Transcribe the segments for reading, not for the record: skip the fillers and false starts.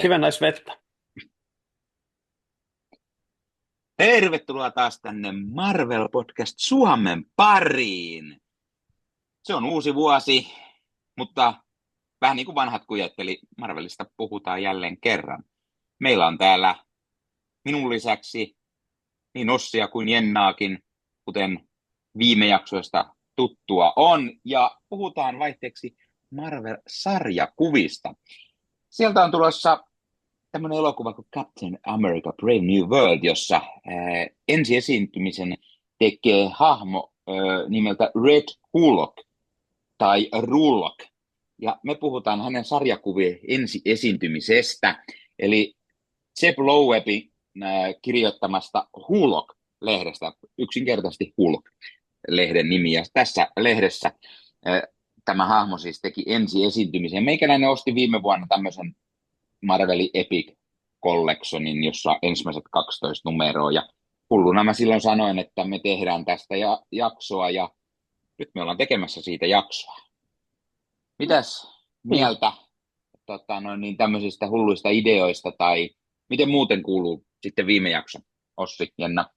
kivennäisvettä. Tervetuloa taas tänne Marvel Podcast Suomen pariin. Se on uusi vuosi, mutta vähän niin kuin vanhat kujat, eli Marvelista puhutaan jälleen kerran. Meillä on täällä minun lisäksi niin Ossia kuin Jennaakin, kuten viime jaksoista tuttua on, ja puhutaan vaihteeksi Marvel-sarjakuvista. Sieltä on tulossa tämmöinen elokuva kuin Captain America Brave New World, jossa ensiesiintymisen tekee hahmo nimeltä Red Hulk tai Rulok. Ja me puhutaan hänen sarjakuvien ensiesiintymisestä, eli Jeph Loebin kirjoittamasta Hulk-lehdestä, yksinkertaisesti Hulk-lehden nimi. Ja tässä lehdessä tämä hahmo siis teki ensiesiintymisen. Meikäläinen osti viime vuonna tämmöisen Marvelin Epic Collectionin, jossa on ensimmäiset 12 numeroa, ja hulluna mä silloin sanoin, että me tehdään tästä jaksoa, ja nyt me ollaan tekemässä siitä jaksoa. Mitäs mieltä tämmöisistä hulluista ideoista, tai miten muuten kuuluu sitten viime jakso, Ossi, Jenna?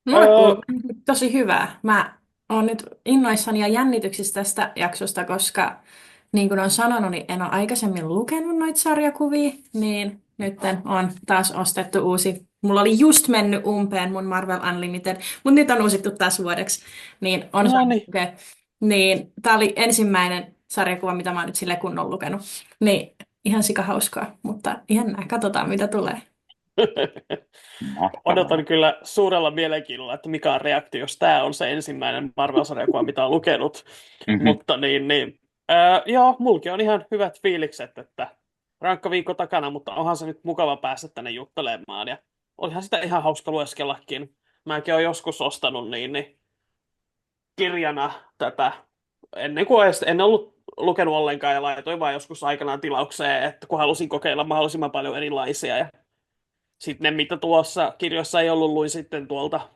Mulle kuuluu tosi hyvää. Mä oon nyt innoissani ja jännityksissä tästä jaksosta, koska niin kuin olen sanonut, niin en ole aikaisemmin lukenut noita sarjakuvia, niin nyt on taas ostettu uusi. Mulla oli just mennyt umpeen mun Marvel Unlimited, mutta nyt on uusittu taas vuodeksi, niin on saanut lukea. Niin, tää oli ensimmäinen sarjakuva, mitä mä oon nyt silleen kunnon lukenut. Niin, ihan sikahauskaa, mutta jännää, katsotaan mitä tulee. Odotan kyllä suurella mielenkiinnolla, että mikä on reaktio, jos tämä on se ensimmäinen Marvel-sarjakuva, mitä on lukenut. Mutta joo, mulki on ihan hyvät fiilikset, että rankka viikko takana, mutta onhan se nyt mukava päästä tänne juttelemaan. Ja olihan sitä ihan hauska lueskellakin. Mäkin olen joskus ostanut niin kirjana tätä, en ollut lukenut ollenkaan ja laitoin vaan joskus aikanaan tilaukseen, että kun halusin kokeilla mahdollisimman paljon erilaisia. Ja sitten ne, mitä tuossa kirjoissa ei ollut, luin sitten tuolta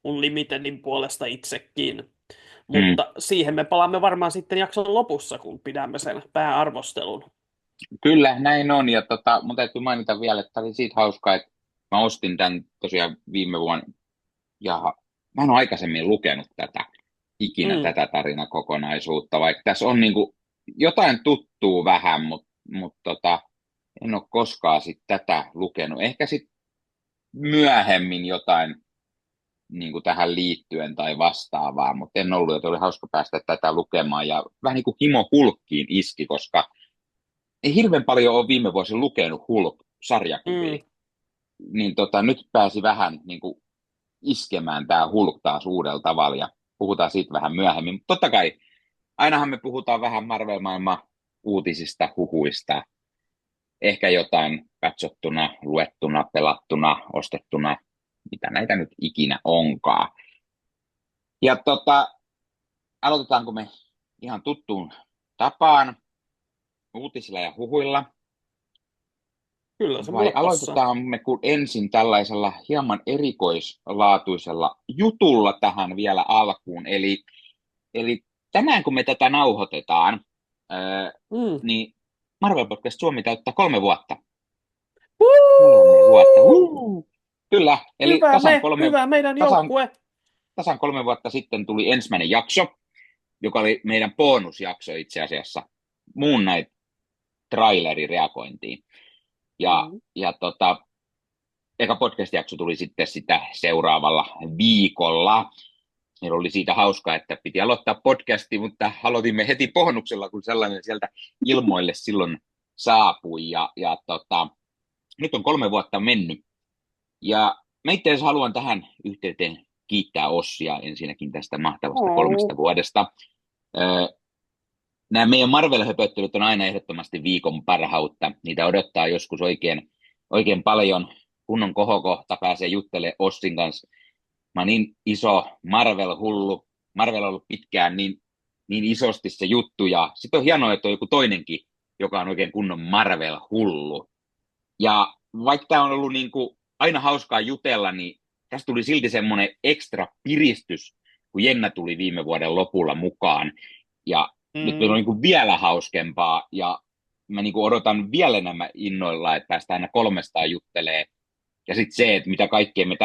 mun Limitedin puolesta itsekin. Mutta siihen me palaamme varmaan sitten jakson lopussa, kun pidämme sen pääarvostelun. Kyllä, näin on. Ja mun täytyy mainita vielä, että oli siitä hauskaa, että mä ostin tämän tosiaan viime vuonna. Ja mä en ole aikaisemmin lukenut tätä tarinakokonaisuutta, vaikka tässä on niinku jotain tuttuu vähän, mutta en ole koskaan tätä lukenut. Ehkä sitten myöhemmin jotain niin kuin tähän liittyen tai vastaavaa, mutta en ollut, että oli hauska päästä tätä lukemaan. Ja vähän niin kuin himo Hulkkiin iski, koska ei hirveän paljon ole viime vuosina lukenut Hulk-sarjakuvia. Niin nyt pääsi vähän niin kuin iskemään tämä Hulk taas uudella tavalla, ja puhutaan siitä vähän myöhemmin. Mutta totta kai, ainahan me puhutaan vähän Marvel-maailman uutisista, huhuista, ehkä jotain katsottuna, luettuna, pelattuna, ostettuna, mitä näitä nyt ikinä onkaan. Ja aloitetaanko me ihan tuttuun tapaan uutisilla ja huhuilla? Kyllä, se vai aloitetaan me ensin tällaisella hieman erikoislaatuisella jutulla tähän vielä alkuun. Eli tänään kun me tätä nauhoitetaan, niin Marvel Podcast Suomi täyttää 3 vuotta. 3 vuotta. Kyllä, eli hyvä meidän joukkue. Tasan 3 vuotta sitten tuli ensimmäinen jakso, joka oli meidän bonusjakso itse asiassa Moon Knight trailerin reagointiin. Ja eka podcast-jakso tuli sitten sitä seuraavalla viikolla. Meillä oli siitä hauskaa, että piti aloittaa podcasti, mutta aloitimme heti bonuksella, kun sellainen sieltä ilmoille silloin saapui. Ja nyt on 3 vuotta mennyt. Ja mä itse asiassa haluan tähän yhteyteen kiittää Ossia ensinnäkin tästä mahtavasta 3 vuodesta. Nämä meidän Marvel-höpöttelyt on aina ehdottomasti viikon parhautta. Niitä odottaa joskus oikein paljon. Kunnon kohokohta pääsee juttelemaan Ossin kanssa. Mä oon niin iso Marvel-hullu. Marvel on ollut pitkään niin isosti se juttu. Ja sitten on hienoa, että on joku toinenkin, joka on oikein kunnon Marvel-hullu. Ja vaikka tämä on ollut niin kuin aina hauskaa jutella, niin tästä tuli silti semmoinen ekstra piristys, kun Jenna tuli viime vuoden lopulla mukaan. Ja nyt on niin kuin vielä hauskempaa, ja mä niin kuin odotan vielä enemmän innoilla, että päästään aina 300 juttelee. Ja sitten se, että mitä kaikkea me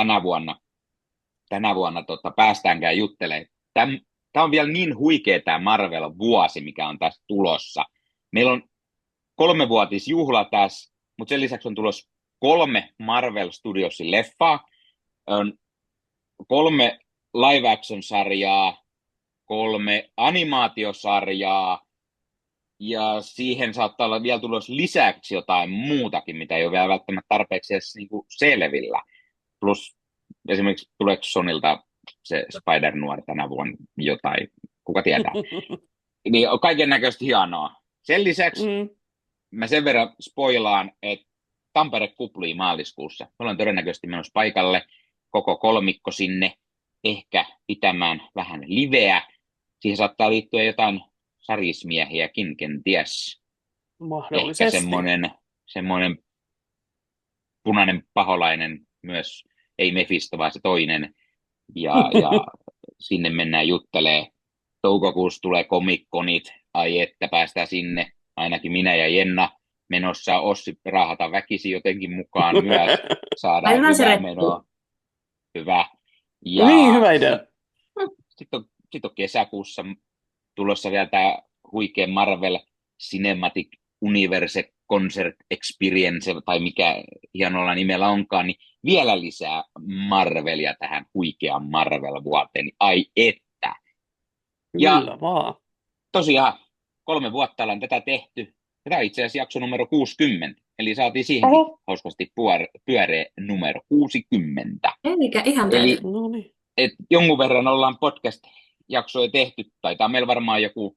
tänä vuonna päästäänkään juttelemaan. Tämä on vielä niin huikea tämä Marvel-vuosi, mikä on tässä tulossa. Meillä on 3-vuotisjuhla tässä, mutta sen lisäksi on tulossa 3 Marvel Studiosin leffaa, on 3 live-action-sarjaa, 3 animaatiosarjaa, ja siihen saattaa olla vielä tulossa lisäksi jotain muutakin, mitä ei ole vielä välttämättä tarpeeksi edes niin kuin selvillä. Plus esimerkiksi tuleeko Sonilta se Spider-Noir tänä vuonna jotain, kuka tietää. Niin on kaiken näköistä hienoa. Sen lisäksi mä sen verran spoilaan, että Tampere kuplii maaliskuussa. Me ollaan todennäköisesti menossa paikalle, koko kolmikko sinne, ehkä pitämään vähän liveä. Siihen saattaa liittyä jotain sarismiehiäkin, kenties. Mahdollisesti. Ehkä semmoinen punainen paholainen myös, ei Mephisto, vaan se toinen. Ja sinne mennään juttelee. Toukokuussa tulee Comic-Conit, ai että päästään sinne. Ainakin minä ja Jenna menossa. Ossi raahata väkisi jotenkin mukaan myös. Saadaan hyvää menoa. Hyvä. Ja niin, hyvä idea. Sitten on kesäkuussa tulossa vielä tämä huikea Marvel Cinematic Universe Concert Experience, tai mikä hienolla nimellä onkaan, niin vielä lisää Marvelia tähän huikeaan Marvel-vuoteen. Ai että. Ja kyllä vaan. Tosiaan 3 vuotta ollaan tätä tehty. Tämä on itse asiassa jakso numero 60. Eli saatiin siihenkin hauskasti pyöreä numero 60. Eikä ihan Eli no niin. Jonkun verran ollaan podcast-jaksoja tehty. Taitaa meillä varmaan joku,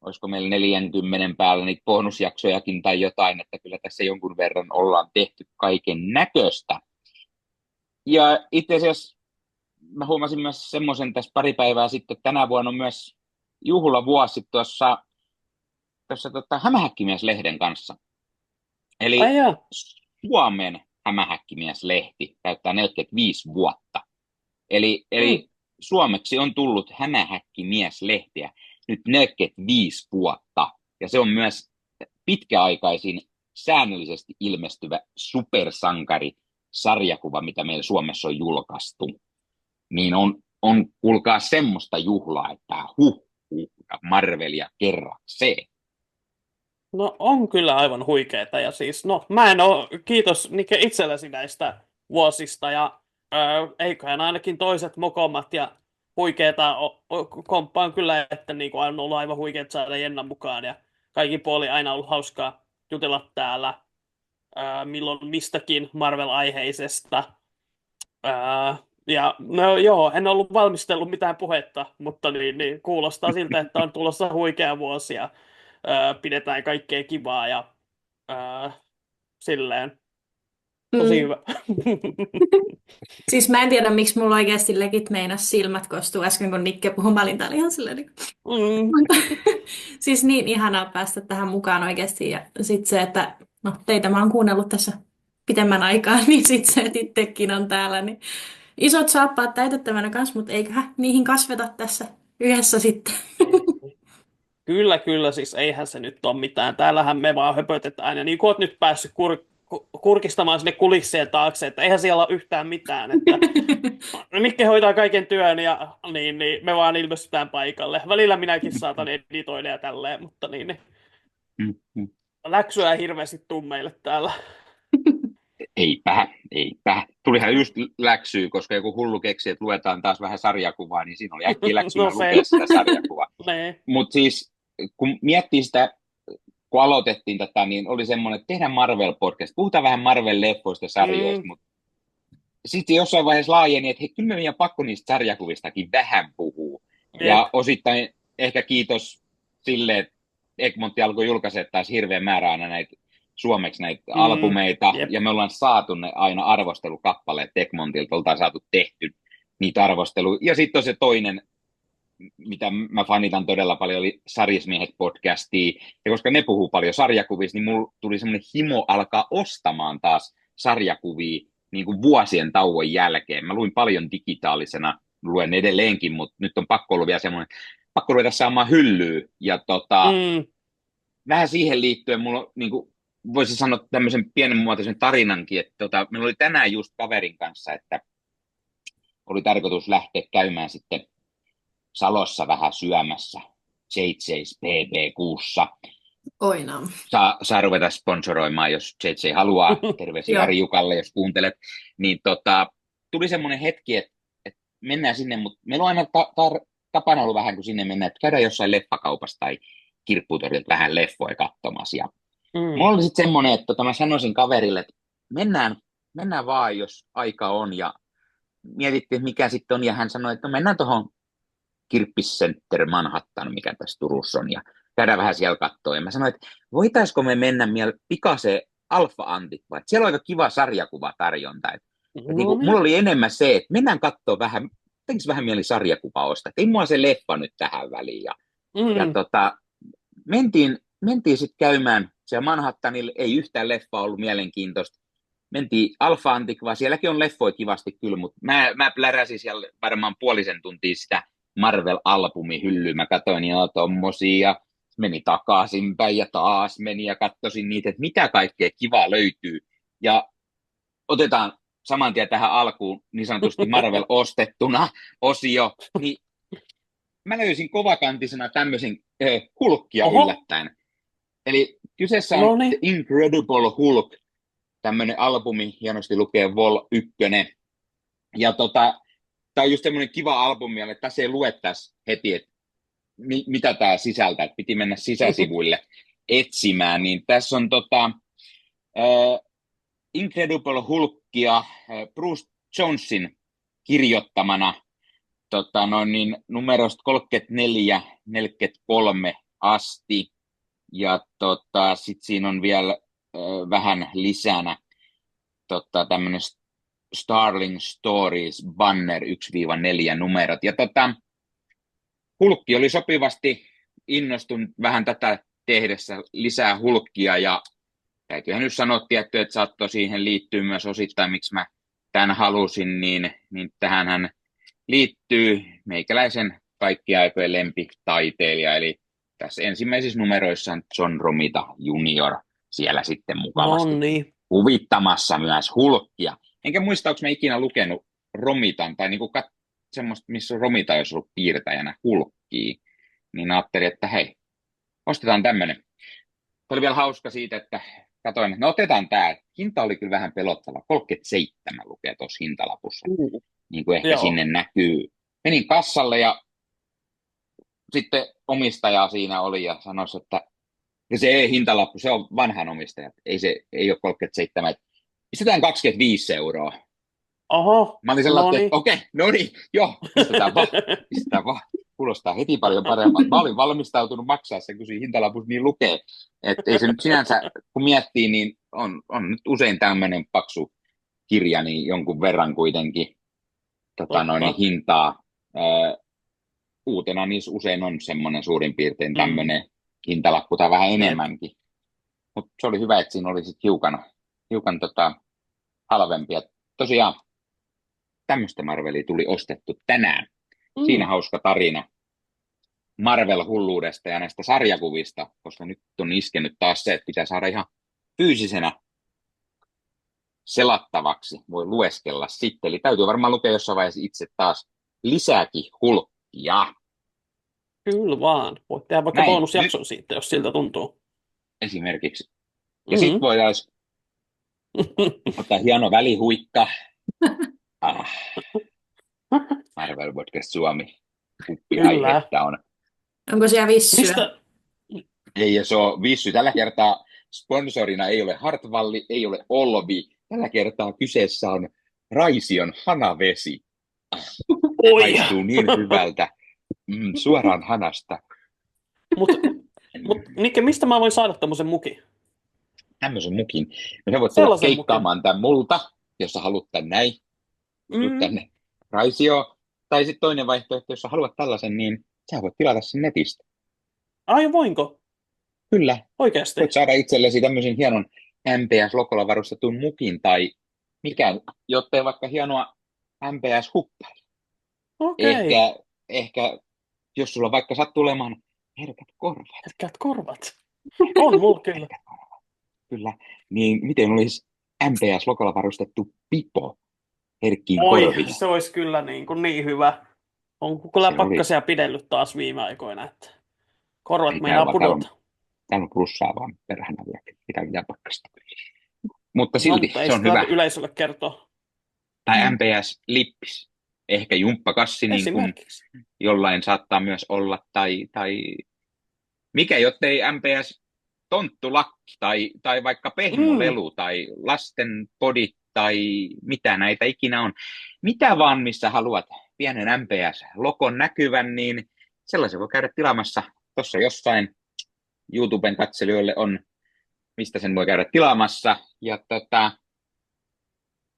olisiko meillä 40 päällä niitä bonusjaksojakin tai jotain, että kyllä tässä jonkun verran ollaan tehty kaiken näköistä. Ja itse asiassa mä huomasin myös semmoisen tässä pari päivää sitten, että tänä vuonna on myös juhlavuosi tuossa Hämähäkkimies-lehden kanssa. Eli Suomen Hämähäkkimies-lehti täyttää 45 vuotta. Eli suomeksi on tullut Hämähäkkimies-lehtiä nyt 45 vuotta. Ja se on myös pitkäaikaisin säännöllisesti ilmestyvä supersankari-sarjakuva, mitä meillä Suomessa on julkaistu. Niin on kuulkaa semmoista juhlaa, että Marvelia kerrakseen. No on kyllä aivan huikeeta ja siis mä en ole, kiitos Nike itsellesi näistä vuosista ja eiköhän ainakin toiset mokomat ja huikeeta komppaan kyllä, että niinku on ollut aivan huikeet saada Jennan mukaan ja kaikki puoli aina ollut hauskaa jutella täällä milloin mistäkin Marvel-aiheisesta. Ja no joo, en ollut valmistellut mitään puhetta, mutta niin kuulostaa siltä, että on tulossa huikea vuosi ja pidetään kaikkea kivaa ja silleen tosi hyvä. Siis mä en tiedä, miksi mulla oikeasti legit meinas silmät kostuu äsken, kun Nikke puhui. Mä olin täällä ihan silleen. Siis niin ihanaa päästä tähän mukaan oikeasti. Ja sitten se, että teitä mä oon kuunnellut tässä pitemmän aikaa, niin sitten se, että itsekin on täällä. Niin isot saappaat täytettävänä kanssa, mutta eiköhän niihin kasveta tässä yhdessä sitten. Kyllä, siis eihän se nyt ole mitään. Täällähän me vaan höpötetään. Ja niin kuin oot nyt päässyt kurkistamaan sinne kulissien taakse, että eihän siellä ole yhtään mitään. Että Mikke hoitaa kaiken työn ja niin, me vaan ilmestytään paikalle. Välillä minäkin saatan editoida ja tälleen, mutta niin. Läksyä ei hirveästi tuu meille täällä. Eipä. Tulihan just läksyä, koska joku hullu keksi, että luetaan taas vähän sarjakuvaa, niin siinä oli äkkiä läksyä lukea sitä sarjakuvaa. Mutta siis, kun miettii sitä, kun aloitettiin tätä, niin oli semmoinen, että tehdään Marvel-podcast, puhutaan vähän Marvel-leffoista ja sarjoista, mutta sitten jossain vaiheessa laajeni, että hei, kyllä me meidän pakko niistä sarjakuvistakin vähän puhuu. Ja osittain ehkä kiitos sille, että Egmontti alkoi julkaista taas hirveän määrä aina näitä suomeksi näitä albumeita, ja me ollaan saatu ne aina arvostelukappaleet Egmontilta, oltaan saatu tehty niitä arvosteluja. Ja sitten on se toinen, mitä mä fanitan todella paljon, oli Sarjismiehet podcastia, ja koska ne puhuu paljon sarjakuvista, niin mulla tuli semmoinen himo alkaa ostamaan taas sarjakuvia niin kuin vuosien tauon jälkeen. Mä luin paljon digitaalisena, luen edelleenkin, mutta nyt on pakko ollut vielä semmoinen, pakko ruveta saamaan hyllyä, ja vähän siihen liittyen mulla on, niin kuin, voisi sanoa tämmöisen pienenmuotoisen tarinankin, että meillä oli tänään just kaverin kanssa, että oli tarkoitus lähteä käymään sitten Salossa vähän syömässä JJ's BB6. Oinam. Saa ruveta sponsoroimaan, jos JJ haluaa. Terveisiä Joo. Ari Jukalle, jos kuuntelet. Niin tuli semmoinen hetki, että mennään sinne, mutta meillä on aina tapana ollut vähän, kun sinne mennään, että käydään jossain leffakaupassa tai kirpputorilta vähän leffoja katsomassa. Ja mulla oli sitten semmoinen, että mä sanoisin kaverille, että mennään vaan, jos aika on. Ja mietittiin, mikä sitten on, ja hän sanoi, että no mennään tuohon Kirppis Center Manhattan, mikä tässä Turussa on, ja käydään vähän siellä katsoa. Ja mä sanoin, että voitaisiko me mennä pikaseen Alfa Antiqua, että siellä on aika kiva sarjakuvatarjonta. Niin kuin, mulla oli enemmän se, että mennään katsoa vähän, tenkö vähän mieli sarjakuva ostaa, että ei mua se leffa nyt tähän väliin. Ja mentiin sitten käymään siellä Manhattanilla, ei yhtään leffa ollut mielenkiintoista. Mentiin Alfa Antiqua, sielläkin on leffoja kivasti kyllä, mutta mä pläräsin siellä varmaan puolisen tuntia sitä Marvel-albumi hyllyä. Mä katsoin jo tommosia ja meni takaisinpäin ja taas meni ja katsoin niitä, että mitä kaikkea kivaa löytyy. Ja otetaan saman tien tähän alkuun niin sanotusti Marvel ostettuna osio, niin mä löysin kovakantisena tämmöisen Hulkia yllättäen. Eli kyseessä on The Incredible Hulk, tämmöinen albumi, hienosti lukee Vol 1. Ja tämä on just semmoinen kiva albumi, että tässä ei luettaisi heti, että mitä tämä sisältää, että piti mennä sisäsivuille etsimään. Niin tässä on Incredible Hulkia Bruce Jonesin kirjoittamana numerosta 34-43 asti. Ja sitten siinä on vielä vähän lisänä tämmöinen Starling Stories Banner 1-4 numerot. Ja Hulkki oli sopivasti innostunut vähän tätä tehdessä lisää Hulkkia, ja täytyyhän nyt sanoa tietty, että saattoi siihen liittyy myös osittain, miksi mä tämän halusin, niin tähänhän liittyy meikäläisen kaikkien aikojen lempitaiteilija, eli tässä ensimmäisissä numeroissa on John Romita Junior siellä sitten mukavasti huvittamassa myös Hulkkia. Enkä muista, onko mä ikinä lukenut Romitan, tai niinku semmoista, missä Romita olisi ollut piirtäjänä Hulkkia, niin ajattelin, että hei, ostetaan tämmöinen. Tämä oli vielä hauska siitä, että katsoin, että no otetaan tämä. Hinta oli kyllä vähän pelottava. 37 lukee tuossa hintalapussa. Niin kuin ehkä sinne näkyy. Menin kassalle ja sitten omistaja siinä oli ja sanoi, että se hintalappu, se on vanhan omistaja. Ei ole 37, että pistetään 25 euroa. Oho, mä olin sellainen, että okei, no niin, joo, pistetään vaan. Kuulostaa heti paljon paremmin. Mä olin valmistautunut maksaa se, kun siinä hintalapussa niin lukee. Että ei se nyt sinänsä, kun miettii, niin on nyt usein tämmöinen paksu kirja, niin jonkun verran kuitenkin hintaa. Uutena niissä usein on semmoinen suurin piirtein tämmöinen hintalappu tai vähän enemmänkin. Mutta se oli hyvä, että siinä oli sitten hiukan halvempia. Tosiaan tämmöistä Marvelia tuli ostettu tänään. Siinä hauska tarina Marvel-hulluudesta ja näistä sarjakuvista, koska nyt on iskenyt taas se, että pitää saada ihan fyysisenä selattavaksi. Voi lueskella sitten. Eli täytyy varmaan lukea jossain vaiheessa itse taas lisääkin Hulkia. Kyllä vaan. Voit tehdä vaikka bonusjakson siitä, jos siltä tuntuu. Esimerkiksi. Ja sitten voidaan ottaa hieno välihuikka. Marvel Podcast Suomi. Kuppiaihetta on. Onko siellä vissyä? Ei se ole vissy. Tällä kertaa sponsorina ei ole Hartwalli, ei ole Olvi. Tällä kertaa kyseessä on Raision hanavesi. Haistuu niin hyvältä. Suoraan hanasta. Mutta Nikke, mistä mä voin saada tämmöisen mukin? Tämmöisen mukin? No sä voit tulla keikkaamaan tämän multa, jos sä haluat tän näin. Tänne Raisioon. Tai sitten toinen vaihtoehto, jos sä haluat tällaisen, niin sä voit tilata sen netistä. Ai, voinko? Kyllä. Oikeasti? Voit saada itsellesi tämmöisen hienon MPS-logolla varustetun mukin tai mikään, jottei vaikka hienoa MPS-hupparia. Okei. Ehkä, jos sulla vaikka sattuu olemaan herkät korvat. Herkät korvat. On mulla kyllä. Kyllä. Niin miten olisi MPS-logolla varustettu pipo herkkiin Oi, korviin? se olisi kyllä niin hyvä. On kyllä Se oli. pakkasia pidellyt taas viime aikoina, että korvat Ei täällä meinaa vaan, pudota. täällä on plussaa vaan perhana vielä. Pitää pakkasta. Mutta No, silti mutta ei se on sitä hyvä. yleisölle kertoa. Tai MPS-lippis. Ehkä jumppakassi niin kuin Esimerkiksi. jollain saattaa myös olla. Tai mikä jottei MPS tonttulakki tai vaikka Mm, pehmolelu tai lasten podit tai mitä näitä ikinä on. Mitä vaan, missä haluat pienen MPS-lokon näkyvän, niin sellaisen voi käydä tilaamassa tuossa jossain. YouTuben katselijoille on, mistä sen voi käydä tilaamassa. Ja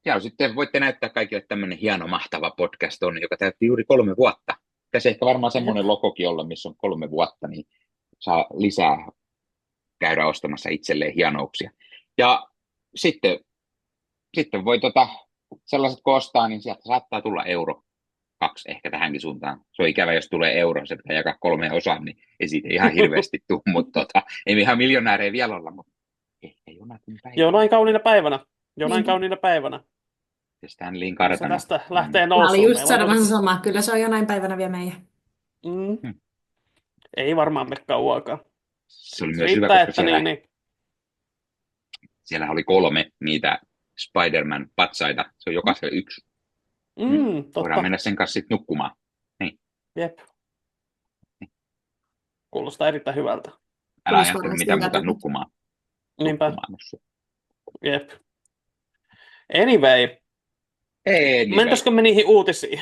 ja sitten voitte näyttää kaikille tämmöinen hieno, mahtava podcast on, joka täytti juuri 3 vuotta. Pitäisi ehkä varmaan jep. semmoinen logokin olla, missä on 3 vuotta, niin saa lisää käydä ostamassa itselleen hienouksia. Ja sitten voi sellaiset kun ostaa, niin sieltä saattaa tulla euro 2 ehkä tähänkin suuntaan. Se on ikävä, jos tulee euro, se pitää jakaa 3 osaan, niin ei siitä ihan hirveästi tule, mutta ei me ihan miljonäärejä vielä olla, mutta ehkä jonakin päivänä. Jonain kauniina päivänä. Jonain Niinpä. kauniina päivänä. Stanleyin Kun se kartano. tästä lähtee Mä olin nousuun. just Meillä on sanomassa kuitenkin... sama. Kyllä se on jonain päivänä vielä meidän. Mm, Hmm. ei varmaan mene kauaakaan. Se oli Se myös hyvä, riittää, koska että siellä oli 3 niitä Spider-Man-patsaita. Se on jokaiselle 1. Voidaan totta. mennä sen kanssa sitten nukkumaan. Niin. Jep. Kuulostaa erittäin hyvältä. Älä Tulisi ajattele varmasti mitään hyvä muuta teko. nukkumaan. Niinpä. Nukkumaan. Jep. Anyway, mentäisikö me niihin uutisiin?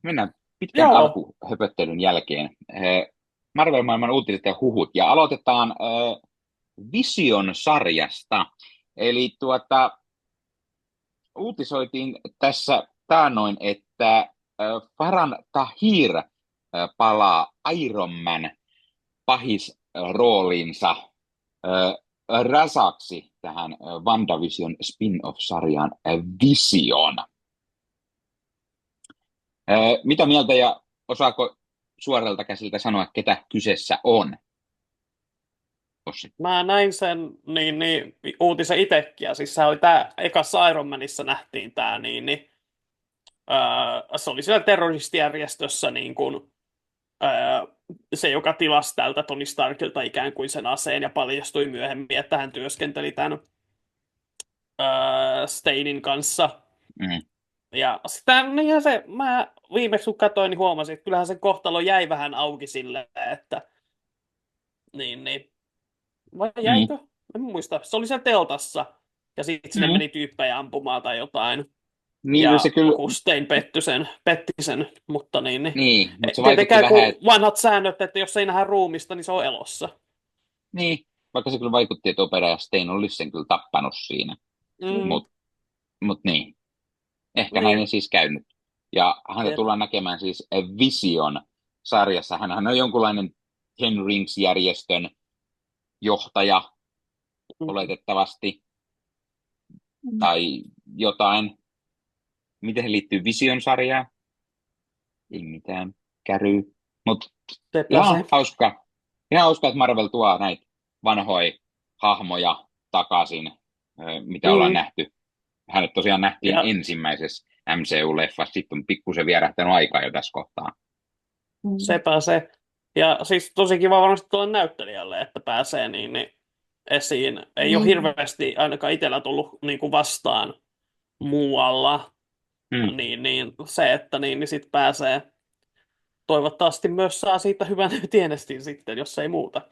Mennään pitkän Joo. alkuhöpöttelyn jälkeen. Marvel-maailman uutiset ja huhut. Ja aloitetaan Vision-sarjasta. Eli uutisoitiin tässä taannoin, että Farhan Tahir palaa Iron Man pahisrooliinsa Rasaksi tähän WandaVision spin-off-sarjaan Vision. Mitä mieltä ja osaako suoralta käsiltä sanoa, ketä kyseessä on? Ossi. Mä näin sen uutisen itsekin, ja siis se oli tää ekassa Iron Manissa nähtiin tää, se oli siellä terroristijärjestössä niin kuin, se, joka tilasi tältä Tony Starkilta ikään kuin sen aseen, ja paljastui myöhemmin, että hän työskenteli tämän Stainin kanssa. Mm. Ja sitten ihan se, mä viimeksi kun katsoin, niin huomasin, että kyllähän sen kohtalo jäi vähän auki silleen, että vai jäikö? En muista. Se oli siellä teltassa, ja sitten sinne meni tyyppejä ampumaan tai jotain. Niin, ja se kyllä... Stein petti sen, mutta Niin, mutta se vaikutti tietenkään vähän, kuin vanhat säännöt, että jos ei nähdä ruumista, niin se on elossa. Niin, vaikka se kyllä vaikutti, että Opera ja Stein olisi sen kyllä tappanut siinä. Mut niin, ehkä näin ei siis käynyt. Ja häntä tullaan näkemään siis Vision-sarjassa. Hänhän on jonkunlainen Ten Rings-järjestön johtaja, oletettavasti, tai jotain. Miten se liittyy Vision-sarjaan? Ei mitään käryy. Mutta ihan hauska, että Marvel tuo näitä vanhoja hahmoja takaisin, mitä ollaan nähty. Hänet tosiaan nähtiin ensimmäisessä MCU-leffassa, sitten on pikkusen vierähtänyt aikaa jo tässä kohtaa. Sepä se. Ja siis tosi kiva varmasti tuolla näyttelijälle, että pääsee niin esiin. Ei ole hirveästi ainakaan itsellä tullut niin kuin vastaan muualla. Niin se, että niin sit pääsee. Toivottavasti myös saa siitä hyvän tienestin sitten, jos ei muuta.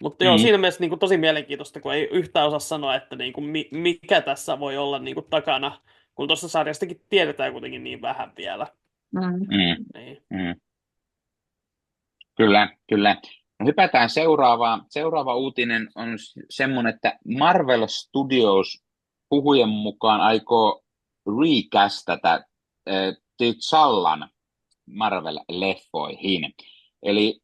Mutta joo, siinä mielessä niin kuin tosi mielenkiintoista, kun ei yhtään osaa sanoa, että niin kuin mikä tässä voi olla niin kuin takana, kun tuossa sarjastakin tiedetään kuitenkin niin vähän vielä. Kyllä. No hypätään seuraavaan. Seuraava uutinen on semmoinen, että Marvel Studios puhujen mukaan aikoo recastata T'Challan Marvel-leffoihin. Eli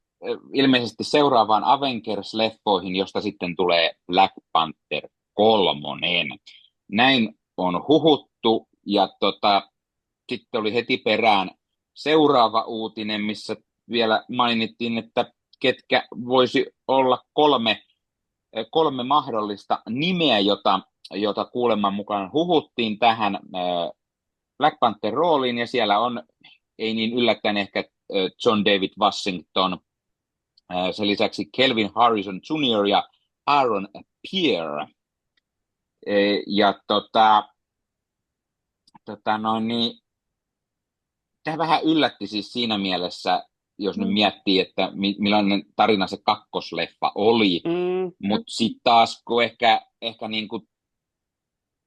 ilmeisesti seuraavaan Avengers-leffoihin, josta sitten tulee Black Panther 3. Näin on huhuttu, ja sitten oli heti perään seuraava uutinen, missä vielä mainittiin, että ketkä voisi olla kolme mahdollista nimeä, jota kuuleman mukaan huhuttiin tähän Black Panther-rooliin, ja siellä on, ei niin yllättäen ehkä, John David Washington, sen lisäksi Kelvin Harrison Jr. ja Aaron Pierre. Ja niin, tämä vähän yllätti siis siinä mielessä, jos nyt miettii, että millainen tarina se kakkosleffa oli, mutta sitten taas, kun ehkä niin kuin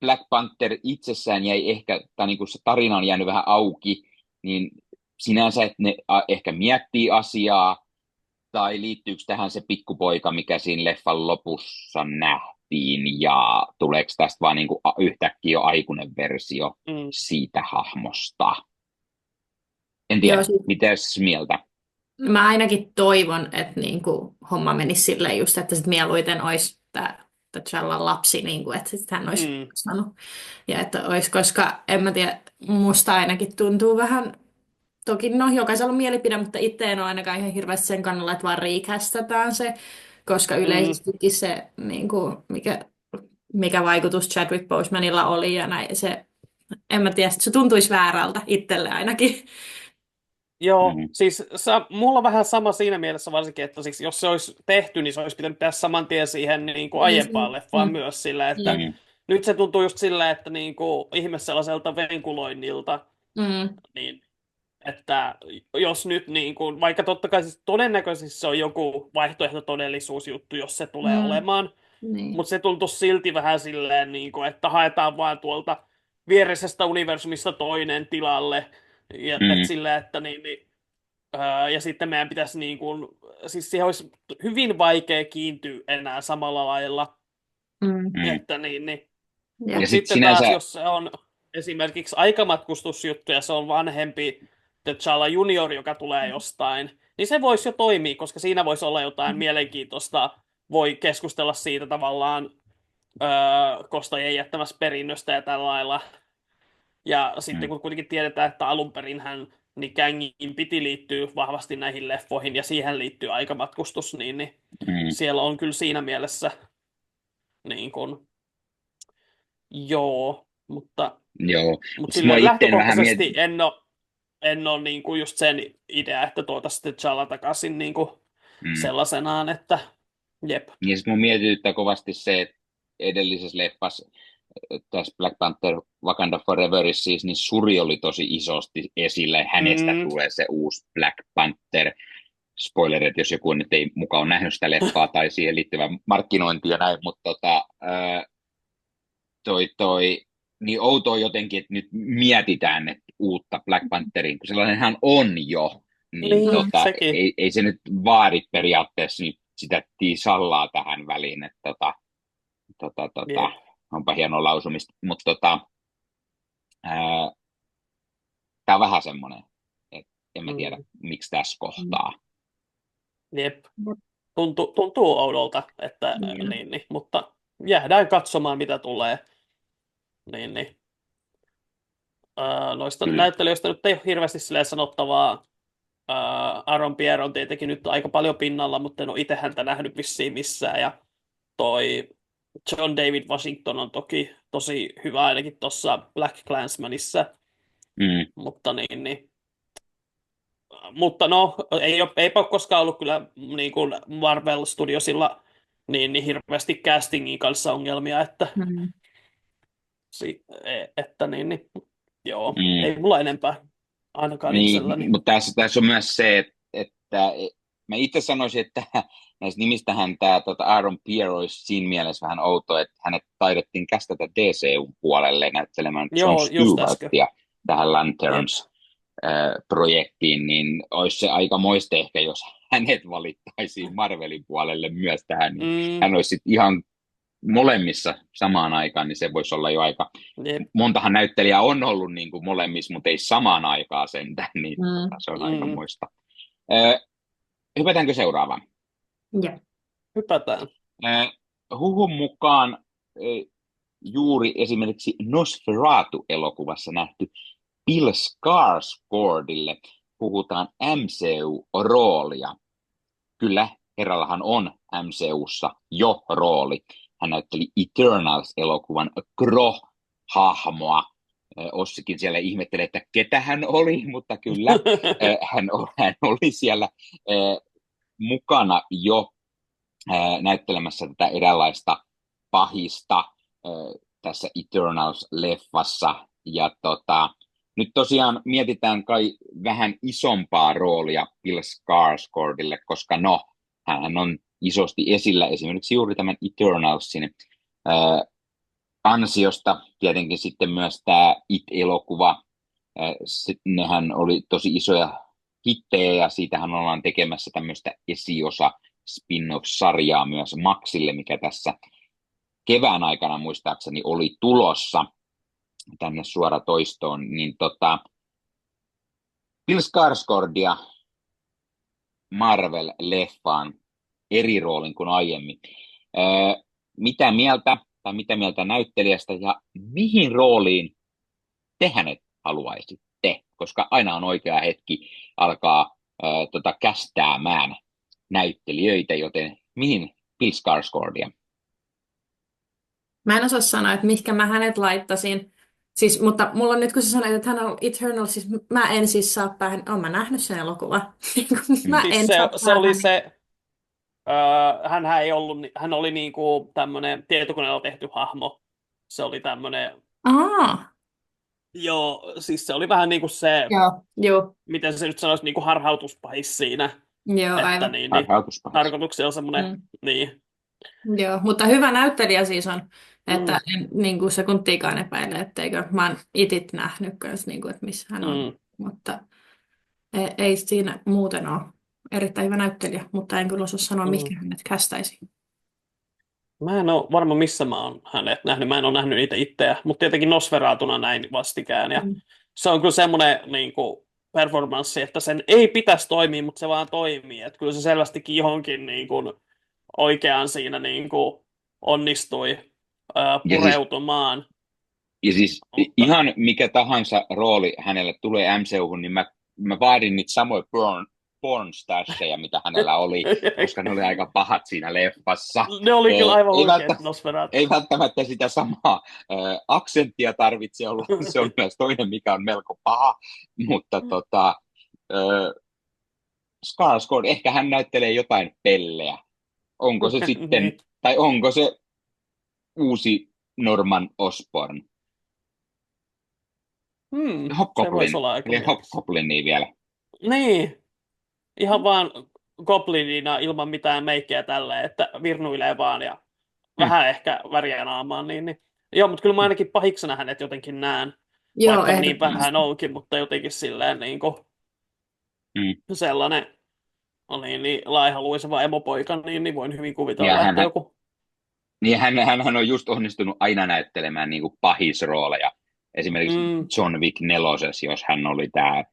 Black Panther itsessään jäi ehkä, tai niin kuin se tarina on jäänyt vähän auki, niin sinänsä, että ne ehkä miettii asiaa, tai liittyykö tähän se pikkupoika, mikä siinä leffan lopussa nähtiin, ja tuleeko tästä vaan niin kuin yhtäkkiä jo aikuinen versio siitä hahmosta? En tiedä, Joo, siis mitäs mieltä? mä ainakin toivon, että niinku homma menisi silleen just, että sit mieluiten olisi tämä T'Challan lapsi, niinku, että sit hän olisi sanonut. Ja että olisi, koska en mä tiedä, musta ainakin tuntuu vähän, toki no jokaisella on mielipide, mutta itse en ole ainakaan ihan hirveästi sen kannalla, että vaan riikästetään se, koska yleisestikin se, niinku, mikä vaikutus Chadwick Bosemanilla oli ja näin, se, en mä tiedä, se tuntuisi väärältä itselle ainakin. Joo, siis mulla on vähän sama siinä mielessä varsinkin, että siis, jos se olisi tehty, niin se olisi pitänyt tehdä saman tien siihen niin kuin aiempaan leffaan myös sillä, että nyt se tuntuu just sillä, että niin kuin ihme sellaiselta venkuloinnilta, niin että jos nyt niin kuin, vaikka totta kai siis todennäköisesti se on joku vaihtoehtotodellisuusjuttu, jos se tulee olemaan, mutta se tuntuu silti vähän silleen, niin kuin, että haetaan vaan tuolta viereisestä universumista toinen tilalle, ja silleen, että ja sitten meidän pitäisi niin kuin, siis siihen olisi hyvin vaikea kiintyä enää samalla lailla, että Ja sitten taas, jos se on esimerkiksi aikamatkustusjuttu ja se on vanhempi T'Challa Junior, joka tulee jostain, niin se voisi jo toimia, koska siinä voisi olla jotain mielenkiintoista, voi keskustella siitä tavallaan kostajien jättämässä perinnöstä ja tällä lailla. Ja sitten kun kuitenkin tiedetään, että alun perin niin Kangin piti liittyä vahvasti näihin leffoihin ja siihen liittyy aikamatkustus, niin siellä on kyllä siinä mielessä niin kuin, mutta silleen lähtökohtaisesti en ole niin kuin just sen idea, että sitten T'Challa takaisin niin kuin sellaisenaan, että jep. Niin sitten mun mietityttää kovasti se, että edellisessä leffassa tässä Black Panther Wakanda Foreverissa siis, niin Shuri oli tosi isosti esillä ja hänestä tulee se uusi Black Panther. Spoilerit, jos joku nyt ei mukaan ole nähnyt sitä leffaa tai siihen liittyvää markkinointia ja näin, mutta niin outoa jotenkin, että nyt mietitään että uutta Black Pantherin, kun sellainenhan on jo, niin ei se nyt vaadi periaatteessa niin sitä T'Challaa tähän väliin, että onpa hienoa lausumista, mutta tämä on vähän semmoinen, että en mä tiedä, miksi tässä kohtaa. Jep. Tuntuu oudolta, että mutta jäädään katsomaan, mitä tulee. Noista näyttelijöistä nyt ei ole hirveästi sanottavaa. Aaron Pierre on tietenkin nyt aika paljon pinnalla, mutta en ole itse häntä nähnyt vissiin missään. Ja toi John David Washington on toki tosi hyvä ainakin tuossa Black Klansmanissa. Mutta no, eipä ole koskaan ollut kyllä niin kuin Marvel Studiosilla niin hirveästi castingin kanssa ongelmia, että joo, ei mulla enempää ainakaan itselläni. Mutta tässä on myös se, että mä itse sanoisin, että näistä nimistähän tämä Aaron Pierre olisi siinä mielessä vähän outo, että hänet taidettiin kästetä DCU-puolelle näyttelemään Jon Stewartia tähän Lanterns-projektiin, niin olisi se aika moiste ehkä, jos hänet valittaisiin Marvelin puolelle myös tähän, niin hän olisi ihan molemmissa samaan aikaan, niin se voisi olla jo aika. Montahan näyttelijää on ollut niin kuin molemmissa, mutta ei samaan aikaan sentään, niin se on aika muista. Hypätäänkö seuraavaan? Joo. Hypätään. Huhun mukaan juuri esimerkiksi Nosferatu-elokuvassa nähty Bill Skarsgårdille puhutaan MCU-roolia. kyllä, herrallahan on MCUssa jo rooli. Hän näytteli Eternals-elokuvan Gro-hahmoa. Ossikin siellä ihmettelee, että ketä hän oli, mutta kyllä, hän oli siellä mukana jo näyttelemässä tätä eräänlaista pahista tässä Eternals-leffassa. Ja nyt tosiaan mietitään kai vähän isompaa roolia Bill Skarsgårdille, koska hän on isosti esillä esimerkiksi juuri tämän Eternalsin ansiosta. Tietenkin sitten myös tämä It-elokuva, nehän oli tosi isoja hittejä ja siitähän ollaan tekemässä tämmöistä esiosa spin-off-sarjaa myös Maxille, mikä tässä kevään aikana muistaakseni oli tulossa tänne suoratoistoon, niin Bill Skarsgårdia Marvel-leffaan eri roolin kuin aiemmin. Mitä mieltä näyttelijästä ja mihin rooliin te hänet haluaisitte? Koska aina on oikea hetki alkaa kästäämään näyttelijöitä, joten mihin Bill Skarsgårdia? Mä en osaa sanoa, että mihinkä mä hänet laittaisin. Siis, mutta mulla on nyt, kun sä sanoit, että hän on Eternal, siis mä en siis saa päähän, oon mä nähnyt sen elokuvan. Mä Siis en saa se oli päähän. se, hänhän ei ollut, hän oli niinku tämmönen tietokoneella tehty hahmo. Se oli tämmönen, joo, siis se oli vähän niinku se, Joo, miten se nyt sanoisi, niinku harhautuspahis siinä. joo, Että aivan. niin, tarkoituksella semmoinen, niin. Joo, mutta hyvä näyttelijä siis on, että en niin kuin sekuntiikaan epäile, etteikö mä oon Itit nähnyt kanssa, niin kuin, että missä hän on, mutta ei siinä muuten ole erittäin hyvä näyttelijä, mutta en kyllä osaa sanoa, mikä hänet kästäisi. Mä en ole varma, missä mä oon hänet nähnyt. Mä en ole nähnyt niitä itseä, mutta tietenkin Nosferatuna näin vastikään. Ja se on kyllä semmoinen niin kuin performanssi, että sen ei pitäisi toimia, mutta se vaan toimii. Että kyllä se selvästikin johonkin niin kuin oikeaan siinä niin kuin onnistui pureutumaan. Ja siis ihan mikä tahansa rooli hänelle tulee MCU:hun, niin mä vaadin niitä samoja pornstashia, mitä hänellä oli, koska ne oli aika pahat siinä leffassa. Ne oli kyllä aivan oikeat Nosferatu. Ei välttämättä sitä samaa aksenttia tarvitse olla, se on myös toinen, mikä on melko paha, mutta Skarsgård, ehkä hän näyttelee jotain pellejä. Onko se sitten, tai onko se uusi Norman Osborn? Hobgoblin vielä. Niin, ihan vaan goblinina ilman mitään meikkejä tälleen, että virnuilee vaan ja vähän ehkä väriä naamaan. Niin. Joo, mutta kyllä mä ainakin pahiksena hänet jotenkin näen, vaikka niin vähän onkin, mutta jotenkin silleen niin kuin sellainen niin laihaluiseva emopoika, niin voin hyvin kuvitella, että joku... Niin hän on just onnistunut aina näyttelemään niin kuin pahisrooleja. Esimerkiksi John Wick 4, jos hän oli tämä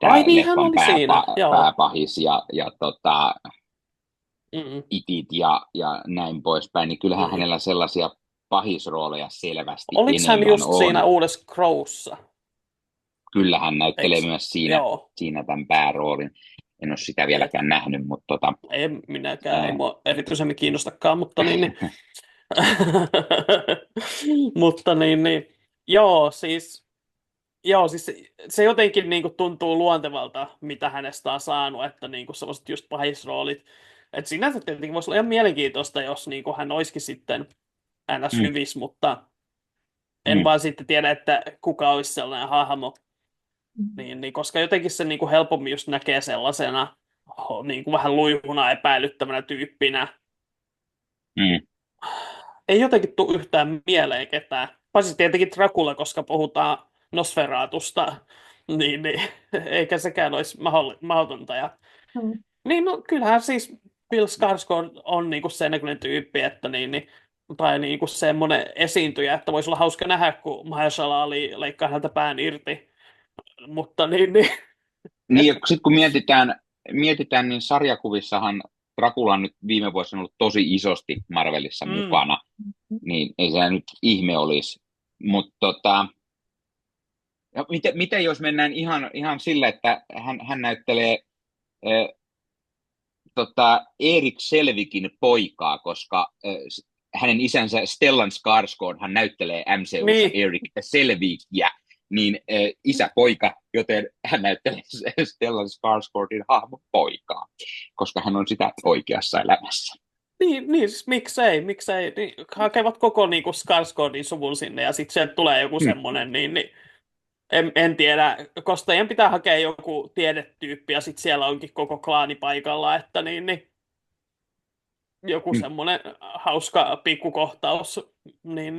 leffan pääpahis ja Itit ja näin poispäin, niin kyllähän hänellä sellaisia pahisrooleja selvästi oliko enemmän hän just on. Siinä uudessa Crowssa? Kyllä hän näyttelee myös siinä tämän pääroolin. En ole sitä vieläkään nähnyt, mutta En minäkään, ei mua erityisemmin kiinnostakaan, mutta niin. Mutta niin. Joo, siis se jotenkin niin kuin tuntuu luontevalta, mitä hänestä on saanut, että niin kuin sellaiset just pahisroolit. Että sinänsä tietenkin voisi olla ihan mielenkiintoista, jos niin kuin hän olisikin sitten ns. Hyvis, mutta en vaan sitten tiedä, että kuka olisi sellainen hahmo. Niin, koska jotenkin se niin kuin helpommin just näkee sellaisena niin kuin vähän luihuna epäilyttävänä tyyppinä. Ei jotenkin tule yhtään mieleen ketään. Paitsi tietenkin Dracula, koska puhutaan Nosferatusta, niin eikä sekään olisi mahdotonta. Niin, no, kyllähän siis Bill Skarsgård on niinku sen näköinen tyyppi, että tai niinku semmoinen esiintyjä, että voisi olla hauska nähdä, kun Mahershala Ali leikkaa häntä pään irti. Mutta niin. Niin, ja sitten kun mietitään, niin sarjakuvissahan Dracula on nyt viime vuosina ollut tosi isosti Marvelissa mukana, niin ei se nyt ihme olisi. Mutta miten jos mennään ihan sille, että hän näyttelee Erik Selvikin poikaa, koska hänen isänsä Stellan Skarsgårdhan näyttelee MCU:ssa Niin, Erik Selvikia, niin isä-poika, joten hän näyttelee Stellan Skarsgårdin hahmon poikaa, koska hän on sitä oikeassa elämässä. niin siis miksei. Niin, hakevat koko niin kuin Skarsgårdin suvun sinne ja sitten sieltä tulee joku Mm, semmoinen, niin en tiedä, koska teidän pitää hakea joku tiedetyyppi ja sitten siellä onkin koko klaani paikalla, että niin joku mm, semmoinen hauska pikkukohtaus, niin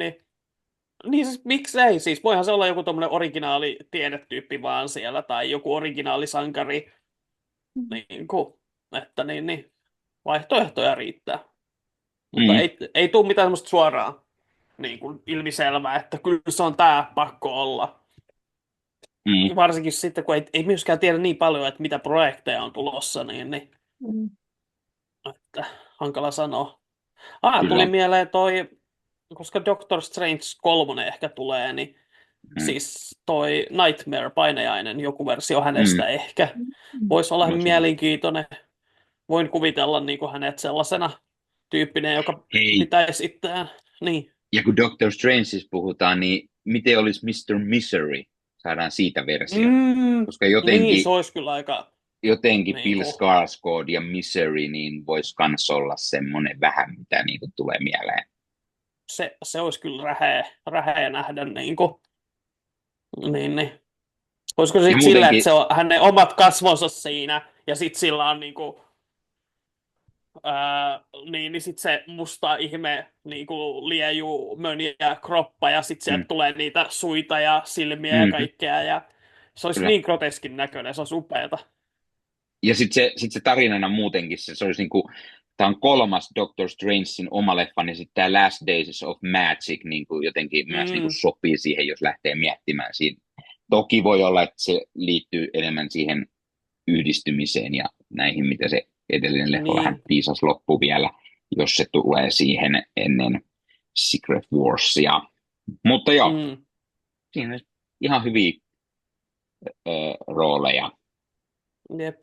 siis miksei, siis voihan se olla joku tommonen originaali tiedetyyppi vaan siellä tai joku originaali sankari, niin kuin, että vaihtoehtoja riittää, mutta mm, ei tule mitään semmoista suoraan niin kuin ilmiselvää, että kyllä se on tää pakko olla. mm, Varsinkin sitten, kun ei myöskään tiedä niin paljon, että mitä projekteja on tulossa, niin Mm. että hankala sanoa. Tuli kyllä. mieleen toi, koska Doctor Strange 3 ehkä tulee, niin Mm, siis toi Nightmare-painajainen, joku versio mm, hänestä ehkä, Mm. voisi olla hyvin voisi olla. mielenkiintoinen. Voin kuvitella niin kuin hänet sellaisena tyyppinen, joka Hei, pitäisi itseään. Niin. ja kun Doctor Strangeissa puhutaan, niin miten olisi Mr. Misery? Saadaan siitä versio. Koska Niin, se jotenkin, olisi kyllä aika jotenkin niin Bill kuin, Skarsgård ja Misery niin voisi kans olla semmoinen vähän, mitä niin kuin tulee mieleen. se olisi kyllä räheä nähdä niin. Olisiko se Ja sitten sillä, että muutenkin, se on hänen omat kasvonsa siinä, ja sitten sillä on niin sitten se musta ihme liejuu mönjä kroppa, ja sitten sieltä mm, tulee niitä suita ja silmiä ja mm, kaikkea, ja se olisi kyllä. niin groteskin näköinen, se olisi upeata. Ja sitten se tarinana muutenkin, se olisi niinku, tämä on kolmas Doctor Strangein oma leffa, niin sitten tämä Last Days of Magic niin kuin jotenkin myös niin kuin Mm, sopii siihen, jos lähtee miettimään siinä. Toki voi olla, että se liittyy enemmän siihen yhdistymiseen ja näihin, mitä se edellinen leffa vähän niin, piisasi loppu vielä, jos se tulee siihen ennen Secret Warsia. Mutta joo, mm, siinä on ihan hyviä rooleja. jep.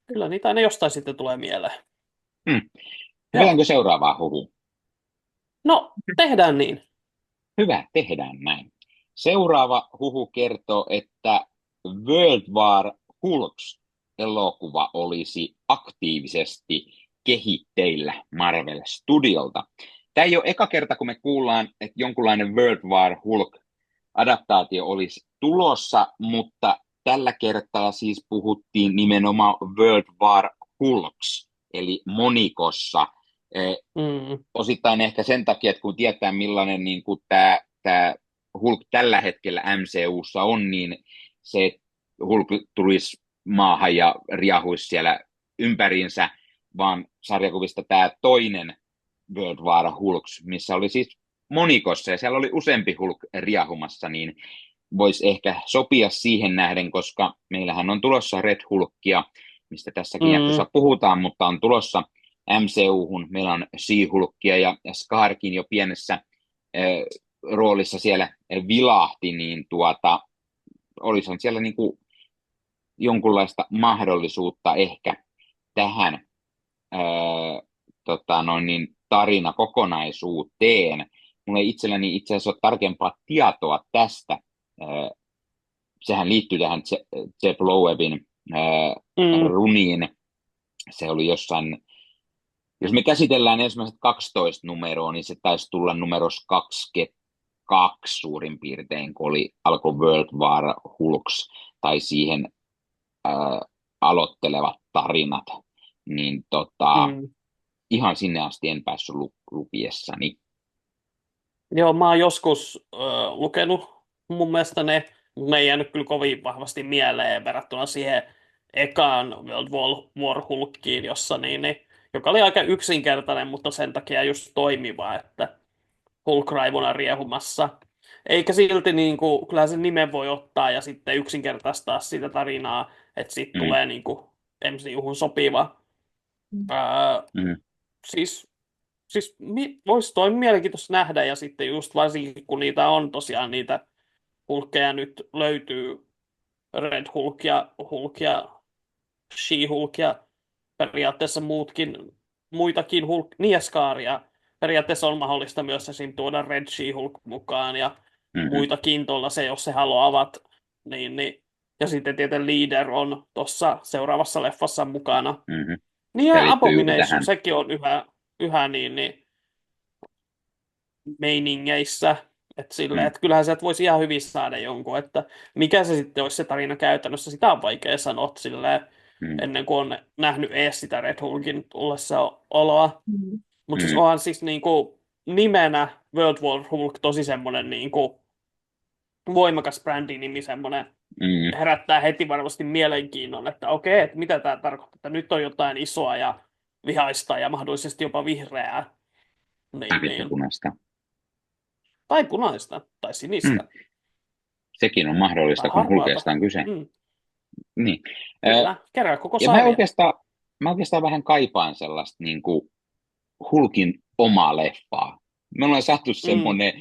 Kyllä niitä aina jostain sitten tulee mieleen. Hmm. Joo. Hyvänkö seuraavaa huhu? No, tehdään niin. Hyvä, tehdään näin. Seuraava huhu kertoo, että World War Hulks elokuva olisi aktiivisesti kehitteillä Marvel Studiolta. Tämä ei ole eka kerta, kun me kuullaan, että jonkunlainen World War Hulk-adaptaatio olisi tulossa, mutta tällä kertaa siis puhuttiin nimenomaan World War Hulks, eli monikossa. Mm, Osittain ehkä sen takia, että kun tietää millainen niin kuin tämä Hulk tällä hetkellä MCUssa on, niin se, että Hulk tulisi maahan ja riahuisi siellä ympäriinsä, vaan sarjakuvista tämä toinen World War Hulks, missä oli siis monikossa ja siellä oli useampi Hulk riahumassa, niin voisi ehkä sopia siihen nähden, koska meillähän on tulossa Red Hulkia, mistä tässäkin jaksossa mm, puhutaan, mutta on tulossa MCU-hun. Meillä on She-Hulkia ja Skarkin jo pienessä roolissa siellä vilahti, niin olisihan siellä niin kuin jonkunlaista mahdollisuutta ehkä tähän tarinakokonaisuuteen. Mulla ei itselläni itse asiassa ole tarkempaa tietoa tästä. Ää, Sehän liittyy tähän Jeff Lowebin mm, runiin. Se oli jossain, jos me käsitellään ensimmäiset 12 numeroa, niin se taisi tulla numeros 22 suurin piirtein, kun alkoi World War Hulks tai siihen ää, aloittelevat tarinat. Niin mm. ihan sinne asti en päässyt lukiessani. Joo, mä oon joskus lukenut mun mielestä ne ei jäänyt kyllä kovin vahvasti mieleen verrattuna siihen ekaan World War Hulkkiin, joka oli aika yksinkertainen, mutta sen takia just toimiva, että Hulk raivona riehumassa. Eikä silti kyllähän sen nimen voi ottaa ja sitten yksinkertaistaa sitä tarinaa, että siitä Mm, tulee MCUhun sopiva. Ää, mm, siis voisi toimia mielenkiintoista nähdä ja sitten just varsinkin kun niitä on tosiaan niitä Hulkkeja nyt löytyy Red Hulk ja She-Hulk ja periaatteessa muitakin Nieskaaria. Periaatteessa on mahdollista myös esim. Tuoda Red She-Hulk mukaan ja Mhm, muitakin tuolla se, jos se haluavat. Ja sitten tietenkin Leader on tuossa seuraavassa leffassa mukana. mhm. Niin Se ja liittyy juuri Abomination, tähän. sekin on yhä meiningeissä. Mm, Että kyllähän sieltä voisi ihan hyvin saada jonkun, että mikä se sitten olisi se tarina käytännössä, sitä on vaikea sanoa silleen, mm, ennen kuin on nähnyt ees sitä Red Hulkin tullessa oloa. Mm. Mutta siis mm, onhan siis niinku nimenä World War Hulk tosi semmoinen niinku voimakas brändinimi, semmoinen mm. herättää heti varmasti mielenkiinnon, että okei, että mitä tämä tarkoittaa, että nyt on jotain isoa ja vihaista ja mahdollisesti jopa vihreää, niin, Sävistä niin. punaista. Tai punaista, tai Mm. sinistä, Sekin on tai mahdollista, kun harmaata. Hulkesta on kyse. Mm, Niin. kyllä, kerää koko Ja mä sarja. oikeastaan vähän kaipaan sellaista niin kuin Hulkin omaa leffaa. Me ollaan saatu semmoinen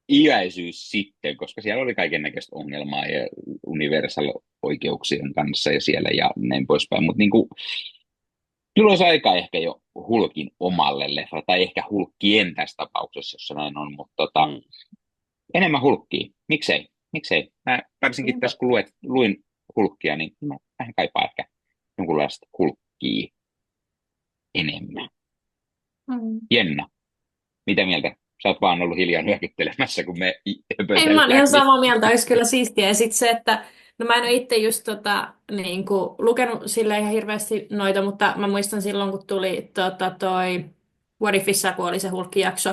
iäisyys sitten, koska siellä oli kaikennäköistä ongelmaa ja Universal-oikeuksien kanssa ja siellä ja näin poispäin. Mutta niin kuin, kyllä olisi aika ehkä jo Hulkin omalle leffalle, tai ehkä Hulkien tässä tapauksessa, jossa näin on, mutta Mm, enemmän Hulkkia. Miksei? Miksei? Mä, varsinkin niinpä. tässä kun luin Hulkkia, niin mä vähän kaipaan ehkä jonkunlaista Hulkkia enemmän. Mm. Jenna, mitä mieltä? Sä oot vaan ollut hiljaa nyökyttelemässä, kun me Ei, mä oon höpötellään. ihan Niin. samaa mieltä, olisi kyllä siistiä. Ja sitten se, että no mä en ole itse just niin kuin, lukenut sille ihan hirveästi noita, mutta mä muistan silloin, kun tuli toi What Ifissa, kun oli se Hulkki-jakso,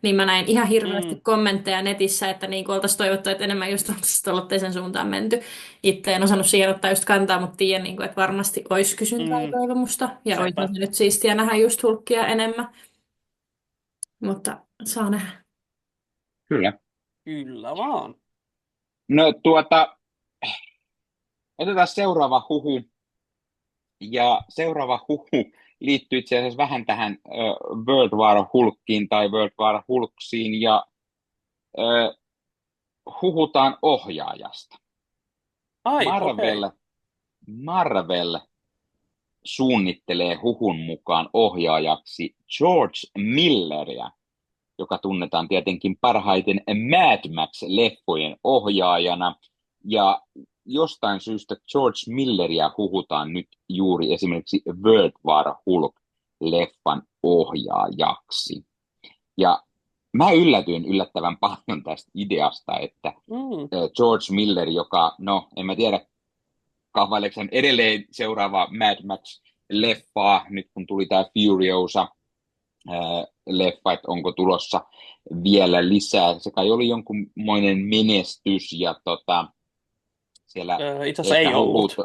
niin mä näin ihan hirveästi Mm, kommentteja netissä, että niin kuin oltaisiin toivottu, että enemmän just oltaisiin tolotteisen suuntaan menty. Itse en osannut siihen ottaa just kantaa, mutta tiedän, niin kuin, että varmasti olisi kysyntää ja mm, toivomusta. Ja sepä. olisi se nyt siistiä nähdä just Hulkkia enemmän, mutta saa nähdä. Kyllä. Kyllä vaan. No otetaan seuraava huhu. Ja seuraava huhu liittyy itse asiassa vähän tähän World War Hulkkiin tai World War Hulksiin ja ö, huhutaan ohjaajasta. Ai, okei. Marvel suunnittelee huhun mukaan ohjaajaksi George Milleria, joka tunnetaan tietenkin parhaiten Mad Max-leffojen ohjaajana. Ja jostain syystä George Milleria huhutaan nyt juuri esimerkiksi World War Hulk-leffan ohjaajaksi. Ja mä yllätyin yllättävän paljon tästä ideasta, että Mm, George Miller, joka, no en mä tiedä, kaavaileeko hän edelleen seuraava Mad Max-leffaa, nyt kun tuli tämä Furiosa leffa, että onko tulossa vielä lisää. Se kai oli jonkunmoinen menestys ja siellä itse asiassa ehkä ei ollut.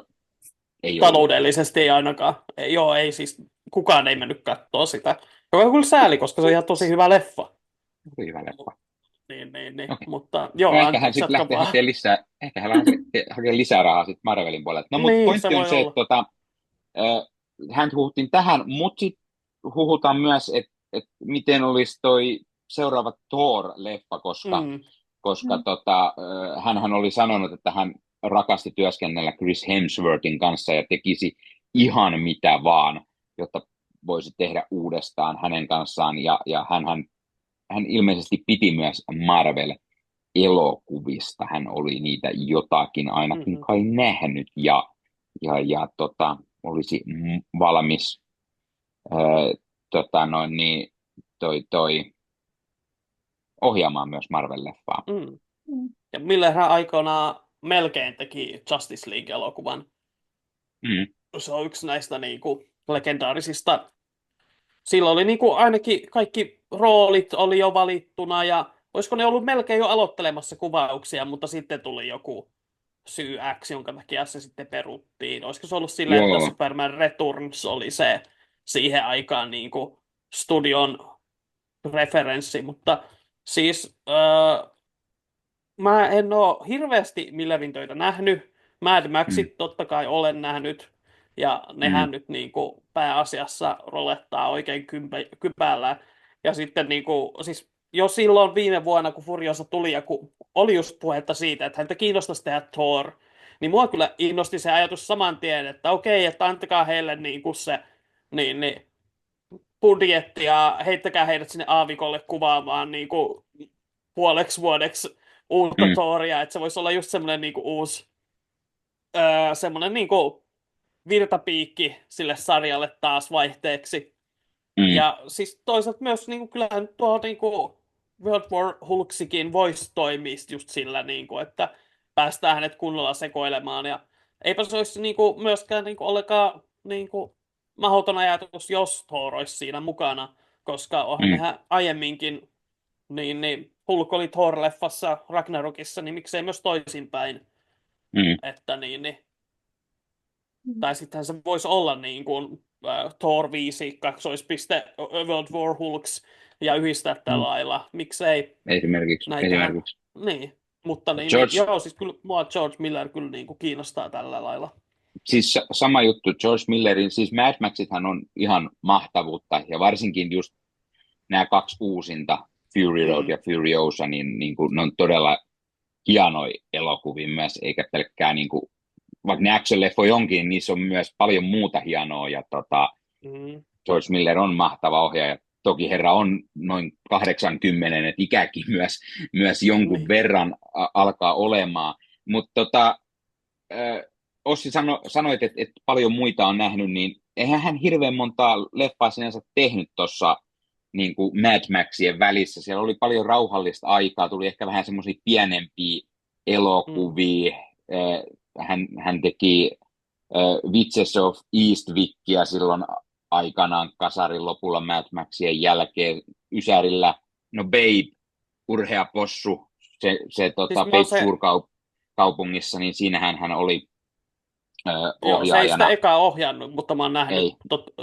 ei ollut. Taloudellisesti ei ainakaan. Joo, ei siis, kukaan ei mennyt katsoa sitä. Joka on kyllä sääli, koska se on ihan tosi hyvä leffa. Hyvä leffa. Niin. Okay. Mutta No, joo, ehkä hän anteeksi, sitten jatka lähtee vaan. hakemaan lisää, ehkä hän hakee lisää rahaa sitten Marvelin puolelta. No mutta Niin, se pointti on voi se, olla. että hän huhuttiin tähän, mutta sitten huhutaan myös, että miten olisi toi seuraava Thor-leffa, Mm, koska hänhän oli sanonut, että hän rakasti työskennellä Chris Hemsworthin kanssa ja tekisi ihan mitä vaan, jotta voisi tehdä uudestaan hänen kanssaan. Ja hän ilmeisesti piti myös Marvel-elokuvista. Hän oli niitä jotakin ainakin mm-hmm. kai nähnyt ja olisi valmis niin, toi ohjaamaan myös Marvel-leffaa. Mm. Ja Millerhän aikoinaan melkein teki Justice League-elokuvan. Mm. Se on yksi näistä niinku legendaarisista. Silloin oli niinku ainakin kaikki roolit oli jo valittuna ja olisiko ne ollut melkein jo aloittelemassa kuvauksia, mutta sitten tuli joku syy X, jonka takia se sitten peruttiin. Olisiko se ollut silleen, että Joo. Superman Returns oli se siihen aikaan niinku studion referenssi, mutta siis mä en ole hirveästi Millerin töitä nähnyt. Mad Mm. Maxit totta kai olen nähnyt, ja Mm. nehän nyt niinku pääasiassa rolettaa oikein kypäällä. Ja sitten niinku, siis jo silloin viime vuonna, kun Furiosa tuli, ja kun oli just puhetta siitä, että häntä kiinnostaisi tehdä Thor, niin mua kyllä innosti se ajatus saman tien, että okei, että antakaa heille niin kuin se niin, budjetti ja heittäkää heidät sinne aavikolle kuvaamaan niin kuin puoleksi vuodeksi uutta Mm, Thoria, että se voisi olla just semmoinen niin kuin uusi semmoinen niin kuin virtapiikki sille sarjalle taas vaihteeksi. mm, Ja siis toisaalta myös niin kuin, kyllähän tuo niin kuin World War Hulksikin voisi toimia just sillä, niin kuin, että päästään hänet kunnolla sekoilemaan. Ja eipä se olisi niin kuin, myöskään niin kuin, ollenkaan niin kuin, mahdoton ajatus, jos Thor olisi siinä mukana, koska onhan mm, nehän aiemminkin, niin Hulk oli Thor-leffassa Ragnarokissa, niin miksei myös toisinpäin. mm, Että tai sittenhän se voisi olla niin kuin Thor 5, kaksoispiste World War Hulks ja yhdistää tällä mm. lailla. Miksei näitähän, Esimerkiksi. niin. Mutta niin, George, joo, siis kyllä mua George Miller kyllä niin kuin kiinnostaa tällä lailla. siis sama juttu, George Millerin, siis Mad Maxithan on ihan mahtavuutta, ja varsinkin just nämä kaksi uusinta, Fury Road Mm, ja Furiosa, niin kuin, ne on todella hienoja elokuvia myös, eikä pelkkää, niin kuin, vaikka ne action-leffoja onkin, niin niissä on myös paljon muuta hienoa, ja mm, George Miller on mahtava ohjaaja. Toki herra on noin 80, että ikäkin myös jonkun niin. verran alkaa olemaan, mutta Ossi sanoit, että paljon muita on nähnyt, niin eihän hän hirveän montaa leffaa sinänsä tehnyt tuossa niin kuin Mad Maxien välissä. Siellä oli paljon rauhallista aikaa, tuli ehkä vähän semmoisia pienempiä Mm, elokuvia. Hän teki Witches of Eastwickia silloin aikanaan kasarin lopulla Mad Maxien jälkeen. Ysärillä, no Babe, Urhea possu, se siis mä Babe oon se, suurkaupungissa, niin siinähän hän oli joo, se ei sitä ohjaajana. ekaa ohjannut, mutta mä oon nähnyt Ei,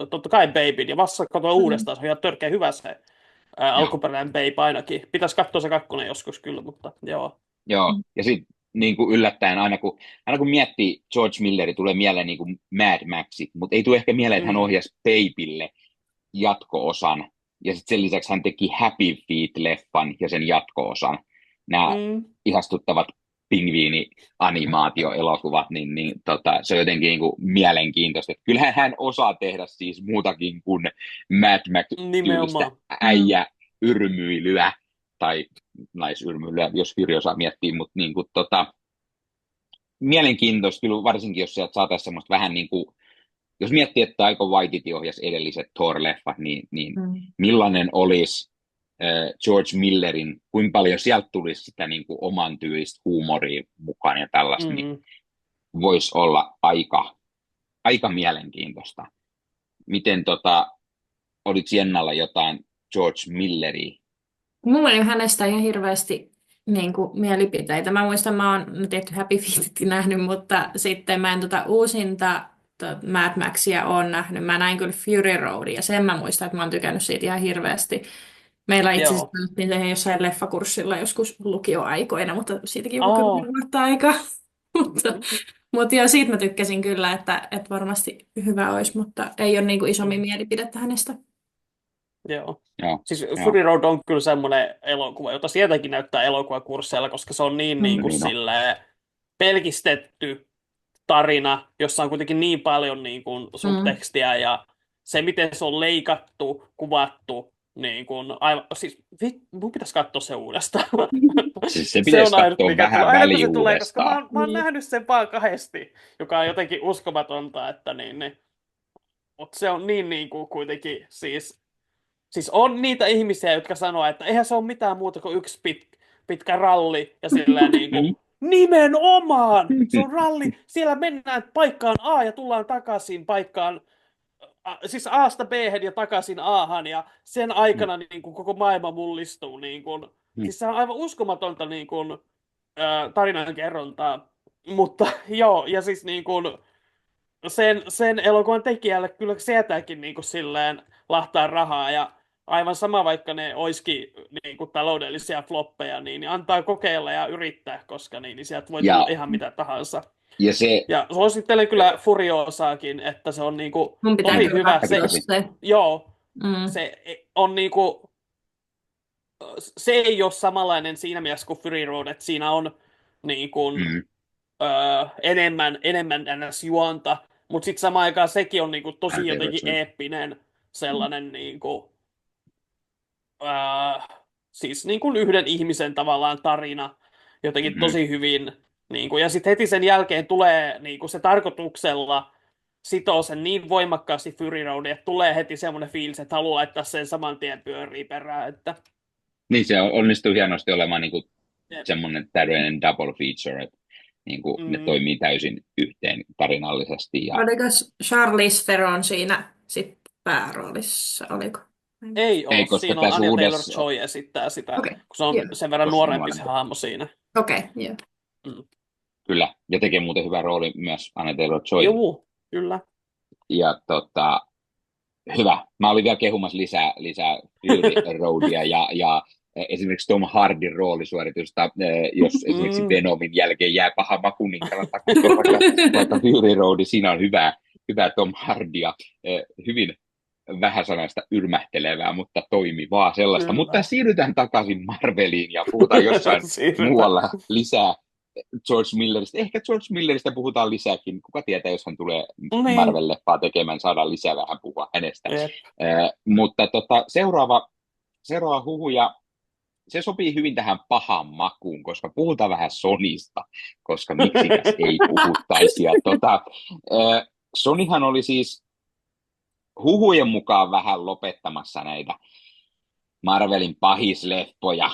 totta kai Babyn. Ja vasta katsoin Mm. uudestaan, se on ihan törkeä hyvä se joo, alkuperäinen Babe ainakin. Pitäisi katsoa se kakkonen joskus kyllä, mutta joo. joo. Ja sitten niin kuin yllättäen, aina kun miettii George Milleri, tulee mieleen niin kuin Mad Maxit, mutta ei tule ehkä mieleen, että hän Mm, ohjasi Babylle jatko-osan. Ja sitten sen lisäksi hän teki Happy Feet-leffan ja sen jatko-osan. Nämä mm, ihastuttavat pingviini-animaatioelokuvat, se on jotenkin niin kuin mielenkiintoista. Että kyllähän hän osaa tehdä siis muutakin kuin Mad Max-tyylistä nimenomaan. Mm. äijä-yrmyilyä tai naisyrmyilyä, jos Firi osaa miettiä, mutta niin kuin, mielenkiintoista kyllä varsinkin, jos sieltä saataisiin semmoista vähän niin kuin, jos miettii, että Taika Waititi ohjasi edelliset Thor-leffat, niin Mm. millainen olisi George Millerin, kuinka paljon sieltä tulisi sitä niin kuin oman tyylistä huumoria mukaan ja tällaista, niin Mm. voisi olla aika mielenkiintoista. Miten oliko Jennalla jotain George Milleria? Mulla on hänestä ihan hirveästi niin kuin, mielipiteitä. Mä muistan, mä oon no, tietty Happy Feetit nähnyt, mutta sitten mä en uusinta Mad Maxia on nähnyt. Mä näin kyllä Fury Roadin ja sen mä muistan, että mä oon tykännyt siitä ihan hirveästi. Meillä itse asiassa Joo. pelattiin siihen jossain leffakurssilla joskus lukioaikoina, mutta siitäkin joku Oh. 10 vuotta aikaa. mutta joo, siitä mä tykkäsin kyllä, että varmasti hyvä olisi, mutta ei ole niin kuin isommin Mm. mielipidettä hänestä. Joo. Joo, Siis joo, Fury Road on kyllä semmoinen elokuva, jota sieltäkin näyttää elokuvakursseilla, koska se on niin Mm. kuin niin on. silleen pelkistetty tarina, jossa on kuitenkin niin paljon niin kuin Mm. subtekstiä ja se, miten se on leikattu, kuvattu, niin kuin, aivan, siis mun pitäisi katsoa se uudestaan. Siis se Se pitäisi on ainut, katsoa mikä tulee. vähän Aina kun se tulee, koska väliuudestaan. mä oon Niin. nähnyt sen vaan kahdesti, joka on jotenkin uskomatonta, että niin. Mutta se on niin kuin kuitenkin siis on niitä ihmisiä, jotka sanoo, että eihän se ole mitään muuta kuin yksi pitkä ralli ja silleen niin kuin, nimenomaan! Se on ralli, siellä mennään paikkaan A ja tullaan takaisin paikkaan, siis A:sta B:hen ja takaisin A:han ja sen aikana niin kuin koko maailma mullistuu. Niin kuin, siis se on aivan uskomatonta niin kuin, tarinankerrontaa. Mutta joo, ja siis niin kuin, sen elokuvan tekijälle kyllä sietääkin niin kuin silleen lahtaa rahaa ja aivan sama vaikka ne olisikin niin kuin taloudellisia floppeja, niin antaa kokeilla ja yrittää, koska niin sieltä voi tulla Ja, ihan mitä tahansa. ja se, Ja suosittelen kyllä Furiosaakin, että se on niin kuin Mun pitää tosi kyllä hyvä. katsoa se. Joo, Mm. se on niin kuin, se ei ole samanlainen siinä mielessä kuin Fury Road, että siinä on niin kuin, mm, enemmän NS-juonta, mutta sitten samaan aikaan sekin on niinku tosi Hän jotenkin se. eeppinen sellainen niinku, öö, siis niinku yhden ihmisen tavallaan tarina jotenkin Mm. tosi hyvin. Niinku, ja sitten heti sen jälkeen tulee niinku se tarkoituksella sitoo sen niin voimakkaasti Fury Road, että tulee heti semmoinen fiilis, että haluaa laittaa sen saman tien pyöriin perään. Että, Niin se onnistuu hienosti olemaan niin kuin Jep. semmoinen täydellinen double feature, että niin kuin ne mm, toimii täysin yhteen tarinallisesti. Ja Oliko Charlize Theron siinä sitten pääroolissa? Oliko? ei ei, ole. koska Siinä on tässä Anya uudessa, Taylor-Joy esittää sitä, Okei, kun se on joo. sen verran tuossa nuorempi se nuorempi. hahmo siinä. Okei, joo. Mm. Kyllä, ja tekee muuten hyvän rooli myös Anya Taylor-Joy. Joo, kyllä. Ja hyvä. Mä olin vielä kehumassa lisää Fury Roadia ja esimerkiksi Tom Hardin roolisuoritusta, jos esimerkiksi Mm. Venomin jälkeen jää paha maku, niin kannattaa katsoa vaikka Fury Road. Siinä on hyvää Tom Hardia, hyvin vähäsanaista yrmähtelevää, mutta toimivaa sellaista. Mutta Kyllä. siirrytään takaisin Marveliin ja puhutaan jossain Siirrytään. muualla lisää George Milleristä. Ehkä George Milleristä puhutaan lisääkin. Kuka tietää, jos hän tulee Niin. Marvel-leffaa tekemään, saadaan lisää vähän puhua hänestä. Jep. Mutta seuraava huhu, ja se sopii hyvin tähän pahan makuun, koska puhutaan vähän Sonysta, koska miksikäs ei puhuttaisi. Ja Sonyhan oli siis huhujen mukaan vähän lopettamassa näitä Marvelin pahisleffoja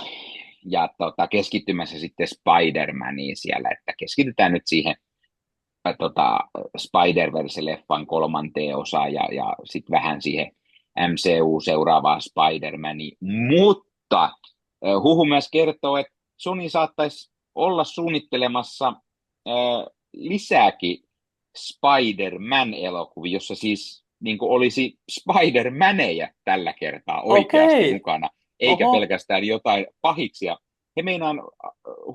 ja keskittymässä sitten Spider-Maniin siellä, että keskitytään nyt siihen Spider-Verse-leffan 3. osaan ja sitten vähän siihen MCU seuraavaa Spider-Mania, mutta huhu myös kertoo, että Sony saattaisi olla suunnittelemassa lisääkin Spider-Man-elokuvia, jossa siis niin kuin olisi Spider-Maneja tällä kertaa oikeasti Okei. mukana, eikä Oho. pelkästään jotain pahiksia. He meinaan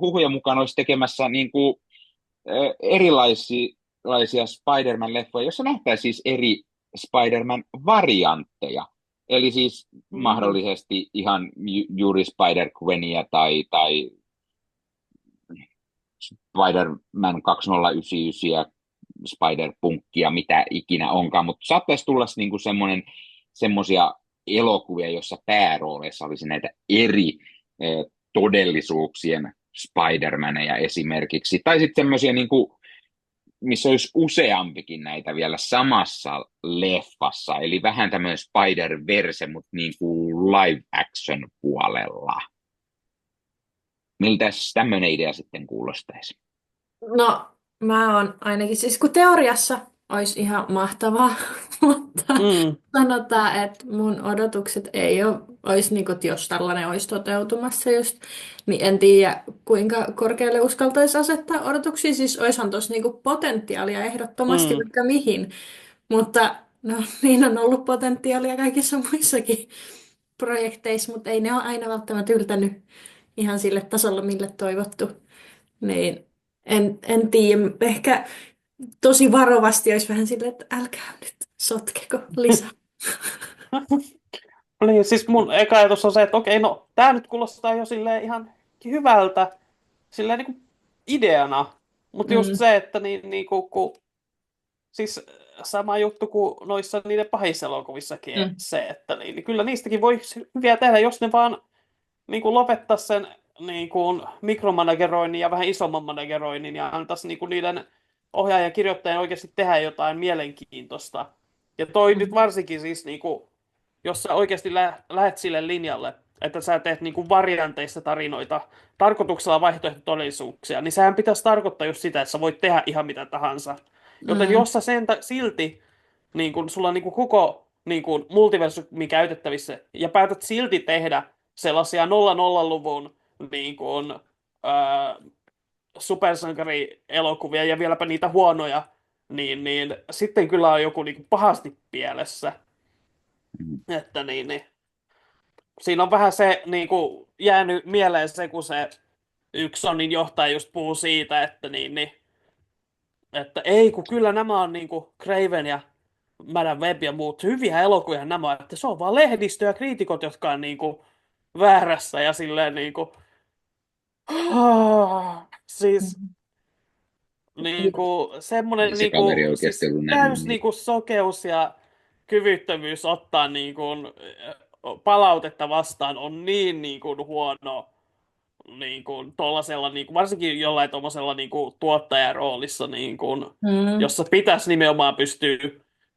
huhujen mukaan olisi tekemässä niin kuin, erilaisia Spider-Man-leffoja, joissa nähtäisiin siis eri Spider-Man-variantteja. Eli siis mahdollisesti ihan juuri Spider-Gwenia tai Spider-Man 2099 ja Spider-Punkia, mitä ikinä onkaan, mutta saattaisi tulla niinku semmoisia elokuvia, jossa päärooleissa olisi näitä eri todellisuuksien Spider-Maneja esimerkiksi, tai sitten semmoisia, niinku, missä olisi useampikin näitä vielä samassa leffassa, eli vähän tämmöinen Spider-Verse, mutta niinku live action puolella. Miltäs tämmöinen idea sitten kuulostaisi? No, mä oon ainakin, siis kun teoriassa olisi ihan mahtavaa, mutta sanotaan, että mun odotukset ei ole, olisi niin kuin, että jos tällainen olisi toteutumassa just, niin en tiedä kuinka korkealle uskaltaisi asettaa odotuksia, siis olisihan tuossa niin kuin potentiaalia ehdottomasti vaikka mihin, mutta no niin on ollut potentiaalia kaikissa muissakin projekteissa, mutta ei ne ole aina välttämättä yltänyt ihan sille tasolle, mille toivottu, niin en tiedä, ehkä tosi varovasti olisi vähän silleen, että älkää nyt sotkeko lisää. Niin, siis mun eka ajatus on se, että okei, no tää nyt kuulostaa jo silleen ihan hyvältä silleen niinku ideana, mutta just se, että siis sama juttu kuin noissa niiden pahissa elokuvissakin se, että niin kyllä niistäkin voi hyviä tehdä, jos ne vaan niinku lopettaa sen niinku mikromanageroinnin ja vähän isomman manageroinnin ja antaisi niinku niiden ohjaajan ja kirjoittajan oikeasti tehdä jotain mielenkiintoista. Ja toi nyt varsinkin siis niinku, jos sä oikeasti lähet sille linjalle, että sä teet niinku varianteista tarinoita, tarkoituksella vaihtoehtotodellisuuksia, niin sehän pitäisi tarkoittaa just sitä, että sä voit tehdä ihan mitä tahansa. Joten jos sä silti, niin kun sulla on niin kun koko niin kun multiversumi käytettävissä, ja päätät silti tehdä sellaisia 00-luvun niin kun, supersankarielokuvia ja vieläpä niitä huonoja, niin sitten kyllä on joku niin pahasti pielessä. Että niin. Siinä on vähän se niin kuin, jäänyt mieleen se, kun se yksi Sonin johtaja just puhuu siitä, että että ei, kun kyllä nämä on niin kuin Craven ja Madame Web ja muut hyviä elokuvia nämä, että se on vaan lehdistö ja kriitikot, jotka on niin kuin väärässä ja silleen niin kuin, siis niinku, Ei semmoinen se kaveri niinku, oikeasti siis ollut nähnyt täys niitä. niinku sokeus ja kyvyttömyys ottaa niinku, palautetta vastaan on niin niinku, huono niinku, tollasella, niinku, varsinkin jollain tuommoisella niinku, tuottajaroolissa, niinku, Mm, jossa pitäisi nimenomaan pystyä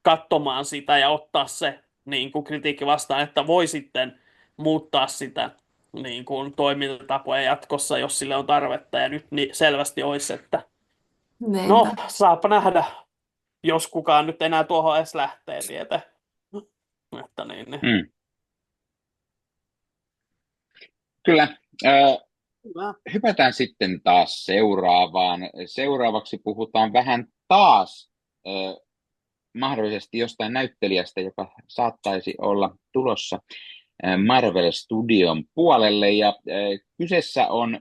katsomaan sitä ja ottaa se niinku, kritiikki vastaan, että voi sitten muuttaa sitä niinku, toimintatapoja jatkossa, jos sille on tarvetta. Ja nyt niin selvästi olisi, että no, niinpä. saapa nähdä, jos kukaan nyt enää tuohon edes lähtee tietä. Että niin. Mm. Kyllä. Äh, Hyvä. Hypätään sitten taas seuraavaan. Seuraavaksi puhutaan vähän taas mahdollisesti jostain näyttelijästä, joka saattaisi olla tulossa Marvel Studion puolelle. Ja kyseessä on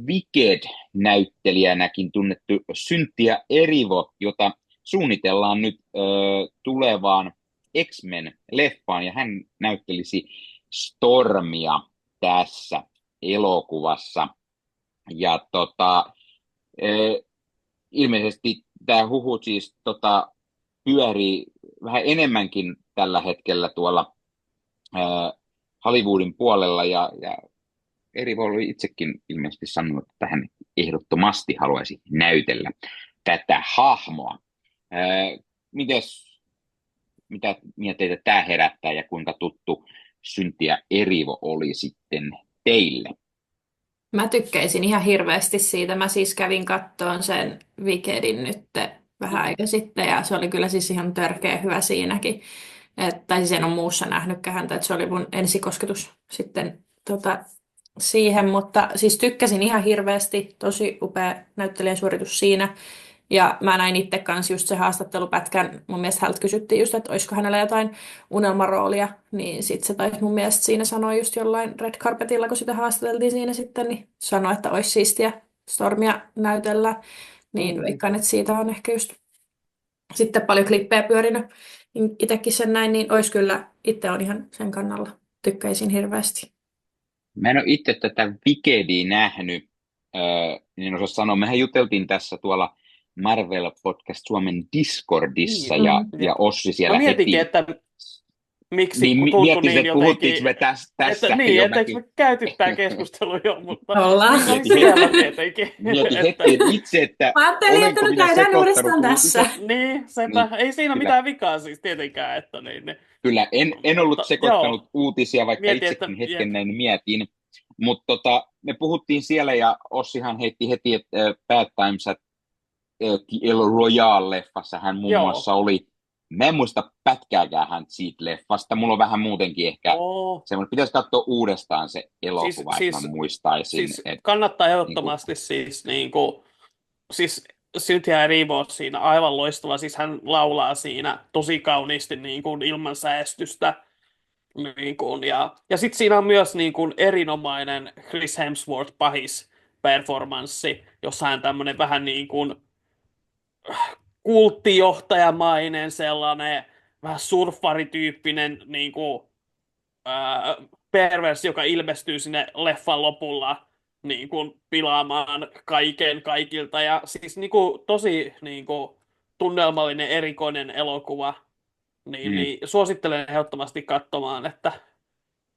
Wicked-näyttelijänäkin tunnettu Cynthia Erivo, jota suunnitellaan nyt tulevaan X-Men-leffaan, ja hän näyttelisi Stormia tässä elokuvassa. Ja ilmeisesti tämä huhu siis pyörii vähän enemmänkin tällä hetkellä tuolla Hollywoodin puolella, ja Erivo oli itsekin ilmeisesti sanonut, että hän ehdottomasti haluaisi näytellä tätä hahmoa. Mites, mitä mietteitä tämä herättää ja kuinka tuttu Cynthia Erivo oli sitten teille? Mä tykkäisin ihan hirveästi siitä. Mä siis kävin kattoon sen Wickedin nyt vähän aika sitten ja se oli kyllä siis ihan törkeä hyvä siinäkin. Tai siis en ole muussa nähnytkään häntä, että se oli mun ensikosketus sitten siihen, mutta siis tykkäsin ihan hirveästi, tosi upea näyttelijän suoritus siinä. Ja mä näin itse kanssa just se haastattelupätkän, mun mielestä häneltä kysyttiin just, että olisiko hänellä jotain unelmaroolia, niin sitten se taisi mun mielestä siinä sanoa just jollain red carpetilla, kun sitä haastateltiin siinä sitten, niin sanoi, että olisi siistiä Stormia näytellä, niin veikkaan, että siitä on ehkä just sitten paljon klippejä pyörinyt, niin itsekin sen näin, niin olisi kyllä, itse on ihan sen kannalla, tykkäisin hirveästi. Mä en ole itse tätä Wickedia nähnyt, niin en osaa sanoa. Mehän juteltiin tässä tuolla Marvel Podcast Suomen Discordissa, Niin. ja Ossi Mä siellä mietinkin, heti, että miksi niin kun tuntui miettisin, niin että puhuttiinko jotenkin, me että tästä niin, jo. etteikö me käyty tämä keskustelu jo, mutta Ollaan. mikä oli Mietin, siellä tietenkin, mietin että hetken itse, että Mä ajattelin, että olenko me minä käydään sekoittanut uudestaan tässä. uutiset. niin, sepä, Niin, ei siinä ole kyllä, mitään vikaa siis tietenkään, että niin, kyllä en ollut mutta sekoittanut joo, uutisia, vaikka mietin, että itsekin jep, hetken näin mietin. Mutta me puhuttiin siellä, ja Ossihan heitti heti, että Bad Times at El Royale-leffassa hän muun joo, muassa oli. Mä en muista pätkääkään hän siitä leffasta. Mulla on vähän muutenkin ehkä oo, semmoinen, pitäisi katsoa uudestaan se siis, elokuva, että mä siis, muistaisin, siis että kannattaa niin kuin, ehdottomasti siis niinku, siis Cynthia Erivo on siinä aivan loistava, siis hän laulaa siinä tosi kauniisti niin kuin ilman säestystä. Niin kuin, ja sitten siinä on myös niin kuin erinomainen Chris Hemsworth pahis performanssi, jossa hän tämmöinen vähän niin kuin kulttijohtajamainen sellainen vähän surffarityyppinen niin kuin, perversi, joka ilmestyy sinne leffan lopulla niin kuin pilaamaan kaiken kaikilta. Ja siis niin kuin, tosi niin kuin, tunnelmallinen, erikoinen elokuva. mm. Niin suosittelen ehdottomasti katsomaan, että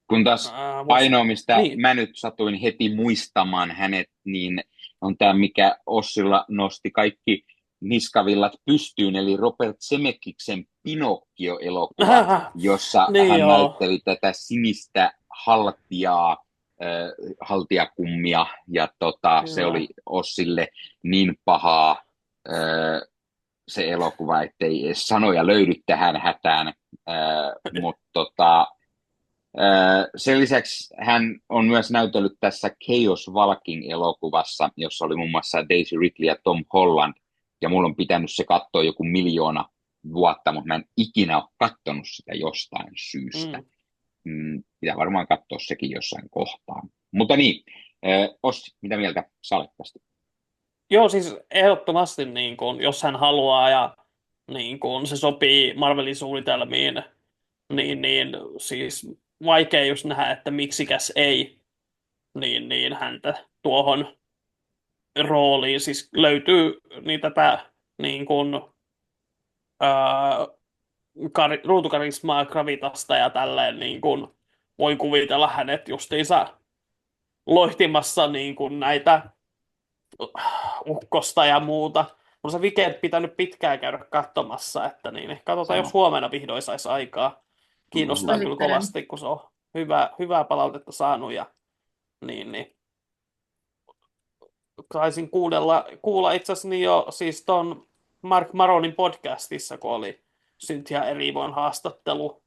Kun taas vois... ainoa, mistä Niin. mä nyt satuin heti muistamaan hänet, niin on tämä, mikä Ossilla nosti kaikki niskavillat pystyyn, eli Robert Zemeckiksen Pinocchio-elokuva, jossa Niin hän joo. näytteli tätä sinistä haltijaa, haltijakummia, ja se Kyllä. oli Ossille niin pahaa se elokuva, ettei edes sanoja löydy tähän hätään, mutta sen lisäksi hän on myös näytellyt tässä Chaos Walking-elokuvassa, jossa oli muun muassa Daisy Ridley ja Tom Holland, ja mulla on pitänyt se katsoa joku 1 000 000 vuotta, mutta mä en ikinä ole katsonut sitä jostain syystä. Pitää varmaan katsoa sekin jossain kohtaa. Mutta niin, Ossi, mitä mieltä sä olet tästä? Joo, siis ehdottomasti, niin kun, jos hän haluaa ja niin kun se sopii Marvelin suunnitelmiin, niin siis vaikea just nähdä, että miksikäs ei häntä tuohon rooliin. Siis löytyy niin tätä niin kuin, ää, ruutukarismaa, gravitasta ja tälleen niin kuin, voi kuvitella hänet justiinsa loihtimassa niin kuin näitä ukkosta ja muuta. On se Wicked pitänyt pitkään käydä katsomassa, että niin, katsotaan, jos Sama. huomenna vihdoin saisi aikaa. Onko Kiinnostaa hyvä? kyllä Suosittelen. kovasti, kun se on hyvää palautetta saanut ja niin. Taisin kuulla itse asiassa niin jo siis ton Mark Maronin podcastissa, kun oli Cynthia Erivon haastattelu.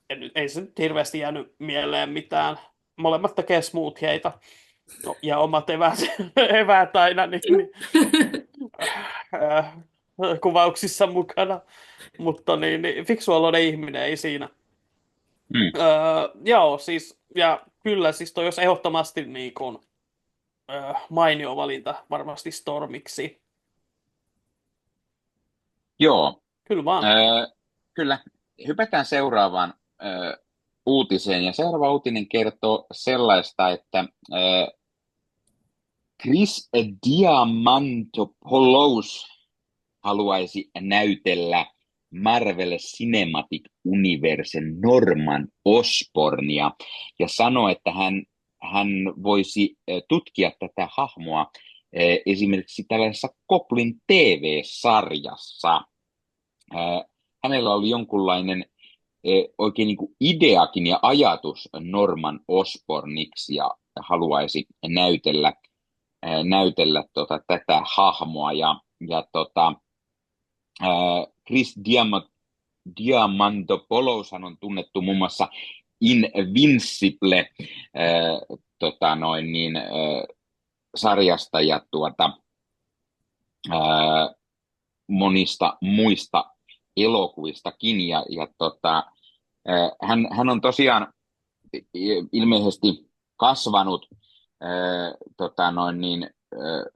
Ja nyt ei se nyt hirveästi jäänyt mieleen mitään. Molemmat tekee smoothieita ja omat eväät aina niin, äh, kuvauksissa mukana. Mutta niin, fiksu oloinen ihminen ei siinä. Mm. Joo, siis, ja kyllä, siis toi olisi ehdottomasti niin kuin, mainio valinta varmasti Stormiksi. Joo, Kyllä vaan. kyllä. Hypätään seuraavaan uutiseen. Ja seuraava uutinen kertoo sellaista, että Chris Diamantopoulos haluaisi näytellä Marvel Cinematic Universen Norman Osbornia ja sanoi, että hän voisi tutkia tätä hahmoa esimerkiksi tällaisessa Goblin TV-sarjassa. Hänellä oli jonkunlainen oikein niin kuin ideakin ja ajatus Norman Osborniksi ja haluaisi näytellä tätä hahmoa ja Chris Diamantopoulos on tunnettu muun muassa Invincible sarjasta ja monista muista elokuvistakin hän on tosiaan ilmeisesti kasvanut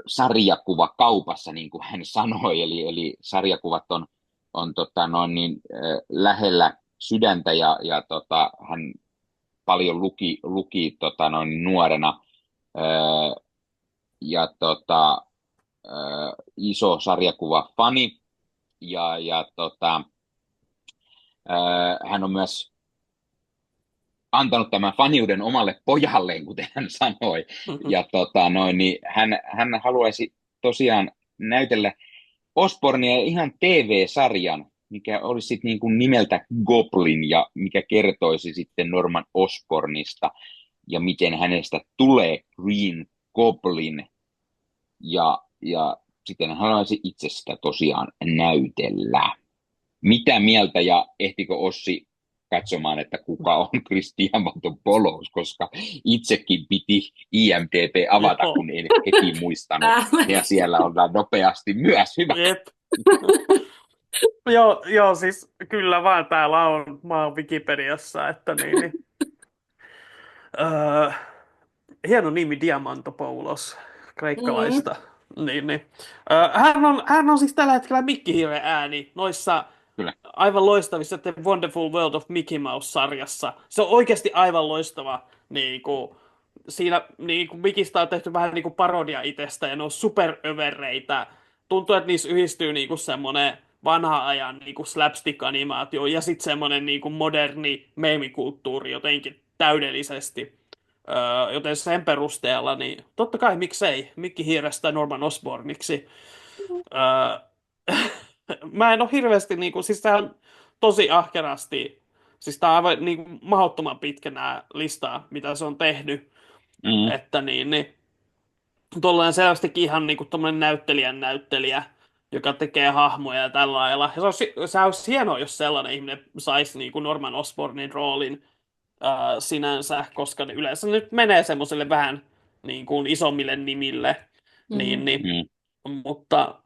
sarjakuvakaupassa, niin kuin hän sanoi, eli sarjakuvat on lähellä sydäntä ja hän paljon luki nuorena ja iso sarjakuvafani ja hän on myös antanut tämän faniuden omalle pojalleen, kuten hän sanoi. Ja niin hän haluaisi tosiaan näytellä Osbornia ihan TV-sarjan, mikä olisi sitten niin kuin nimeltä Goblin ja mikä kertoisi sitten Norman Osbornista ja miten hänestä tulee Green Goblin. Ja sitten hän haluaisi itse sitä tosiaan näytellä. Mitä mieltä ja ehtikö Ossi katsomaan, että kuka on Chris Diamantopoulos, koska itsekin piti IMDb avata, kun en heti muistanut. Ja siellä ollaan nopeasti myös hyvä. Jep. Joo, siis kyllä vaan täällä on, mä oon Wikipediassa, että niin. Hieno nimi Diamantopoulos, kreikkalaista. Niin. Hän on siis tällä hetkellä Mikki Hiiren ääni noissa Kyllä. aivan loistavissa The Wonderful World of Mickey Mouse-sarjassa. Se on oikeasti aivan loistava. Siinä Mikistä on tehty vähän niin kuin parodia itsestä ja ne on superövereitä. Tuntuu, että niissä yhdistyy semmoinen vanha ajan slapstick-animaatio ja sitten semmoinen moderni meemikulttuuri jotenkin täydellisesti. Joten sen perusteella, niin totta kai miksei Mikki Hiirestä Norman Osborniksi. Mä en ole hirveästi, siis tää on tosi ahkerasti, siis tää on aivan mahdottoman pitkä nämä listaa, mitä se on tehnyt. Että niin tuollainen selvästikin ihan tommonen näyttelijä, joka tekee hahmoja ja tällä lailla. Ja se olisi hienoa, jos sellainen ihminen saisi Norman Osbornin roolin sinänsä, koska ne yleensä nyt menee semmoiselle vähän isommille nimille. Mutta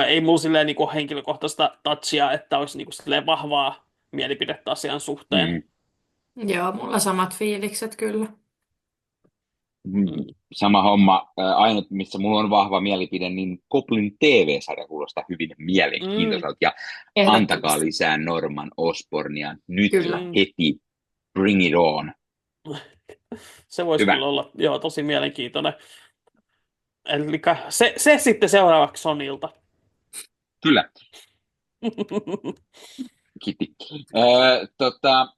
ei mulla silleen henkilökohtaista touchia, että olisi silleen vahvaa mielipidettä asian suhteen. Joo, mulla samat fiilikset kyllä. Sama homma. Ainut, missä mulla on vahva mielipide, niin Goblin TV-sarja kuulostaa hyvin mielenkiintoiselta. Ja antakaa lisää Norman Osbornia nyt heti. Bring it on. Se voisi kyllä olla tosi mielenkiintoinen. Eli se sitten seuraavaksi Sonilta. Kyllä, Kitty. Öö, tota,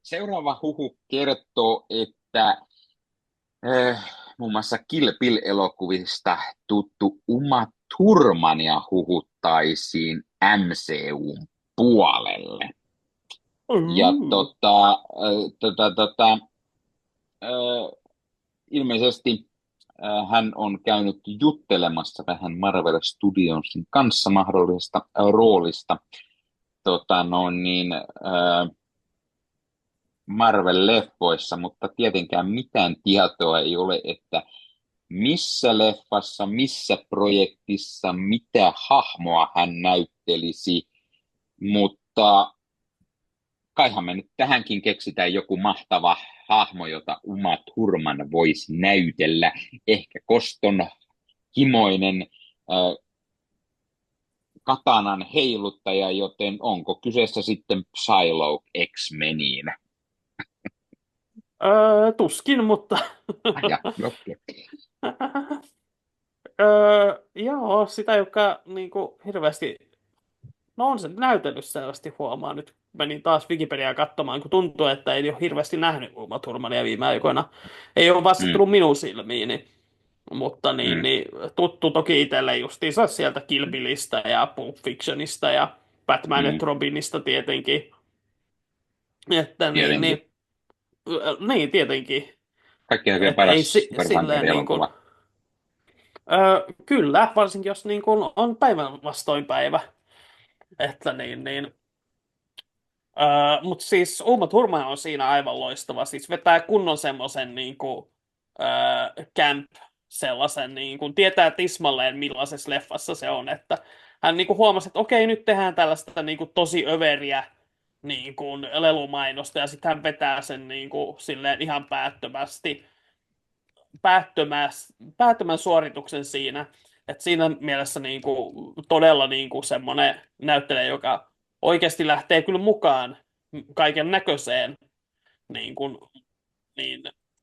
Seuraava huhu kertoo, että muun muassa Kill Bill-elokuvista tuttu Uma Thurmania huhuttaisiin MCUn puolelle. Ja ilmeisesti hän on käynyt juttelemassa vähän Marvel Studiosin kanssa mahdollisesta roolista Marvel-leffoissa, mutta tietenkään mitään tietoa ei ole, että missä leffassa, missä projektissa, mitä hahmoa hän näyttelisi, mutta kaihan me nyt tähänkin keksitään joku mahtava hahmo, jota Uma Thurman voisi näytellä. Ehkä koston himoinen katanan heiluttaja, joten onko kyseessä sitten Psylocke X-Meniin? Tuskin, mutta joo, sitä joka niinku hirveästi, no on se näytellyt selvästi huomaa nyt. Menin taas Wikipediaa katsomaan, kun tuntuu, että ei ole hirveästi nähnyt Uma Thurmania viime aikoina. Ei ole vasta tullut minun silmiini. Mutta niin, tuttu toki itselle justiinsa sieltä Kill Billistä ja Pulp Fictionista ja Batman et Robinista tietenkin. Että niin, tietenkin. Kaikki oikein paras supersankari-elokuva. Kyllä, varsinkin jos niin kuin on päivän vastoin päivä. Että mutta siis Uma Thurman on siinä aivan loistava. Siis vetää kunnon semmoisen niin kuin, camp sellaisen, niin kuin, tietää tismalleen millaisessa leffassa se on. Että hän niin kuin huomasi, että okei, nyt tehdään tällaista niin kuin, tosi överiä niin kuin, lelumainosta ja sitten hän vetää sen niin kuin, silleen ihan päättömän suorituksen siinä. Et siinä mielessä niin kuin, todella niin kuin, semmoinen näyttelijä, joka oikeasti lähtee kyllä mukaan kaiken näköiseen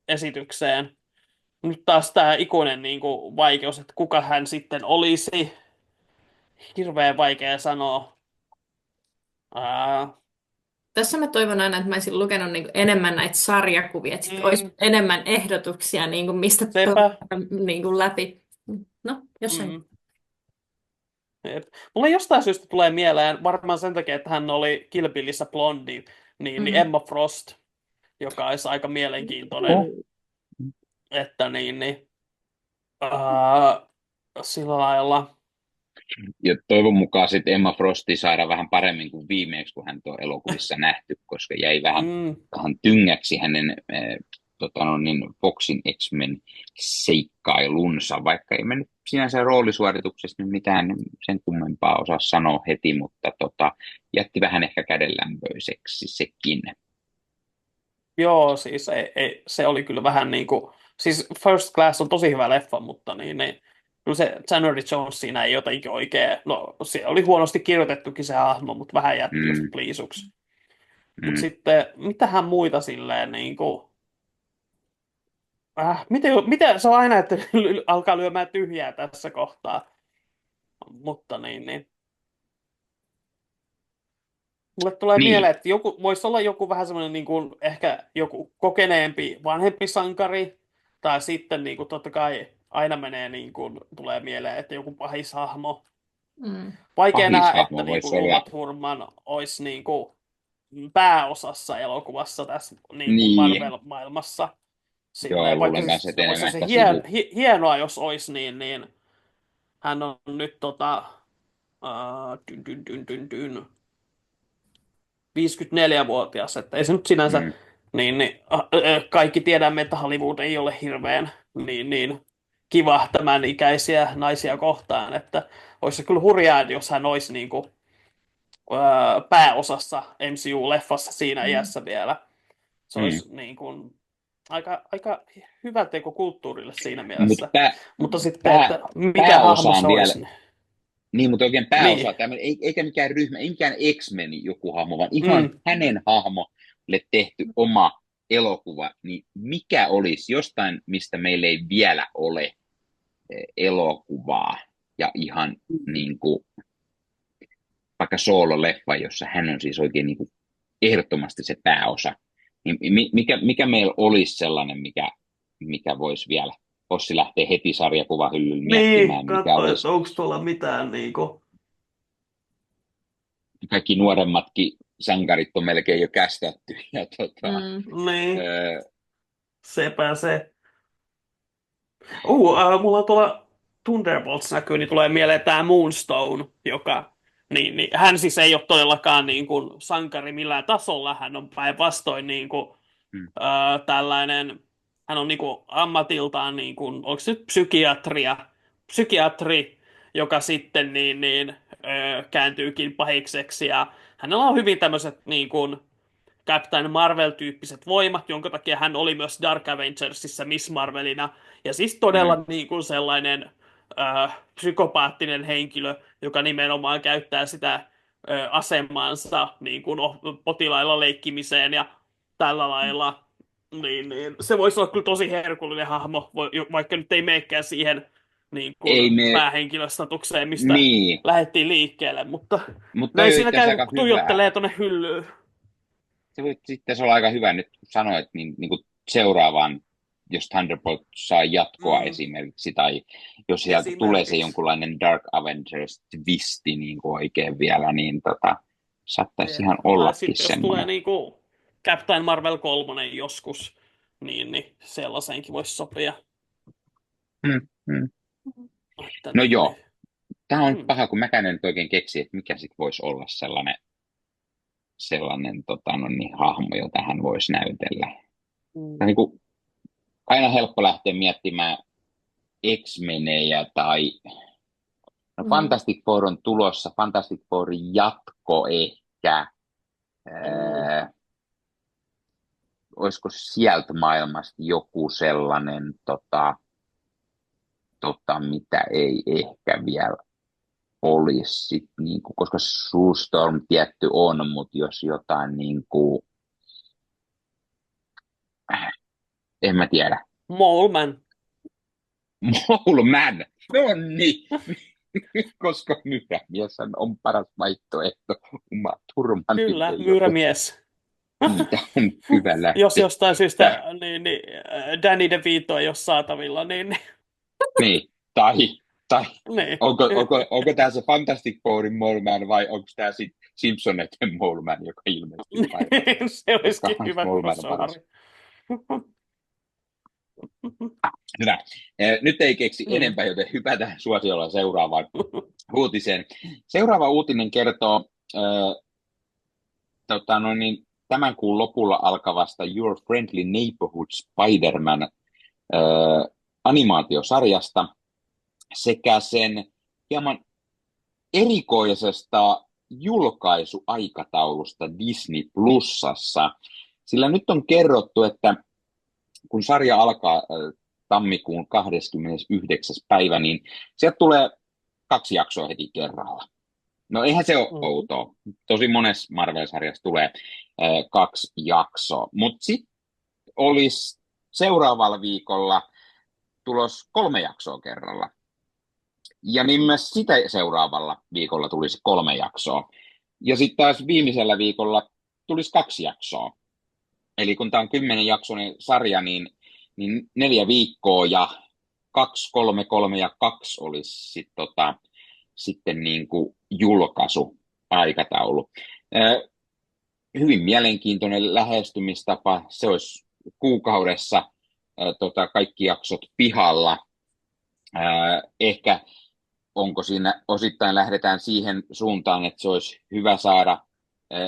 esitykseen. Nyt taas tämä ikuinen niin kuin, vaikeus, että kuka hän sitten olisi. Hirveän vaikea sanoa. Tässä mä toivon aina, että mä olisin lukenut niin kuin enemmän näitä sarjakuvia, että sitten olisi enemmän ehdotuksia, niin kuin mistä niin kuin läpi. No, jossain. Mulle jostain syystä tulee mieleen, varmaan sen takia, että hän oli Kill Billissä blondi, niin Emma Frost, joka olisi aika mielenkiintoinen. Että sillä lailla. Ja toivon mukaan sitten Emma Frosti saada vähän paremmin kuin viimeksi, kun hän on elokuvissa nähty, koska jäi vähän tyngäksi hänen Foxin X-Men seikkailunsa, vaikka ei me nyt sinänsä roolisuorituksesta nyt mitään sen kummempaa osaa sanoa heti, mutta jätti vähän ehkä kädenlämpöiseksi sekin. Joo, siis se oli kyllä vähän niin kuin, siis First Class on tosi hyvä leffa, mutta kyllä se January Jones siinä ei jotenkin oikein, no se oli huonosti kirjoitettukin se hahmo, mutta vähän jätti pliisuksi. Mutta sitten, mitähän muita silleen niin kuin, miten se on aina, että alkaa lyömään tyhjää tässä kohtaa, mutta mulle tulee mieleen, että voisi olla joku vähän semmoinen niin kuin, ehkä joku kokeneempi vanhempi sankari, tai sitten niin kuin, totta kai aina menee niin kuin, tulee mieleen, että joku pahishahmo. Vaikea nähdä, että niin kuin Uma Thurman olisi niin kuin, pääosassa elokuvassa tässä niin kuin Marvel-maailmassa. Joo, vaikka se hienoa, jos olisi, niin hän on nyt 54-vuotias, että ei se nyt sinänsä, kaikki tiedämme, että Hollywood ei ole hirveän kiva tämän ikäisiä naisia kohtaan, että olisi se kyllä hurjaa, jos hän olisi niin kuin, pääosassa MCU-leffassa siinä iässä vielä. Se olisi niin kuin, aika hyvä teko kulttuurille siinä mielessä. Mutta sitten, että mikä hahmo se olisi? Niin, mutta oikein pääosa, eikä mikään ryhmä, ei mikään X-Men joku hahmo, vaan ihan hänen hahmolle tehty oma elokuva, niin mikä olisi jostain, mistä meillä ei vielä ole elokuvaa ja ihan niin kuin, vaikka soololeffa, jossa hän on siis oikein niin kuin ehdottomasti se pääosa, niin mikä meillä olisi sellainen, mikä voisi vielä, Ossi lähtee heti sarjakuvahyllyllä Niin, miettimään, mikä katso, että olisi, onko tuolla mitään niinku. kaikki nuoremmatkin sankarit on melkein jo kästetty, ja Niin, ää, sepä se. Mulla on tuolla Thunderbolts näkyy, niin tulee mieleen tämä Moonstone, joka, hän siis ei ole todellakaan niin kuin sankari millään tasolla, hän on päinvastoin niin kuin, mm, tällainen, hän on niin kuin ammatiltaan, niin kuin, onko se nyt psykiatri, joka sitten kääntyykin pahikseksi, ja hänellä on hyvin tämmöiset niin kuin, Captain Marvel-tyyppiset voimat, jonka takia hän oli myös Dark Avengersissa Miss Marvelina. Ja siis mm, todella niin kuin sellainen psykopaattinen henkilö, joka nimenomaan käyttää sitä asemaansa niin kuin potilailla leikkimiseen ja tällä lailla. Se voisi olla kyllä tosi herkullinen hahmo, vaikka nyt ei meekään siihen niin ei kuin me, päähenkilöstatukseen, mistä niin, lähdettiin liikkeelle, mutta mutta toi näin on siinä itse asiassa käy, aika kun hyvä. tuijottelee tuonne hyllyyn. Se voi sitten olla aika hyvä nyt sanoa, että niin kuin seuraavaan, jos Thunderbolt saa jatkoa Mm. esimerkiksi, tai jos sieltä tulee se Esimerkiksi. jonkunlainen Dark Avengers twisti niin kuin oikein vielä, niin saattaisi Jep. ihan Tai ollakin sitten jos tulee semmoinen. niinku Captain Marvel 3 joskus, niin sellaiseenkin voisi sopia. Mm, mm. Että No joo, tämä on Mm. paha, kun mäkään en nyt oikein keksi, että mikä sitten voisi olla sellainen no niin, hahmo, jota hän voisi näytellä. Tämä on niin kuin aina helppo lähteä miettimään X-menejä tai no Mm. Fantastic Four on tulossa, Fantastic Fourin jatko ehkä. Mm. Ää, olisiko sieltä maailmasta joku sellainen, mitä ei ehkä vielä olisi, sit, niin kuin, koska Sue Storm tietty on, mutta jos jotain niin kuin, en mä tiedä. Mole Man. Mole Man, no niin, koska myrämies on paras vaihtoehto oma Kyllä, turmanille, joten myyränmies. siitä on hyvä Jos lähteä. jostain syystä Tää, Danny DeVito ei ole saatavilla, niin, tai niin. onko tämä se Fantastic Fourin Mole Man vai onko tämä Simpsoneiden Mole Man, joka ilmestyy paikalla, Se koska olisikin Hans hyvä Mole Man on paras. crossoveri. Hyvä. Nyt ei keksi Mm. enempää, joten hypätään suosiolla seuraavaan uutiseen. Seuraava uutinen kertoo tämän kuun lopulla alkavasta Your Friendly Neighborhood Spider-Man animaatiosarjasta sekä sen hieman erikoisesta julkaisuaikataulusta Disney Plusassa. Sillä nyt on kerrottu, että kun sarja alkaa tammikuun 29. päivä, niin sieltä tulee 2 jaksoa heti kerralla. No eihän se ole Mm. outoa. Tosi monessa Marvel-sarjassa tulee 2 jaksoa. Mutta sitten olisi seuraavalla viikolla tulos 3 jaksoa kerralla. Ja niin myös sitä seuraavalla viikolla tulisi 3 jaksoa. Ja sitten taas viimeisellä viikolla tulisi 2 jaksoa. Eli kun tämä on 10-jaksoinen sarja, niin 4 viikkoa ja 2, 3, 3 ja 2 olisi sitten niin kuin julkaisuaikataulu. Hyvin mielenkiintoinen lähestymistapa. Se olisi kuukaudessa kaikki jaksot pihalla. Ehkä onko siinä osittain lähdetään siihen suuntaan, että se olisi hyvä saada,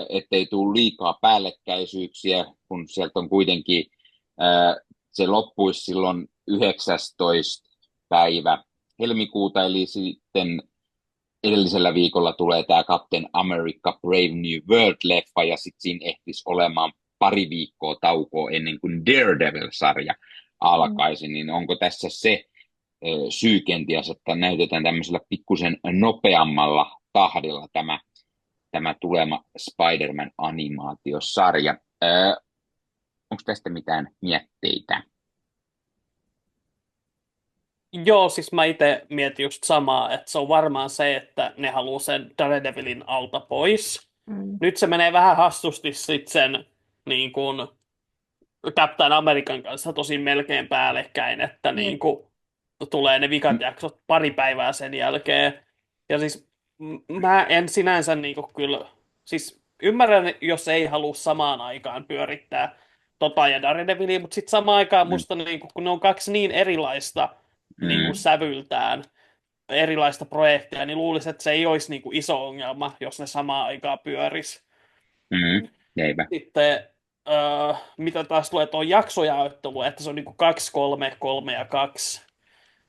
ettei tule liikaa päällekkäisyyksiä, kun sieltä on kuitenkin, se loppuisi silloin 19. päivä helmikuuta, eli sitten edellisellä viikolla tulee tämä Captain America Brave New World-leffa, ja sitten siinä ehtisi olemaan pari viikkoa taukoa ennen kuin Daredevil-sarja alkaisi, niin onko tässä se syy kenties, että näytetään tämmöisellä pikkusen nopeammalla tahdilla tämä tulema Spider-Man animaatiosarja. Onko tästä mitään mietteitä? Joo, siis mä itse mietin just samaa, että se on varmaan se, että ne haluaa sen Daredevilin alta pois. Mm. Nyt se menee vähän hassusti sit sen niin kuin Captain American kanssa tosi melkein päällekkäin, että niin Jep. kuin tulee ne vikat jaksot pari päivää sen jälkeen. Ja siis mä en sinänsä niin kuin kyllä, siis ymmärrän, jos ei halua samaan aikaan pyörittää Tota ja Daredevilia, mutta sitten samaan aikaan Mm, musta niin kuin, kun ne on kaksi niin erilaista niin kuin mm, sävyltään, erilaista projekteja, niin luulisin, että se ei olisi niin kuin iso ongelma, jos ne samaan aikaan pyöris. Leipä. Sitten mitä taas tulee tuon jaksojaotteluun, että se on niin kuin 2, 3, 3 ja 2,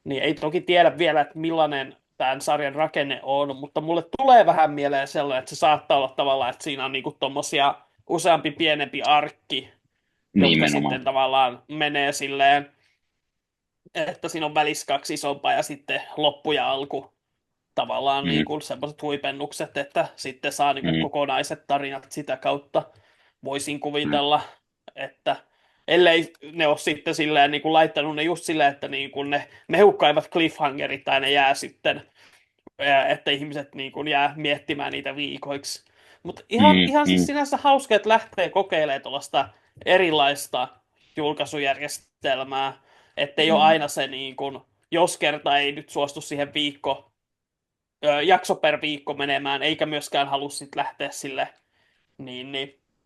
niin ei toki tiedä vielä, että millainen tämän sarjan rakenne on, mutta mulle tulee vähän mieleen sellainen, että se saattaa olla tavallaan, että siinä on niinku tommosia useampi pienempi arkki, jotka Nimenomaan. sitten tavallaan menee silleen, että siinä on välissä kaksi isompaa ja sitten loppu ja alku tavallaan Mm, niinku semmoiset huipennukset, että sitten saa niinku mm, kokonaiset tarinat sitä kautta. Voisin mm, kuvitella, että ellei ne ole sitten silleen niin kuin laittanut ne just silleen, että niin kuin ne meuhkaivat cliffhangerit tai ne jää sitten, että ihmiset niin kuin jää miettimään niitä viikoiksi. Mutta ihan siis mm, sinänsä hauska, että lähtee kokeilemaan tuollaista erilaista julkaisujärjestelmää, ettei ole Mm. aina se niin kuin, jos kerta ei nyt suostu siihen jakso per viikko menemään, eikä myöskään halua sitten lähteä sille niin,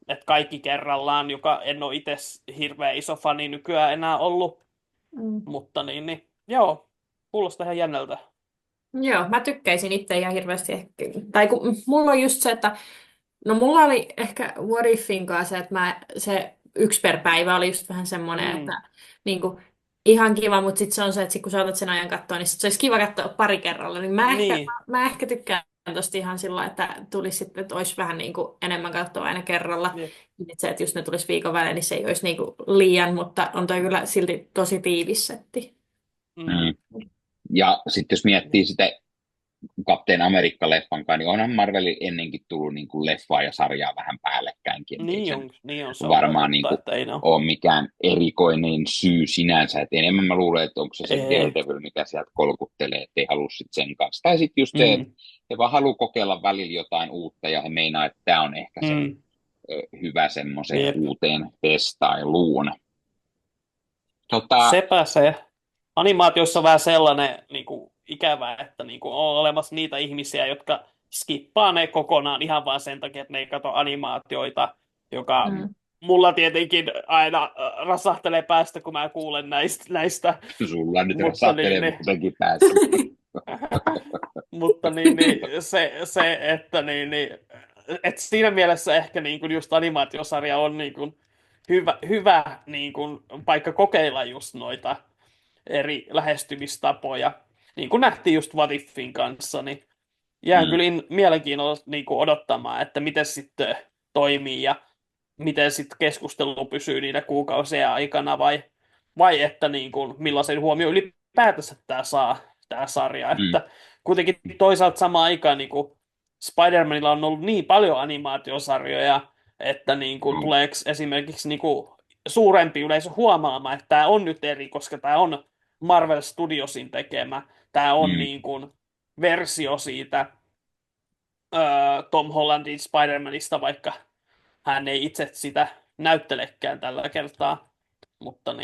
että kaikki kerrallaan, joka en ole itse hirveän iso fani nykyään enää ollut, Mm. mutta joo, kuulostaa ihan jännältä. Joo, mä tykkäisin itse ihan hirveästi. Tai kun mulla on just se, että no mulla oli ehkä What Ifin kanssa se, että se yksi per päivä oli just vähän semmoinen, Mm, että niinku, ihan kiva, mutta sitten se on se, että sit kun sä otat sen ajan katsoa, niin sit se olisi kiva katsoa pari kerralla. Niin niin, mä ehkä tykkään tosta ihan sillä, että tulisi sitten, että olisi vähän niinku enemmän katsoa aina kerralla. jep, Niin se, että just ne tulisi viikon välein, niin se ei olisi niinku liian, mutta on toi kyllä silti tosi tiivis setti. mm, mm. Ja sitten jos miettii sitä Captain Amerikka-leffan kanssa, niin onhan Marvelin ennenkin tullut niin kuin leffaa ja sarjaa vähän päällekkäinkin. Ei se niin on, se on kyllä varmaan niin totta, kuin että ei ne ole. ole mikään erikoinen syy sinänsä. Et enemmän mä luulen, että onko se Ei, Daredevil, mikä sieltä kolkuttelee, että ei halua sit sen kanssa. Tai sitten just se, että mm, he vaan haluaa kokeilla välillä jotain uutta ja he meinaa, että tämä on ehkä se mm, hyvä semmoiseen jep. uuteen testailuun. Tota, Sepä se. Animaatioissa on vähän sellainen niin kuin, ikävä, että niin kuin, on olemassa niitä ihmisiä, jotka skippaa ne kokonaan ihan vain sen takia, että ne ei katso animaatioita, joka Mm. mulla tietenkin aina rasahtelee päästä, kun mä kuulen näistä. sulla nyt Mutta saattelee muutenkin päässä. mutta se että siinä mielessä ehkä niin kuin just animaatiosarja on niin kuin hyvä niin kuin paikka kokeilla just noita eri lähestymistapoja. Niin kuin nähtiin just What Ifin kanssa, niin jään Mm, kyllä mielenkiinnolla niin kuin odottamaan, että miten sitten toimii ja miten sitten keskustelu pysyy niiden kuukausien aikana vai että niin kuin, millaisen huomioon ylipäätänsä tämä saa tämä sarja. mm, Että kuitenkin toisaalta samaan aikaan niin kuin Spider-Manilla on ollut niin paljon animaatiosarjoja, että niin kuin, mm, tuleeko esimerkiksi niin kuin, suurempi yleisö huomaamaan, että tämä on nyt eri, koska tämä on Marvel Studiosin tekemä. Tämä on mm. niin kuin, versio siitä Tom Hollandin Spider-Manista, vaikka hän ei itse sitä näyttelekään tällä kertaa. Mutta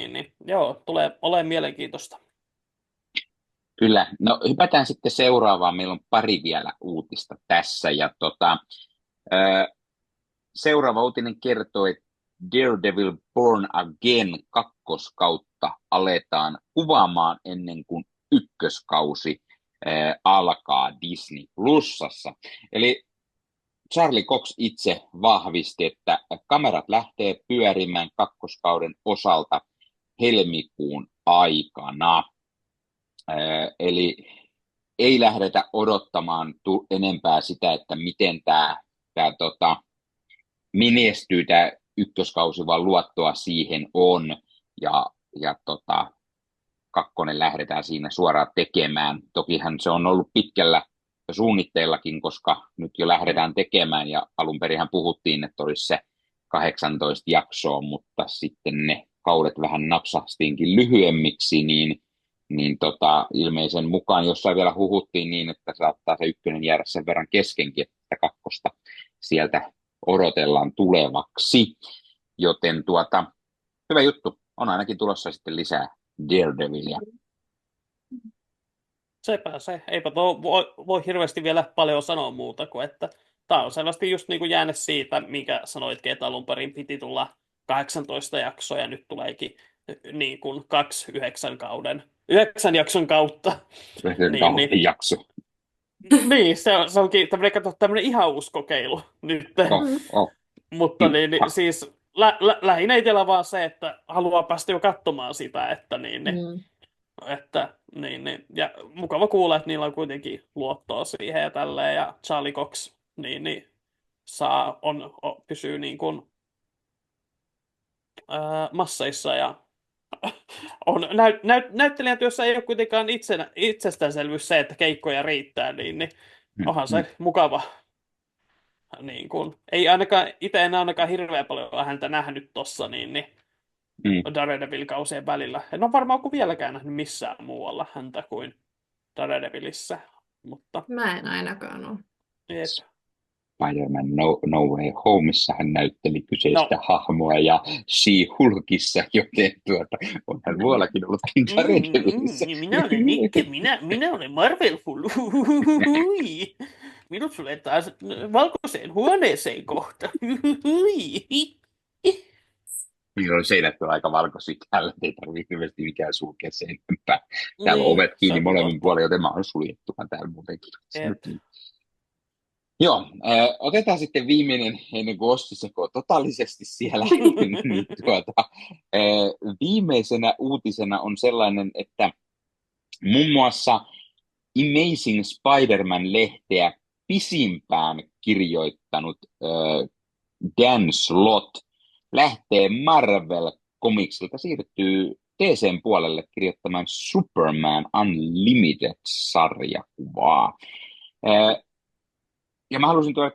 joo, tulee olemaan mielenkiintoista. Kyllä. No hypätään sitten seuraavaan. Meillä on pari vielä uutista tässä. Ja ö, seuraava uutinen kertoo, että Daredevil Born Again kakkoskautta aletaan kuvaamaan ennen kuin ykköskausi alkaa Disney Plusassa. Eli Charlie Cox itse vahvisti, että kamerat lähtee pyörimään kakkoskauden osalta helmikuun aikana. Eli ei lähdetä odottamaan enempää sitä, että miten tämä menestyy tämä ykköskausi, vaan luottoa siihen on. Ja kakkonen lähdetään siinä suoraan tekemään. Tokihan se on ollut pitkällä suunnitteillakin, koska nyt jo lähdetään tekemään ja alun perinhän puhuttiin, että olisi se 18 jaksoa, mutta sitten ne kaudet vähän napsahtiinkin lyhyemmiksi, ilmeisen mukaan jossain vielä huhuttiin niin, että saattaa se ykkönen jäädä sen verran keskenkin, että kakkosta sieltä odotellaan tulevaksi. Joten hyvä juttu. On ainakin tulossa sitten lisää Daredevilia. Sepä se. Eipä voi hirveästi vielä paljon sanoa muuta kuin, että tämä on selvästi just niin kuin jäänyt siitä, minkä sanoitkin, että alun perin piti tulla 18 jaksoa ja nyt tuleekin niin kuin 9 jakson kautta. Niin. Jakso. Niin, se onkin tämmöinen ihan uusi kokeilu nyt. Mutta siis lähinnä itsellä vaan se, että haluaa päästä jo katsomaan sitä, että ja mukava kuulla, että niillä on kuitenkin luottoa siihen ja tälleen, ja Charlie Cox pysyy niin kuin masseissa, ja näyttelijän työssä ei ole kuitenkaan itsestäänselvyys se, että keikkoja riittää, niin onhan se mukava. Niin kuin, ei ainakaan, itse en ainakaan hirveän paljon häntä nähnyt tossa, Daredevil-kausien välillä. En ole varmaan kuin vieläkään nähnyt missään muualla häntä kuin Daredevilissä. Mutta Mä en ainakaan ole. Spider-Man No Way Homeissa hän näytteli kyseistä hahmoa ja She-Hulkissa, joten on hän muuallakin ollutkin Daredevilissä. Minä olen Nikke, minä olen Marvel-full. Minut sulle taas valkoiseen huoneeseen kohta. Niin on seinät on aika valkoisia täällä, ei tarvitse hirveästi mikään sulkea sen enempää. Täällä on ovet kiinni molemmin puolin, joten mä oon suljettuhan täällä muutenkin. Joo, otetaan sitten viimeinen, ennen kuin Ossi sekoo totaalisesti siellä. Viimeisenä uutisena on sellainen, että muun muassa Amazing Spider-Man-lehteä pisimpään kirjoittanut Dan Slott lähtee Marvel-komiksilta, siirtyy DC:n puolelle kirjoittamaan Superman Unlimited-sarjakuvaa. Ja mä halusin tuoda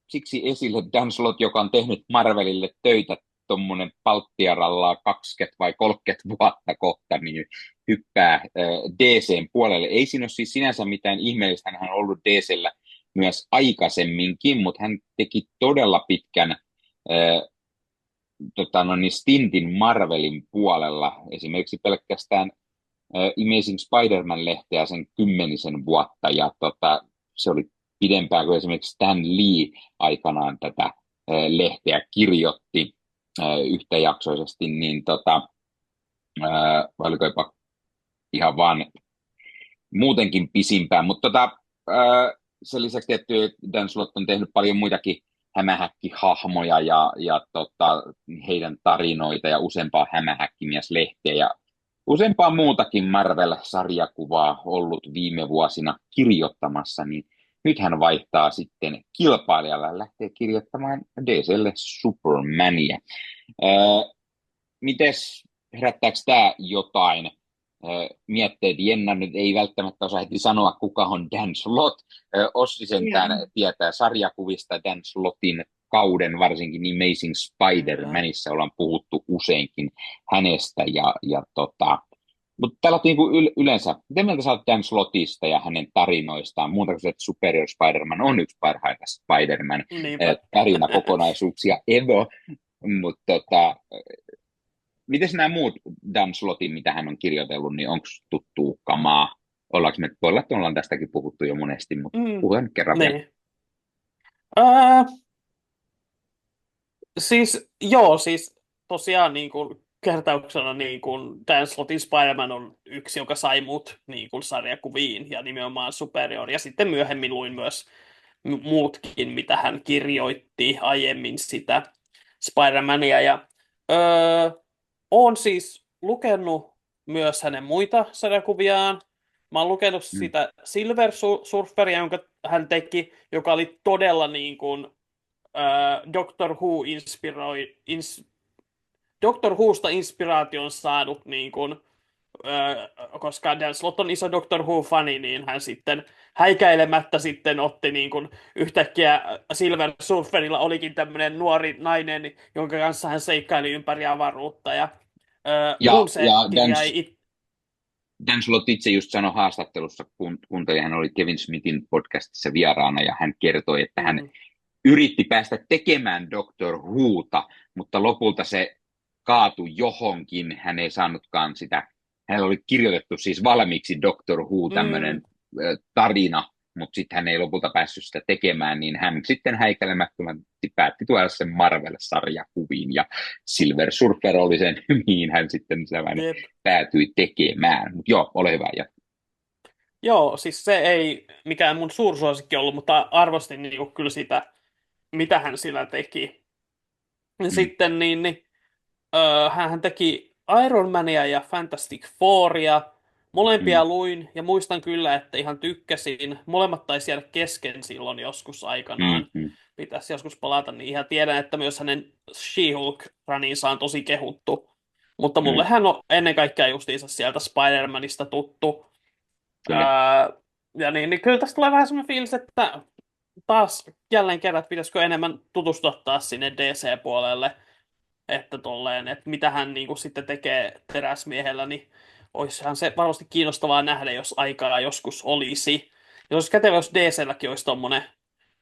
siksi esille Dan Slott, joka on tehnyt Marvelille töitä tuommoinen palttiaralla 20 vai 30 vuotta kohta, niin hyppää DC:n puolelle. Ei siinä ole siis sinänsä mitään ihmeellistä, hän on ollut DC:llä myös aikaisemminkin, mutta hän teki todella pitkän stintin Marvelin puolella, esimerkiksi pelkästään Amazing Spider-Man-lehteä sen 10 vuotta, ja se oli pidempään kuin esimerkiksi Stan Lee aikanaan tätä lehteä kirjoitti yhtäjaksoisesti, niin vai oliko jopa ihan vaan muutenkin pisimpään, mutta sen lisäksi tietty Dan Slott on tehnyt paljon muitakin hämähäkkihahmoja ja heidän tarinoita ja useampaa hämähäkkimies-lehteä ja useampaa muutakin Marvel-sarjakuvaa ollut viime vuosina kirjoittamassa, niin nyt hän vaihtaa sitten kilpailijalle ja lähtee kirjoittamaan DC:lle Supermania. Mites, herättääkö tämä jotain mietteet? Jenna nyt ei välttämättä osaa heti sanoa, kuka on Dan Slott. Ossi sentään tietää sarjakuvista Dan Slottin kauden, varsinkin Amazing Spider-Manissa ollaan puhuttu useinkin hänestä. Mutta täällä on niinku yleensä, miten mieltä sä oot Dan Slottista ja hänen tarinoistaan, muuta kuin se, että Superior Spider-Man on yksi parhaita Spider-Man tarinakokonaisuuksia ever, mutta miten nämä muut Dan Slottin, mitä hän on kirjoitellut, niin onko tuttua kamaa? Ollaanko me, voi olla, että ollaan tästäkin puhuttu jo monesti, mutta puhutaan nyt kerran vielä. Siis tosiaan niin kuin kertauksena niin kuin Dan Slottin Spider-Man on yksi, joka sai mut niin kuin sarjakuviin ja nimenomaan Superior. Ja sitten myöhemmin luin myös muutkin, mitä hän kirjoitti aiemmin sitä Spider-Mania. Ja olen siis lukenut myös hänen muita sarjakuviaan. Mä oon lukenut sitä Silver Surferia, jonka hän teki, joka oli todella niin kuin Doctor Whosta inspiraation saanut niin kuin koska Dan Slott on iso Doctor Who-fani, niin hän sitten häikäilemättä sitten otti niin kuin yhtäkkiä Silver Surferilla olikin tämmöinen nuori nainen, jonka kanssa hän seikkaili ympäri avaruutta. Ja mun Ja setti jäi Dan Slott itse just sanoi haastattelussa, kun kuuntelin, hän oli Kevin Smithin podcastissa vieraana, ja hän kertoi, että hän yritti päästä tekemään Doctor Whota, mutta lopulta se kaatui johonkin, hän ei saanutkaan sitä. Hänellä oli kirjoitettu siis valmiiksi Doctor Who tämmöinen tarina, mutta sitten hän ei lopulta päässyt sitä tekemään, niin hän sitten häikäilemättömästi päätti tuoda sen Marvel-sarjakuviin, ja Silver Surfer oli sen, mihin hän sitten päätyi tekemään. Mutta joo, ole hyvä. Ja Joo, siis se ei mikään mun suursuosikki ollut, mutta arvostin niinku kyllä sitä, mitä hän sillä teki. Sitten hän teki Iron Mania ja Fantastic Fouria. Molempia luin ja muistan kyllä, että ihan tykkäsin. Molemmat taisi jäädä kesken silloin joskus aikanaan. Pitäisi joskus palata niin ihan tiedän, että myös hänen She-Hulk-raninsa on tosi kehuttu. Mutta mulle hän on ennen kaikkea justiinsa sieltä Spider-Manista tuttu. Ja niin kyllä tästä tulee vähän semmoinen fiilis, että taas jälleen kerran, pitäisikö enemmän tutustua taas sinne DC-puolelle, että tolleen, että mitä hän niin kuin sitten tekee Teräsmiehellä, niin olisihan se varmasti kiinnostavaa nähdä, jos aikaa joskus olisi. Ja olisi kätevä, jos DClläkin olisi tommonen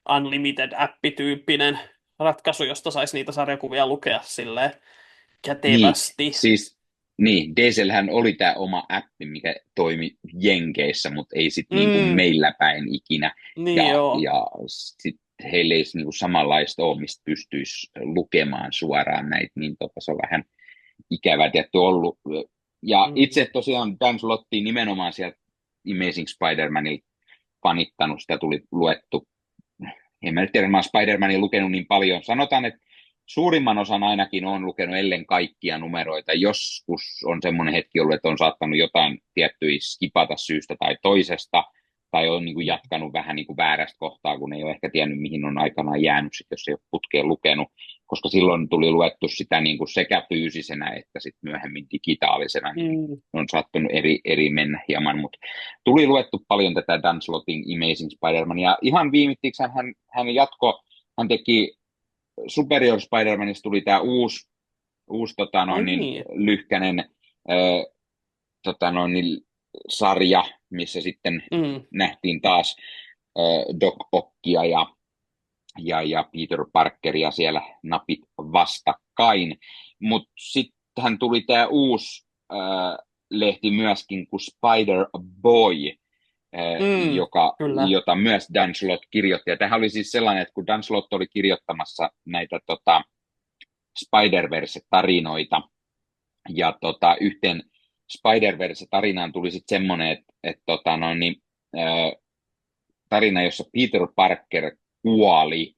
Unlimited-appityyppinen ratkaisu, josta saisi niitä sarjakuvia lukea silleen kätevästi. Niin, DCllähän oli tämä oma appi, mikä toimi Jenkeissä, mutta ei sitten niinku meillä päin ikinä. Niin ja sitten heillä ei niinku samanlaista ole, mistä pystyisi lukemaan suoraan näitä, niin se on vähän ikävä tietty ollut. Ja itse tosiaan Dan Slottia nimenomaan sieltä Amazing Spider-Manilta fanittanut, sitä tuli luettu. En mä nyt tiedä, mä Spider-Manin lukenut niin paljon. Sanotaan, että suurimman osan ainakin on lukenut ellen kaikkia numeroita. Joskus on semmoinen hetki ollut, että on saattanut jotain tiettyä skipata syystä tai toisesta, tai on niin kuin jatkanut vähän niin kuin väärästä kohtaa, kun ei ole ehkä tiennyt, mihin on aikanaan jäänyt, sit, jos ei ole putkeen lukenut, koska silloin tuli luettu sitä niin kuin sekä fyysisenä että sit myöhemmin digitaalisena, niin on saattanut eri mennä hieman, mutta tuli luettu paljon tätä Dan Slottin Amazing Spider-Man, ja ihan viimettiksi hän teki Superior Spider-Manista tuli tämä uusi lyhkänen sarja, missä sitten nähtiin taas Doc Ockia ja Peter Parkeria siellä napit vastakkain. Mutta sitten tuli tämä uusi lehti myöskin kuin Spider-Boy, jota myös Dan Slott kirjoitti. Ja tämähän oli siis sellainen, että kun Dan Slott oli kirjoittamassa näitä Spider-Verse-tarinoita, ja yhteen Spider-Verse-tarinaan tuli sitten semmoinen, että tarina, jossa Peter Parker kuoli,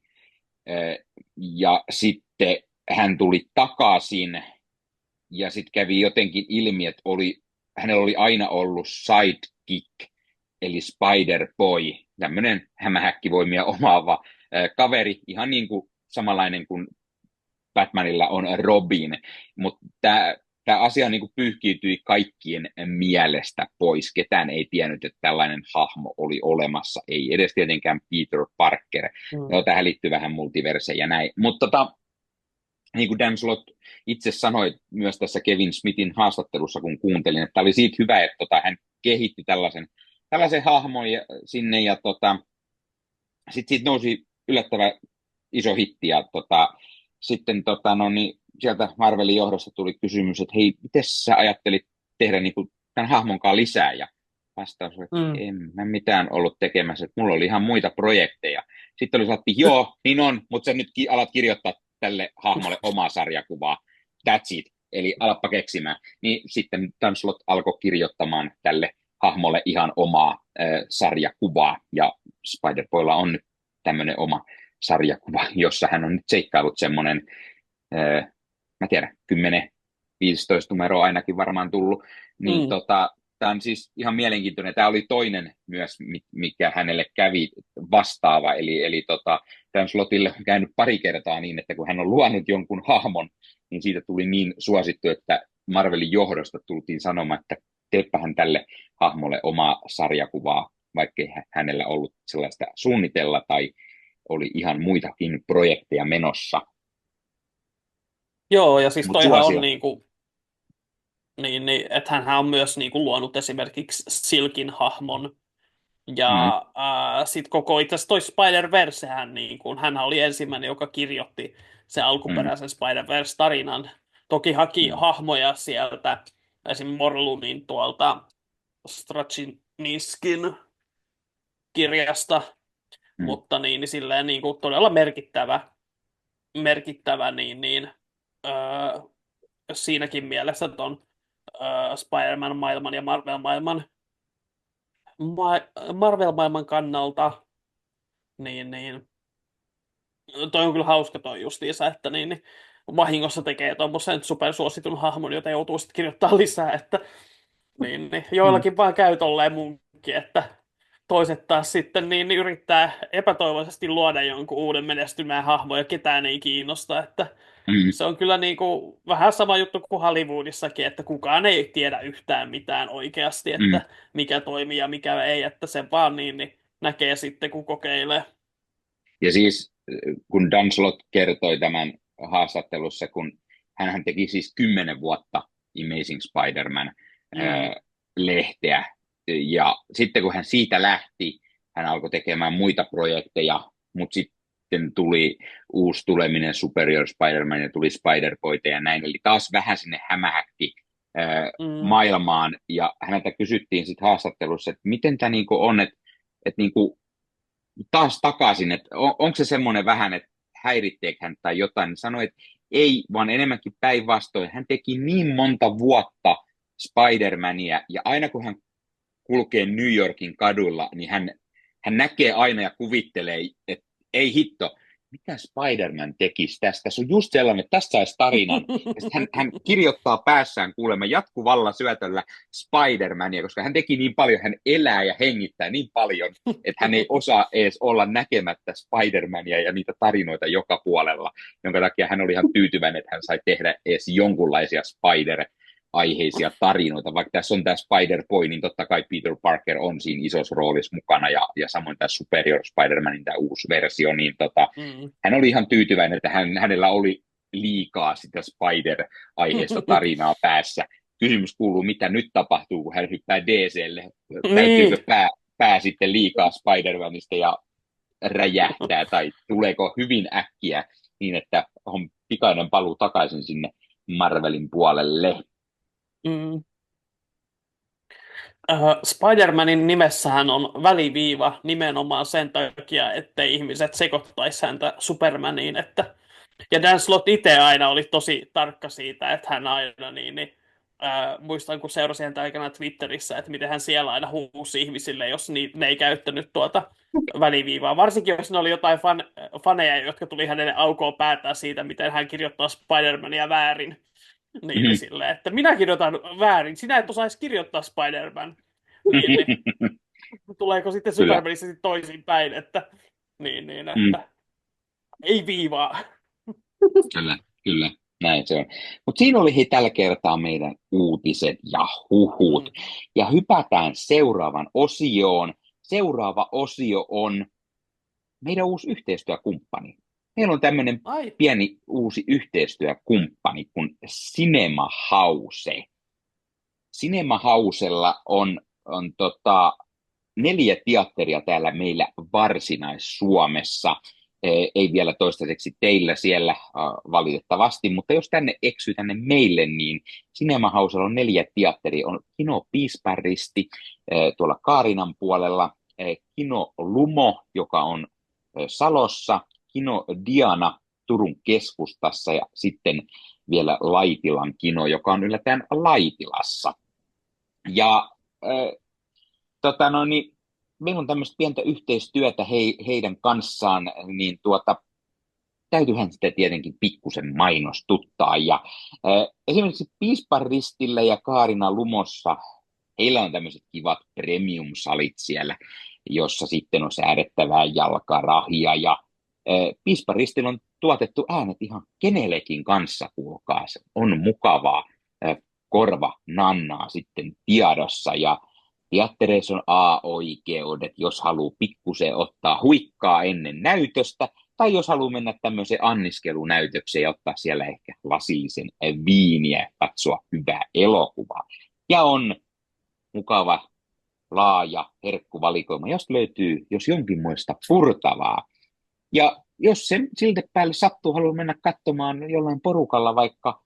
ja sitten hän tuli takaisin, ja sitten kävi jotenkin ilmi, että hänellä oli aina ollut sidekick, eli Spider-Boy, tämmöinen hämähäkkivoimia omaava kaveri, ihan niin kuin samanlainen kuin Batmanilla on Robin, mutta tämä asia niin kuin pyyhkiytyi kaikkien mielestä pois. Ketään ei tiennyt, että tällainen hahmo oli olemassa, ei edes tietenkään Peter Parker. Tähän liittyy vähän multiverse ja näin, mutta niin kuin Dan Slott itse sanoi myös tässä Kevin Smithin haastattelussa, kun kuuntelin, että oli siitä hyvä, että hän kehitti tällaisen hahmon sinne, ja sitten siitä nousi yllättävän iso hitti, ja sitten sieltä Marvelin johdosta tuli kysymys, että hei, miten sä ajattelit tehdä niin kuin tämän hahmonkaan lisää, ja vastaus oli, että en mä mitään ollut tekemässä, että mulla oli ihan muita projekteja. Sitten oli sanottu, joo, niin on, mutta sä nyt alat kirjoittaa tälle hahmolle omaa sarjakuvaa, that's it, eli alappa keksimään. Niin sitten Dan Slott alkoi kirjoittamaan tälle hahmolle ihan omaa sarjakuvaa, ja Spider-Boylla on nyt tämmöinen oma sarjakuva, jossa hän on nyt seikkailut semmoinen, mä tiedän, 10-15 numeroa ainakin varmaan tullut, niin tämä on siis ihan mielenkiintoinen. Tämä oli toinen myös, mikä hänelle kävi vastaava, eli Dan Slottille on käynyt pari kertaa niin, että kun hän on luonut jonkun hahmon, niin siitä tuli niin suosittu, että Marvelin johdosta tultiin sanomaan, että teepähän tälle hahmolle omaa sarjakuvaa, vaikkei hänellä ollut sellaista suunnitella tai oli ihan muitakin projekteja menossa. Joo, ja siis Mutta toihan on suosio. niinku, että hänhän on myös niinku luonut esimerkiksi Silkin hahmon. Mm, Ja sitten koko itse asiassa toi Spider-Versehän, niin kuin, hän oli ensimmäinen, joka kirjoitti sen mm, alkuperäisen Spider-Verse-tarinan. Toki haki mm, hahmoja sieltä, esim. Morlunin tuolta Straczynskin kirjasta, mm, mutta niin silleen niin kuin todella merkittävä öö, siinäkin mielessä ton Spider-Man-maailman ja Marvel-maailman kannalta, niin toi on kyllä hauska toi justiinsa, että niin vahingossa tekee tuommoisen supersuositun hahmon, jota joutuu sitten kirjoittaa lisää, että mm. joillakin vaan käy tolleen munkin, että toiset taas sitten niin yrittää epätoivoisesti luoda jonkun uuden menestyneen hahmon ja ketään ei kiinnosta, että Mm. se on kyllä niin kuin vähän sama juttu kuin Hollywoodissakin, että kukaan ei tiedä yhtään mitään oikeasti, Mm. että mikä toimii ja mikä ei, että sen vaan niin näkee sitten, kun kokeilee. Ja siis kun Dan Slott kertoi tämän haastattelussa, kun hän teki siis 10 vuotta Amazing Mm, Spider-Man-lehteä, ja sitten kun hän siitä lähti, hän alkoi tekemään muita projekteja, mutta sitten tuli uusi tuleminen Superior Spider-Man ja tuli Spider-Koita ja näin, eli taas vähän sinne hämähäkki mm, maailmaan, ja häneltä kysyttiin sitten haastattelussa, että miten tämä niinku on, että niinku taas takaisin, että onko se semmoinen vähän, että häiritteekö hän tai jotain, niin sanoi, että ei, vaan enemmänkin päinvastoin. Hän teki niin monta vuotta Spider-Mania, ja aina kun hän kulkee New Yorkin kadulla, niin hän näkee aina ja kuvittelee, että ei hitto, mitä Spider-Man tekisi tästä? Se on just sellainen, että tästä saisi tarinan. Ja sitten hän kirjoittaa päässään kuulemma jatkuvalla syötöllä Spider-Mania, koska hän teki niin paljon, hän elää ja hengittää niin paljon, että hän ei osaa edes olla näkemättä Spider-Mania ja niitä tarinoita joka puolella, jonka takia hän oli ihan tyytyväinen, että hän sai tehdä edes jonkunlaisia aiheisia tarinoita, vaikka tässä on tämä Spider-Boy, niin totta kai Peter Parker on siinä isossa roolissa mukana, ja samoin tämä Superior Spider-Manin tämä uusi versio, niin mm. hän oli ihan tyytyväinen, että hänellä oli liikaa sitä Spider-aiheesta tarinaa päässä. Kysymys kuuluu, mitä nyt tapahtuu, kun hän hyppää DClle. Niin, Täytyykö pää sitten liikaa Spider-Manista ja räjähtää, tai tuleeko hyvin äkkiä niin, että on pikainen paluu takaisin sinne Marvelin puolelle. mm. Spider-Manin nimessähän on väliviiva nimenomaan sen takia, ettei ihmiset sekoittaisi häntä Supermaniin, että ja Dan Slott itse aina oli tosi tarkka siitä, että hän aina muistan kun seurasin häntä aikana Twitterissä, että miten hän siellä aina huusi ihmisille, jos ne ei käyttänyt tuota väliviivaa. Varsinkin jos ne oli jotain faneja, jotka tuli hänelle aukoon päättää siitä, miten hän kirjoittaa Spider-Mania väärin. Niin silleen, että minä kirjoitan väärin, sinä et osaisi kirjoittaa Spider-Man. Niin, tuleeko sitten Kyllä. Supermanissa sitten toisinpäin, että Mm, että ei viivaa. kyllä, kyllä, näin se on. Mutta siinä oli tällä kertaa meidän uutiset ja huhut. Mm. Ja hypätään seuraavan osioon. Seuraava osio on meidän uusi yhteistyökumppani. Meillä on tämmöinen Ai, pieni uusi yhteistyökumppani kuin Cinema House. Cinema Housella on 4 teatteria täällä meillä Varsinais-Suomessa. Ei vielä toistaiseksi teillä siellä valitettavasti, mutta jos tänne eksyy tänne meille, niin Cinema Housella on 4 teatteria. On Kino Piispäristi tuolla Kaarinan puolella, Kino Lumo, joka on Salossa, Kino Diana Turun keskustassa ja sitten vielä Laitilan kino, joka on yllättäen Laitilassa. Ja niin meillä on tämmöistä pientä yhteistyötä heidän kanssaan, niin täytyyhän sitä tietenkin pikkusen mainostuttaa. Ja esimerkiksi Piispan Ristillä ja Kaarina Lumossa heillä on tämmöiset kivat premium-salit siellä, jossa sitten on säädettävää jalkarahia. Ja Piispan Ristillä on tuotettu äänet ihan kenellekin kanssa, kuulkaa. Se on mukavaa. korva nannaa sitten tiedossa ja teattereissa on A-oikeudet, jos haluaa pikkusen ottaa huikkaa ennen näytöstä, tai jos haluaa mennä tämmöiseen anniskelunäytökseen ja ottaa siellä ehkä lasillisen viiniä ja katsoa hyvää elokuvaa. Ja on mukava, laaja herkkuvalikoima, jos löytyy jos jonkinmoista purtavaa. Ja jos se siltä päälle sattuu, haluaa mennä katsomaan jollain porukalla vaikka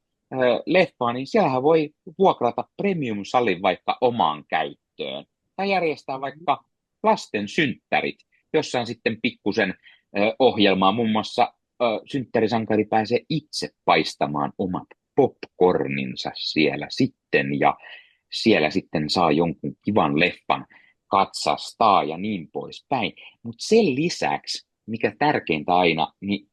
leffaa, niin siellähän voi vuokrata premium-salin vaikka omaan käyttöön. Tai järjestää vaikka lasten synttärit, jossa on sitten pikkusen ohjelmaa. Muun muassa synttärisankari pääsee itse paistamaan omat popcorninsa siellä sitten, ja siellä sitten saa jonkun kivan leffan katsastaa ja niin poispäin. Mutta sen lisäksi, mikä tärkeintä aina, niin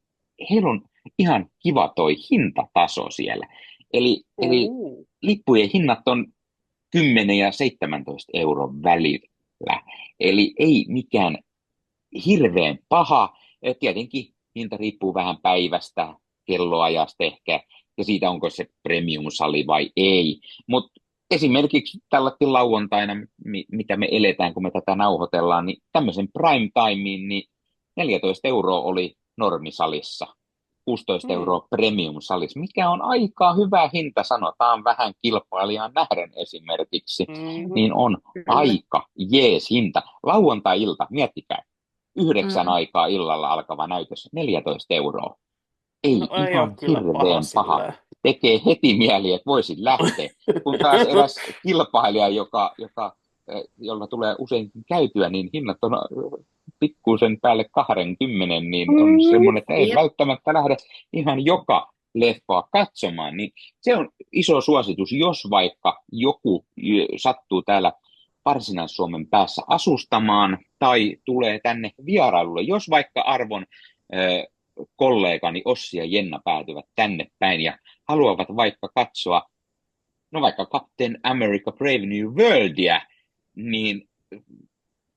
heillä on ihan kiva toi hintataso siellä. Eli lippujen hinnat on 10 ja 17 euron välillä. Eli ei mikään hirveän paha. Tietenkin hinta riippuu vähän päivästä, kelloajasta ehkä, ja siitä onko se premium-sali vai ei. Mutta esimerkiksi tällä lauantaina, mitä me eletään, kun me tätä nauhoitellaan, niin tämmöisen prime timeen, niin 14 euroa oli normisalissa, 16 euroa premium-salissa, mikä on aika hyvä hinta, sanotaan vähän kilpailijaan nähden esimerkiksi, niin on aika jees hinta. Lauantai-ilta, miettikää, 9 aikaa illalla alkava näytös, 14 euroa. Ei ihan hirveän paha. Tekee heti mieli, että voisin lähteä, kun taas eräs kilpailija, jolla tulee usein käytyä, niin hinnat on pikkuisen päälle 20, niin on semmoinen, että ei välttämättä lähde ihan joka leffaa katsomaan. Niin se on iso suositus, jos vaikka joku sattuu täällä Varsinais-Suomen päässä asustamaan tai tulee tänne vierailulle, jos vaikka arvon kollegani Ossi ja Jenna päätyvät tänne päin ja haluavat vaikka katsoa, no vaikka Captain America Brave New Worldia, niin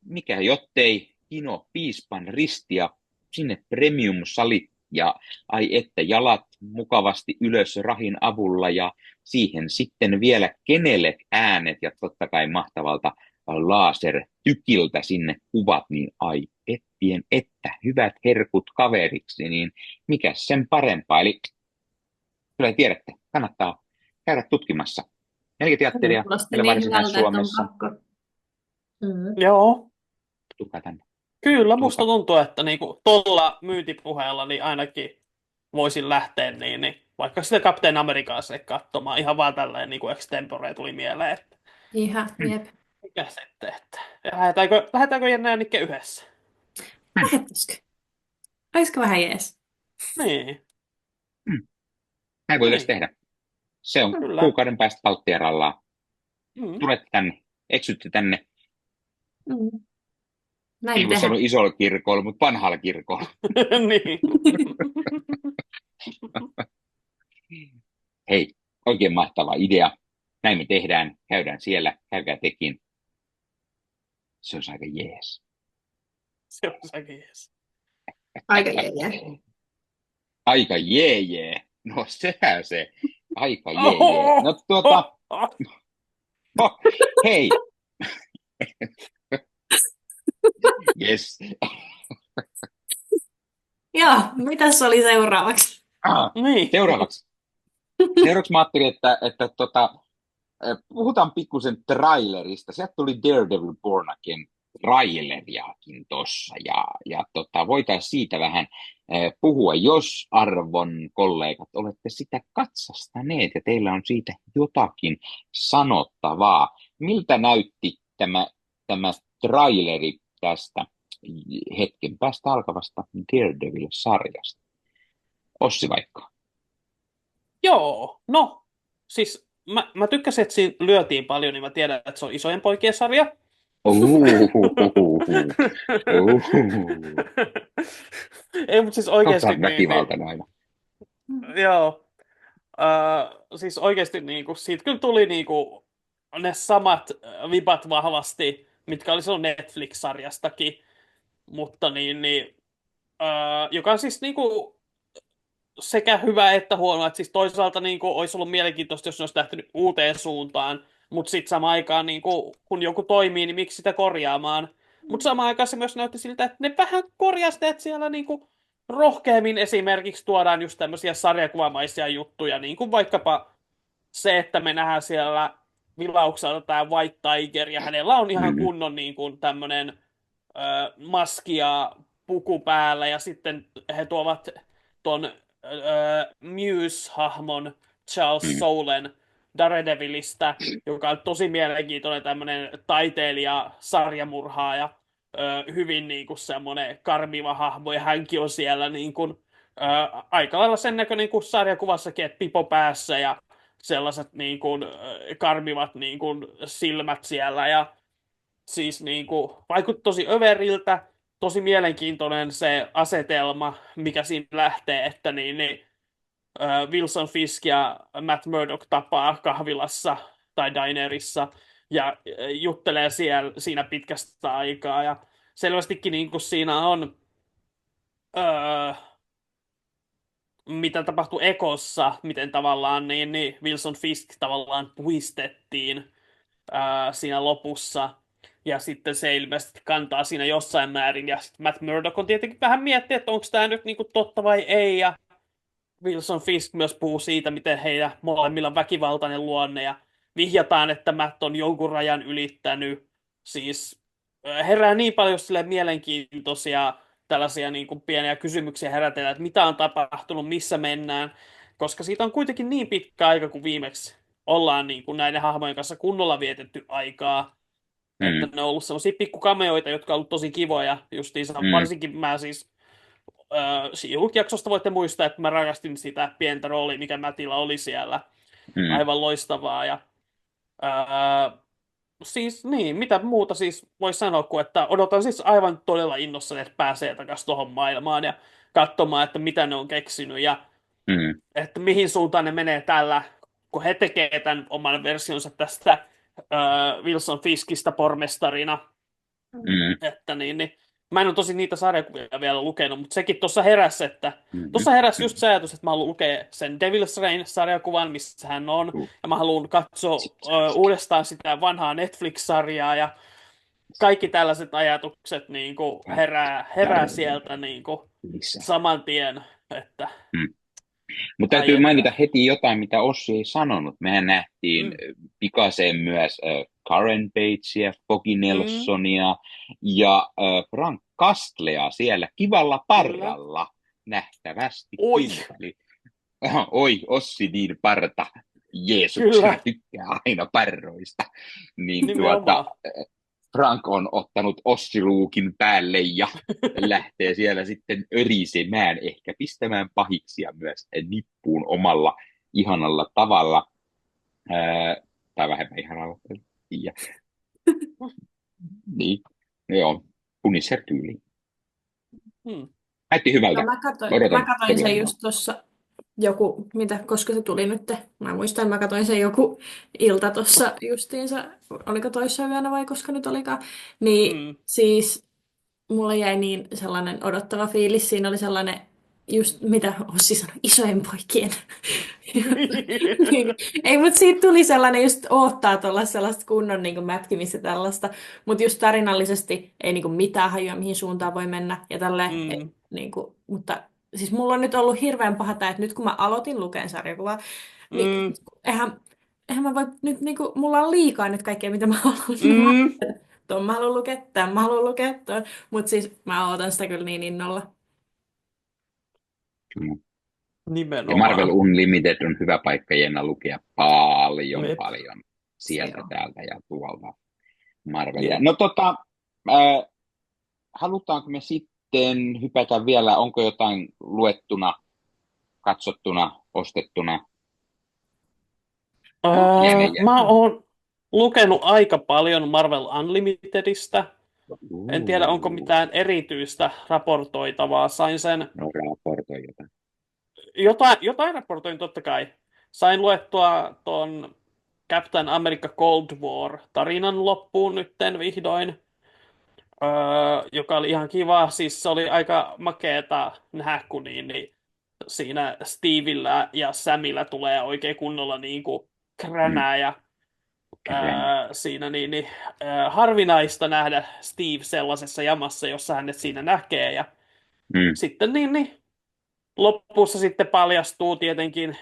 mikä jottei Kino Piispan ristiä sinne premium-salit ja ai että jalat mukavasti ylös rahin avulla ja siihen sitten vielä kenelle äänet ja totta kai mahtavalta lasertykiltä sinne kuvat, niin ai ettien että hyvät herkut kaveriksi, niin mikä sen parempaa. Eli kyllä tiedätte, kannattaa käydä tutkimassa. 4 teatteria meillä Varsinais-Suomessa. Joo. Tulkaa tänne. Kyllä, musta tuntuu, että niinku tuolla myyntipuheella niin ainakin voisin lähteä niin vaikka sitä Captain Americaa se katsomaan. Ihan vaan tälleen niin kuin extempore tuli mieleen. Että Ihan, jep. mikä sitten, että lähdetäänkö Jenna ja Nikke yhdessä? Lähettäisikö? Olisiko vähän jees? Niin. Näin voitaisiin tehdä. Se on Kyllä. kuukauden päästä Baltiaralla. Tulette tänne, eksytte tänne. Näin ei voi sanoa isolla kirkolla, mutta vanhalla kirkolla. Niin. Hei, oikein mahtava idea. Näin me tehdään, käydään siellä, käykää tekin. Se on aika jees. Se on aika jees. Aika jee. Aika jee. No sehän se. Aika jee. No hei. Yes. Joo, mitäs oli seuraavaksi? Niin. Seuraavaksi mä ajattelin, että puhutaan pikkusen trailerista. Sieltä tuli Daredevil Born Again traileriakin tuossa ja voitaisiin siitä vähän puhua, jos arvon kollegat olette sitä katsastaneet ja teillä on siitä jotakin sanottavaa. Miltä näytti tämä traileri tästä hetken päästä alkavasta Daredevil-sarjasta? Ossi vaikka. Joo, no siis mä tykkäsin, että siinä lyötiin paljon, niin mä tiedän, että se on isojen poikien sarja. Ei, mutta siis oikeasti väkivaltainen. Joo. Siis oikeasti niinku, siitä kyllä tuli niinku ne samat vibat vahvasti, mitkä oli silloin Netflix-sarjastakin, mutta joka on siis niinku sekä hyvä että huono. Että siis toisaalta niin kuin, olisi ollut mielenkiintoista, jos ne olisi lähtenyt uuteen suuntaan, mutta sitten samaan aikaan, niin kuin, kun joku toimii, niin miksi sitä korjaamaan? Mutta samaan aikaan se myös näytti siltä, että ne vähän korjaa sitä, että siellä niin kuin, rohkeammin esimerkiksi tuodaan just tämmöisiä sarjakuvamaisia juttuja, niin kuin vaikkapa se, että me nähdään siellä vilauksella tämä White Tiger, ja hänellä on ihan Mm, kunnon niin kuin, tämmöinen maski ja puku päällä, ja sitten he tuovat ton Muse-hahmon Charles mm, Soulen Daredevilistä, joka on tosi mielenkiintoinen tämmöinen taiteilija, sarjamurhaaja, hyvin niin kuin semmoinen karmiva hahmo, ja hänkin on siellä niin kuin, aika lailla sen näköinen kuin sarjakuvassakin, että pipo päässä ja sellaiset niin kuin, karmivat niin kuin, silmät siellä, ja siis niin kuin, vaikutti tosi överiltä, tosi mielenkiintoinen se asetelma, mikä siinä lähtee, että Wilson Fisk ja Matt Murdock tapaa kahvilassa tai dinerissa ja juttelee siinä pitkästä aikaa. Ja selvästikin niin kuin siinä on, öö, mitä tapahtui Ekossa, miten tavallaan Wilson Fisk tavallaan puistettiin siinä lopussa. Ja sitten se ilmeisesti kantaa siinä jossain määrin. Ja sitten Matt Murdock on tietenkin vähän miettinyt, että onko tämä nyt niinku totta vai ei. Ja Wilson Fisk myös puhuu siitä, miten heidän molemmilla on väkivaltainen luonne. Ja vihjataan, että Matt on jonkun rajan ylittänyt. Siis herää niin paljon silleen mielenkiintoisia tällaisia niin kuin pieniä kysymyksiä herätellä, että mitä on tapahtunut, missä mennään. Koska siitä on kuitenkin niin pitkä aika, kun viimeksi ollaan niin kuin näiden hahmojen kanssa kunnolla vietetty aikaa. Että mm, ne on ollut semmoisia pikkukameoita, jotka on ollut tosi kivoja. Justiinsa mm, varsinkin mä siis She-Hulk-jaksosta voitte muistaa, että mä rakastin sitä pientä roolia, mikä Mätillä oli siellä. mm. Aivan loistavaa. Ja, ää, siis niin, mitä muuta siis voisi sanoa, kuin että odotan siis aivan todella innossani, että pääsee takaisin tuohon maailmaan ja katsomaan, että mitä ne on keksinyt ja Mm, että mihin suuntaan ne menee tällä, kun he tekee tämän oman versionsa tästä Wilson Fiskistä pormestarina. mm, Että mä en ole tosi niitä sarjakuvia vielä lukenut, mutta sekin tuossa heräsi, että mm, tuossa heräsi just mm. se ajatus, että mä haluan lukea sen Devil's Reign-sarjakuvan, missä hän on, Tuu. ja mä haluan katsoa uudestaan sitä vanhaa Netflix-sarjaa, ja kaikki tällaiset ajatukset niin kuin herää sieltä niin kuin Lisää. saman tien, että Mutta ai täytyy että. mainita heti jotain, mitä Ossi ei sanonut. Mehän nähtiin Mm, pikaseen myös Karen Batesia, Foggy mm, Nelsonia ja Frank Castlea siellä kivalla kyllä. parralla nähtävästi. Oi, Eli, oi, Ossi niin parta. Jeesuksena kyllä, tykkää aina parroista. Niin nimenomaan. Frank on ottanut Ossi-luukin päälle ja lähtee siellä sitten örisemään, ehkä pistämään pahiksia myös nippuun omalla ihanalla tavalla. Tai vähemmän ihanalla. Ja, niin, joo, Punisher-tyyli. Mm. Näytti No, hyvältä. mä Odotan katoin sen todella. just tuossa joku, mitä, koska se tuli nyt. Mä muistan, että mä katoin sen joku ilta tuossa justiinsa, oliko toissa yönä vai koska nyt olikaan. Niin Mm. siis mulle jäi niin sellainen odottava fiilis. Siinä oli sellainen, just mitä Ossi sanoi, isojen poikien. Niin, ei, mutta siitä tuli sellainen, just odottaa tuolla sellaista kunnon niin kuin mätkimistä tällaista. Mutta just tarinallisesti ei niin kuin mitään hajua, mihin suuntaan voi mennä. Ja tälleen, Mm. niin kuin, mutta siis mulla on nyt ollut hirveän paha tämä, että nyt kun mä aloitin lukea sarjakuvaa, niin Mm. eihän mä voi nyt, niin kuin, mulla on liikaa nyt kaikkea, mitä mä haluan. Mm. Tuon mä haluan lukea, tämän mä haluan lukea, tuon. Mutta siis mä ootan sitä kyllä niin innolla. Ja Marvel Nimenomaan. Unlimited on hyvä paikka Jenna lukea paljon, Jep. paljon Se sieltä, on. täältä ja tuolta Marvelia. Jep. No halutaanko me sitten hypätä vielä, onko jotain luettuna, katsottuna, ostettuna, Mä jäljellä? oon lukenut aika paljon Marvel Unlimitedistä. En tiedä, onko Uh, mitään erityistä raportoitavaa. Sain sen, no raportoi jotain. jotain raportoin totta kai. Sain luettua ton Captain America Cold War tarinan loppuun nytten vihdoin, joka oli ihan kiva. Siis se oli aika makeeta nähdä, kun siinä Stevellä ja Samillä tulee oikein kunnolla niin kuin Mm. kränää ja Kerran. siinä harvinaista nähdä Steve sellaisessa jamassa, jossa hänet siinä näkee ja Mm. sitten lopussa sitten paljastuu tietenkin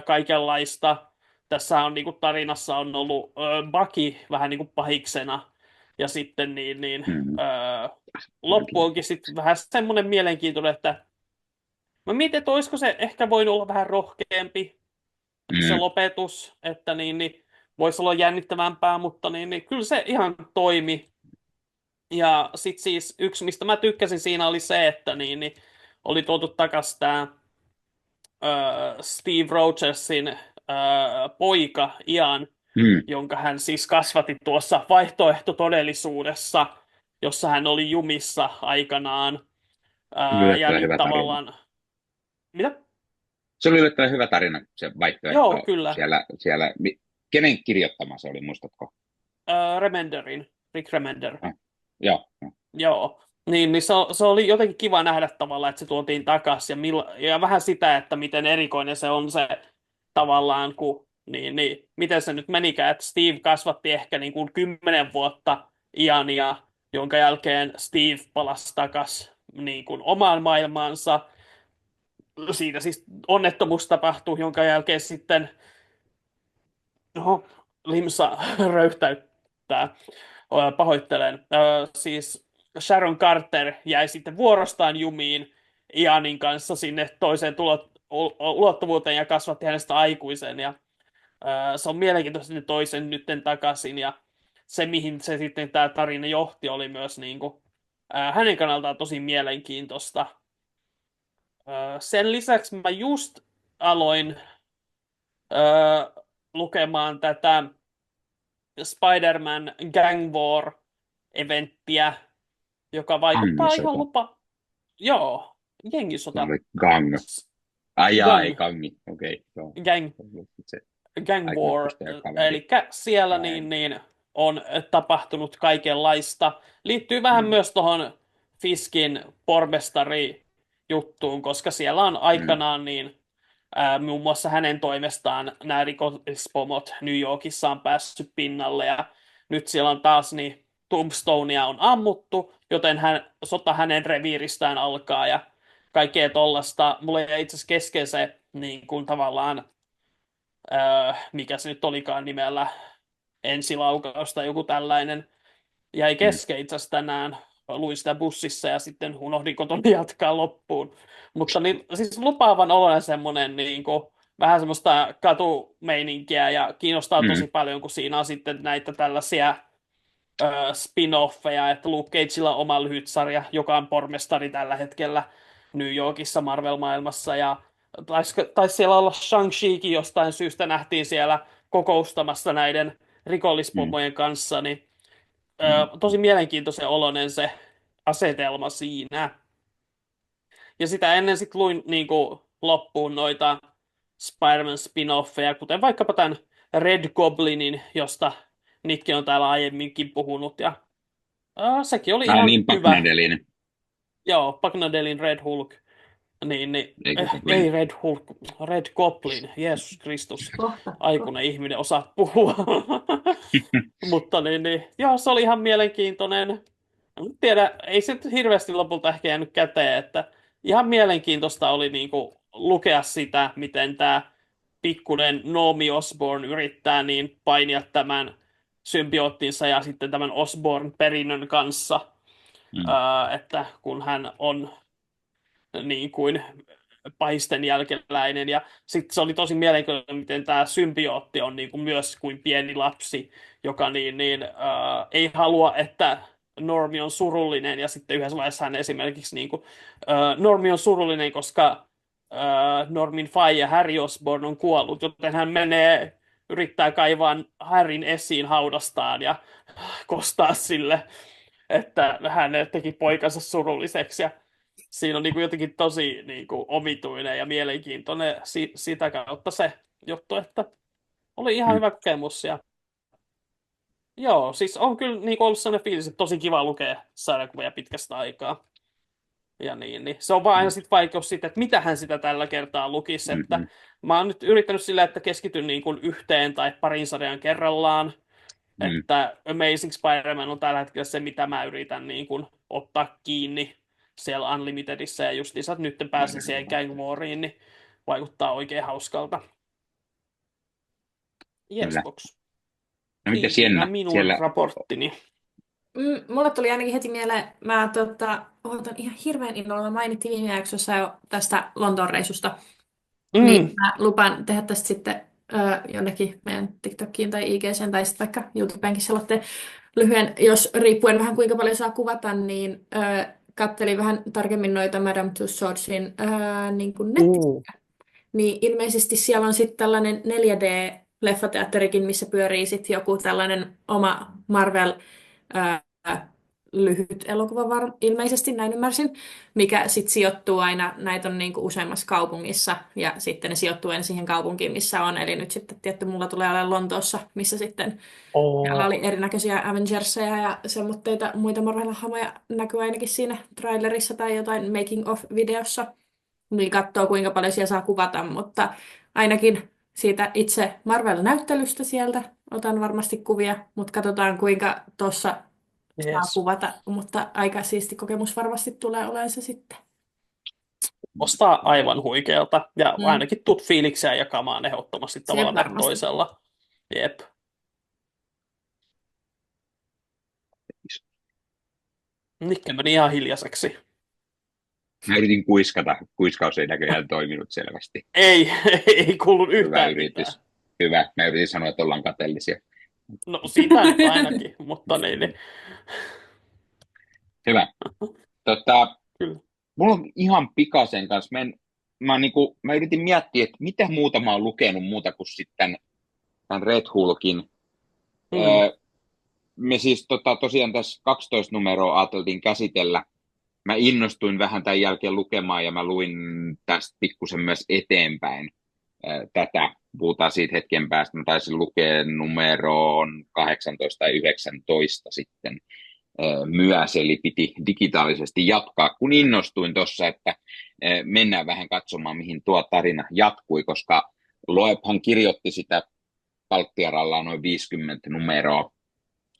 kaikenlaista. Tässä on niin kuin tarinassa on ollut Bucky vähän niin kuin pahiksena ja sitten Mm. loppu onkin sitten vähän semmoinen mielenkiintoinen, että mä mietin, että olisiko se ehkä voinut olla vähän rohkeampi se Mm. lopetus, että voisi olla jännittävämpää, mutta kyllä se ihan toimi. Ja sitten siis yksi, mistä mä tykkäsin siinä oli se, että oli tuotu takaisin tämä Steve Rogersin poika Ian, Mm. jonka hän siis kasvatti tuossa vaihtoehtotodellisuudessa, jossa hän oli jumissa aikanaan. Ja Yllättävän nyt hyvä tarina. tavallaan... Mitä? Se oli yllättävän hyvä tarina, se Joo, vaihtoehto kyllä. siellä. Kenen kirjoittama se oli, muistatko? Rick Remender. Joo. Joo. Niin se oli jotenkin kiva nähdä tavallaan, että se tuotiin takaisin ja vähän sitä, että miten erikoinen se on se tavallaan, kun miten se nyt menikään, että Steve kasvatti ehkä niin kuin 10 vuotta Iania, jonka jälkeen Steve palasi takaisin niin kuin omaan maailmaansa. Siitä siis onnettomuus tapahtui, jonka jälkeen sitten limsa röyhtäyttää. Pahoittelen. Siis Sharon Carter jäi sitten vuorostaan jumiin Ianin kanssa sinne toiseen ulottuvuuteen ja kasvatti hänestä aikuisen. Ja se on mielenkiintoista, että ne toisen nytten takaisin. Ja se, mihin se sitten tämä tarina johti, oli myös hänen kannaltaan tosi mielenkiintoista. Sen lisäksi mä just aloin lukemaan tätä Spider-Man Gang War-eventtiä, joka vaikuttaa ihan Gangisota. Joo, Se jengisota. oli gang. Ai jaa, ei Gang, gangi. Okei, joo. gang, Se gang aika War. ja kaveri. Eli siellä Näin. on tapahtunut kaikenlaista. Liittyy vähän Mm. myös tuohon Fiskin pormestari-juttuun, koska siellä on aikanaan muun muassa hänen toimestaan nämä rikollispomot New Yorkissa on päässyt pinnalle ja nyt siellä on taas Tombstonea on ammuttu, joten sota hänen reviiristään alkaa ja kaikkea tollasta. Mulla jäi itse asiassa kesken se niin kuin tavallaan, mikä se nyt olikaan nimellä, ensilaukaus tai joku tällainen. Jäi Mm. kesken itse asiassa tänään. Luin sitä bussissa ja sitten unohdin kotona jatkaa loppuun. Mutta siis lupaavan oloinen semmoinen vähän semmoista katumeininkiä ja kiinnostaa tosi paljon, kun siinä on sitten näitä tällaisia spin-offeja, että Luke Cagella on oma lyhytsarja, joka on pormestari tällä hetkellä New Yorkissa Marvel-maailmassa ja taisi siellä olla Shang-Chikin jostain syystä nähtiin siellä kokoustamassa näiden rikollispommojen kanssa, niin tosi mielenkiintoisen oloinen se asetelma siinä. Ja sitä ennen sitten luin loppuun noita Spider-Man spin-offeja, kuten vaikkapa tämän Red Goblinin, josta Nikki on täällä aiemminkin puhunut. Ja sekin oli ihan niin hyvä. Paknadelin. Joo, Paknadelin Red Hulk. Ei Red Hulk, Red Goblin, Jeesus Kristus, aikuinen ihminen osaa puhua. Mutta joo, se oli ihan mielenkiintoinen. En tiedä, ei se hirveästi lopulta ehkä jäänyt käteen, että ihan mielenkiintoista oli lukea sitä, miten tämä pikkuinen Noomi Osborn yrittää painia tämän symbioottinsa ja sitten tämän Osborn-perinnön kanssa, että kun hän on niin kuin pahisten jälkeläinen. Ja sitten se oli tosi mielenkiintoinen, miten tämä symbiootti on myös kuin pieni lapsi, joka ei halua, että Normi on surullinen. Ja sitten yhdessä vaiheessa hän esimerkiksi Normi on surullinen, koska Normin faija Harry Osborn on kuollut, joten hän yrittää kaivaa Harryn esiin haudastaan ja kostaa sille, että hän teki poikansa surulliseksi. Ja siinä on jotenkin tosi omituinen ja mielenkiintoinen sitä kautta se juttu, että oli ihan hyvä kokemus. Ja joo, siis on kyllä ollut sellainen fiilis, että tosi kiva lukea sarjakuvia pitkästä aikaa. Ja niin. Se on vaan aina sit vaikeus siitä, että mitä hän sitä tällä kertaa lukisi. Että Mm-hmm. mä oon nyt yrittänyt sillä, että keskityn niin kuin yhteen tai parin sarjan kerrallaan. Mm. Että Amazing Spider-Man on tällä hetkellä se, mitä mä yritän niin kuin ottaa kiinni siellä Unlimitedissä. Ja justiinsa, että nyt pääsin siihen Gang Wariin, niin vaikuttaa oikein hauskalta. Kyllä. Yesbox. No mites Siinä Jenna? minun Siellä... raporttini. Mulle tuli ainakin heti mieleen, mä odotan ihan hirveän innolla, mä mainittiin viime jaksossa jo tästä Lontoon reissusta, niin mä lupaan tehdä tästä sitten jonnekin meidän TikTokiin tai IGC:n tai sitten vaikka YouTubeenkin sellaisen lyhyen, jos riippuen vähän kuinka paljon saa kuvata, niin kattelin vähän tarkemmin noita Madame Tussauds'in niin kuin nettisivuja. Niin ilmeisesti siellä on sitten tällainen 4D-leffateatterikin, missä pyörii sitten joku tällainen oma Marvel ää, lyhyt elokuva, ilmeisesti näin ymmärsin, mikä sitten sijoittuu aina, näitä on niinku useammassa kaupungissa, ja sitten ne sijoittuu aina siihen kaupunkiin, missä on, eli nyt sitten tietty mulla tulee olemaan Lontoossa, missä sitten siellä oli erinäköisiä Avengerseja ja semmoitteita muita Marvel-hahmoja näkyy ainakin siinä trailerissa tai jotain making of-videossa, niin katsoo kuinka paljon siellä saa kuvata, mutta ainakin siitä itse Marvel-näyttelystä sieltä otan varmasti kuvia, mutta katsotaan kuinka tuossa saa kuvata, mutta aika siisti kokemus varmasti tulee olemaan se sitten. Ostaa aivan huikealta ja ainakin tuut fiiliksiä jakamaan ehdottomasti tavalla tai toisella. Jep. Nikke meni ihan hiljaiseksi. Mä yritin kuiskata. Kuiskaus ei näköjään toiminut selvästi. Ei kuulu yhtään Hyvä yritys. mitään. Hyvä. Mä yritin sanoa, että ollaan kateellisia. No sitä nyt ainakin, mutta niin. Hyvä. Kyllä. Mulla on ihan pikaisen kanssa. Mä yritin miettiä, että mitä muuta mä oon lukenut muuta kuin sitten tämän Red Hulkin. Me siis tosiaan tässä 12 numeroa ajateltiin käsitellä. Mä innostuin vähän tämän jälkeen lukemaan ja mä luin tästä pikkusen myös eteenpäin tätä. Puhutaan siitä hetken päästä. Mä taisin lukea numeroon 18 tai 19 sitten myös, eli piti digitaalisesti jatkaa, kun innostuin tuossa, että mennään vähän katsomaan, mihin tuo tarina jatkui, koska Loebhan kirjoitti sitä palkkiarallaan noin 50 numeroa,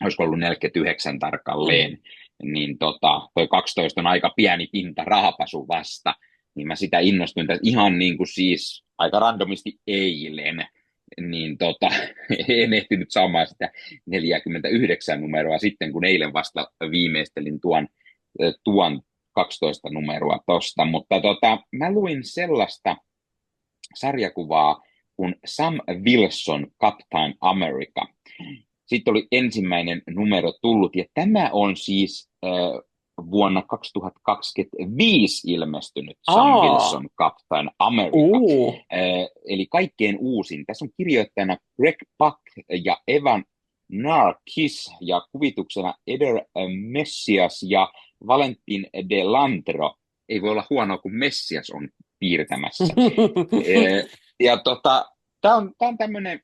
olisiko ollut 49 tarkalleen, niin toi 12 on aika pieni pinta rahapasu vasta, niin mä sitä innostuin tässä ihan niin kuin siis aika randomisti eilen, niin en ehtinyt saamaan sitä 49 numeroa sitten, kun eilen vasta viimeistelin tuon 12 numeroa tosta, mutta mä luin sellaista sarjakuvaa kuin Sam Wilson, Captain America. Sitten oli ensimmäinen numero tullut, ja tämä on siis vuonna 2025 ilmestynyt Sam Wilson, Captain America. Eli kaikkein uusin. Tässä on kirjoittajana Greg Pak ja Evan Narkis ja kuvituksena Eder Messias ja Valentin de Landro. Ei voi olla huonoa, kun Messias on piirtämässä. Ja tämä on tämmöinen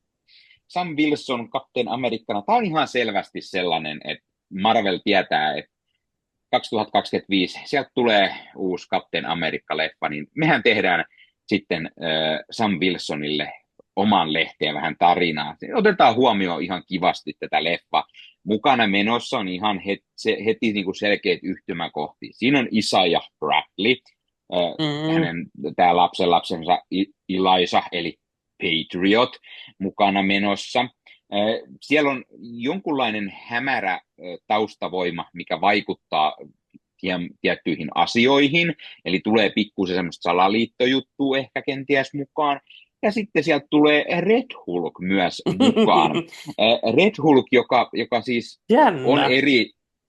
Sam Wilson, Captain Americana. Tämä on ihan selvästi sellainen, että Marvel tietää, että 2025 sieltä tulee uusi Captain America-leffa, niin mehän tehdään sitten Sam Wilsonille oman lehteen vähän tarinaa. Otetaan huomioon ihan kivasti tätä leffa. Mukana menossa on ihan heti niin kuin selkeät yhtymäkohtia. Siinä on Isaiah Bradley, hänen tämä lapsensa Eliza, eli Patriot, mukana menossa. Siellä on jonkunlainen hämärä taustavoima, mikä vaikuttaa tiettyihin asioihin, eli tulee pikkuisen semmoista salaliittojuttua ehkä kenties mukaan. Ja sitten sieltä tulee Red Hulk myös mukaan. Red Hulk, joka siis on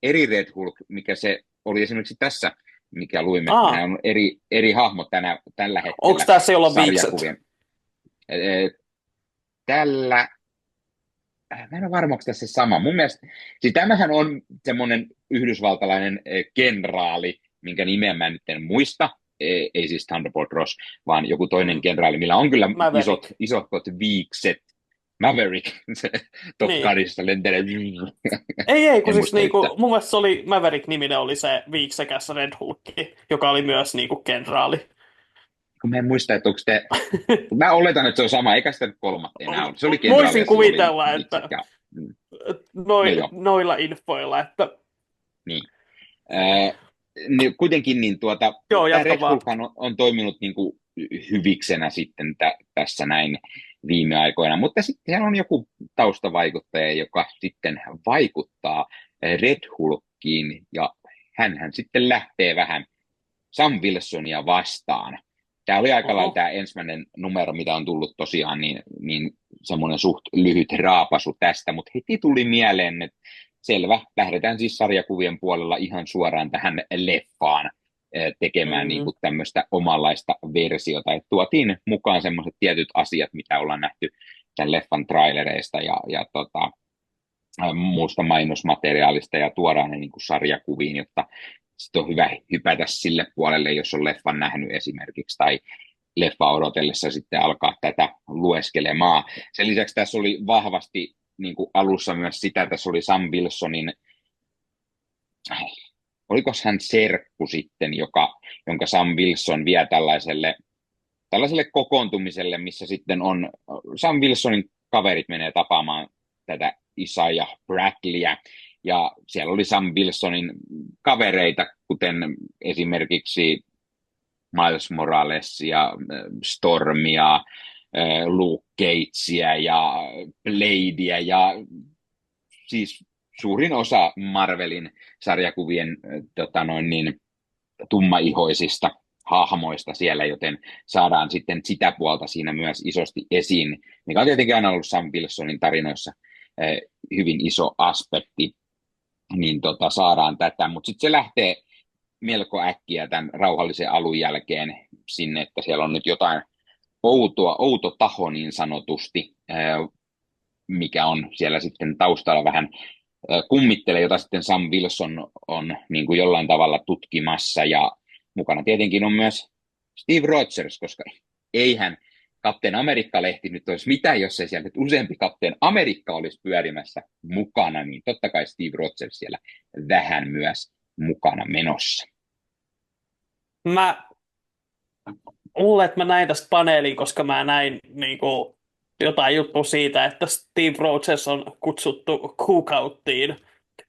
eri Red Hulk, mikä se oli esimerkiksi tässä, mikä luimme. Nämä on eri hahmot tällä hetkellä. Onko tässä jolla viikset? Tällä, mä en ole varma, onko tässä sama. Mun mielestä, siis tämähän on semmoinen yhdysvaltalainen kenraali, minkä nimeä mä nyt en muista. Ei siis Thunderbolt Ross, vaan joku toinen kenraali, millä on kyllä isot viikset. Maverick, se Niin. tokkarissa lentelee. Ei, kun En siis muista niinku, yhtään. mun mielestä se oli Maverick-niminen oli se viiksekäs Red Hulkki, joka oli myös niinku kenraali. Kun mä en muista, että onko te... Mä oletan, että se on sama, eikä sitä nyt kolmatta enää ollut. Se oli kenraali Voisin ja sillä oli kuvitella, vitsit että ja... No joo, noilla infoilla, että niin. Niin kuitenkin niin joo, tämä jatka Red vaan. Hulk on toiminut niin kuin hyviksenä sitten tässä näin viime aikoina, mutta sitten siellä on joku taustavaikuttaja, joka sitten vaikuttaa Red Hulkiin ja hänhän sitten lähtee vähän Sam Wilsonia vastaan. Tämä oli aika lailla Oho. tämä ensimmäinen numero, mitä on tullut tosiaan, niin semmoinen suht lyhyt raapasu tästä, mutta heti tuli mieleen, että selvä, lähdetään siis sarjakuvien puolella ihan suoraan tähän leffaan tekemään niin Mm. kuin tämmöistä omanlaista versiota. Et tuotiin mukaan semmoiset tietyt asiat, mitä ollaan nähty tämän leffan trailereista ja muusta mainosmateriaalista ja tuodaan ne niin kuin sarjakuviin, jotta sitten on hyvä hypätä sille puolelle, jos on leffan nähnyt esimerkiksi, tai leffa odotellessa sitten alkaa tätä lueskelemaan. Sen lisäksi tässä oli vahvasti niin kuin alussa myös sitä, tässä oli Sam Wilsonin, oliko hän serkku sitten, jonka Sam Wilson vie tällaiselle kokoontumiselle, missä sitten on Sam Wilsonin kaverit menee tapaamaan tätä Isaiah Bradleyä, ja siellä oli Sam Wilsonin kavereita, kuten esimerkiksi Miles Moralesia, Stormia, Luke Cagea ja Bladea ja siis suurin osa Marvelin sarjakuvien tummaihoisista hahmoista siellä, joten saadaan sitten sitä puolta siinä myös isosti esiin, mikä on tietenkin aina ollut Sam Wilsonin tarinoissa hyvin iso aspekti, niin saadaan tätä, mutta sitten se lähtee melko äkkiä tämän rauhallisen alun jälkeen sinne, että siellä on nyt jotain outo taho niin sanotusti, mikä on siellä sitten taustalla vähän kummittelee, jota sitten Sam Wilson on niin kuin jollain tavalla tutkimassa, ja mukana tietenkin on myös Steve Rogers, koska eihän Captain Amerikka-lehti nyt olisi mitään, jos ei siellä nyt useampi Captain Amerikka olisi pyörimässä mukana, niin totta kai Steve Rogers siellä vähän myös mukana menossa. Mä luulen, että mä näin tästä paneeliin, koska mä näin niinku jotain juttua siitä, että Steve Rogers on kutsuttu Cookouttiin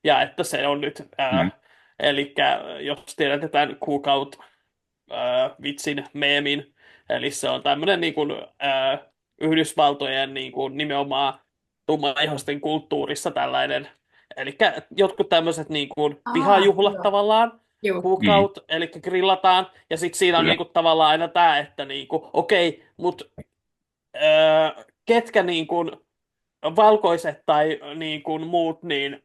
ja että se on nyt, Mm. eli jos tiedätte tämän Cookout vitsin meemin, eli se on tämmöinen niin kuin, Yhdysvaltojen niin kuin, nimenomaan tummaihoisten kulttuurissa tällainen, eli jotkut tämmöiset niin kuin, pihajuhlat Joo. tavallaan, Joo. cookout, eli grillataan, ja sitten siinä on Kyllä. niin kuin, tavallaan aina tämä, että niin kuin, okei, mutta ketkä niin kuin, valkoiset tai niin kuin, muut niin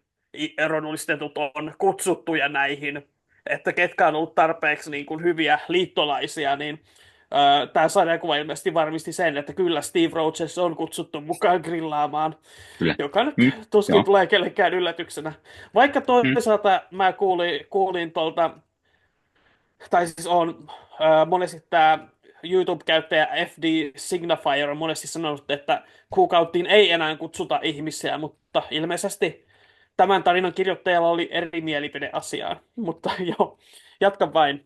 rodullistetut on kutsuttuja näihin, että ketkä on ollut tarpeeksi niin kuin, hyviä liittolaisia, niin tämä sarjakuva ilmeisesti varmisti sen, että kyllä Steve Rogers on kutsuttu mukaan grillaamaan, Kyllä. joka nyt Mm. tuskin Joo. tulee kellekään yllätyksenä. Vaikka toisaalta mä kuulin tuolta, tai siis on monesti tämä YouTube-käyttäjä FD Signifier on monesti sanonut, että Cookouttiin ei enää kutsuta ihmisiä, mutta ilmeisesti tämän tarinan kirjoittajalla oli eri mielipide asiaan. Mutta joo, jatka vain.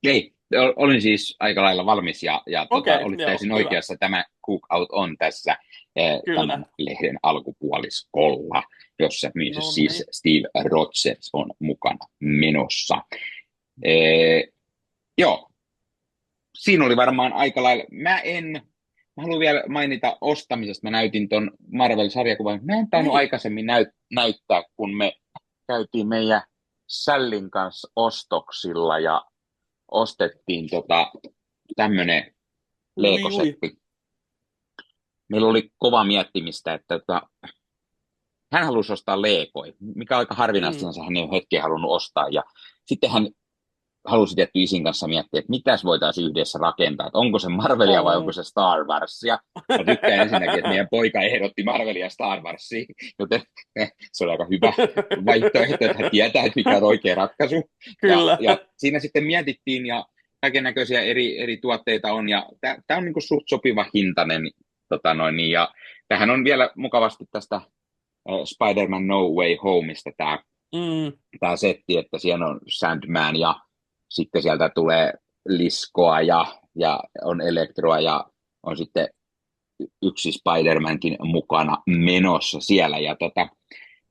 Ei, olin siis aika lailla valmis ja Okei, olit joo, täysin hyvä. oikeassa. Tämä Cookout on tässä Kyllä. tämän lehden alkupuoliskolla, jossa myös No siis niin. Steve Rogers on mukana menossa. Joo, siinä oli varmaan aika lailla. Mä haluan vielä mainita ostamisesta. Mä näytin ton Marvel-sarjakuvan. Mä en tainnut Niin. aikaisemmin näyttää, kun me käytiin meidän Sällin kanssa ostoksilla ja ostettiin tämmönen Lego-setti. Meillä oli kova miettimistä, että hän halusi ostaa Legoja, mikä on aika harvinaista, hän ei ole hetkeä halunnut ostaa. Ja sitten hän halusi tietty isin kanssa miettiä, että mitäs voitaisiin yhdessä rakentaa, että onko se Marvelia vai onko se Star Warsia. Mä tykkään ensinnäkin, että meidän poika ehdotti Marvelia Star Warsia, joten se on aika hyvä vaihtoehto, että hän tietää, että mikä on oikea ratkaisu. Kyllä. Ja siinä sitten mietittiin ja kaikennäköisiä eri tuotteita on, ja tämä on niin kuin suht sopiva hintainen Ja tähän on vielä mukavasti tästä Spider-Man No Way Homeista tämä setti, että siellä on Sandman ja sitten sieltä tulee Liskoa ja on Elektroa ja on sitten yksi Spider-Mankin mukana menossa siellä. Ja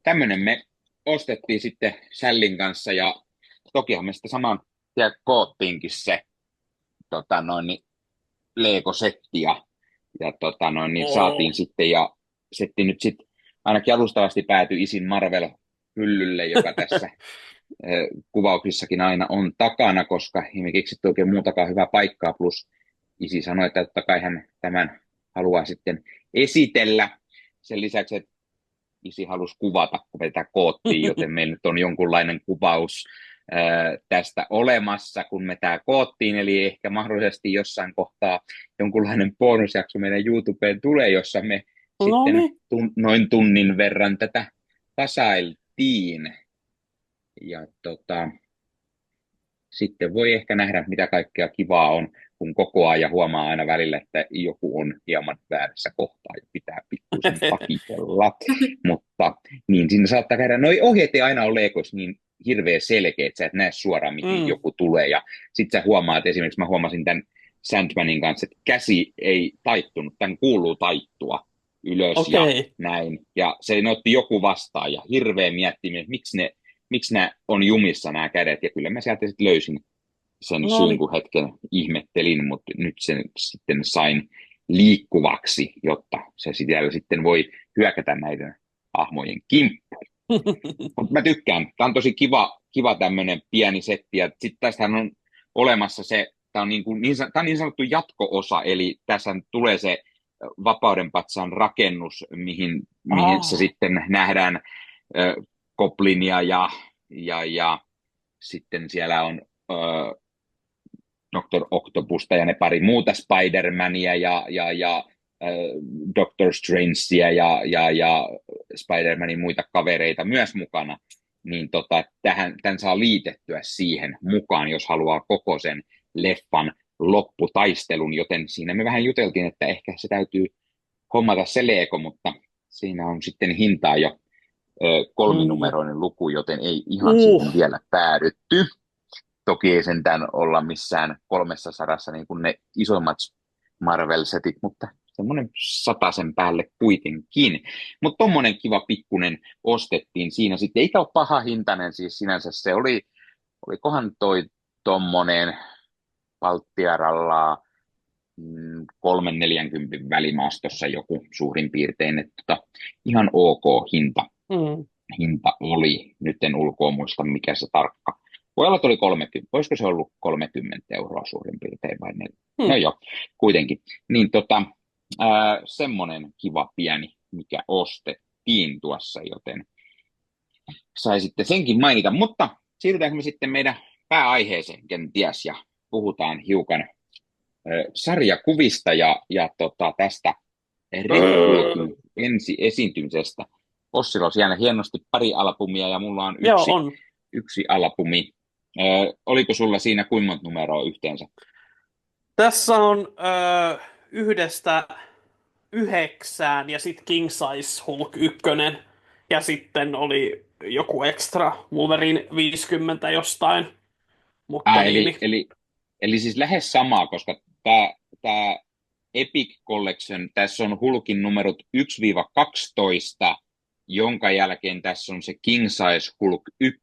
tämmöinen me ostettiin sitten Sällin kanssa ja tokihan me sitten saman tien koottiinkin se Lego-setti ja saatiin sitten ja setti nyt sitten ainakin alustavasti päätyi isin Marvel-hyllylle, joka tässä kuvauksissakin aina on takana, koska emme keksitty oikein muutakaan hyvää paikkaa, plus isi sanoi, että totta kai hän tämän haluaa sitten esitellä. Sen lisäksi, että isi halusi kuvata, kun me tätä koottiin, joten meillä nyt on jonkunlainen kuvaus tästä olemassa, kun me tämä koottiin, eli ehkä mahdollisesti jossain kohtaa jonkunlainen bonusjakso meidän YouTubeen tulee, jossa me sitten noin tunnin verran tätä tasailtiin. Ja sitten voi ehkä nähdä, mitä kaikkea kivaa on, kun kokoaa ja huomaa aina välillä, että joku on hieman väärässä kohtaa ja pitää pikkuisen pakitella. Mutta niin siinä saattaa käydä. Noi ohjeet ei aina ole Legoissa niin hirveän selkeä, että sä et näe suoraan, mihin joku tulee. Ja sitten sä huomaat, esimerkiksi mä huomasin tämän Sandmanin kanssa, että käsi ei taittunut, tämän kuuluu taittua ylös ja näin. Ja se otti joku vastaan ja hirveän miettiminen, että miksi nämä on jumissa nämä kädet, ja kyllä mä sieltä sitten löysin sen syyn, kun hetken ihmettelin, mutta nyt sen sitten sain liikkuvaksi, jotta se siellä sitten voi hyökätä näiden hahmojen kimppuun. Mutta mä tykkään, tämä on tosi kiva tämmöinen pieni setti, ja sitten tästähän on olemassa se, tämä on niin sanottu jatko-osa, eli tässä tulee se Vapaudenpatsaan rakennus, mihin se sitten nähdään Goblinia ja sitten siellä on Dr. Octopusta ja ne pari muuta Spider-Mania ja Doctor Strangea ja Spider-Manin muita kavereita myös mukana, niin tämän saa liitettyä siihen mukaan, jos haluaa koko sen leffan lopputaistelun, joten siinä me vähän juteltiin, että ehkä se täytyy hommata se Lego, mutta siinä on sitten hintaa jo kolminumeroinen luku, joten ei ihan siihen vielä päädytty. Toki ei sentään olla missään 300 niin kuin ne isommat Marvel-setit, mutta semmoinen 100 päälle kuitenkin. Mutta tommonen kiva pikkunen ostettiin siinä sitten. Eikä ole paha hintainen, siis sinänsä se olikohan toi tommonen Palttiaralla 3-40 välimaastossa joku suurin piirtein, että ihan ok hinta oli. Nyt en ulkoa muista, mikä se tarkka. Voi olla, että oli 30. Voisiko se ollut 30 euroa suurin piirtein vai ne? No joo, kuitenkin. Niin semmoinen kiva pieni, mikä ostettiin tuossa, joten sai sitten senkin mainita. Mutta siirrytäänkö me sitten meidän pääaiheeseen kenties ja puhutaan hiukan sarjakuvista ja tästä Red ensi esiintymisestä. Ossilla on siellä hienosti pari albumia ja mulla on yksi albumi. Oliko sulla siinä kuinka monta numeroa yhteensä? Tässä on 1-9 ja sitten King Size Hulk 1. Ja sitten oli joku extra Wolverine 50 jostain. Mutta eli siis lähes samaa, koska tämä Epic Collection, tässä on Hulkin numerot 1-12, jonka jälkeen tässä on se King Size Hulk 1,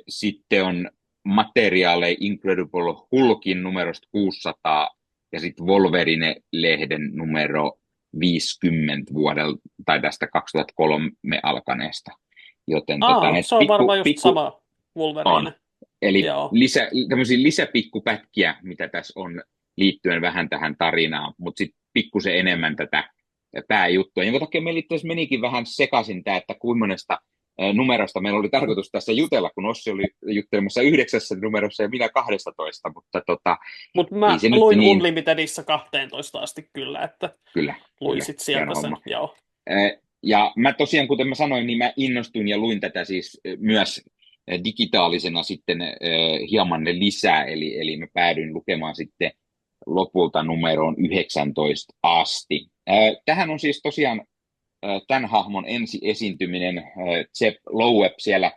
sitten on materiaaleja Incredible Hulkin numerosta 600 ja sitten Wolverine-lehden numero 50 vuodelta tai tästä 2003 alkaneesta. Joten se on varmaan just sama Wolverine. On. Eli tämmöisiä lisäpikkupätkiä, mitä tässä on liittyen vähän tähän tarinaan, mutta sitten pikkusen enemmän tätä pääjuttua, jonka takia meillä menikin vähän sekaisin tämä, että kuinka monesta numerosta meillä oli tarkoitus tässä jutella, kun Ossi oli juttelemassa 9 numerossa ja minä 12, mutta mä luin Unlimitedissa 12 asti kyllä, että luisit sieltä sen, joo. Ja mä tosiaan, kuten mä sanoin, niin mä innostuin ja luin tätä siis myös digitaalisena sitten hieman lisää, eli mä päädyin lukemaan sitten lopulta numeroon 19 asti. Tähän on siis tosiaan tämän hahmon ensi esiintyminen, Jeph Loeb siellä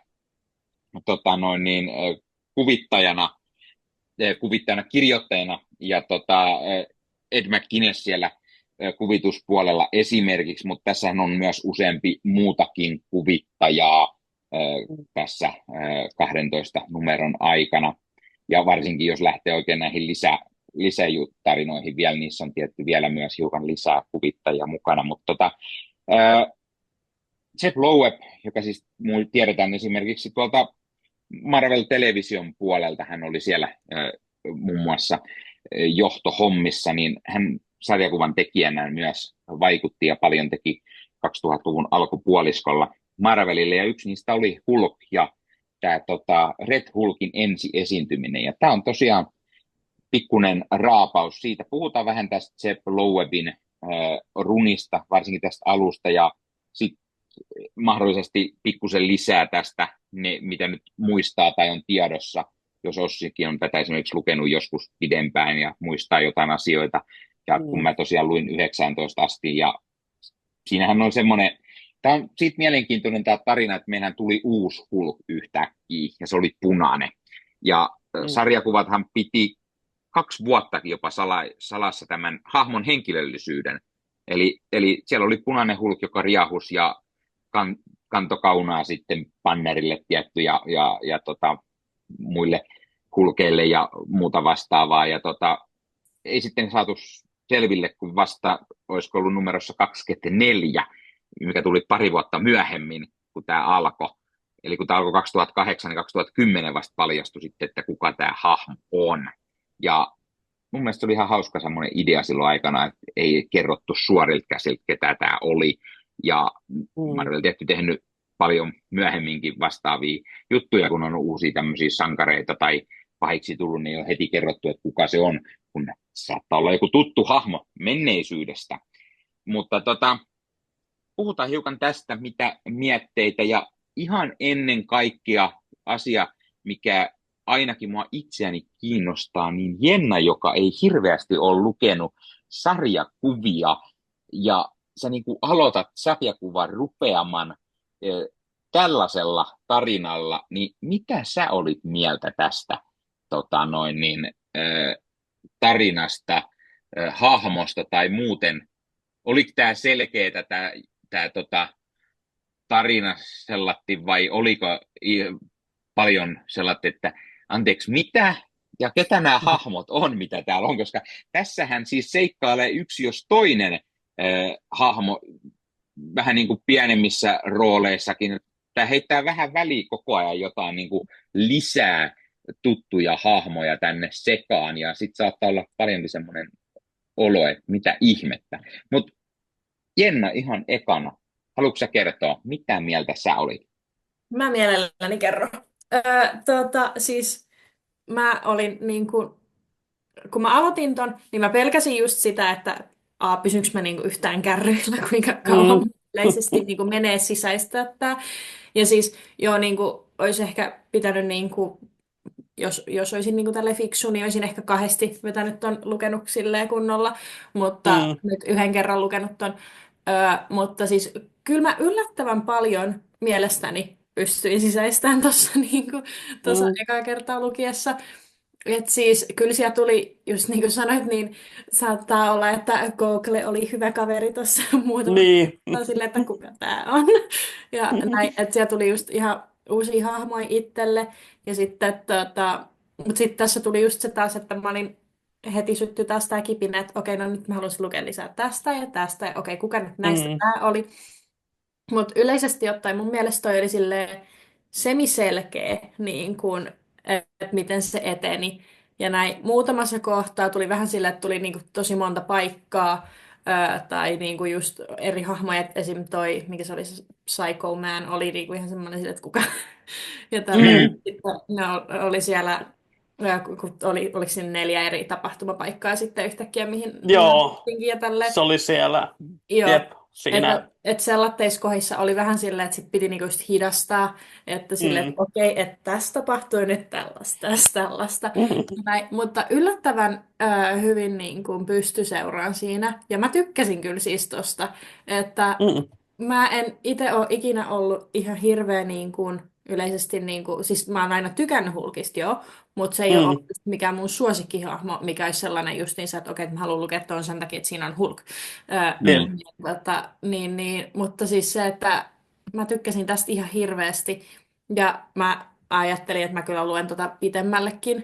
kuvittajana, kirjoittajana ja Ed McGuinness siellä kuvituspuolella esimerkiksi, mutta tässähän on myös useampi muutakin kuvittajaa tässä 12 numeron aikana. Ja varsinkin jos lähtee oikein näihin lisätarinoihin vielä, niissä on tietty vielä myös hiukan lisää kuvittajia mukana. Mutta Jeph Loeb, joka siis tiedetään esimerkiksi tuolta Marvel-television puolelta, hän oli siellä muun muassa johtohommissa, niin hän sarjakuvan tekijänä myös vaikutti ja paljon teki 2000-luvun alkupuoliskolla Marvelille, ja yksi niistä oli Hulk ja tämä Red Hulkin ensi esiintyminen, ja tämä on tosiaan pikkuinen raapaus siitä. Puhutaan vähän tästä Jeph Loebin runista, varsinkin tästä alusta, ja sitten mahdollisesti pikkusen lisää tästä, mitä nyt muistaa tai on tiedossa, jos Ossikin on tätä esimerkiksi lukenut joskus pidempään ja muistaa jotain asioita. Ja kun mä tosiaan luin 19 asti, ja siinähän on semmoinen, tämä on siitä mielenkiintoinen tämä tarina, että meidän tuli uusi Hulk yhtäkkiä, ja se oli punainen. Ja sarjakuvathan piti 2 vuottakin jopa salassa tämän hahmon henkilöllisyyden. Eli siellä oli punainen Hulk, joka riahus ja kantokaunaa sitten Bannerille tietty ja muille Hulkeille ja muuta vastaavaa. Ja ei sitten saatu selville, kun vasta olisiko ollut numerossa 24, mikä tuli 2 vuotta myöhemmin, kun tämä alkoi. Eli kun tämä alkoi 2008, niin 2010 vasta paljastui sitten, että kuka tämä hahmo on. Ja mun mielestä se oli ihan hauska semmoinen idea silloin aikana, että ei kerrottu suorilta käsiltä, ketä tämä oli. Ja Marvel tietty tehnyt paljon myöhemminkin vastaavia juttuja, kun on uusia tämmöisiä sankareita tai pahiksi tullut, niin on heti kerrottu, että kuka se on, kun saattaa olla joku tuttu hahmo menneisyydestä. Mutta puhutaan hiukan tästä, mitä mietteitä, ja ihan ennen kaikkea asia, mikä ainakin mua itseäni kiinnostaa, niin Jenna, joka ei hirveästi ole lukenut sarjakuvia, ja sä niin kuin aloitat sarjakuvan rupeaman tällaisella tarinalla, niin mitä sä olit mieltä tästä tarinasta, hahmosta tai muuten? Oliko tämä selkeää tämä tarina sellatti, vai oliko paljon sellaista, että anteeksi, mitä ja ketä nämä hahmot on, mitä täällä on, koska tässähän siis seikkailee yksi jos toinen hahmo vähän niin kuin pienemmissä rooleissakin. Tämä heittää vähän väliin koko ajan jotain niin kuin lisää tuttuja hahmoja tänne sekaan, ja sitten saattaa olla paljonkin semmoinen olo, että mitä ihmettä. Mutta Jenna, ihan ekana, haluatko sä kertoa, mitä mieltä sä olit? Mä mielelläni kerron. Siis mä olin niin kuin, kun mä aloitin ton, niin mä pelkäsin just sitä, että pysynkö mä niinku yhtään kärryillä, kuinka kauan yleisesti niinku menee sisäistää tää. Ja siis joo, niinku, olisi ehkä pitänyt, niinku, jos olisin niinku tälle fiksu, niin olisin ehkä 2 vetänyt ton lukenut silleen kunnolla, mutta nyt 1 kerran lukenut ton. Mutta siis kyllä mä yllättävän paljon mielestäni pystyin sisäistämään tuossa niinku, ekaa kertaa lukiessa. Et siis kyllä siellä tuli, just niin kuin sanoit, niin saattaa olla, että Google oli hyvä kaveri tuossa muutama silleen, että kuka tämä on. Ja näin, että siellä tuli just ihan uusia hahmoja itselle. Ja sitten, mutta sitten tässä tuli just se taas, että mä olin heti syttyi taas tämä kipinä, että okei, no nyt mä haluaisin lukea lisää tästä ja tästä. Ja okei, kuka nyt näistä tämä oli. Mutta yleisesti ottaen mun mielestä toi oli silleen semiselkeä, niin kuin, että miten se eteni. Ja näin muutamassa kohtaa tuli vähän silleen, että tuli niinku tosi monta paikkaa, tai niinku just eri hahmoja. Esim. Toi, mikä se oli, se Psycho Man, oli niinku ihan semmoinen sille, että kuka. Ja sitten ne oli siellä, kun oliko siinä 4 eri tapahtumapaikkaa sitten yhtäkkiä, mihin Joo, ja tälleen. se oli siellä. Joo. Jep, siinä et sellatteissa kohdissa oli vähän silleen, että sit piti niinku just hidastaa, että silleen, että Mm. okei, että tässä tapahtui nyt tällaista, tässä tällaista. Mm. Näin, mutta yllättävän hyvin niin kuin pysty seuraan siinä. Ja mä tykkäsin kyllä siis tosta, että Mm. mä en itse ole ikinä ollut ihan hirveä niin kuin yleisesti, niin kuin, siis mä oon aina tykännyt Hulkista joo, mutta se ei ole ollut Mm. mikään mun suosikkihahmo, mikä olisi sellainen justiinsa, että okei, että mä haluan lukea tuon sen takia, että siinä on Hulk. Jep. Mm. Mutta siis se, että mä tykkäsin tästä ihan hirveästi ja mä ajattelin, että mä kyllä luen tota pitemmällekin.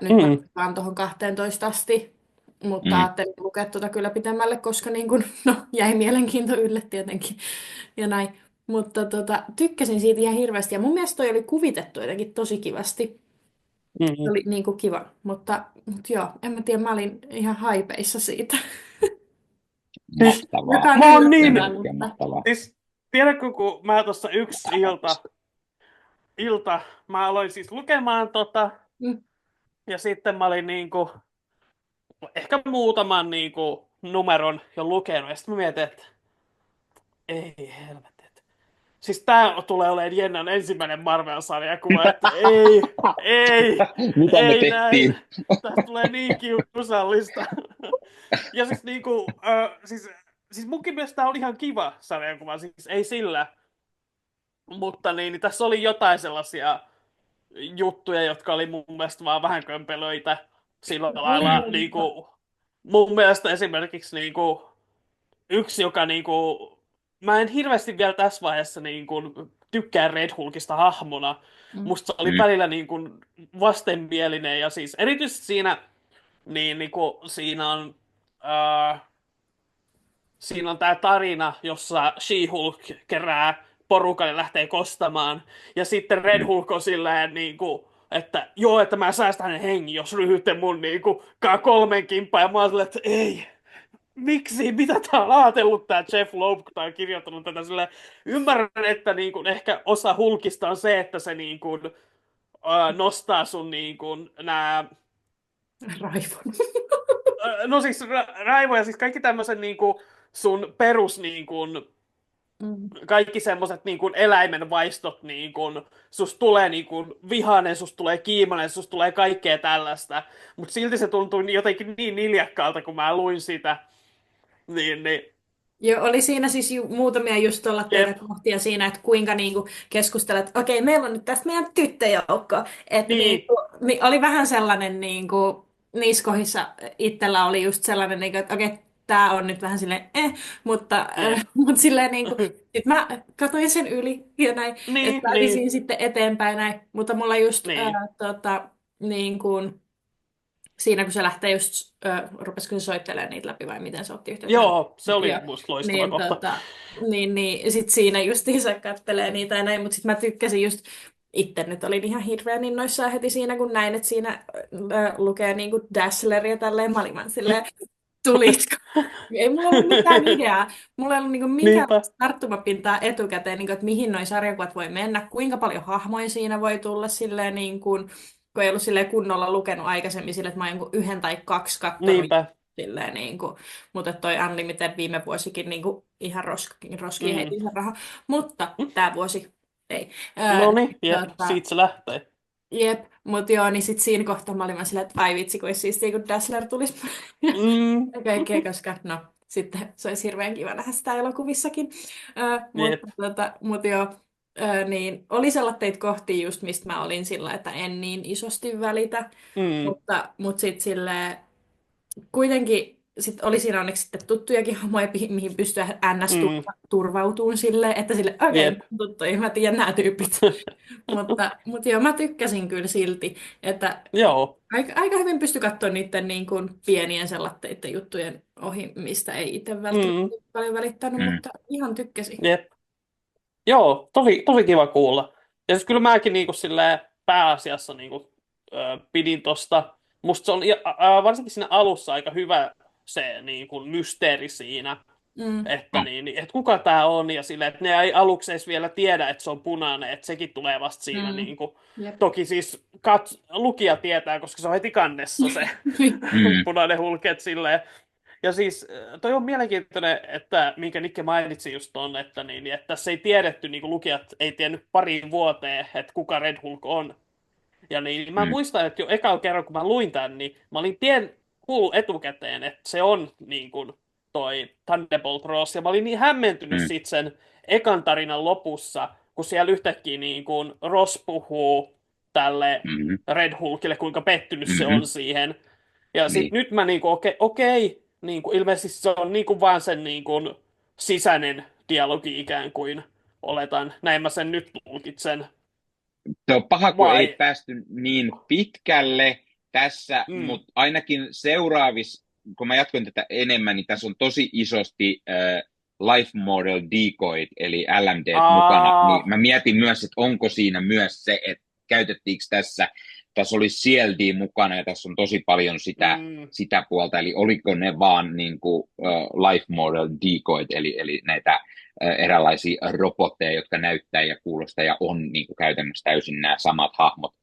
Nyt mä Mm. vaan tuohon 12 asti, mutta Mm. ajattelin lukea tota kyllä pitemmälle, koska niin kun, no, jäi mielenkiinto ylle tietenkin ja näin. Mutta tykkäsin siitä ihan hirveästi ja mun mielestä toi oli kuvitettu jotenkin tosi kivasti. Se Mm. oli niin kuin kiva, mutta joo, en mä tiedä, mä olin ihan haipeissa siitä. Siis Mahtavaa. Joka on mä oon niin, yllättävää, Oikein mutta... mahtavaa. siis tiedätkö, kun mä tuossa yksi ilta, mä aloin siis lukemaan Mm. ja sitten mä olin niinku, ehkä muutaman niinku numeron jo lukenut, ja sitten mä mietin, että ei helvetti. Siis tää tulee olemaan Jennan ensimmäinen Marvel-sarjakuva, että ei, Mitä me ei tehtiin? näin. Tästä tulee niin kiusallista. Ja siis niinku, siis munkin mielestä tää on ihan kiva sarjakuva, siis ei sillä. Mutta niin tässä oli jotain sellaisia juttuja, jotka oli mun mielestä vaan vähän kömpelöitä sillä lailla. Niinku, mun mielestä esimerkiksi niinku, yksi, joka niinku, mä en hirveästi vielä tässä vaiheessa niinku, tykkää Red Hulkista hahmona. Mm. Musta se oli Mm. välillä niinku, vastenmielinen ja siis erityisesti siinä, niinku, siinä on tämä tarina, jossa She-Hulk kerää porukan ja lähtee kostamaan. Ja sitten Red Mm. Hulk on silleen, niinku, että joo, että mä säästän hänen hengen, jos ryhdytte mun niinku, kolmen kimppaan. Ja mä oon silleen, että ei, miksi, mitä tää on ajatellut tää Jeff Loeb, kun tää on kirjoittanut tätä silleen. Ymmärrän, että niinku, ehkä osa Hulkista on se, että se niinku, nostaa sun niinku, nää Raivon. no siis Raivo ja siis kaikki tämmöisen niinku sun perus niinku, Mm. kaikki semmoiset niinku eläimen vaistot niinku, susta tulee niinku vihainen, susta tulee kiimainen, susta tulee kaikkea tällaista. Mutta silti se tuntui jotenkin niin niljakkaalta, kun mä luin sitä. Niin, Joo, oli siinä siis muutamia just teitä jep, kohtia siinä, että kuinka niinku keskustelet, että okei, meillä on nyt tästä meidän tyttöjoukko. Että niin, niin oli vähän sellainen, niissä kohdissa itsellä oli just sellainen, niinku, että okei, tämä on nyt vähän silleen, mutta, jep, mutta silleen sit mä katsoin sen yli ja näin, että pääsin niin, sitten eteenpäin näin, mutta mulla just niin. niin kuin, siinä kun se lähtee just, rupesiko se soittelemaan niitä läpi vai miten se otti yhteyttä? Joo, se oli Joo. musta loistava Niin, kohta. niin sit siinä justiinsa kattelee niitä ja näin, mutta sit mä tykkäsin just, itse nyt olin ihan hirveän innoissaan heti siinä, kun näin, että siinä lukee niinku Dazzler ja tälleen, mä olin vaan silleen, tulitko? Ei mulla ollut mitään ideaa. Mulla ei ollut niinku mitään Niinpä. tarttumapintaa etukäteen, niinku, että mihin noi sarjakuvat voi mennä, kuinka paljon hahmoja siinä voi tulla silleen, niin kuin, kun ei ollut silleen kunnolla lukenut aikaisemmin silleen, että mä oon jonkun yhden tai kaksi kattonut Niinpä. silleen, niin kuin, mutta toi Unlimited viime vuosikin niin kuin, ihan roskiin Mm. heitin sen rahaa. Mutta tämä vuosi ei. No niin, jep, Tota, siitä se lähtee. jep, mutta joo, niin sit siinä kohtaa mä olin vaan silleen, että ai vitsi, kun olisi siistiä, kun Dazzler tulisi Mm. ja kaikkea, koska no, sitten se olisi hirveän kiva nähdä sitä elokuvissakin. Jep. Mutta joo, niin oli sellaisia kohtia just, mistä mä olin sillä, että en niin isosti välitä, Mm. mutta sitten silleen, kuitenkin sit oli siinä onneksi sitten tuttujakin hahmoja, mihin pystyy ns. Mm. Turvautumaan silleen, että sille okei, Jep. tuttuja, mä tiedän nämä tyypit. mutta joo, mä tykkäsin kyllä silti, että Joo. aika hyvin pystyi katsoa niiden niin kuin pienien sellaisten juttujen ohi, mistä ei itse välttämättä paljon välittänyt, Mm. mutta ihan tykkäsin. Jep. Joo, tosi kiva kuulla. Ja siis kyllä mäkin niinku silleen pääasiassa niinku, pidin tosta. Musta se on varsinkin siinä alussa aika hyvä se niinku, mysteeri siinä, Mm. että, että kuka tää on. Ja silleen, että ne ei aluksi edes vielä tiedä, että se on punainen, että sekin tulee vasta siinä. Niinku. Jep. Toki siis lukija tietää, koska se on heti kannessa se Mm. punainen hulk, että silleen. Ja siis toi on mielenkiintoinen, että minkä Nikke mainitsi just ton, että, että tässä ei tiedetty, niin kuin lukijat ei tiennyt pariin vuoteen, että kuka Red Hulk on. Ja niin mä Mm, muistan, että jo ekalla kerran, kun mä luin tämän, niin mä olin kuullut etukäteen, että se on niin kuin toi Thunderbolt Ross. Ja mä olin niin hämmentynyt mm, sit sen ekan tarinan lopussa, kun siellä yhtäkkiä niin kuin Ross puhuu tälle mm, Red Hulkille, kuinka pettynyt se mm, on siihen. Ja sit niin. nyt mä niinku, okei, niinku, ilmeisesti se on niinku vaan sen niinku sisäinen dialogi ikään kuin, oletan. Näin mä sen nyt tulkitsen. Se on paha, kun ei Vai? päästy niin pitkälle tässä, Mm. mutta ainakin seuraavissa, kun mä jatkoin tätä enemmän, niin tässä on tosi isosti life model decoyt, eli LMD mukana. Niin Aa, mä mietin myös, että onko siinä myös se, että käytettiinkö tässä oli CLD mukana ja tässä on tosi paljon mm, sitä puolta, eli oliko ne vaan niin kuin, life model decoyt, eli näitä eräänlaisia robotteja, jotka näyttää ja kuulostaa ja on niin kuin käytännössä täysin nämä samat hahmot.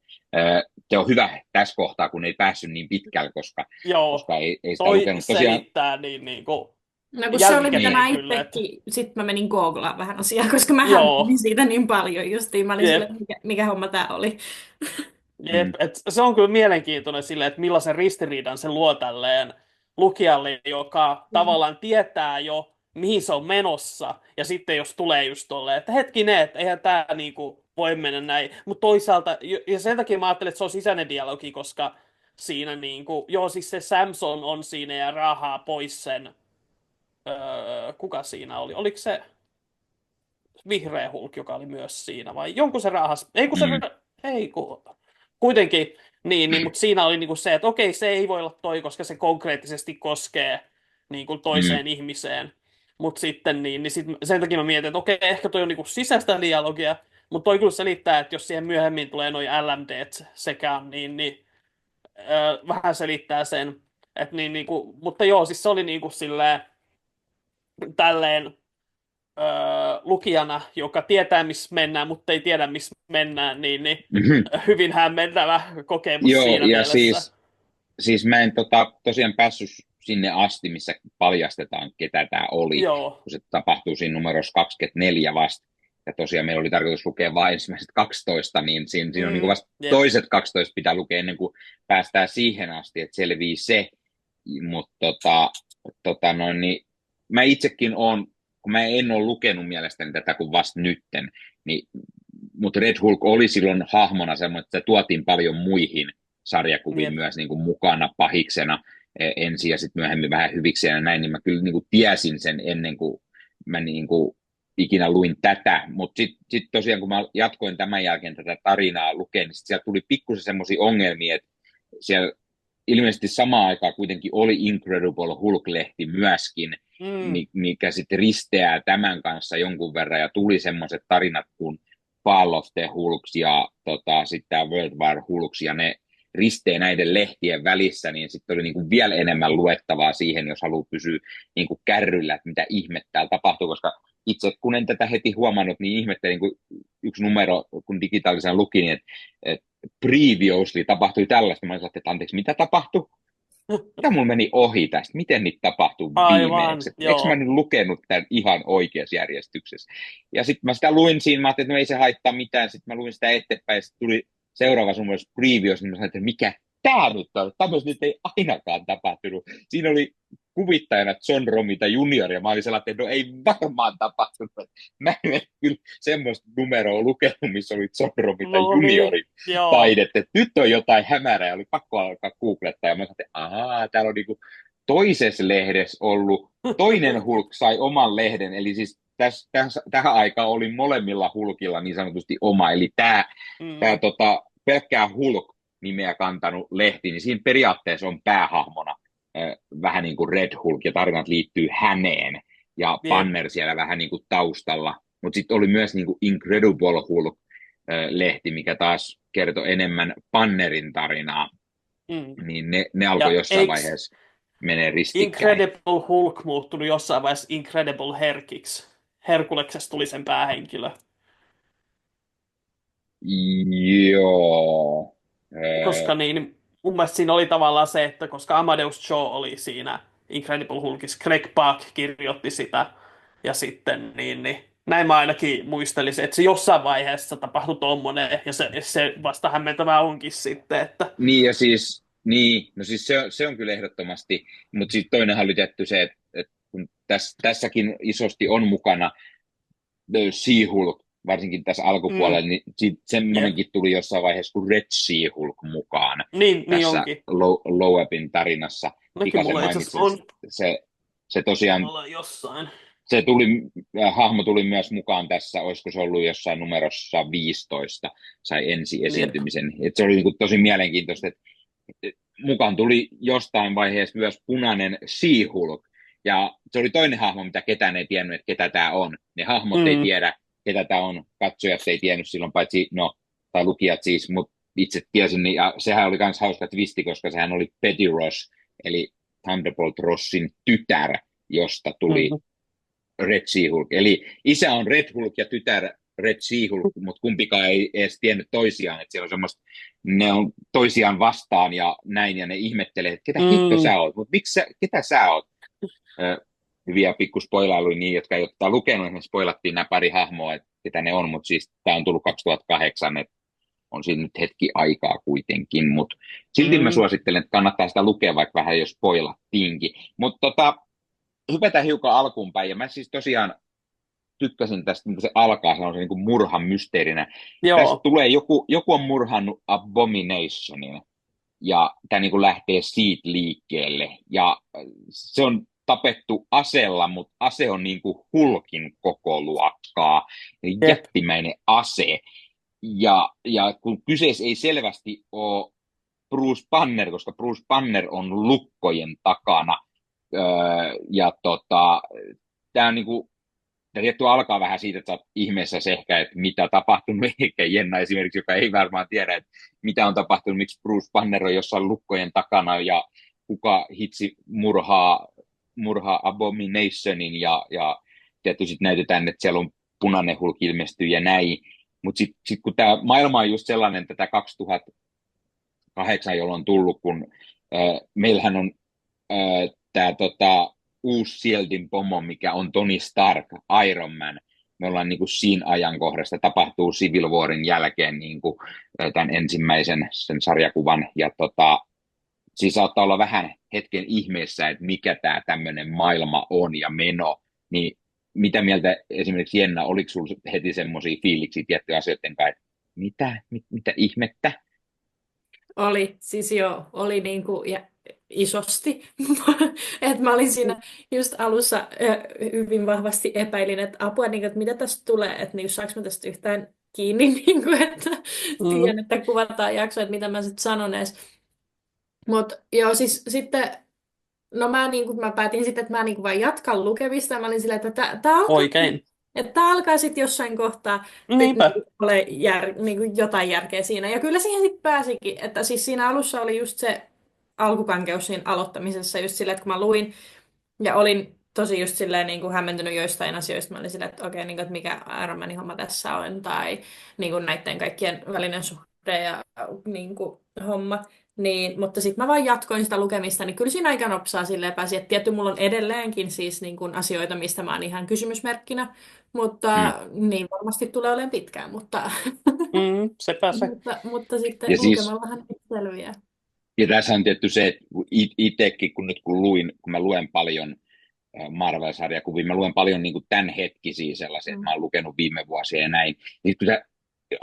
Se on hyvä tässä kohtaa, kun ei päässyt niin pitkälle, koska, joo, koska ei sitä toi lukenut. Tosiaan, selittää niin niinku No kun se oli, mitä niin, jälkikäteen mä kyllä, että itsekin, sit mä menin googlaan vähän asiaa, koska mä hämmensin joo, siitä niin paljon justiin. Mä olin silleen, jep. että mikä homma tää oli. Jep, mm, et se on kyllä mielenkiintoinen sille, että millaisen ristiriidan se luo tälleen lukijalle, joka Mm. tavallaan tietää jo, mihin se on menossa. Ja sitten jos tulee just tolleen, että hetkinen, että eihän tämä niinku voi mennä näin. Mutta toisaalta, ja sen takia mä ajattelin, että se on sisäinen dialogi, koska siinä niinku, joo siis se Samson on siinä ja rahaa pois sen, kuka siinä oli? Oliko se vihreä Hulk, joka oli myös siinä, vai jonkun se rahas, ei kun se, mm, ei kun, kuitenkin, mutta siinä oli niinku se, että okei, se ei voi olla toi, koska se konkreettisesti koskee niinku mm, toiseen ihmiseen, mutta sitten sit sen takia mä mietin, että okei, ehkä toi on niinku sisäistä dialogia, mutta toi kyllä selittää, että jos siihen myöhemmin tulee noi LMD sekä, vähän selittää sen, että mutta joo, siis se oli niinku silleen, tälleen lukijana, joka tietää, missä mennään, mutta ei tiedä, missä mennään, mm. hyvin hämmentävä kokemus Joo, siinä ja mielessä. siis mä en tosiaan päässyt sinne asti, missä paljastetaan, ketä tämä oli, Joo. kun se tapahtuu siinä numerossa 24 vasta. Ja tosiaan meillä oli tarkoitus lukea vain ensimmäiset 12, niin siinä on niin kuin vasta Jep. toiset 12 pitää lukea ennen kuin päästään siihen asti, että selvii se. Mutta noin, niin mä itsekin on, kun mä en ole lukenut mielestäni tätä kuin vasta nytten, niin, mutta Red Hulk oli silloin hahmona semmoinen, että se tuotiin paljon muihin sarjakuviin Jep. myös niin kuin mukana pahiksena ensin ja sitten myöhemmin vähän hyviksi ja näin, niin mä kyllä niin kuin tiesin sen ennen kuin mä niin kuin ikinä luin tätä, mutta sitten tosiaan kun mä jatkoin tämän jälkeen tätä tarinaa lukeen, niin sieltä tuli pikkusen semmoisia ongelmia, että siellä ilmeisesti samaan aikaan kuitenkin oli Incredible Hulk-lehti myöskin, Mm. mikä sitten risteää tämän kanssa jonkun verran, ja tuli semmoiset tarinat kuin Fall of the Hulks ja sitten tämä World War Hulks, ja ne ristee näiden lehtien välissä, niin sitten oli niinku vielä enemmän luettavaa siihen, jos haluaa pysyä niinku kärryllä, että mitä ihmettä täällä tapahtuu, koska itse kun en tätä heti huomannut, niin ihmettelin, kun yksi numero, kun digitaalisena luki, niin että previously tapahtui tällaista. Mä sanoin, että anteeksi, mitä tapahtui? Mitä mulla meni ohi tästä? Miten niitä tapahtuu Aivan, viimeksi? Eikö mä nyt joo. lukenut tämän ihan oikeassa järjestyksessä? Ja sitten mä sitä luin siinä, mä ajattelin, että no ei se haittaa mitään. Sitten mä luin sitä eteenpäin, ja sitten tuli seuraava sun mielestä previous, niin mä sanoin, että mikä tämä nyt on? Tämmöistä nyt ei ainakaan tapahtunut. Siinä oli kuvittajana John Romita junior, ja mä olin sellainen, että no ei varmaan tapahtunut. Mä en ole kyllä semmoista numeroa lukenut, missä oli John Romita No niin, juniorin joo. taidetta, että nyt on jotain hämärää, oli pakko alkaa googlettaa, ja mä sanoin, että ahaa, täällä on niinku toisessa lehdessä ollut, toinen Hulk sai oman lehden, eli siis tähän aikaan oli molemmilla Hulkilla niin sanotusti oma, eli tämä Mm. pelkkää Hulk-nimeä kantanut lehti, niin siinä periaatteessa on päähahmona vähän niin kuin Red Hulk, ja tarinat liittyy häneen, ja Jep. Banner siellä vähän niin kuin taustalla, mutta sitten oli myös niin kuin Incredible Hulk, lehti, mikä taas kertoi enemmän Bannerin tarinaa, Mm. niin ne alkoi Ja jossain vaiheessa menee ristikkäin. Incredible Hulk muuttunut jossain vaiheessa Incredible Herkiksi? Herkuleksesta tuli sen päähenkilö. Joo. Koska mun mielestä siinä oli tavallaan se, että koska Amadeus Cho oli siinä Incredible Hulkissa. Greg Pak kirjoitti sitä, ja sitten näin mä ainakin muistelisin, että se jossain vaiheessa tapahtui tommonen, ja se vasta hämmentävää onkin sitten, että Niin ja siis, no siis se on kyllä ehdottomasti, mutta sitten toinenhan oli tietty se, että kun tässäkin isosti on mukana The She-Hulk, varsinkin tässä mm, alkupuolella, niin jep. semmoinenkin tuli jossain vaiheessa kuin Red She-Hulk mukaan Niin tässä onkin. Loebin tarinassa. Nekin Pikasen mulla itse asiassa mainitsin, on se tosiaan, tuolla jossain. se hahmo tuli myös mukaan tässä, olisiko se ollut jossain numerossa 15, sai ensi Jep. esiintymisen. Et se oli niin kuin tosi mielenkiintoista, että mukaan tuli jostain vaiheessa myös punainen She-Hulk, ja se oli toinen hahmo, mitä ketään ei tiennyt, että ketä tämä on. Ne hahmot ei Mm, tiedä, ketä tämä on, katsojat ei tiennyt silloin, paitsi, no, tai lukijat siis, mutta itse tiesin, niin, ja sehän oli myös hauska twisti, koska sehän oli Betty Ross, eli Thunderbolt Rossin tytär, josta tuli mm, Red She-Hulk. Eli isä on Red Hulk ja tytär Red She-Hulk, mutta kumpikaan ei edes tiennyt toisiaan, että siellä on semmoista, ne on toisiaan vastaan ja näin, ja ne ihmettelee, että ketä hitto mm. sä oot, mutta ketä sä oot? Hyviä pikkuspoilailuja, niin, jotka ei ole tätä lukenut, me spoilattiin nämä pari hahmoa, että ketä ne on, mutta siis tämä on tullut 2008, että on siinä nyt hetki aikaa kuitenkin, mutta silti mä Mm. suosittelen, että kannattaa sitä lukea, vaikka vähän jos spoilattiinkin. Mutta hypätään hiukan alkuun päin, ja mä siis tosiaan tykkäsin tästä, kun se alkaa sellaisen niin kuin murhan mysteerinä. Tästä Joo. tulee joku on murhannut Abominationin, ja tämä niin kuin lähtee siitä liikkeelle. Ja se on tapettu aseella, mutta ase on niin kuin Hulkin kokoluokkaa, eli Jep. jättimäinen ase. Ja kun kyseessä ei selvästi ole Bruce Banner, koska Bruce Banner on lukkojen takana, ja tämä on niinku, ja tietty alkaa vähän siitä, että sä oot ihmeessä ehkä, että mitä tapahtunut, eikä Jenna esimerkiksi, joka ei varmaan tiedä, että mitä on tapahtunut, miksi Bruce Banner on jossain lukkojen takana, ja kuka hitsi murhaa Abominationin, ja tietysti sitten näytetään, että siellä on punainen Hulk ilmestyy ja näin, mutta sitten kun tämä maailma on just sellainen, tätä 2008, jolloin on tullut, kun meillähän on tämä uusi Shieldin pomo, mikä on Tony Stark, Iron Man. Me ollaan niin kuin siinä ajankohdasta, tapahtuu Civil Warin jälkeen niin kuin, tämän ensimmäisen sen sarjakuvan. Ja siis saattaa olla vähän hetken ihmeessä, että mikä tämä tämmöinen maailma on ja meno. Niin mitä mieltä esimerkiksi Jenna, oliko sinulla heti semmoisia fiiliksiä tiettyjä asioiden kanssa, että mitä ihmettä? Oli, siis joo, oli niin kuin, ja isosti. Että mä olin siinä just alussa hyvin vahvasti epäilin, että apua, niin kuin, että mitä tästä tulee, että niin, saanko mä tästä yhtään kiinni, niin kuin, että Mm. tiedän, että kuvataan jaksoa, että mitä mä sitten sanon edes. Mutta joo, siis sitten, no mä päätin sitten, että mä niin kuin vain jatkan lukemista, ja mä olin silleen, että tämä alkaa, Oikein. että tämä alkaa sitten jossain kohtaa Niinpä. ole niin kuin jotain järkeä siinä. Ja kyllä siihen sitten pääsikin, että siis siinä alussa oli just se alkukankeus siinä aloittamisessa just silleen, että kun mä luin ja olin tosi just silleen niin kuin hämmentynyt joistain asioista, mä olin silleen, että okei, niin kuin, että mikä Iron Manin homma tässä on, tai niin kuin näiden kaikkien välinen suhde ja niin kuin, homma. Niin, mutta sitten mä vaan jatkoin sitä lukemista, niin kyllä siinä aika nopsaa silleen pääsi. Että tietty mulla on edelleenkin siis niin kuin asioita, mistä mä oon ihan kysymysmerkkinä, mutta Mm. niin varmasti tulee olemaan pitkään, mutta, Sepä se. mutta sitten Ja siis lukemallahan selviää. ja tässä on tietty se, että itsekin, kun mä luen paljon Marvel-sarjakuvia, mä luen paljon niin kuin tämänhetkisiä sellaisia, että Mm. mä oon lukenut viime vuosia ja näin. Niin kun sä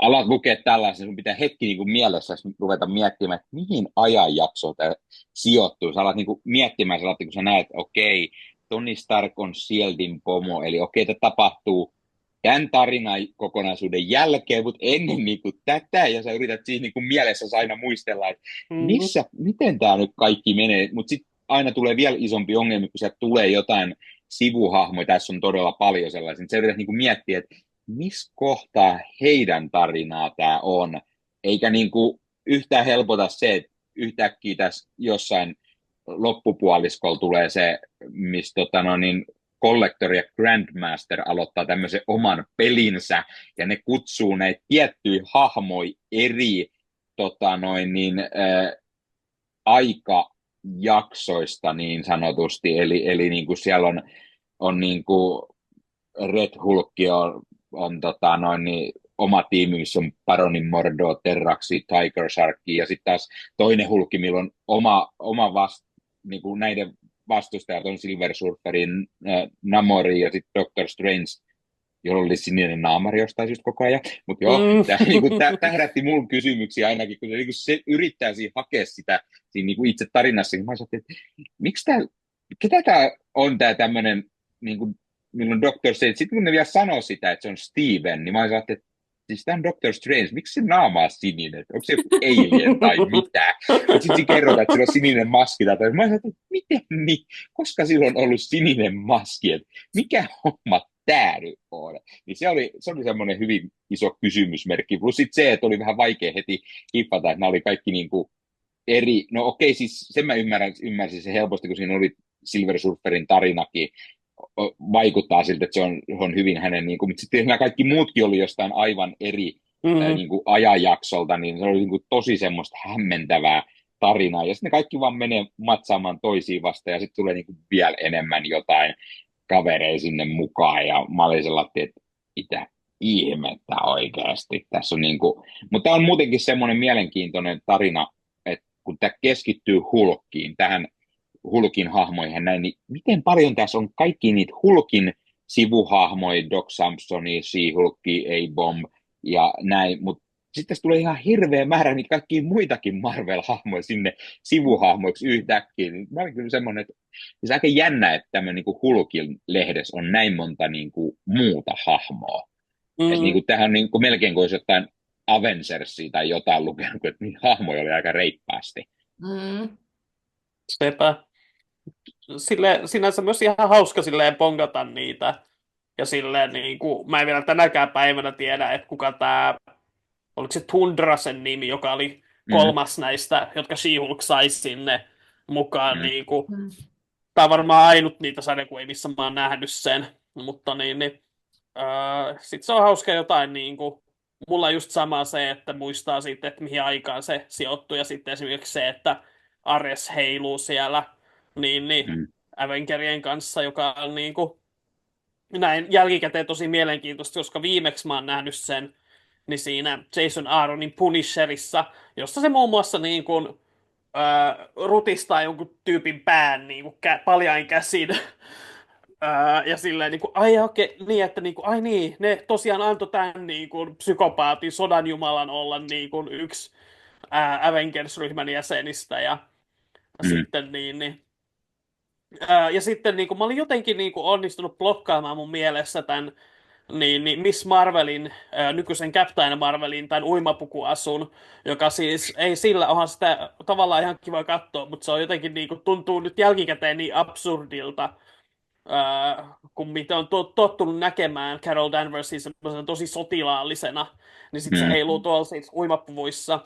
alat lukea tällaisen, sun pitää hetki niin kuin mielessä ruveta miettimään, että mihin ajanjaksoon tämä sijoittuu. Sä alat niin kuin miettimään, kun sä näet, että okei, Tony Stark on Shieldin pomo, eli okei, tämä tapahtuu tämän tarinan kokonaisuuden jälkeen, mutta ennen niin kuin tätä, ja sä yrität siis niin kuin mielessä aina muistella, että Mm. miten tämä nyt kaikki menee, mutta sitten aina tulee vielä isompi ongelma, kun sieltä tulee jotain sivuhahmoja, tässä on todella paljon sellaisia, sä yrität niin kuin miettiä, että missä kohtaa heidän tarinaa tämä on, eikä niin kuin yhtään helpota se, että yhtäkkiä tässä jossain loppupuoliskolla tulee se, missä Collector ja Grandmaster aloittaa tämmöisen oman pelinsä, ja ne kutsuu näitä tiettyjä hahmoja eri aika jaksoista niin sanotusti, eli niin kuin siellä on niin kuin Red Hulk on niin, oma tiimi, missä on Baronin Mordo, Terraxi, Tiger Sharki, ja sitten taas toinen Hulkki, millä on niin kuin näiden vastustajat on Silver Surferin Namori ja sitten Doctor Strange, jolla oli sininen naamari jostain syystä koko ajan. Mutta joo, tämä herätti mun kysymyksiä ainakin, kun se yrittää siinä hakea sitä siinä niin kuin itse tarinassa. Niin mä sanoin, että miksi ketä tämä on tämä tämmöinen, niin kuin, milloin Doctor Strange, sitten kun ne vielä sanoo sitä, että se on Steven, niin mä sanoin, että siis tämä on Doctor Strange, miksi se naama on sininen? Onko se joku alien tai mitä? Mutta sitten kerrotaan, että sillä on sininen maski. Tai mä sanoin, että miten niin? Koska sillä on ollut sininen maski? Että mikä homma tämä nyt on? Niin se oli semmoinen hyvin iso kysymysmerkki. Plus sitten se, että oli vähän vaikea heti hiffata, että nämä oli kaikki niin kuin eri, no okei, siis sen mä ymmärsin se helposti, kun siinä oli Silver Surferin tarinakin, vaikuttaa siltä, että se on hyvin hänen, niin kuin, mutta sitten nämä kaikki muutkin oli jostain aivan eri niin kuin ajanjaksolta, niin se oli niin kuin tosi semmoista hämmentävää tarinaa, ja sitten ne kaikki vaan menee matsaamaan toisiin vastaan, ja sitten tulee niin kuin vielä enemmän jotain kavereja sinne mukaan, ja mä olin sellainen, että mitä ihmettä oikeasti. Tässä on niin kuin, mutta tämä on muutenkin semmoinen mielenkiintoinen tarina, että kun tämä keskittyy Hulkkiin, tähän Hulkin hahmoihin näin, niin miten paljon tässä on kaikki niitä Hulkin sivuhahmoja, Doc Samsoni, She-Hulkki, A-Bomb ja näin, mutta sitten tässä tulee ihan hirveä määrä niitä kaikkia muitakin Marvel-hahmoja sinne sivuhahmoiksi yhtäkkiä. Mä olin kyllä semmoinen, että se aika jännä, että tämmöinen niin Hulkin lehdessä on näin monta niin kuin muuta hahmoa. Niin kuin, tähän on niin kuin melkein kuin olisi jotain Avengersia tai jotain lukenut, että niin hahmoja oli aika reippaasti. Sepä. Sinänsä myös ihan hauska silleen bongata niitä. Ja silleen niin kuin, mä en vielä tänäkään päivänä tiedä, että kuka tämä, oliko se Tundra sen nimi, joka oli kolmas näistä, jotka She-Hulk sai sinne mukaan. Niin kuin, tämä on varmaan ainut niitä sarjakuvia, missä mä oon nähnyt sen. Mutta sitten se on hauska jotain, niin kuin, mulla on just sama se, että muistaa sitten, että mihin aikaan se sijoittuu. Ja sitten esimerkiksi se, että Ares heiluu siellä Avengerien kanssa, joka on niin kuin, näin jälkikäteen tosi mielenkiintoista, koska viimeksi mä oon nähnyt sen niin siinä Jason Aaronin Punisherissa, jossa se muun muassa niin kuin, rutistaa jonkun tyypin pään niin kuin paljain käsin. Ja silleen, niin kuin, ai okei, niin, että niin kuin, ai niin, ne tosiaan antoi tämän niin kuin, psykopaatin sodan jumalan olla niin kuin, yksi Avengers-ryhmän jäsenistä. Ja sitten ja sitten niin kuin, mä olin jotenkin niin kuin, onnistunut blokkaamaan mun mielessä tämän Miss Marvelin, nykyisen Captain Marvelin, tämän uimapukuasun, joka siis ei sillä, onhan sitä tavallaan ihan kiva katsoa, mutta se on jotenkin niin kuin, tuntuu nyt jälkikäteen niin absurdilta, kun mitä on tottunut näkemään Carol Danversin semmoisena tosi sotilaallisena, niin sitten se heiluu tuolla siis uimapuvuissa.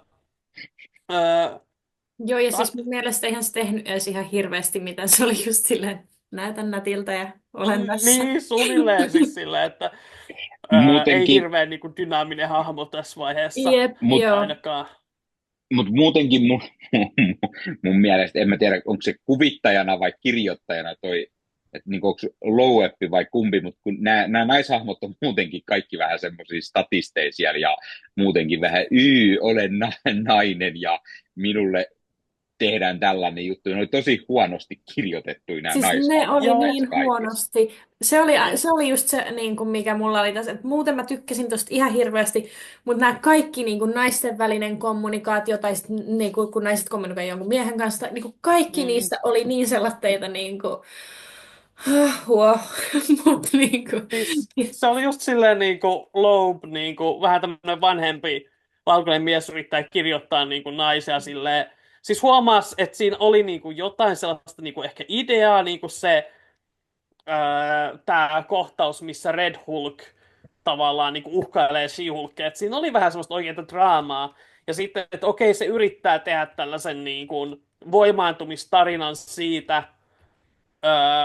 Joo, ja siis mun mielestä eihän se tehnyt edes ihan hirveästi mitään. Se oli just silleen, näytän nätiltä ja olen tässä. Niin, suunnilleen siis silleen, että ei hirveän niin kuin, dynaaminen hahmo tässä vaiheessa. Jep, joo. Ainakaan. Mutta muutenkin mun mielestä, en mä tiedä, onko se kuvittajana vai kirjoittajana toi, että niin onko low-eppi vai kumpi, mutta kun nämä naishahmot on muutenkin kaikki vähän semmoisia statisteja siellä ja muutenkin vähän olen nainen ja minulle tehdään tällainen juttu. Ne oli tosi huonosti kirjoitettuja nämä siis naishahmot. ne oli niin huonosti. Se oli just se, niin kuin mikä mulla oli tässä. Että muuten mä tykkäsin tosta ihan hirveästi, mutta nämä kaikki niin kuin naisten välinen kommunikaatio, tai sit, niin kuin, kun naiset kommunikoivat jonkun miehen kanssa, niin kuin kaikki niistä oli niin sellaista niin kuin, Mut niinku. Siis, se oli just silleen niinku Loeb, niinku, vähän tämmöinen vanhempi valkoinen mies yrittää kirjoittaa niinku naisia silleen. Siis huomasi, että siinä oli niinku jotain sellaista niinku ehkä ideaa, niinku se tämä kohtaus, missä Red Hulk tavallaan niinku uhkailee She-Hulkia. Että siinä oli vähän semmoista oikeaa draamaa. Ja sitten, että okei, se yrittää tehdä tällaisen niinku voimaantumistarinan siitä,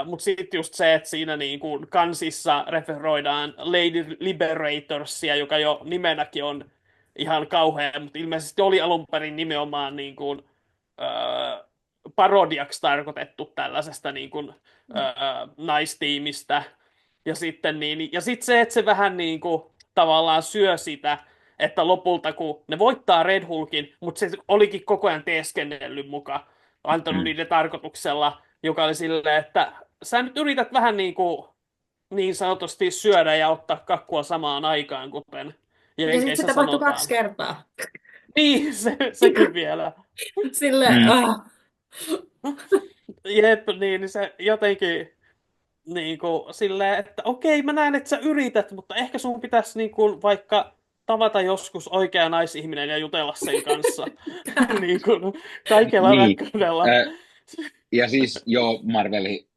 mutta sitten just se, että siinä niinku kansissa referoidaan Lady Liberatorsia, joka jo nimenäkin on ihan kauhea, mutta ilmeisesti oli alun perin nimenomaan niinku, parodiaksi tarkoitettu tällaisesta niin kuin, naistiimistä. Ja sitten, ja sitten se, että se vähän niin kuin, tavallaan syö sitä, että lopulta kun ne voittaa Red Hulkin, mutta se olikin koko ajan teeskennellyt mukaan, antanut Mm. niiden tarkoituksella, joka oli silleen, että sä nyt yrität vähän niin kuin niin sanotusti syödä ja ottaa kakkua samaan aikaan, kuten Ja sitten se Jenkeissä tapahtui 2 sanotaan. kertaa. Niin, sekin vielä. Sille, Mm. Jep, niin se jotenkin niin kuin, silleen, että okei, mä näen, että sä yrität, mutta ehkä sun pitäisi niin kuin, vaikka tavata joskus oikea naisihminen ja jutella sen kanssa. Niin kuin, kaikella Niin. rakkaudella. Ja siis joo, Marvelin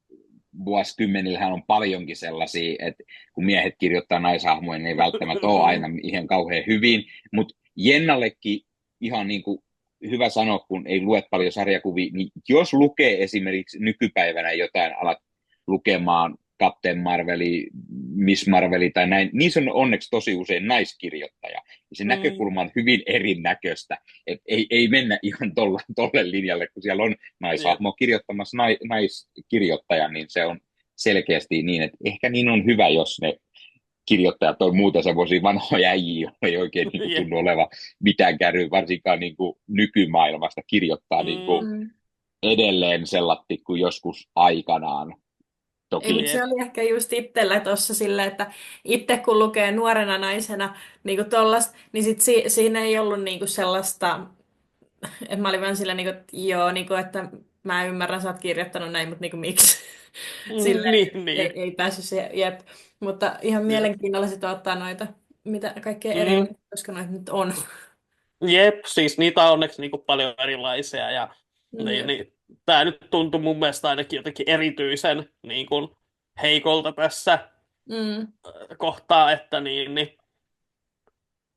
vuosikymmenillähän on paljonkin sellaisia, että kun miehet kirjoittaa naishahmoja, niin ei välttämättä ole aina ihan kauhean hyvin, mutta Jennallekin ihan niin kuin hyvä sanoa, kun ei lue paljon sarjakuvia, niin jos lukee esimerkiksi nykypäivänä jotain, alat lukemaan Captain Marveli, Miss Marveli tai näin, niissä on onneksi tosi usein naiskirjoittaja. Ja se näkökulma on hyvin erinäköistä, että ei mennä ihan tolle linjalle, kun siellä on naishahmo kirjoittamassa naiskirjoittaja, niin se on selkeästi niin, että ehkä niin on hyvä, jos ne kirjoittajat on muuta semmoisia vanhoja äijiä, joilla ei oikein niin kuin, tunnu oleva mitään kärryä, varsinkaan niin kuin, nykymaailmasta kirjoittaa niin kuin, edelleen sellatti kuin joskus aikanaan. Ei, mutta se oli ehkä just itsellä tuossa silleen, että itse kun lukee nuorena naisena niin tollasta, niin siinä ei ollut niinku sellaista, että mä olin vaan silleen, niinku, että joo, niinku, että mä ymmärrän, sä oot kirjoittanut näin, mutta niinku, miksi? Silleen Niin. ei päässyt se, jep. Mutta ihan mielenkiinnolla sit ottaa noita, mitä kaikkea erilaisia, koska noita nyt on. Jep, siis niitä on onneksi niin kuin paljon erilaisia ja niin, tämä nyt tuntui mun mielestä ainakin jotenkin erityisen niin kuin heikolta tässä kohtaa, että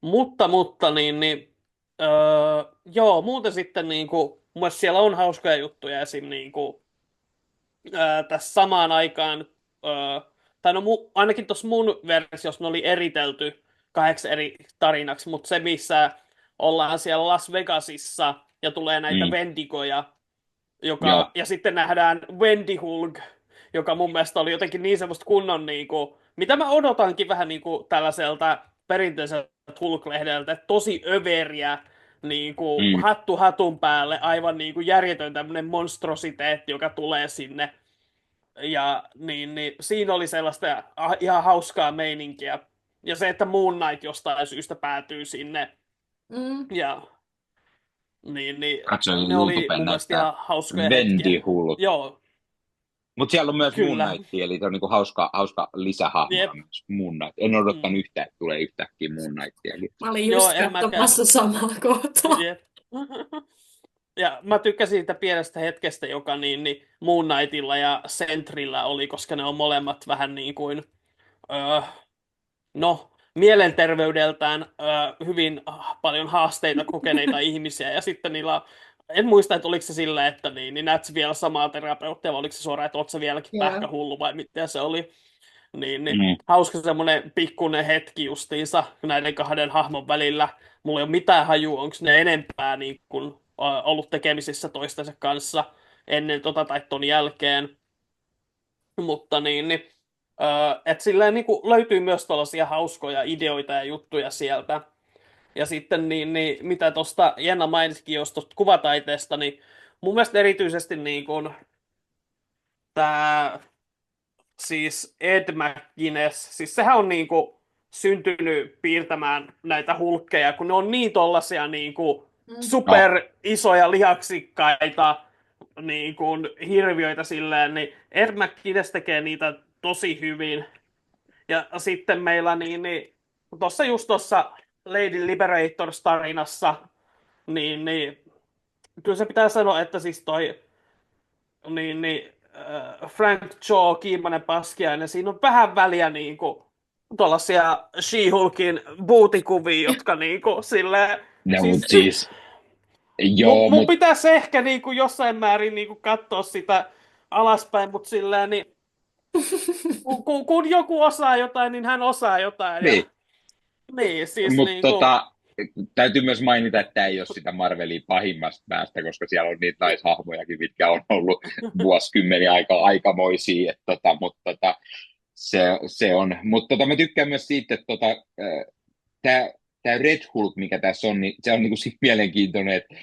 mutta joo, muuten sitten niin kuin, mun mielestä siellä on hauskoja juttuja esim. Niin kuin, tässä samaan aikaan, tai no ainakin tuossa mun versiossa ne oli eritelty 8 eri tarinaksi, mutta se missä ollaan siellä Las Vegasissa ja tulee näitä Wendigoja, ja sitten nähdään Wendy Hulk, joka mun mielestä oli jotenkin niin semmoista kunnon, niin kuin, mitä mä odotankin vähän niin kuin tällaiselta perinteiseltä Hulk-lehdeltä, että tosi överiä, niin kuin hattu hatun päälle, aivan niin kuin järjetön tämmöinen monstrositeetti, joka tulee sinne. Ja niin, siinä oli sellaista ihan hauskaa meininkiä. Ja se, että Moon Knight jostain syystä päätyy sinne. Ja Katsoin ne oli YouTuben mun mielestä näistä ihan hauskoja Wendy hetkiä. Hulk. Joo. Mutta siellä on myös Kyllä. Moon Knight, eli se on niinku hauska lisähahmo myös Moon Knight. En odottanut yhtään, että tulee yhtäkkiä Moon Knightiakin. Mä olin just katsomassa samaa kohtaa. Jep. Ja mä tykkäsin siitä pienestä hetkestä, joka niin Moon Knightilla ja Sentrillä oli, koska ne on molemmat vähän niin kuin, mielenterveydeltään hyvin paljon haasteita kokeneita ihmisiä. Ja sitten niillä on, en muista, että oliko se sillä, että niin näet sä vielä samaa terapeuttia, vai oliko se suoraan, että oot sä vieläkin pähkähullu, vai mitä se oli. Hauska semmoinen pikkuinen hetki justiinsa näiden kahden hahmon välillä. Mulla ei ole mitään hajua, onko ne enempää niin kuin, ollut tekemisissä toistensa kanssa ennen tai ton jälkeen. Mutta että silleen niin kuin löytyy myös tällaisia hauskoja ideoita ja juttuja sieltä. Ja sitten mitä tuosta Jenna mainitsikin jos tuosta kuvataiteesta, niin mun mielestä erityisesti niin kuin tämä siis Ed McGuinness, siis sehän on niin kuin syntynyt piirtämään näitä hulkkeja, kun ne on niin tollasia niin kuin super isoja lihaksikkaita niin kuin hirviöitä silleen, niin Ed McGuinness tekee niitä tosi hyvin. Ja sitten meillä tuossa Lady Liberators-tarinassa, niin kyllä se pitää sanoa, että siis toi Frank Cho, Kiimainen Paskiainen, siinä on vähän väliä niinku tuollaisia She-Hulkin bootikuvia, jotka niinku silleen... No, siis joo, mun pitäisi ehkä niinku jossain määrin niinku katsoa sitä alaspäin, mutta silleen niin... kun joku osaa jotain, niin hän osaa jotain. Niin. Ja, niin, siis Mut niinku... täytyy myös mainita, että tämä ei ole sitä Marvelin pahimmasta päästä, koska siellä on niitä naishahmojakin, mitkä on ollut vuosikymmeniä aikamoisia, se on. Mutta mä tykkään myös siitä, että tämä Red Hulk, mikä tässä on, niin se on niinku mielenkiintoinen, että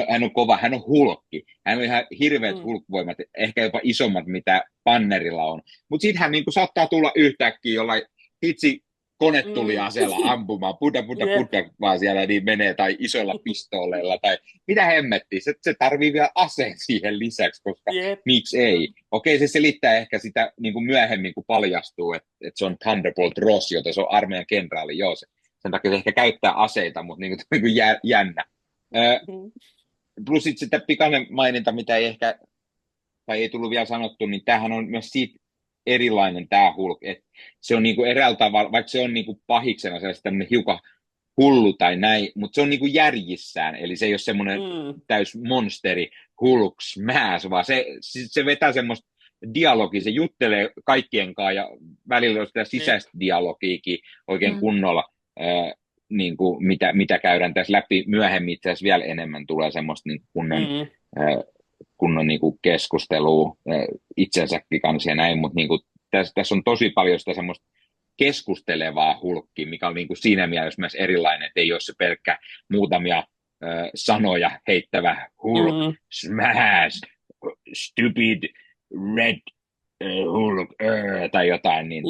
hän on kova, hän on hulkki. Hän on ihan hirveät hulkvoimat, ehkä jopa isommat, mitä Bannerilla on. Mutta sitten hän niinku saattaa tulla yhtäkkiä jollain hitsi kone tuli aseella ampumaan, puda, vaan siellä niin menee, tai isoilla pistooleilla, tai mitä hemmettiä. Se tarvii vielä aseen siihen lisäksi, koska miksi ei? Okei, se selittää ehkä sitä niin kuin myöhemmin, kun paljastuu, että se on Thunderbolt Ross, jota se on armeijan kenraali, joo. Sen takia se ehkä käyttää aseita, mutta niin kuin jännä. Plus sitten pikainen maininta, mitä ei ehkä, tai ei tullut vielä sanottu, niin tämähän on myös siitä erilainen tämä Hulk, että se on niinku eräällä tavalla, vaikka se on niinku pahiksena sellaista tämmöinen hiukan hullu tai näin, mutta se on niinku järjissään, eli se ei ole semmoinen täys monsteri Hulk smash, vaan se vetää semmoista dialogia, se juttelee kaikkien kanssa ja välillä on sitä sisäistä dialogiikin oikein kunnolla, niin kuin mitä käydään tässä läpi myöhemmin, itse asiassa vielä enemmän tulee semmoista niin kunnon niin kuin keskustelua itsensäkin kanssa ja näin, mutta niin kuin tässä on tosi paljon sitä semmoista keskustelevaa Hulkkia, mikä on niin kuin siinä mielessä myös erilainen, että ei ole se pelkkä muutamia sanoja heittävä Hulk, smash, stupid, red Hulk, tai jotain, niin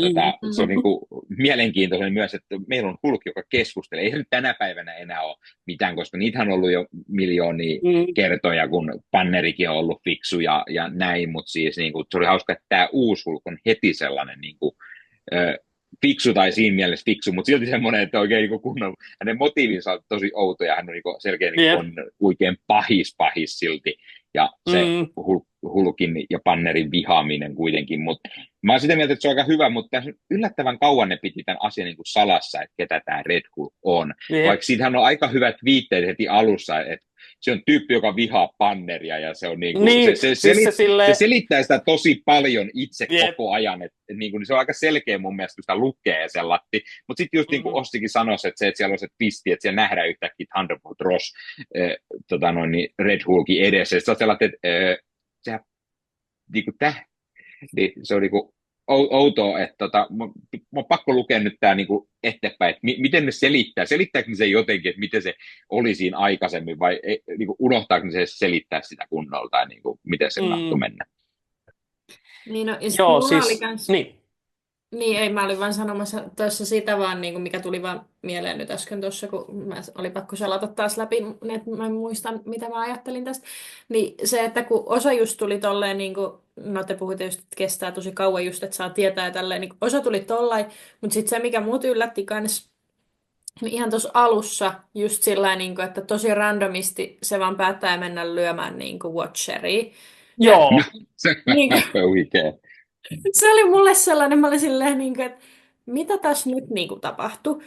se on niin kuin mielenkiintoinen myös, että meillä on Hulk, joka keskustelee. Ei se nyt tänä päivänä enää ole mitään, koska niitähän on ollut jo miljoonia kertoja, kun Bannerikin on ollut fiksu ja näin, mutta siis niin kuin, se oli hauska, että tämä uusi Hulk on heti sellainen niin kuin, fiksu tai siinä mielessä fiksu, mutta silti semmoinen, että oikein niin kunnon, hänen motiivinsa on tosi outo ja hän on niin selkeä niin on oikein pahis silti. Ja se Hulkin ja Bannerin vihaaminen kuitenkin, mutta mä oon sitä mieltä, että se on aika hyvä, mutta yllättävän kauan ne piti tämän asian niin kuin salassa, että ketä tämä Red Hulk on. Vaikka siitähän on aika hyvät viitteet heti alussa, että se on tyyppi, joka vihaa Banneria ja se on niin kuin, se selittää sitä tosi paljon itse koko ajan, että niin kuin, se on aika selkeä mun mielestä, kun sitä lukee sen latti, mutta sitten just niin kuin Ostikin sanoi, että siellä on se twisti, että siellä nähdään yhtäkkiä Thunderbolt Ross Red Hulkin edessä, ja se on sellainen, että se on niinku outoa, että mä oon pakko lukea nyt tää niinku eteenpäin, että miten ne selittääkö ne se jotenkin, että miten se oli siinä aikaisemmin, vai niinku unohtaako ne se selittää sitä kunnolla, tai niinku, miten se mahtui mennä. Niin, no, joo, siis, Niin, ei, mä olin vaan sanomassa tuossa sitä vaan, niin kuin mikä tuli vaan mieleen nyt äsken tuossa, kun mä oli pakko selata taas läpi, että mä muistan, mitä mä ajattelin tästä. Niin se, että kun osa just tuli tolleen, niin kuin, no te puhuitte just, että kestää tosi kauan just, että saa tietää ja tälleen, niin osa tuli tollain, mutta sitten se, mikä muut yllätti kans, niin ihan tuossa alussa just sillä niin kuin, että tosi randomisti se vaan päättää mennä lyömään niin kuin Watcheria. Joo. Se on oikein. Se oli mulle sellainen, mä olin silleen, niin kuin, että mitä tässä nyt niin kuin, tapahtui.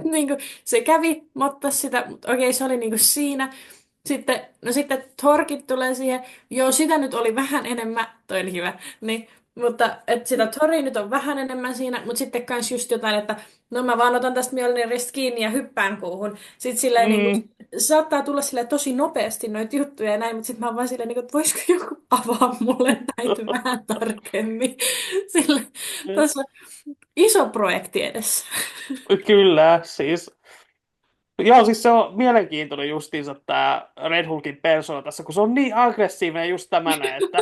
Niin kuin, se kävi, mutta sitä, okei, se oli niin kuin, siinä. Sitten Thorkin tulee siihen, joo, sitä nyt oli vähän enemmän, toi oli hyvä, niin, mutta että sitä Thoria nyt on vähän enemmän siinä, mutta sitten kans just jotain, että no mä vaan otan tästä Mjolnirista kiinni ja hyppään kuuhun. Sitten silleen niin kuin, saattaa tulla silleen tosi nopeasti noita juttuja ja näin, mutta sitten mä oon vaan silleen, niin kuin, että voisiko joku avaa mulle näitä vähän tarkemmin. Sille, tässä on iso projekti edessä. Kyllä, siis. Joo, siis se on mielenkiintoinen justiinsa tämä Red Hulkin persona tässä, kun se on niin aggressiivinen just tämänä, että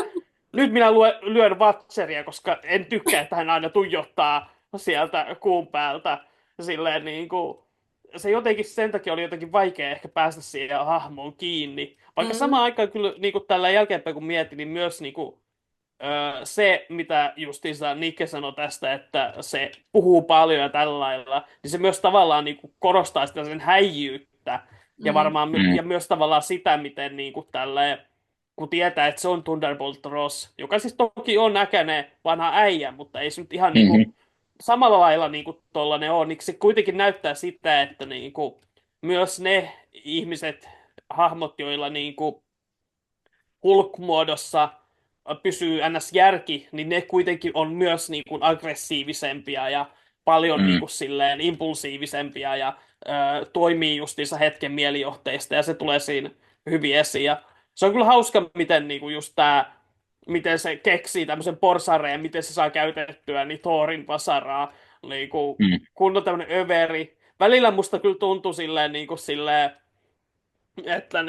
nyt minä lyön Watcheria, koska en tykkää, että hän aina tuijottaa sieltä kuun päältä. Silleen niin kuin, se jotenkin sen takia oli jotenkin vaikea ehkä päästä siihen hahmoon kiinni. Vaikka samaan aikaan kyllä niin kuin tällä jälkeenpäin kun mietin, niin myös niin kuin, se, mitä justiinsa Nikke sanoi tästä, että se puhuu paljon ja tällä lailla, niin se myös tavallaan niin kuin korostaa sitä sen häijyyttä. Ja varmaan ja myös tavallaan sitä, miten niin kuin tälleen, kun tietää, että se on Thunderbolt Ross, joka siis toki on näköinen vanha äijä, mutta ei se nyt ihan niin kuin, samalla lailla niin kuin tollainen on, niin se kuitenkin näyttää sitä, että niin kuin, myös ne ihmiset, hahmot, joilla niin kuin Hulk-muodossa pysyy NS-järki, niin ne kuitenkin on myös niin kuin aggressiivisempia ja paljon niin kuin silleen impulsiivisempia ja toimii justiinsa hetken mielijohteista ja se tulee siinä hyvin esiin. Ja se on kyllä hauska, miten niinku just tää, miten se keksii tämmöisen porsaareen, miten se saa käytettyä niin Thorin vasaraa, niinku, Mm. kun on tämmöinen överi. Välillä musta kyllä tuntui silleen, niinku, silleen että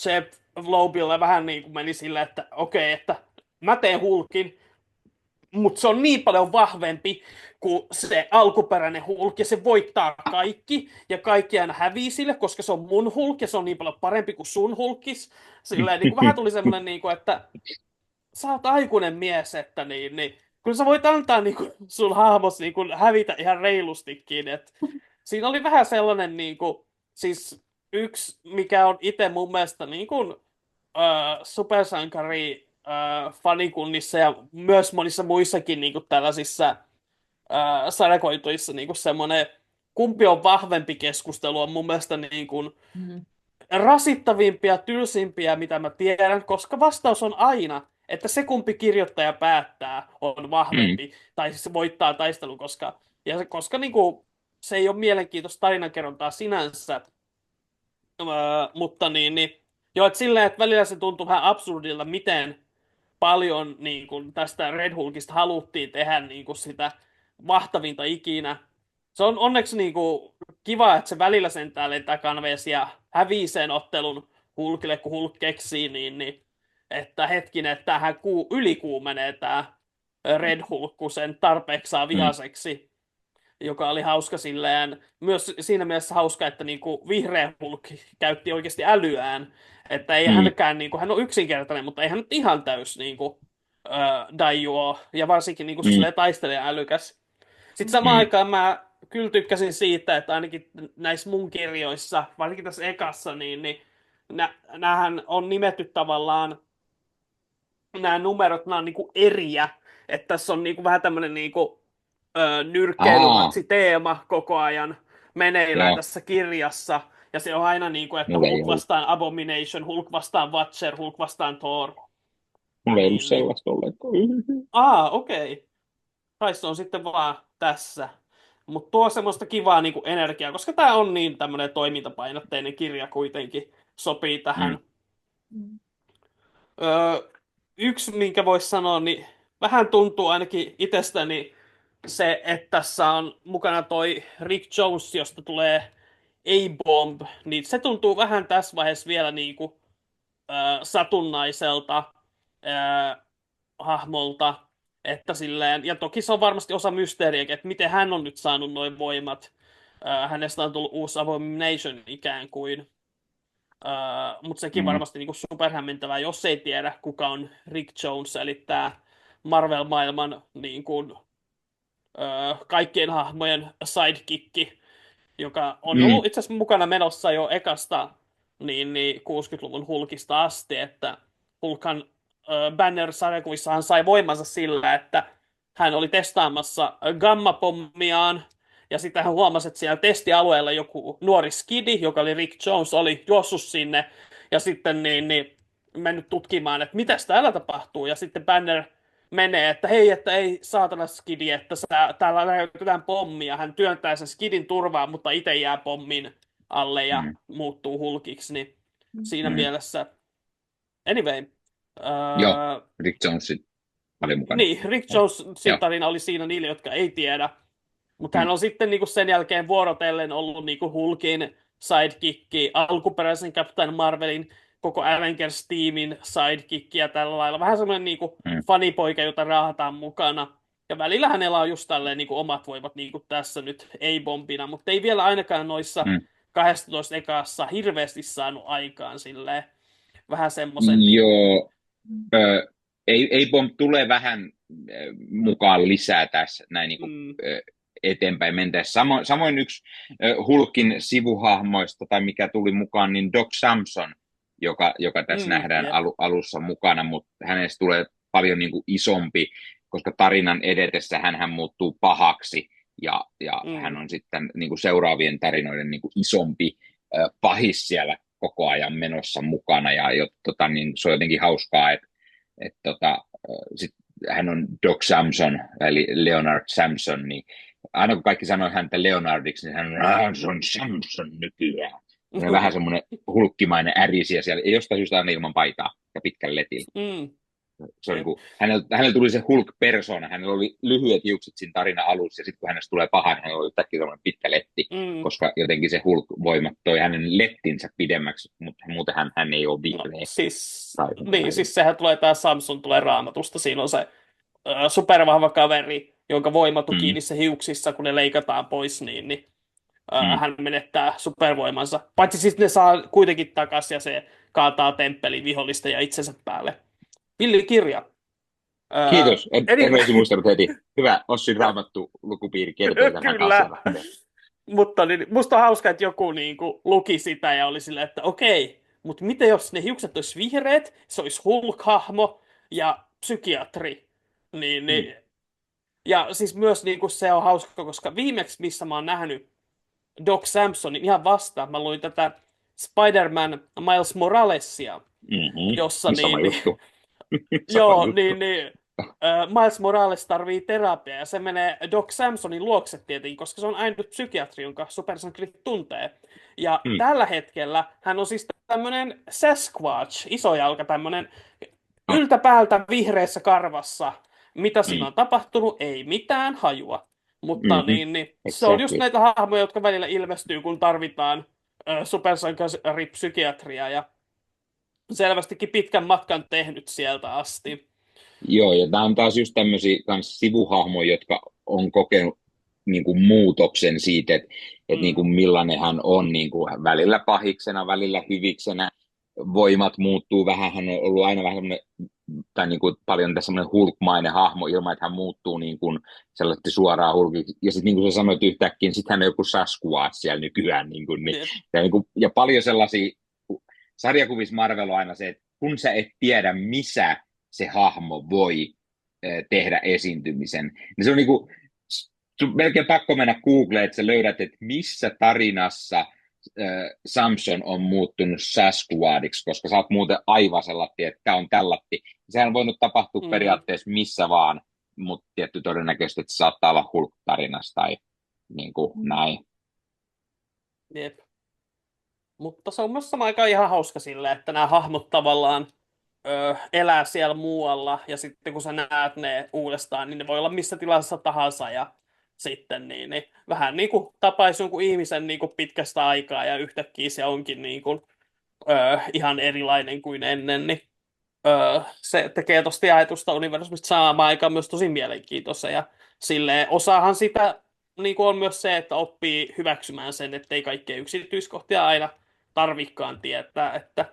Jeff Lobille vähän niin kuin meni silleen, että okei, että mä teen Hulkin, mutta se on niin paljon vahvempi kuin se alkuperäinen Hulk, ja se voittaa kaikki, ja kaikki aina hävii sille, koska se on mun Hulk, ja se on niin paljon parempi kuin sun Hulkis. Silleen, niin kuin vähän tuli semmoinen, niin kuin, että sä oot aikuinen mies, että kyllä sä voit antaa niin kuin, sun hahmos niin kuin, hävitä ihan reilustikin. Et siinä oli vähän sellainen, niin kuin, siis yksi, mikä on itse mun mielestä niin kuin, supersankari fanikunnissa ja myös monissa muissakin niin kuin, tällaisissa sarjakoituissa niin kuin semmoinen, kumpi on vahvempi keskustelu on mun mielestä niin kuin, Mm. rasittavimpia, tylsimpiä, mitä mä tiedän, koska vastaus on aina, että se kumpi kirjoittaja päättää on Mm. vahvempi, tai siis voittaa taistelun, koska niinku, se ei ole mielenkiintoista tarinankerrontaa sinänsä, mutta joo, että silleen, että välillä se tuntuu vähän absurdilta, miten paljon niin kuin, tästä Red Hulkista haluttiin tehdä niin kuin, sitä mahtavinta ikinä. Se on onneksi niin kuin, kiva, että se välillä sentään lentää kanveesi ja hävii sen ottelun Hulkille, kun Hulk keksii, että hetkinen, että tämähän ylikuumenee tämä Red Hulk, kun sen tarpeeksi saa Mm. vihaseksi, joka oli hauska silleen, myös siinä mielessä hauska, että niinku vihreä Hulk käytti oikeasti älyään, että ei Mm. hänkään, niinku, hän on yksinkertainen, mutta ei hän nyt ihan täys niinku, daiju ole, ja varsinkin niinku, Mm. silleen taistelija älykäs. Sitten samaan Mm. aikaan mä kyllä tykkäsin siitä, että ainakin näissä mun kirjoissa, varsinkin tässä ekassa, näähän on nimetty tavallaan, nämä numerot, nämä on niinku eriä, että tässä on niinku vähän tämmöinen niinku, nyrkkeilymatsi teema koko ajan meneillään Joo, tässä kirjassa. Ja se on aina niin kuin, että mulla ei Hulk ollut, vastaan Abomination, Hulk vastaan Watcher, Hulk vastaan Thor. mulla ei ollut Niin. sellaista ollenkaan. Okei. Okay. Kai se on sitten vaan tässä. Mutta tuo semmoista kivaa niin kuin energiaa, koska tämä on niin tämmöinen toimintapainotteinen kirja kuitenkin, sopii tähän. Mm. Yksi, minkä voisi sanoa, niin vähän tuntuu ainakin itsestäni se, että tässä on mukana toi Rick Jones, josta tulee A-Bomb, niin se tuntuu vähän tässä vaiheessa vielä niinku, satunnaiselta hahmolta, että silleen, ja toki se on varmasti osa mysteeriäkin, että miten hän on nyt saanut noin voimat. Hänestä on tullut uusi Abomination ikään kuin. Mutta sekin Mm. varmasti niinku superhämmentävää, jos ei tiedä, kuka on Rick Jones, eli tämä Marvel-maailman niin kuin, kaikkien hahmojen sidekick, joka on Mm. ollut itse asiassa mukana menossa jo ekasta 60-luvun Hulkista asti, että Hulkan Banner-sarjakuvissahan sai voimansa sillä, että hän oli testaamassa gammapommiaan, ja sitten hän huomasi, että siellä testialueella joku nuori skidi, joka oli Rick Jones, oli juossut sinne, ja sitten mennyt tutkimaan, että mitä täällä tapahtuu, ja sitten Banner menee, että hei, että ei saatana skidi, että täällä näytetään pommia. Hän työntää sen skidin turvaan, mutta itse jää pommin alle ja muuttuu Hulkiksi, niin siinä mielessä. Anyway. Joo, Rick Jones oli mukana. Niin, Rick Jonesin tarina oli siinä niille, jotka ei tiedä. Mutta hän on sitten niinku sen jälkeen vuorotellen ollut niinku Hulkin sidekick, alkuperäisen Captain Marvelin, koko Avengers-tiimin sidekick ja tällä lailla. Vähän semmoinen niinku fanipoika, jota raahataan mukana. Ja välillä hänellä on just tälleen niinku omat voivat niinku tässä nyt ei-bombina, mutta ei vielä ainakaan noissa 12 ekassa hirveästi saanut aikaan silleen. Vähän semmoisen. Joo, ei-bomb tulee vähän mukaan lisää tässä näin niinku, eteenpäin mentäessä. Samoin yksi Hulkin sivuhahmoista, tai mikä tuli mukaan, niin Doc Samson, joka tässä nähdään alussa mukana, mutta hänestä tulee paljon niin kuin isompi, koska tarinan edetessä hän muuttuu pahaksi, ja hän on sitten niin kuin seuraavien tarinoiden niin kuin isompi pahis siellä koko ajan menossa mukana, ja niin se on jotenkin hauskaa, että hän on Doc Samson, eli Leonard Samson, niin aina kun kaikki sanoi häntä Leonardiksi, niin hän on Samson nykyään. Ja vähän semmoinen hulkkimainen ärisiä siellä, ja jostain syystä aina ilman paitaa ja pitkällä letillä. Se on niin kuin, hänellä tuli se Hulk-persona, hänellä oli lyhyet hiukset siinä tarinan alussa, ja sitten kun hänestä tulee paha, niin hänellä oli yhtäkkiä semmoinen pitkä letti, koska jotenkin se Hulk-voima toi hänen lettinsä pidemmäksi, mutta muuten hän ei ole vihreä. No, siis sehän tulee, tämä Samson tulee Raamatusta, siinä on se supervahva kaveri, jonka voimat on kiinni se hiuksissa, kun ne leikataan pois, niin hän menettää supervoimansa. Paitsi siis ne saa kuitenkin takaisin ja se kaataa temppelin vihollista ja itsensä päälle. Villi kirja. Kiitos, en olisi muistanut heti. Hyvä, Ossin Raamattu lukupiiri kertoo tämän Kyllä, mutta niin, musta on hauska, että joku niinku luki sitä ja oli silleen, että okei, mutta miten jos ne hiukset olisi vihreät, se olisi Hulk-hahmo ja psykiatri. Ja siis myös niinku se on hauska, koska viimeksi, missä mä oon nähnyt Doc Samsonin ihan vastaan, mä luin tätä Spider-Man Miles Moralesia, jossa joo, Miles Morales tarvii terapiaa ja se menee Doc Samsonin luokse tietenkin, koska se on ainut psykiatri, jonka supersankarit tuntee. Ja tällä hetkellä hän on siis tämmöinen Sasquatch, isojalka, tämmöinen yltäpäältä vihreässä karvassa. Mitä siinä on tapahtunut? Ei mitään hajua. Mutta se on just näitä hahmoja, jotka välillä ilmestyy, kun tarvitaan supersankaripsykiatria ja selvästikin pitkän matkan tehnyt sieltä asti. Joo, ja tämä on taas just tämmöisiä sivuhahmoja, jotka on kokenut niin kuin muutoksen siitä, että niin kuin millainen hän on niin kuin välillä pahiksena, välillä hyviksenä. Voimat muuttuu vähän, hän on ollut aina vähän semmoinen, tai niin kuin paljon tässä semmoinen hulkmainen hahmo ilman, että hän muuttuu niin kuin sellaisesti suoraan hulkiksi. Ja sitten niin kuin sä sanoit yhtäkkiä, sitten hän on joku Sasquatch siellä nykyään. Ja paljon sellaisia, sarjakuvissa Marvel on aina se, että kun sä et tiedä, missä se hahmo voi tehdä esiintymisen, niin se on niin kuin, sun melkein pakko mennä Googleen, että sä löydät, että missä tarinassa Samson on muuttunut Sasquatchiksi, koska sä oot muuten aivan sellainen, että tämä on tällatti. Sehän on voinut tapahtua periaatteessa missä vaan, mutta tietty todennäköisesti, että se saattaa olla Hulk-tarinassa tai niin kuin näin. Jep. Mutta se on myös samaan aikaan ihan hauska silleen, että nämä hahmot tavallaan elää siellä muualla, ja sitten kun sä näet ne uudestaan, niin ne voi olla missä tilassa tahansa, ja sitten niin vähän niin kuin tapaisi jonkun ihmisen niin kuin pitkästä aikaa, ja yhtäkkiä se onkin niin kuin, ihan erilainen kuin ennen, niin se tekee tosta jaetusta universumista samaan aikaan myös tosi mielenkiintoista, ja silleen osahan sitä niin kuin on myös se, että oppii hyväksymään sen, ettei kaikkea yksityiskohtia aina tarvikkaan tietää, että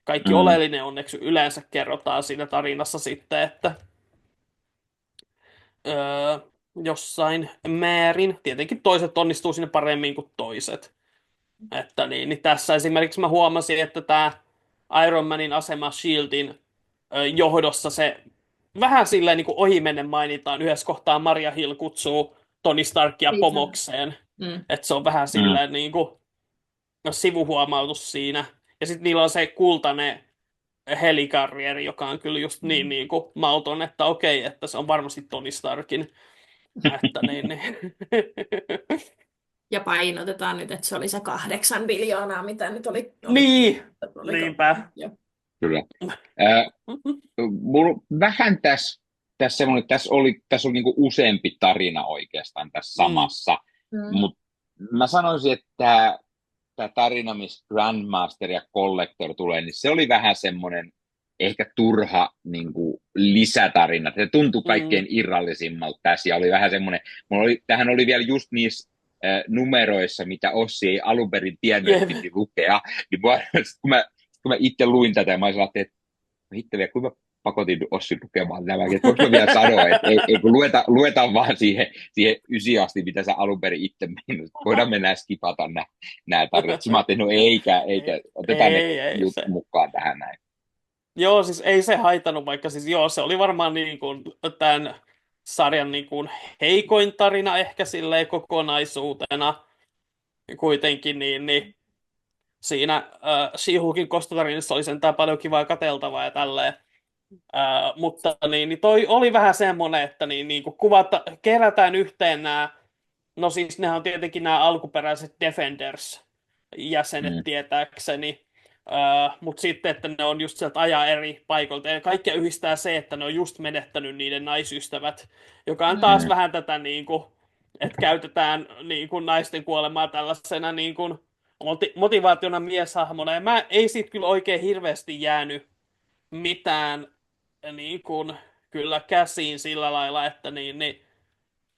kaikki oleellinen onneksi yleensä kerrotaan siinä tarinassa sitten, että jossain määrin. Tietenkin toiset onnistuu sinne paremmin kuin toiset. Että niin tässä esimerkiksi mä huomasin, että tämä Iron Manin asema Shieldin johdossa se vähän silleen niin kuin ohimennen mainitaan. Yhdessä kohtaa Maria Hill kutsuu Tony Starkia pomokseen. Että se on vähän silleen niin kuin sivuhuomautus siinä. Ja sitten niillä on se kultainen helikarrieri, joka on kyllä just niin kuin mauton, että okei, että se on varmasti Tony Starkin. Että niin. Ja painotetaan nyt, että se oli se 8 biljoonaa, mitä nyt oli. Niin, niinpä. Kyllä. Vähän tässä semmoinen, tässä oli niinku useampi tarina oikeastaan tässä samassa, mutta mä sanoisin, että tämä tarina, missä Grandmaster ja Collector tulee, niin se oli vähän semmoinen ehkä turha niin kuin lisätarina. Se tuntui kaikkein irrallisimmalta tässä ja oli vähän semmoinen, tähän oli vielä just niissä numeroissa, mitä Ossi ei alun perin tiennyt, että piti lukea. Niin kun mä itse luin tätä, mä olisin että hitto vielä, kuinka pakotin Ossi lukemaan nämä. Voinko mä vielä sanoa, että ei kun luetaan vaan siihen 9 asti, mitä sä alun perin itse mennä. Voidaan mennä skipata nämä tarinat. Mä ajattelin, no eikä otetaan ne mukaan tähän näin. Joo, siis ei se haitannut, vaikka siis joo, se oli varmaan niin kuin tämän sarjan niin kuin heikoin tarina ehkä silleen kokonaisuutena. Kuitenkin niin siinä She-Hulkin kostotarinassa oli sentään paljon kivaa katseltavaa ja tälleen. Mutta niin toi oli vähän semmoinen, että niin kuin kerätään yhteen nämä No siis nehän on tietenkin nämä alkuperäiset Defenders-jäsenet Mm. tietääkseni. Mutta sitten, että ne on just sieltä ajaa eri paikoilta. Ja kaikkia yhdistää se, että ne on just menettänyt niiden naisystävät, joka on taas Mm. vähän tätä, niin kuin, että käytetään niin kuin, naisten kuolemaa tällaisena niin kuin, motivaationa mieshahmona. Ja mä ei siitä kyllä oikein hirveästi jäänyt mitään niin kuin, kyllä käsiin sillä lailla, että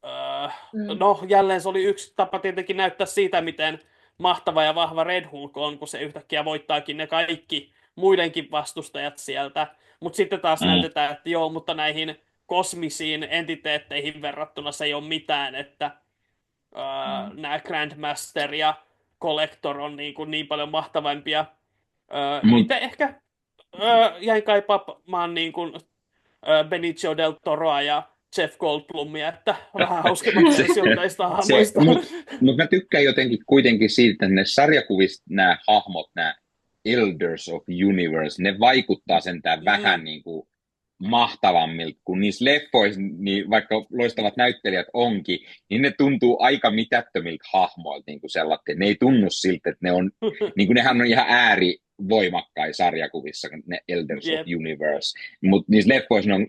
Öö, Mm. no, jälleen se oli yksi tapa tietenkin näyttää siitä, miten mahtava ja vahva Red Hulk on, kun se yhtäkkiä voittaakin ne kaikki muidenkin vastustajat sieltä. Mutta sitten taas Mm. näytetään, että joo, mutta näihin kosmisiin entiteetteihin verrattuna se ei ole mitään, että Mm. nämä Grandmaster ja Collector on niin paljon mahtavampia. Mut, Itse ehkä jäin kaipaamaan niin kuin, Benicio del Toroa ja Jeff Goldblumia, että vähän hauskemmat se, versiot näistä se, hahmoista. mut mä tykkään jotenkin kuitenkin siitä, että ne sarjakuvista nämä hahmot, nämä Elders of Universe, ne vaikuttaa sentään vähän niin kuin mahtavammilta kuin niissä leffoissa, niin vaikka loistavat näyttelijät onkin, niin ne tuntuu aika mitättömiltä hahmoilta niin kuin sellainen. Ne ei tunnu siltä, että ne on, niin kuin nehän on ihan äärivoimakkain sarjakuvissa, ne Elders of Jep, Universe, mutta niissä leffoissa ne on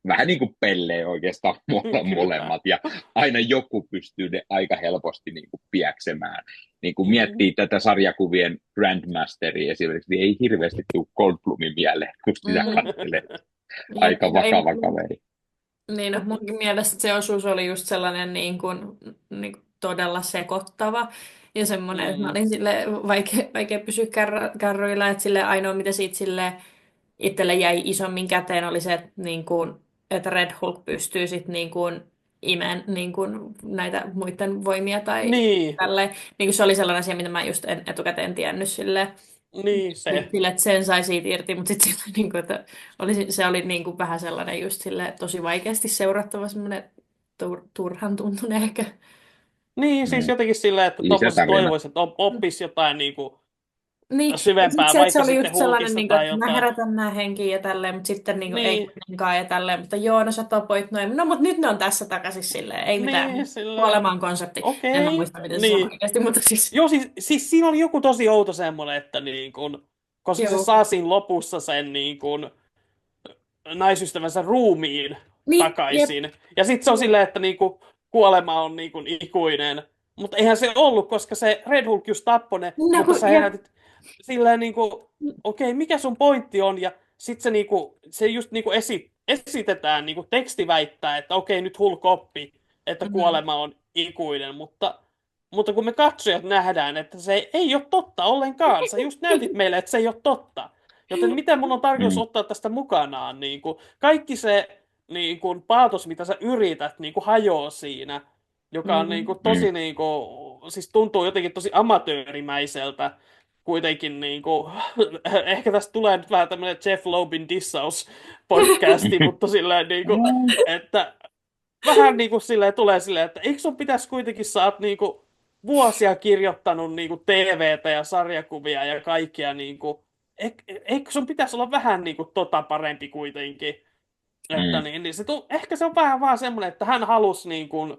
vähän niin kuin pelleen oikeastaan kyllä. molemmat, ja aina joku pystyy ne aika helposti niin kuin piäksemään. Niin kuin Mm. miettii tätä sarjakuvien Grandmasteria esimerkiksi, niin ei hirveästi tule Goldblumin mieleen, kun sitä Mm. katselee. Jep, Aika no ei, vakava kaveri. niin no, munkin mielestä se osuus oli just sellainen niin kuin todella sekoittava ja semmoinen, että mä Mm. olin sille vaikea pysyä kärryillä, että sille ainoa mitä siitä sille itselle jäi isommin käteen oli se, että, niin kuin, että Red Hulk pystyy sitten niin kuin imeen niin kuin näitä muiden voimia tai Niin, tälleen. Niin kuin se oli sellainen asia, mitä mä just en etukäteen tiennyt silleen. niin se. Sille, että sen sai siitä irti, mutta sitten niin kuin, että se oli niin kuin vähän sellainen just sille tosi vaikeasti seurattava, semmoinen turhan tuntunen ehkä. Niin, siis Mm. jotenkin silleen, että tuommoisessa Lisätarina. toivoisi, että oppisi jotain niin kuin Niin, ja sitten syvempää, se, että se vaikka oli sitten just sellainen, Hulkista niin kuin, tai että mä jotain. herätän nämä henkiä ja tälleen, mutta sitten niin kuin, ei Niin, kuitenkaan ja tälleen, mutta joo, no sä tapoit noin. No, mutta nyt ne on tässä takaisin silleen, ei niin, mitään. silleen, Kuolema on konsepti. En mä okei, muista, miten se sanoi niin. oikeasti, mutta siis, Joo, siis siinä oli joku tosi outo semmoinen, että niin kun, koska se joo. saa siinä lopussa sen niin kun, naisystävänsä ruumiin Niin, jep. takaisin. Ja sitten se on silleen, että niin kun, kuolema on niin kun, ikuinen. Mutta eihän se ollut, koska se Red Hulk just tappoi ne, No, mutta kun, sä jep. herätit silleen niin kuin, okei, mikä sun pointti on? Ja sitten se, niin kuin, se just niin kuin esitetään, niin kuin teksti väittää, että okei, nyt Hulk oppi, että Mm. kuolema on ikuinen, mutta kun me katsojat nähdään, että se ei ole totta ollenkaan, sä just näytit meille, että se ei ole totta. Joten miten mun on tarkoitus Mm. ottaa tästä mukanaan? Niin kuin, kaikki se niin kuin, paatos, mitä sä yrität, niin kuin, hajoaa siinä, joka on niin Mm. kuin, Mm. tosi, niin kuin, siis tuntuu jotenkin tosi amatöörimäiseltä kuitenkin niin kuin, ehkä tästä tulee nyt vähän tämmöinen Jeff Lobin dissaus podcasti, mutta silleen niin kuin, että vähän niin kuin silleen tulee silleen, että eikö sun pitäisi kuitenkin, sä oot niin kuin vuosia kirjoittanut niin kuin TVtä ja sarjakuvia ja kaikkia niin kuin, eikö sun pitäisi olla vähän niin kuin parempi kuitenkin, että Mm. niin ehkä se on vähän vaan semmoinen, että hän halusi niin kuin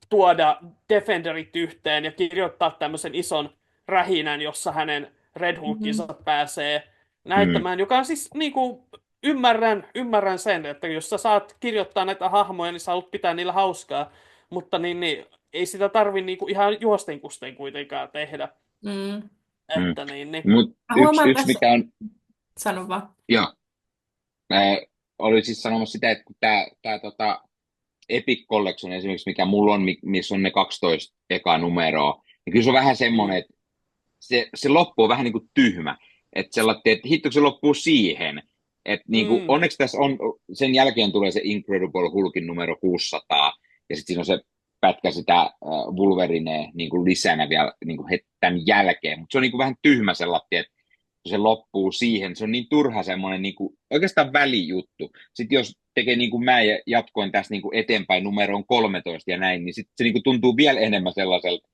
tuoda Defenderit yhteen ja kirjoittaa tämmöisen ison rähinän, jossa hänen Red Hulkinsa Mm. pääsee Mm. näyttämään, joka on siis niin kuin, ymmärrän sen, että jos sä saat kirjoittaa näitä hahmoja, niin sä haluat pitää niillä hauskaa, mutta ei sitä tarvi niin kuin ihan juostenkusten kuitenkaan tehdä, Mm. Mm. että Mut Mä yksi, huomaan yksi tässä, mikä on, sano vaan. joo, mä olin siis sanomassa sitä, että kun tää Epic Collection esimerkiksi, mikä mulla on, missä on ne 12 ekaa numeroa, niin kyllä se on vähän semmoinen, mm, että se loppu on vähän niin kuin tyhmä. Että sellainen, että hitto, se loppuu siihen. Että niin kuin, mm, onneksi tässä on, sen jälkeen tulee se Incredible Hulkin numero 600, ja sitten siinä on se pätkä sitä Wolverinea niin kuin lisänä vielä niin kuin tämän jälkeen. Mutta se on niin kuin vähän tyhmä sellainen, että se loppuu siihen. Se on niin turha semmoinen niin kuin, oikeastaan välijuttu. Sitten jos tekee niin kuin mä ja jatkoin tässä niin kuin eteenpäin numeroon 13 ja näin, niin sitten se niin kuin tuntuu vielä enemmän sellaiselta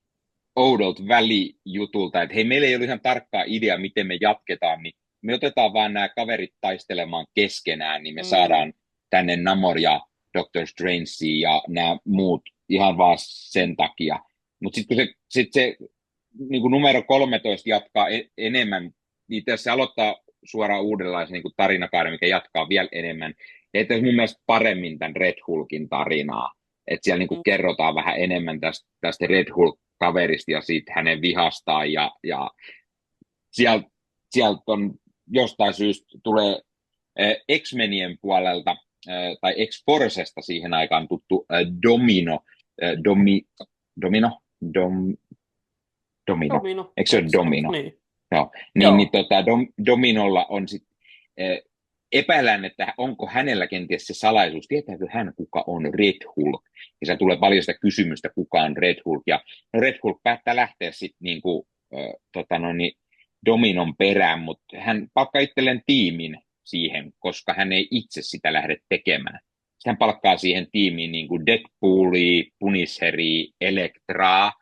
oudolta välijutulta, että hei, meillä ei ole ihan tarkkaa idea, miten me jatketaan, niin me otetaan vaan nämä kaverit taistelemaan keskenään, niin me mm, saadaan tänne Namor ja Doctor Strange ja nämä muut ihan vaan sen takia. Mutta sitten kun se niin kuin numero 13 jatkaa enemmän, niin tässä se aloittaa suoraan uudenlaisen niin kuin tarinakaaren, mikä jatkaa vielä enemmän. Ja että mun mielestä paremmin tämän Red Hulkin tarinaa. Että siellä niin kuin kerrotaan vähän enemmän tästä Red Hulk-kaverista ja siitä hänen vihastaan. Ja sieltä on jostain syystä tulee X-Menien puolelta tai X-Forcesta siihen aikaan tuttu Domino. Domino? Domino. Domino. Eikö se ole Domino? Niin. Joo. Dominolla on sitten epäillään, että onko hänellä kenties se salaisuus, tietääkö hän, kuka on Red Hulk. Ja se tulee paljon sitä kysymystä, kuka on Red Hulk. Ja Red Hulk päättää lähteä sitten niinku, Dominon perään, mutta hän palkkaa itselleen tiimin siihen, koska hän ei itse sitä lähde tekemään. Sitten hän palkkaa siihen tiimiin niin kuin Deadpoolia, Punisheria, Elektraa,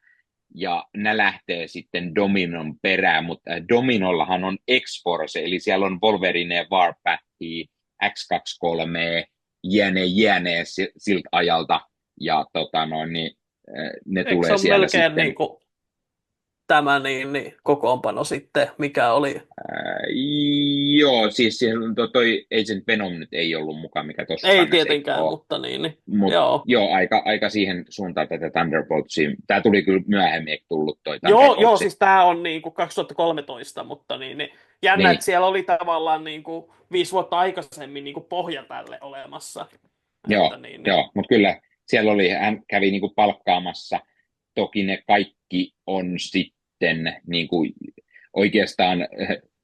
ja ne lähtee sitten Dominon perään, mutta Dominollahan on X-Force, eli siellä on Wolverine, Warpathia, X-23, jne siltä ajalta, ja ne Eikö tulee se on siellä melkein sitten. niin kuin tämä niin kokoonpano sitten, mikä oli? Joo, siis toi Agent Venom nyt ei ollut mukaan, mikä tuossa Ei kannessa tietenkään, ole. mutta niin. Joo, aika siihen suuntaan tätä Thunderboltsia. Tämä tuli kyllä myöhemmin, eikö tullut toi Joo, Thunderboltsi? siis tämä on niin kuin 2013, mutta jännä, Niin. että siellä oli tavallaan niin kuin 5 vuotta aikaisemmin niin kuin pohja tälle olemassa. Joo, mutta kyllä siellä oli, hän kävi niin kuin palkkaamassa. Toki ne kaikki on sitten niin kuin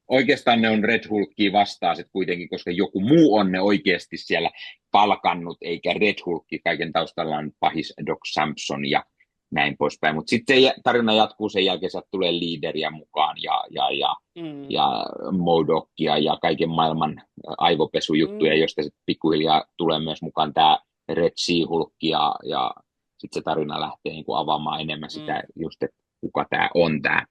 oikeastaan ne on Red Hulkia vastaan sit kuitenkin, koska joku muu on ne oikeasti siellä palkannut, eikä Red Hulkki. Kaiken taustalla on pahis Doc Samson ja näin poispäin. Mutta sitten se tarina jatkuu, sen jälkeen sieltä tulee liideriä mukaan ja MODOKia ja kaiken maailman aivopesujuttuja, joista sitten pikkuhiljaa tulee myös mukaan tämä Red She-Hulk ja sitten se tarina lähtee niin kuin avaamaan enemmän sitä just, että kuka tämä on tämä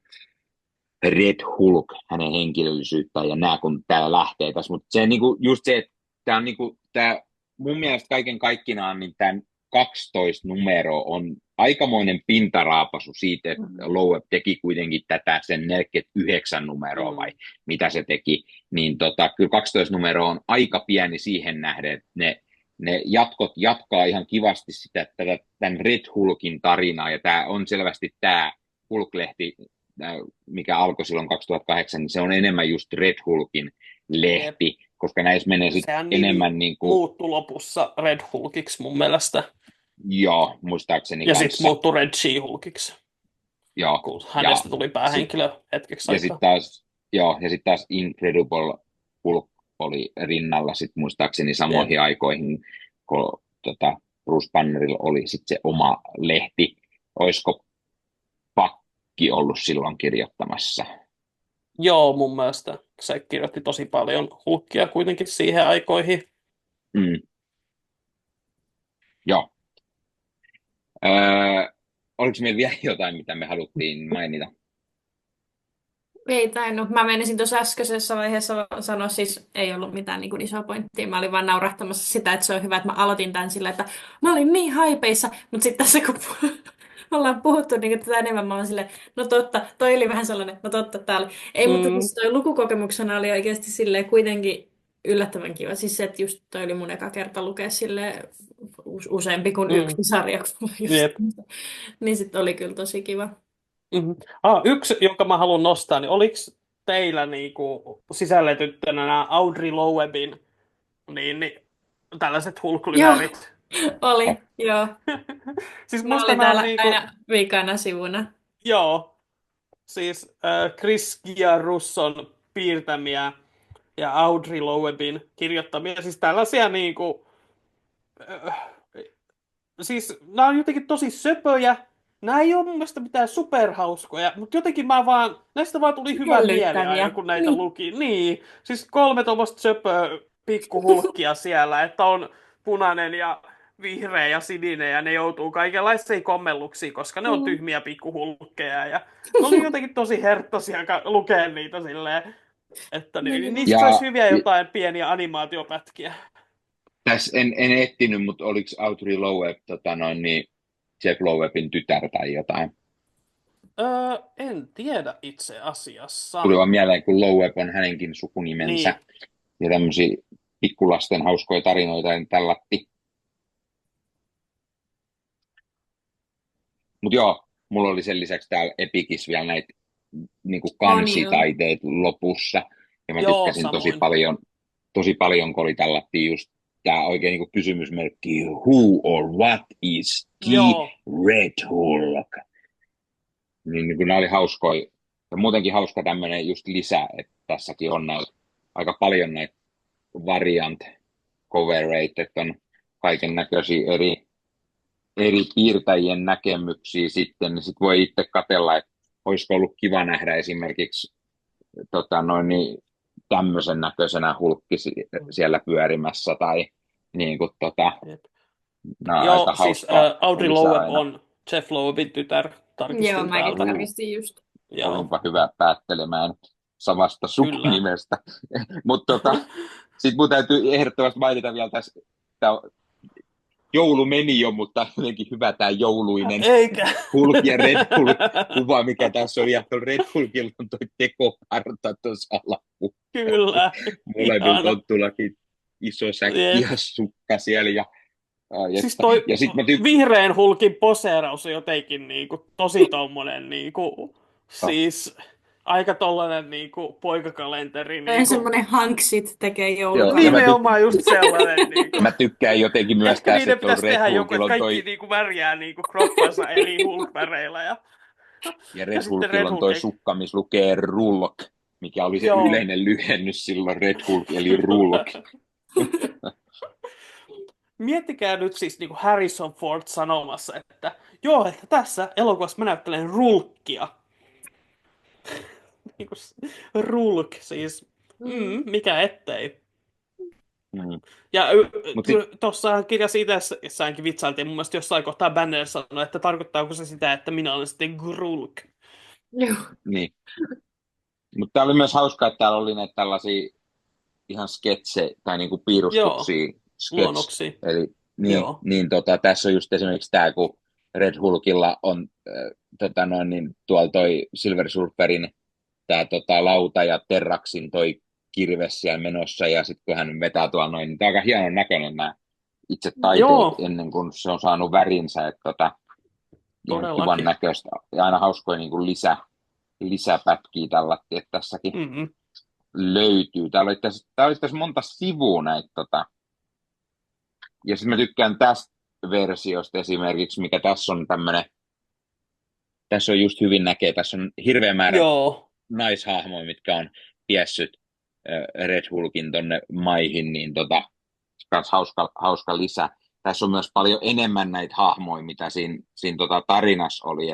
Red Hulk, hänen henkilöllisyyttään ja nämä, kun täällä lähtee tässä. Mutta se niinku, just se, että tämä on niinku, tää, mun mielestä kaiken kaikkinaan niin tämän 12 numero on aikamoinen pintaraapasu siitä, että Loeb teki kuitenkin tätä sen 49 numeroa vai mitä se teki, niin kyllä 12 numero on aika pieni siihen nähden, että ne jatkaa ihan kivasti sitä, tämän Red Hulkin tarinaa, ja tämä on selvästi tämä Hulk-lehti, mikä alkoi silloin 2008, niin se on enemmän just Red Hulkin lehti, koska näissä menee sitten enemmän niin kuin muuttui lopussa Red Hulkiksi mun mielestä. Joo, muistaakseni ja sitten muuttui Red She-Hulkiksi. Joo. Kun hänestä tuli päähenkilö hetkeksi aikaa. Ja sitten taas Incredible Hulk oli rinnalla sitten muistaakseni samoihin aikoihin, kun Bruce Bannerilla oli sitten se oma lehti. Olisiko Pakki ollut silloin kirjoittamassa? Joo, mun mielestä se kirjoitti tosi paljon Hulkia kuitenkin siihen aikoihin. Joo. Oliko meillä vielä jotain, mitä me haluttiin mainita? Ei tainnut. Mä menisin tuossa äskeisessä vaiheessa sanoa, siis ei ollut mitään niin kuin isoa pointtia. Mä olin vaan naurahtamassa sitä, että se on hyvä, että mä aloitin tämän sillä, että mä olin niin haipeissa, mutta sitten tässä kun ollaan puhuttu niin tätä enemmän, mä olen silleen, no totta, toi oli vähän sellainen, no totta, tää oli. Ei, mutta siis toi lukukokemuksena oli oikeasti silleen kuitenkin yllättävän kiva. Siis se, että just toi oli mun eka kerta lukea silleen useampi kuin yksi sarja. Niin sitten oli kyllä tosi kiva. Yksi, jonka mä haluan nostaa, niin oliko teillä niinku sisälletyttönä nämä Audrey Loebin niin tällaiset hulklyörit? Oli, joo. Siis mä olin täällä aina viikana sivuna. Joo. Siis Chris Giarrusson piirtämiä ja Audrey Loebin kirjoittamia. Siis tällaisia niinku siis nämä on jotenkin tosi söpöjä. Nämä ei ole mun mielestä mitään superhauskoja, mutta jotenkin näistä vaan tuli hyvä mieli aina, kun näitä luki. Niin, siis 3 tuommoista söpöä pikkuhulkkia siellä, että on punainen ja vihreä ja sininen ja ne joutuu kaikenlaisiin kommelluksiin, koska ne on tyhmiä pikkuhulkkeja. Ja ne oli jotenkin tosi herttosia lukea niitä silleen, että niistä olisi hyviä jotain pieniä animaatiopätkiä. Tässä en etsinyt, mutta oliko Audrey Loeb Jeff Loebin tytär tai jotain? En tiedä itse asiassa. Tuli vaan mieleen, kun Loeb on hänenkin sukunimensä. Niin, Ja tämmöisiä pikkulasten hauskoja tarinoita en tällatti. Mutta joo, mulla oli sen lisäksi täällä Epikis vielä näitä niinku On joo. kansitaiteet lopussa. Ja mä joo, tykkäsin samoin. tosi paljon, kun oli tällattiin just tämä oikein niinku kysymysmerkki, who or what is Joo, Red Hulk? Niin kun nämä oli hauskoja. Ja muutenkin hauska tämmöinen just lisä, että tässäkin on näitä, aika paljon näitä variant covereita, että on kaiken näköisiä eri piirtäjien näkemyksiä sitten, niin sit voi itse katsella, että olisiko ollut kiva nähdä esimerkiksi niin, tämmöisen näköisenä hulkki siellä pyörimässä, tai niin kuin, jep. nämä on Joo, aika siis hauskaa Audrey lisää Loeb aina. on Jeff Loebin tytär, Joo, tarkistin mäkin täältä. tarkistin just. Joo, Olinpa hyvä päättelemään samasta kyllä. sukunimestä. Mutta sitten mun täytyy ehdottomasti mainita vielä tässä, joulu meni jo, mutta jotenkin hyvä tämä jouluinen Eikä. Hulk ja Red Hulk-kuva, mikä tässä on. Ja Red Hulkilla on toi tekoparta tuossa alappu. Kyllä. Molemmilla Ihana. tonttullakin iso säkki Jep. ja sukka siellä. Ja Siis toi ja sit mä vihreän hulkin poseeraus on jotenkin niinku tosi tommonen niinku, siis aika tollanen niinku poikakalenteri Vähän niinku. semmoinen hanksit tekee Joo, joulukalenteri. Nimenomaan just sellainen niinku. mä tykkään jotenkin myös Ehkä tässä, niiden että on pitäisi Red tehdä joku, Hulkilla että on kaikki toi, niinku värjää niinku kroppansa eri Hulk-väreillä ja Red sitten Hulkilla Red on toi Hulk. sukka, missä lukee Rulk, mikä oli se Joo. yleinen lyhennys silloin Red Hulk, eli Rulk. Miettikää nyt siis niinku Harrison Ford sanomassa, että joo, että tässä elokuvassa mä näyttelen Rulkkia. Niinku Rulk, siis mikä ettei. Mm. Ja Mut tuossa kirjassa itsessäänkin vitsailtiin mun mielestä jossain kohtaa Banner sanoi, että tarkoittaako se sitä, että minä olen sitten Grulk. Joo. Niin. Mutta tää oli myös hauskaa, että täällä oli näitä tällaisia ihan sketsejä tai niinku piirustuksia. Luonnoksia. Eli Joo. tässä on just esimerkiksi tämä, kun Red Hulkilla on tuolla toi Silver Surferin tää lauta ja Terraxin toi kirves siellä menossa, ja sitten kun hän vetää tuolla noin, niin tämä on aika hienon näköinen nämä itse taiteet Joo. ennen kuin se on saanut värinsä, että ihan Todellakin. kivan näköistä ja aina hauskoja niin kuin lisäpätkiä tällä, että tässäkin löytyy. Täällä oli tässä monta sivua näitä. Ja sitten mä tykkään tästä versiosta esimerkiksi, mikä tässä on tämmöinen, tässä on just hyvin näkee, tässä on hirveä määrä Joo. naishahmoja, mitkä on piessyt Red Hulkin tonne maihin, niin kans hauska lisä. Tässä on myös paljon enemmän näitä hahmoja, mitä siinä tarinassa oli,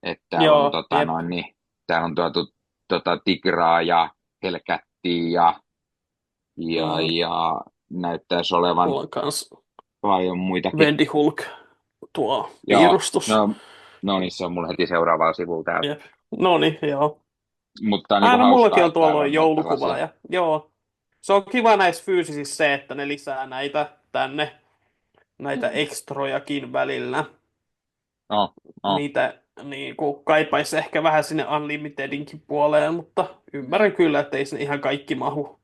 että täällä Joo, on, niin, täällä on tuotu Tigraa ja Hellcatia ja näyttäisi olevan Mulla on kans paljon muitakin. Wendy Hulk tuo Joo, piirustus. no niin, se on mulla heti seuraavalla sivulla täällä. Jep. No niin, joo. Mutta niin Aina hauskaa, mullakin on että täällä tuolla on joulukuva. tällaisia. Ja, joo. Se on kiva näissä fyysisissä se, että ne lisää näitä tänne, näitä ekstrojakin välillä. No. Niitä niin kaipaisi ehkä vähän sinne Unlimitedinkin puoleen, mutta ymmärrän kyllä, että ei sinne ihan kaikki mahu.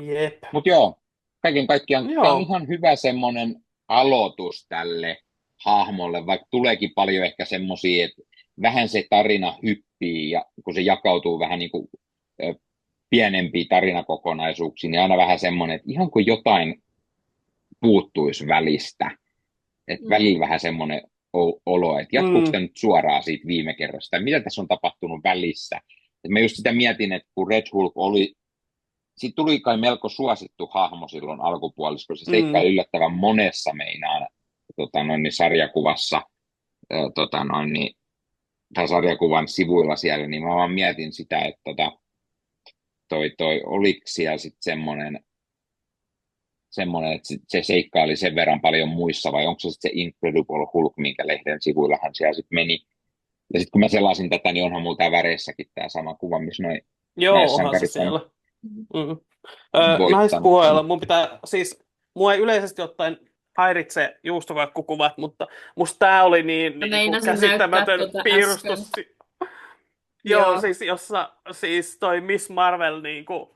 Jep. Mutta joo, kaiken kaikkiaan Joo. tämä on ihan hyvä semmoinen aloitus tälle hahmolle, vaikka tuleekin paljon ehkä semmoisia, että vähän se tarina hyppii, ja kun se jakautuu vähän niin kuin pienempiin tarinakokonaisuuksiin, niin aina vähän semmoinen, että ihan kuin jotain puuttuisi välistä. Että välillä vähän semmoinen olo, että jatkuuko sitä nyt suoraan siitä viime kerrasta, mitä tässä on tapahtunut välissä. Et mä just sitä mietin, että kun Red Hulk oli, siitä tuli kai melko suosittu hahmo silloin alkupuolissa, kun se seikkaa yllättävän monessa meinaan sarjakuvassa tai sarjakuvan sivuilla siellä, niin mä vaan mietin sitä, että oliko siellä sitten semmoinen, että se seikkaili sen verran paljon muissa, vai onko se sitten se Incredible Hulk, minkä lehden sivuillahan siellä sitten meni. Ja sitten kun mä selasin tätä, niin onhan mulla tää väreissäkin tämä sama kuva, missä noin onhan se siellä. Naispuolella mun pitää, siis mua ei yleisesti ottaen häiritse juustokaikkukuvat, mutta musta tää oli Mä niin kuin meinasin näyttää käsittämätön tuota äsken. piirustus. Joo, Joo. siis jossa siis toi Miss Marvel niinku,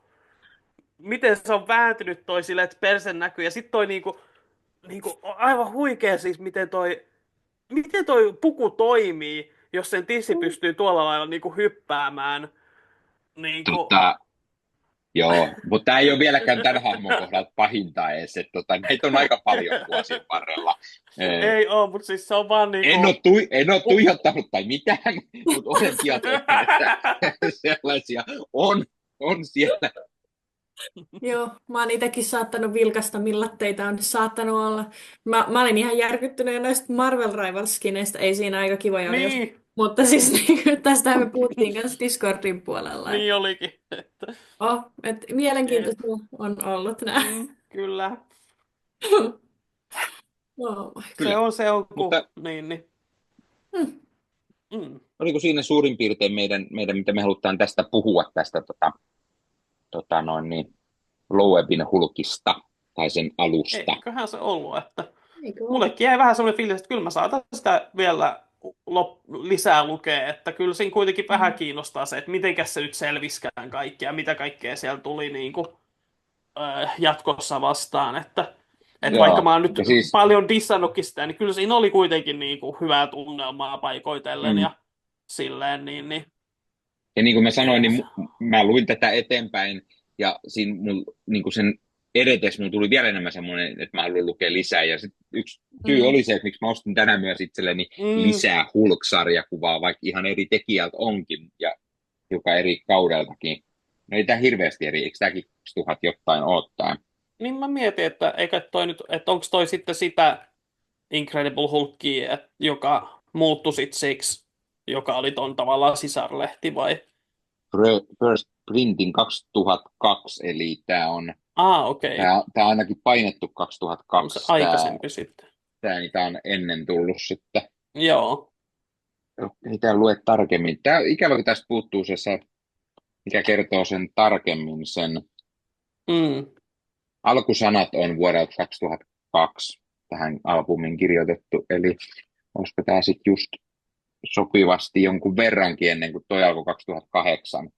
miten se on vääntynyt toi silleen, että perse näkyy, ja sit toi niinku on aivan huikea siis, miten toi puku toimii, jos sen tissi pystyy tuolla lailla niinku hyppäämään. Niinku, Tota, joo, mutta tämä ei ole vieläkään tämän hahmon kohdalla pahinta edes. Että, näitä on aika paljon vuosien varrella. ei oo, mutta siis se on vaan En ole tuijottanut tai mitään, mutta olen tietoinen, että sellaisia on siellä. Joo, mä oon itsekin saattanut vilkasta, millatteita on saattanut olla. Mä olin ihan järkyttynyt noista Marvel Rivals-skineistä, ei siinä aika kivoja oli. niin, Mutta siis tästä me puhuttiin myös Discordin puolella. niin olikin. Mielenkiintoista on ollut nämä. Kyllä. Oh my Kyllä. Se on Mutta niin. oliko siinä suurin piirtein meidän mitä me halutaan tästä puhua, tästä Loebin Hulkista tai sen alusta? Eiköhän se ollut, että Eikö ole? mullekin jäi vähän sellainen fiilis, että kyllä mä saatan sitä vielä lisää lukea, että kyllä siinä kuitenkin vähän kiinnostaa se, että mitenkäs se nyt selviskään kaikkea, mitä kaikkea siellä tuli jatkossa vastaan, että Joo, vaikka mä oon nyt siis paljon dissannutkin sitä, niin kyllä siinä oli kuitenkin hyvää tunnelmaa paikoitellen ja silleen, niin ja niin kuin mä sanoin, niin mä luin tätä eteenpäin, ja siinä niin sen edetessä mulla tuli vielä enemmän semmoinen, että mä haluan lukea lisää, ja sit yksi syy oli se, että miksi mä ostin tänään myös itselleni lisää Hulk-sarjakuvaa, vaikka ihan eri tekijältä onkin, ja joka eri kaudeltakin. No ei tää hirveästi eri, eikö tääkin 2000 jotain odottaa? niin mä mietin, että onko toi sitten sitä Incredible Hulkia, joka muuttui sitten siksi, joka oli ton tavallaan sisarlehti vai? First Printing 2002, eli tää on Okei. Tää on ainakin painettu On 2002. se aikaisempi sitten. Tää on ennen tullut sitten. Joo. Ei tää lue tarkemmin. Tää ikävä, kun tästä puuttuu se, mikä kertoo sen tarkemmin. Sen alkusanat on vuodelta 2002 tähän albumin kirjoitettu, eli olisiko tää sitten just sopivasti jonkun verrankin ennen kuin toi alkoi 2008.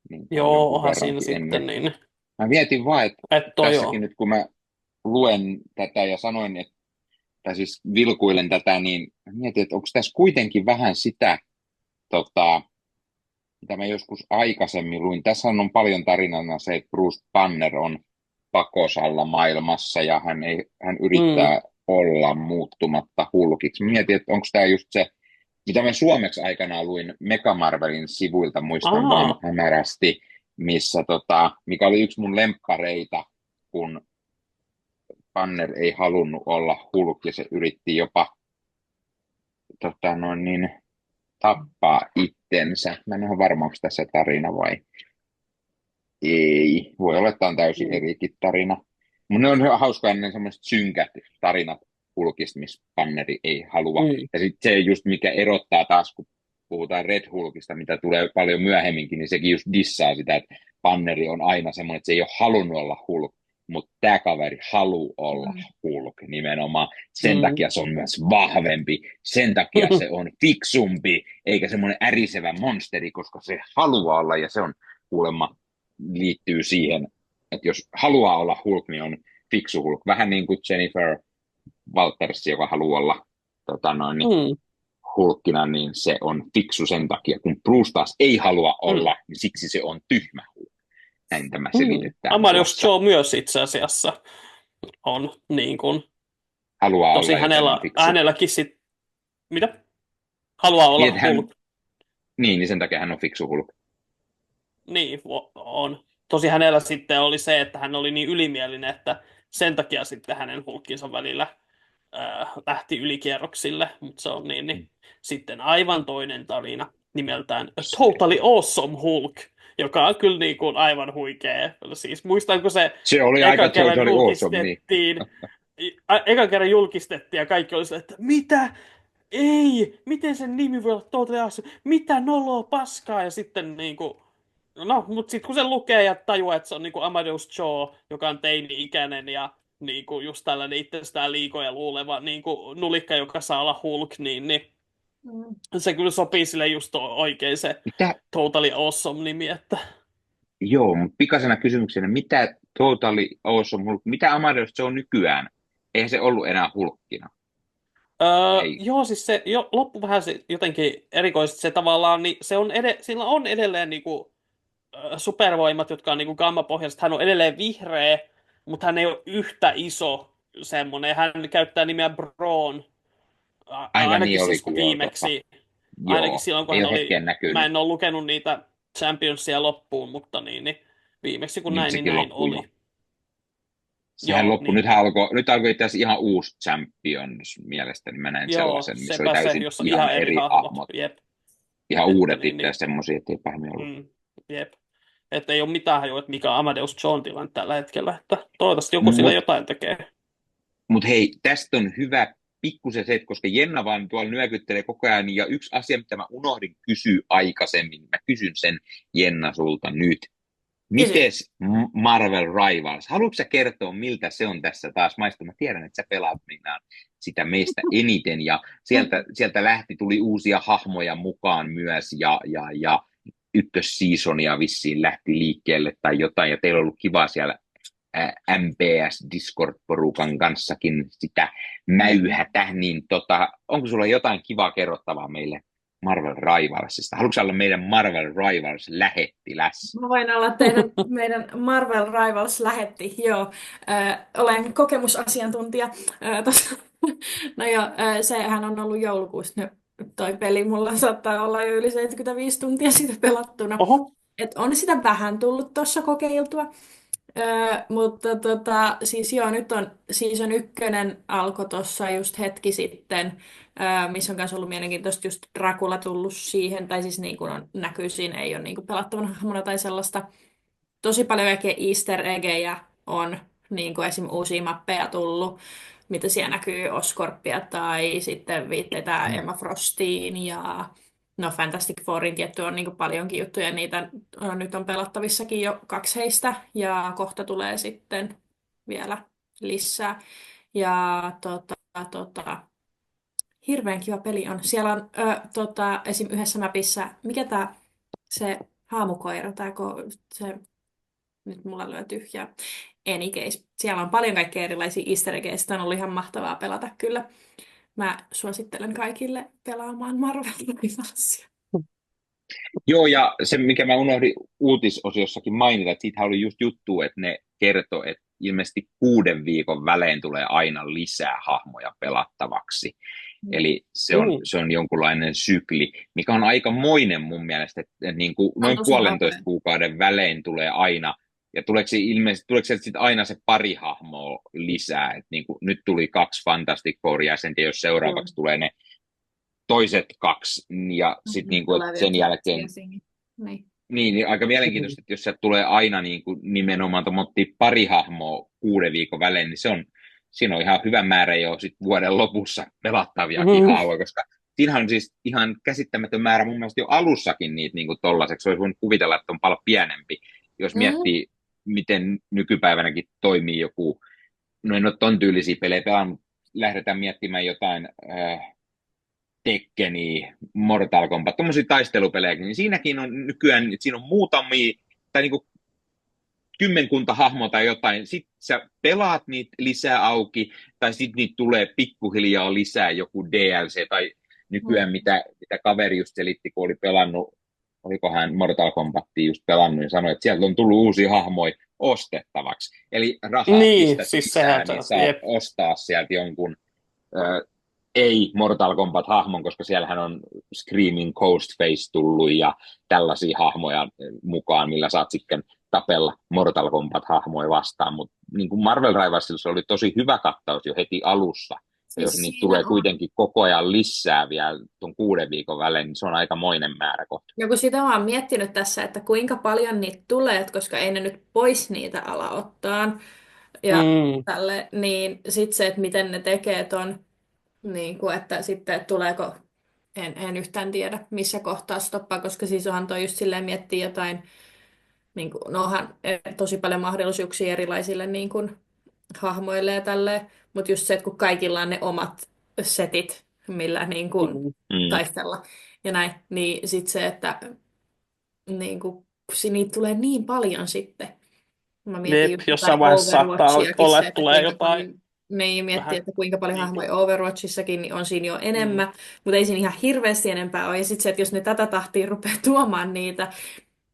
Niin Joo, onhan siinä sitten niin. Mä mietin vaan, että tässäkin joo. nyt kun mä luen tätä ja sanoin, tai siis vilkuilen tätä, niin mietin, että onko tässä kuitenkin vähän sitä, mitä mä joskus aikaisemmin luin. Tässä on paljon tarinana se, että Bruce Banner on pakosalla maailmassa ja hän yrittää olla muuttumatta Hulkiksi. Mä mietin, että onko tämä just se, mitä mä suomeksi aikanaan luin Mega Marvelin sivuilta, muistan vain hämärästi, mikä oli yksi mun lemppareita, kun Banner ei halunnut olla Hulk ja se yritti jopa tappaa itsensä. Mä en ole varma, onko tässä tarina vai ei. Voi olla, että on täysin erikin tarina. Mutta ne on hauskaa ne semmoiset synkät tarinat Hulkista, missä Banneri ei halua. Ja sitten se just mikä erottaa taas, kun puhutaan Red Hulkista, mitä tulee paljon myöhemminkin, niin sekin just dissaa sitä, että Banneri on aina semmoinen, että se ei ole halunnut olla Hulk, mutta tämä kaveri haluaa olla Hulk nimenomaan. Sen takia se on myös vahvempi, sen takia se on fiksumpi, eikä semmoinen ärisevä monsteri, koska se haluaa olla, ja se on kuulemma liittyy siihen, että jos haluaa olla Hulk, niin on fiksu Hulk. Vähän niin kuin Jennifer Walters, joka haluaa olla Hulkina, niin se on fiksu sen takia. Kun Bruce taas ei halua olla, niin siksi se on tyhmä Hulk. Näin tämä selitetään. Amadeus Cho myös itse asiassa on niin kuin haluaa tosi olla hänelläkin sit mitä? Haluaa olla Hulk. Niin sen takia hän on fiksu Hulk. Niin, on. Tosi hänellä sitten oli se, että hän oli niin ylimielinen, että sen takia sitten hänen Hulkinsa välillä lähti ylikierroksille, mutta se on niin sitten aivan toinen tarina nimeltään A Totally Awesome Hulk, joka on kyllä niin kuin aivan huikea. Siis muistanko se oli aika totally awesome, niin. Ekan kerran julkistettiin ja kaikki oli se, että mitä? Ei! Miten sen nimi voi olla Totally Awesome? Mitä noloa paskaa? Ja sitten niinku mutta sitten kun se lukee ja tajuaa, että se on niinku Amadeus Cho, joka on teini-ikäinen ja niin kuin just tällainen itsestään liikoja luuleva niin kuin nulikka, joka saa olla Hulk, niin Mm. se kyllä sopii sille just oikein se Mitä, Totally Awesome-nimi, että joo, mutta pikaisena kysymyksenä, mitä Totally Awesome Hulk, mitä Amadeus se on nykyään? Eihän se ollut enää Hulkkina. Ei. joo, siis se loppu vähän se, jotenkin erikoisesti se tavallaan, niin se on sillä on edelleen niinku, supervoimat, jotka on niinku gammapohjaiset. Hän on edelleen vihreä, mutta hän ei ole yhtä iso semmoinen. Hän käyttää nimeä Brawn, Aivan niin ainakin siis olikin, kun joo, totta. viimeksi, ainakin Joo, silloin kun ei hän ole oli, hetkeen mä näkynyt. en ole lukenut niitä Championsia loppuun, mutta niin viimeksi kun Nyt näin, niin sekin näin loppui jo. oli. Sehän Joo, loppui, niin, niin. nyt alkoi itse asiassa ihan uusi Champions mielestäni, mä näin Joo, sellaisen, missä oli sepä se, täysin jossa on ihan ihan eri eri hahmot. hahmot. Jep, Ihan että uudet niin, itse niin. asiassa semmoisia, että ei pahemmin ollut. Jep. Että ei ole mitään hajua, että mikä on Amadeus John tilanne tällä hetkellä. Että toivottavasti joku sillä Mutta jotain tekee. hei, tästä on hyvä pikkusen se, että koska Jenna vaan tuolla nyökyttelee koko ajan, ja yksi asia, mitä mä unohdin kysyä aikaisemmin, mä kysyn sen Jenna sulta nyt. Kysy. Mites Marvel Rivals? Haluatko sä kertoa, miltä se on tässä taas maistu? Mä tiedän, että sä pelaat minä sitä meistä eniten, ja sieltä tuli uusia hahmoja mukaan myös, ja ykkösseasonia vissiin lähti liikkeelle tai jotain, ja teillä on ollut kiva siellä MPS Discord-porukan kanssakin sitä mäyhätä, niin onko sulla jotain kivaa kerrottavaa meille Marvel Rivalsista? Haluatko olla meidän Marvel Rivals lähettiläs? Mä voin olla meidän Marvel Rivals lähetti, joo. Olen kokemusasiantuntija. No joo, sehän on ollut joulukuussa toi peli. Mulla saattaa olla jo yli 75 tuntia siitä pelattuna. Oho. Et on sitä vähän tullut tuossa kokeiltua. Mutta siis joo, nyt on season 1 alkoi tuossa just hetki sitten, missä on myös ollut mielenkiintoista just Dracula tullut siihen, tai siis niin kuin näkyy siinä, ei ole niin kuin pelattavana hahmona tai sellaista. Tosi paljon kaikkea easter eggejä on, niin kuin esim. Uusia mappeja tullut, mitä siellä näkyy Oscorpia tai sitten viitteitä Emma Frostiin ja no Fantastic Fourin tietty on niin kuin paljonkin juttuja, niitä nyt on pelattavissakin jo 2 heistä ja kohta tulee sitten vielä lisää. Ja hirveän kiva peli on. Siellä on esim. Yhdessä mapissa, mikä tää se haamukoira, se nyt mulla lyö tyhjää. Any case. Siellä on paljon kaikkea erilaisia easter eggejä. Sitä on ollut ihan mahtavaa pelata kyllä. Mä suosittelen kaikille pelaamaan Marvel Rivalsia. Joo, ja se, mikä mä unohdin uutisosiossakin mainita, että siitä oli just juttu, että ne kertoi, että ilmeisesti 6 viikon välein tulee aina lisää hahmoja pelattavaksi. Eli se on jonkunlainen sykli, mikä on aikamoinen mun mielestä, että niin kuin noin puolentoista kuukauden välein tulee aina, ja tuleeko se sitten aina se pari hahmoa lisää, että niin kuin nyt tuli 2 Fantastic Four-jäsentä, jos seuraavaksi tulee ne toiset 2, ja sitten niin kuin, sen jälkeen niin aika mielenkiintoista, että jos sieltä tulee aina niin kuin nimenomaan pari hahmoa 6 viikon välein, niin siinä on ihan hyvä määrä jo sit vuoden lopussa pelattaviakin hahmoja, koska siinähän on siis ihan käsittämätön määrä mun mielestä jo alussakin niitä niin kuin tollaiseksi. Olisi voinut kuvitella, että on paljon pienempi, jos miettii, miten nykypäivänäkin toimii joku, no en ole ton tyylisiä pelejä pelannut, lähdetään miettimään jotain Tekkeniä, Mortal Kombat, tommosia taistelupelejä, niin siinäkin on nykyään, että siinä on muutamia, tai niinku kymmenkunta hahmoa tai jotain, sit sä pelaat niitä lisää auki, tai sit niitä tulee pikkuhiljaa lisää joku DLC, tai nykyään mitä kaveri just selitti, kun oli pelannut, olikohan Mortal Kombatia just pelannut, ja sanoi, että sieltä on tullut uusia hahmoja ostettavaksi. Eli rahaa pistät siis sisään, niin saa ostaa sieltä jonkun ei Mortal Kombat-hahmon, koska siellähän on Screaming Ghostface tullut ja tällaisia hahmoja mukaan, millä saat sitten tapella Mortal Kombat-hahmoja vastaan. Mutta niin kuin Marvel Rivalsilla oli tosi hyvä kattaus jo heti alussa. Ja jos niitä tulee kuitenkin koko ajan lisää vielä tuon 6 viikon välein, niin se on aikamoinen määrä kohta. Ja kun sitä olen miettinyt tässä, että kuinka paljon niitä tulee, koska ei ne nyt pois niitä ala ottaa. Ja tälle, niin sitten se, että miten ne tekee ton, niin kuin, että sitten että tuleeko, en yhtään tiedä, missä kohtaa stoppaa, koska siis onhan toi just silleen miettiä jotain, niin kuin, no onhan tosi paljon mahdollisuuksia erilaisille niin kuin, hahmoille ja tälleen, mutta just se, että kun kaikilla on ne omat setit, millä niin kuin Mm. taistella ja näin, niin sitten se, että niin kuin, niitä tulee niin paljon sitten. Mä mietin Jep, just jossain jotain vaiheessa saattaa Overwatchiakin olla, se, että että tulee kuinka jotain paljon, niin miettii, vähän että kuinka paljon niin kuin, hahmoja Overwatchissakin, niin on siinä jo mm, enemmän, mutta ei siinä ihan hirveästi enempää ole. Ja sitten se, että jos ne tätä tahtia rupeaa tuomaan niitä,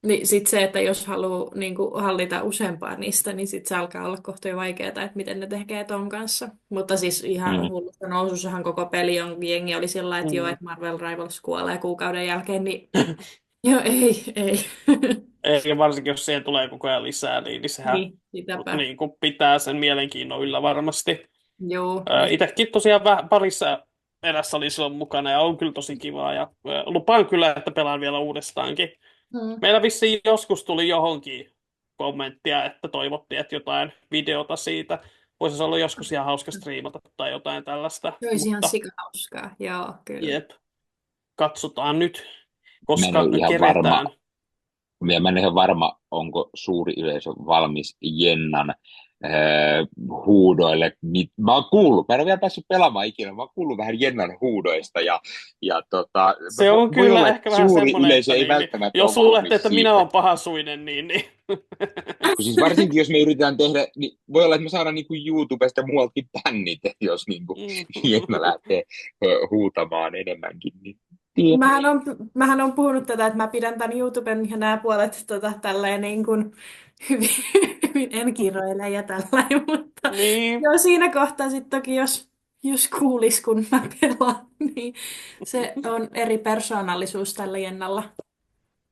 niin sitten se, että jos haluaa niin kuin hallita useampaa niistä, niin sitten se alkaa olla kohta jo vaikeaa, että miten ne tekee ton kanssa. Mutta siis ihan mm. hullussa nousussahan koko peli on, jengi oli sillä lailla, että joo, mm. että Marvel Rivals kuolee kuukauden jälkeen, niin joo, ei. Eikä varsinkin, jos siihen tulee koko ajan lisää, niin sehän Niin, sitäpä. niin kuin pitää sen mielenkiinnon yllä varmasti. Joo, niin. Itsekin tosiaan parissa erässä oli silloin mukana ja on kyllä tosi kivaa ja lupaan kyllä, että pelaan vielä uudestaankin. Mm. Meillä vissiin joskus tuli johonkin kommenttia, että toivottiin, että jotain videota siitä. Voisi olla joskus ihan hauska striimata tai jotain tällaista, Se olisi ihan mutta sikahauskaa, joo, kyllä. jep, katsotaan nyt, Mä en ole koska ihan varma, keretään. mä en ole ihan varma, onko suuri yleisö valmis Jennan huudoille. Mä oon kuullut, mä en ole vielä päässyt pelaamaan ikinä, mä oon kuullut vähän Jennan huudoista ja Se on voi kyllä olla, että ehkä vähän suuri semmoinen, yleisö että ei välttämättä ole jos luulette, valmis että minä siihen. olen pahasuinen, niin. Kun siis varsinkin jos me yritetään tehdä, niin voi olla, että me saadaan niin kuin YouTubesta ja muualtakin bännit, jos niin kuin Jenna lähtee huutamaan enemmänkin. Niin. Mähän on puhunut tätä, että mä pidän tämän YouTuben ja nämä puolet tälleen niin kuin hyvin, hyvin en kiroile ja tällainen, mutta Niin, joo, siinä kohtaa sitten toki, jos kuulis, kun mä pelaan, niin se on eri persoonallisuus tällä Jennalla.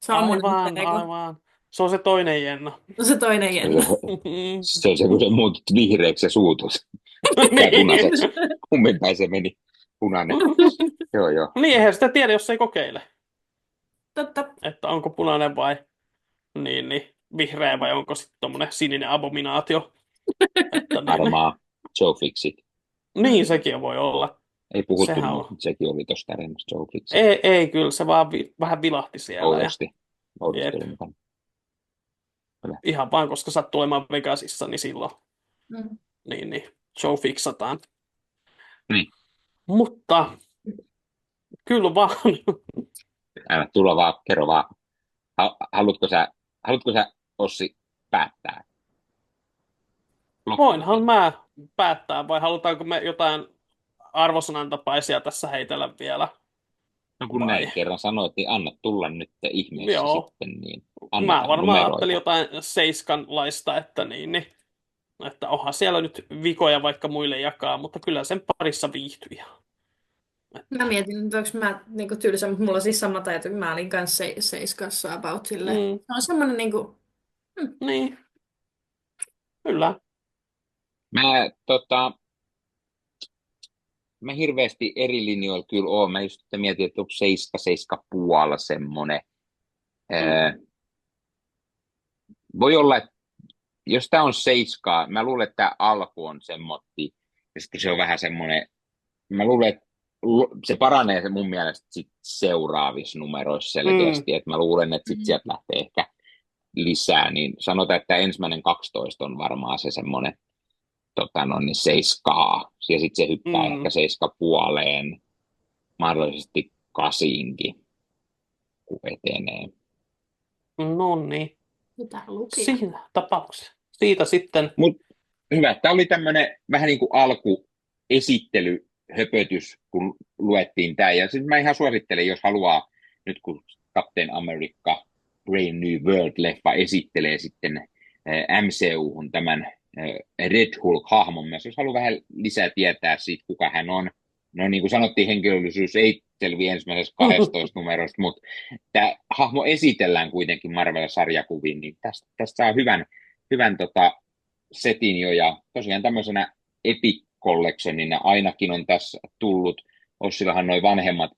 Se on mun aivan, ego. aivan. Se on se toinen Jenna. No se toinen Se Jenna. se on se, kun se muutut vihreäksi se suutus. Tai Niin. punaiseksi. Kummin päin se meni punainen. Joo, joo. Niin, eihän sitä tiedä, jos ei kokeile, Totta. että onko punainen vai vihreä vai onko sitten tuommoinen sininen abominaatio. Että Varmaan Joe Fixit. niin sekin voi olla. Ei puhuttu, Sehän mutta on. sekin oli tuossa tarinassa Joe Fixit. Ei kyllä, se vaan vähän vilahti siellä. Oudosti. Oudosti Jep. oli mukana. Ihan vaan, koska sattuu olemaan Vegasissa, niin silloin Mm. show fiksataan. Niin. Mutta kyllä vaan. Älä tulla vaan, kerro vaan. Haluatko sä, Ossi, päättää? Voinhan mä päättää, vai halutaanko me jotain arvosanan tapaisia tässä heitellä vielä? No kun Vai? näin kerran sanoit, niin anna tulla nyt ihmeessä Joo. sitten. Niin Mä annetaan varmaan numeroita. ajattelin jotain seiskanlaista, että että onhan siellä nyt vikoja vaikka muille jakaa, mutta kyllä sen parissa viihtyy ihan. Mä mietin, että onko mä niinku tylsä, mutta mulla on siis sama taito, mä olin kanssa seiskassa about silleen. Se on semmoinen niinku, Niin, kyllä. Mä hirveästi eri linjoilla kyllä oon. Mä just mietin, että onko 7,5 semmonen. Voi olla, että jos tää on 7, mä luulen, että tää alku on semmotti. Ja sitten se on vähän semmonen, mä luulen, että se paranee se mun mielestä sit seuraavissa numeroissa selkeästi. Että mä luulen, että sit sieltä lähtee ehkä lisää. Niin sanotaan, että ensimmäinen 12 on varmaan se semmonen niin 7. Ja sitten se hyppää ehkä 7,5, mahdollisesti 8:inkin, kun etenee. No niin. mitä lukea. Siinä tapauksessa. Siitä sitten. Mut hyvä, tämä oli tämmöinen vähän niin kuin alkuesittelyhöpötys, kun luettiin tämä. Ja sitten mä ihan suosittelen, jos haluaa, nyt kun Captain America Brave New World-leffa esittelee sitten MCU-hun tämän Red Hulk-hahmon myös, jos haluaa vähän lisää tietää siitä, kuka hän on. No niin kuin sanottiin, henkilöllisyys ei selviä ensimmäisessä 12 numerosta, mutta tämä hahmo esitellään kuitenkin Marvel-sarjakuviin, niin tästä saa hyvän setin jo, ja tosiaan tämmöisenä Epic Collectionina ainakin on tässä tullut. Ossillahan noin vanhemmat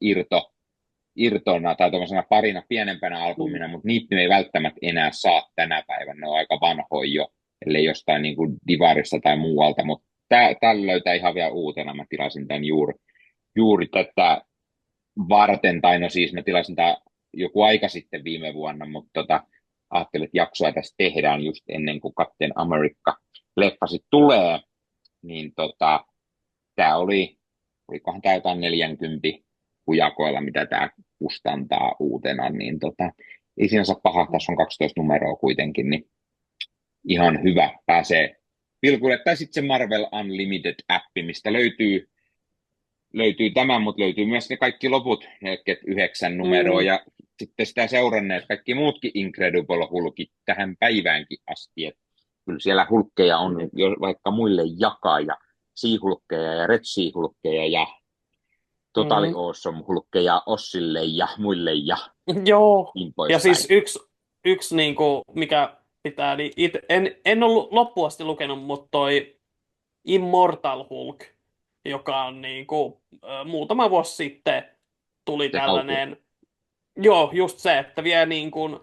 irtona tai tämmöisenä parina pienempänä albumina, mutta niitä ei välttämättä enää saa tänä päivänä, ne on aika vanhoja jo, ellei jostain niin kuin Divarista tai muualta, mutta täällä löytää ihan vielä uutena, mä tilasin tämän juuri tätä varten, tai no siis mä tilasin tämän joku aika sitten viime vuonna, mutta ajattelin, että jaksoa tästä tehdään just ennen kuin Captain America-leffa sitten tulee. niin tämä olikohan tämä jotain 40 hujakoilla, mitä tämä kustantaa uutena, niin ei sinänsä paha, tässä on 12 numeroa kuitenkin, niin ihan hyvä, pääsee pilkulle. Tai sitten se Marvel Unlimited-appi, mistä löytyy tämä, mutta löytyy myös ne kaikki loput, ne 9 numeroa, ja sitten sitä seuranneet kaikki muutkin Incredible-hulkit tähän päiväänkin asti, että kyllä siellä hulkkeja on jo vaikka muille jakaa, ja She-hulkkeja ja Red She-hulkkeja ja Totally Awesome-hulkkeja Ossille ja muille ja Joo, niin ja poispäin. siis yksi niinku, mikä pitää, niin en ollut loppuun asti lukenut, mutta toi Immortal Hulk, joka on niinku, muutama vuosi sitten tuli Se kauhu. tällainen, joo, just se, että vie niin kuin,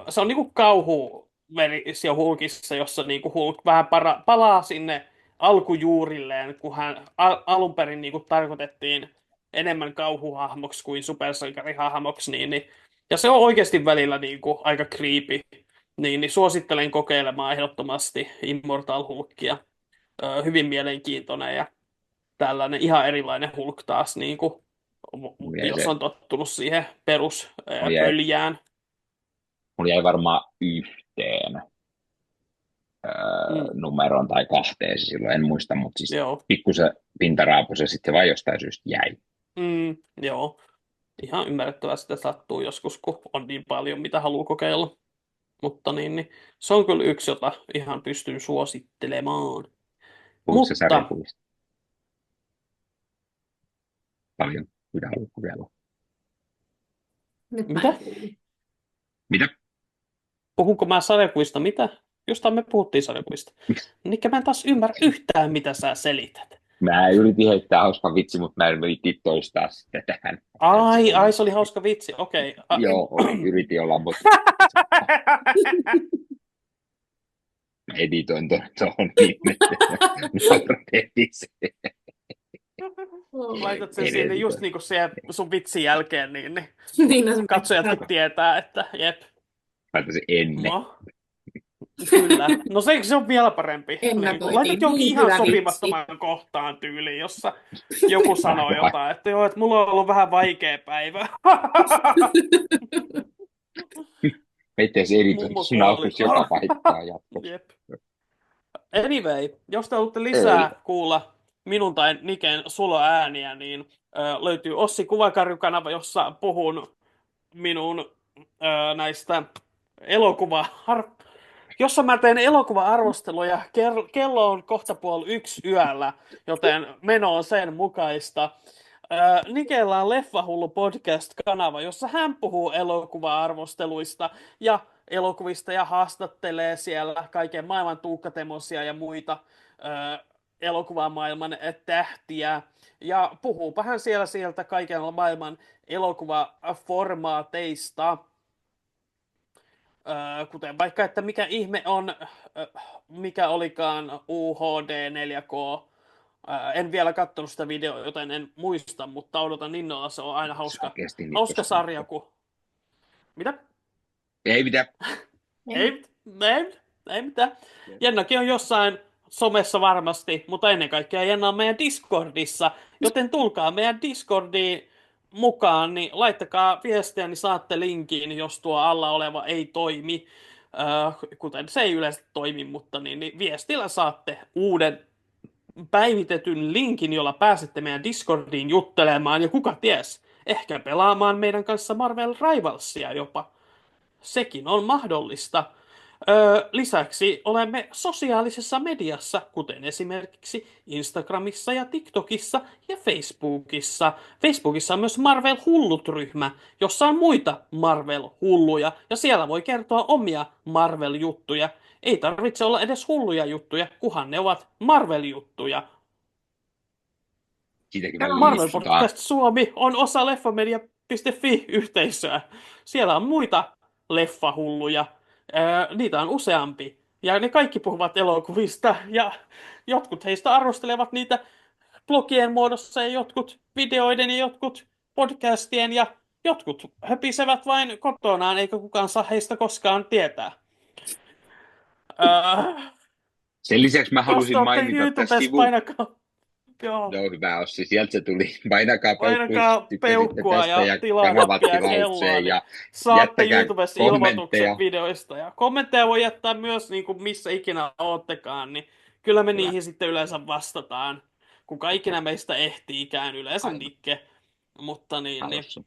se on niin kuin kauhuversio Hulkissa, jossa niin kuin Hulk vähän palaa sinne alkujuurilleen, kun hän alun perin niin kuin tarkoitettiin enemmän kauhuhahmoksi kuin supersankarihahmoksi, ja se on oikeasti välillä niin kuin aika creepy, niin suosittelen kokeilemaan ehdottomasti Immortal Hulkia. Hyvin mielenkiintoinen ja tällainen ihan erilainen Hulk taas, niin kuin, jos on tottunut siihen peruspöljään. Mulla jäi varmaan yhteen numeron tai kahteen silloin, en muista, mutta siis pikkusen pintaraapuisen sitten se vaan jostain syystä jäi. Joo, ihan ymmärrettävää sitä sattuu joskus, kun on niin paljon, mitä haluaa kokeilla. Mutta niin, se on kyllä yksi, jota ihan pystyn suosittelemaan. Puhutko se sarjakuvista? Paljon hyvää vielä. Mitä? Puhunko mä sarjakuvista? Mitä? Jostain me puhuttiin sarjakuvista. Niinkä mä en taas ymmärrä yhtään, mitä sä selität. Mä yritin heittää hauska vitsi, mutta mä en yritin toistaa sitten tähän. Ai, se oli hauska vitsi, okei. Joo, yritin olla, mutta mä editoin tuohon Laitat sen sinne just niin kuin siihen sun vitsin jälkeen, niin Niin, katsojatkin tietää, että jep. Laitan sen ennen. Kyllä. No se on vielä parempi. Laitat jonkin niin ihan sopimattoman kohtaan tyyliin, jossa joku sanoo jotain, että joo, että mulla on ollut vähän vaikea päivä. Meitte se editointi joka paikkaa jatkossa. Jep. Anyway, jos te haluatte lisää kuulla minun tai Niken suloääniä, niin löytyy Ossi Kuvakarju-kanava, jossa puhun minun näistä jossa mä teen elokuva-arvosteluja. Kello on kohta 12:30 yöllä, joten meno on sen mukaista. Nikellä on Leffahullu podcast-kanava, jossa hän puhuu elokuva-arvosteluista ja elokuvista ja haastattelee siellä kaiken maailman Tuukka Temosia ja muita elokuvamaailman tähtiä. Ja puhuupa hän sieltä kaiken maailman elokuvaformaateista. Kuten vaikka, että mikä ihme on, mikä olikaan UHD 4K. En vielä katsonut sitä videoa, joten en muista, mutta odotan innolla. Se on aina hauska sarja. Mitä? Ei mitään. Ei mitään. Jennakin on jossain somessa varmasti, mutta ennen kaikkea Jenna on meidän Discordissa, joten tulkaa meidän Discordiin mukaan, niin laittakaa viestiä, niin saatte linkin, jos tuo alla oleva ei toimi, kuten se ei yleensä toimi, mutta niin viestillä saatte uuden päivitetyn linkin, jolla pääsette meidän Discordiin juttelemaan, ja kuka ties, ehkä pelaamaan meidän kanssa Marvel Rivalsia jopa. Sekin on mahdollista. Lisäksi olemme sosiaalisessa mediassa, kuten esimerkiksi Instagramissa ja TikTokissa ja Facebookissa. Facebookissa on myös Marvel-hullut-ryhmä, jossa on muita Marvel-hulluja, ja siellä voi kertoa omia Marvel-juttuja. Ei tarvitse olla edes hulluja juttuja, kunhan ne ovat Marvel-juttuja. Marvel Podcast Suomi on osa leffamedia.fi-yhteisöä. Siellä on muita leffahulluja. Niitä on useampi. Ja ne kaikki puhuvat elokuvista. Ja jotkut heistä arvostelevat niitä blogien muodossa ja jotkut videoiden ja jotkut podcastien ja jotkut höpisevät vain kotonaan, eikä kukaan saa heistä koskaan tietää. Sen lisäksi mä Jos te halusin olette mainita tässä YouTubessa, painakaa, joo, No hyvä Ossi, sieltä se tuli. Painakaa peukku, painakaa tykäsitte peukkua tästä ja ja tilaa kanavat nappia ja kelloa, tilaukseen niin ja saatte jättäkää YouTubessa ilmoitukset kommentteja. videoista. Ja kommentteja voi jättää myös niin kuin missä ikinä oottekaan, niin kyllä me Hyvä, niihin sitten yleensä vastataan. Kuka ikinä meistä ehtiikään, yleensä aivan. Nikke. Mutta Hyvä Ossi.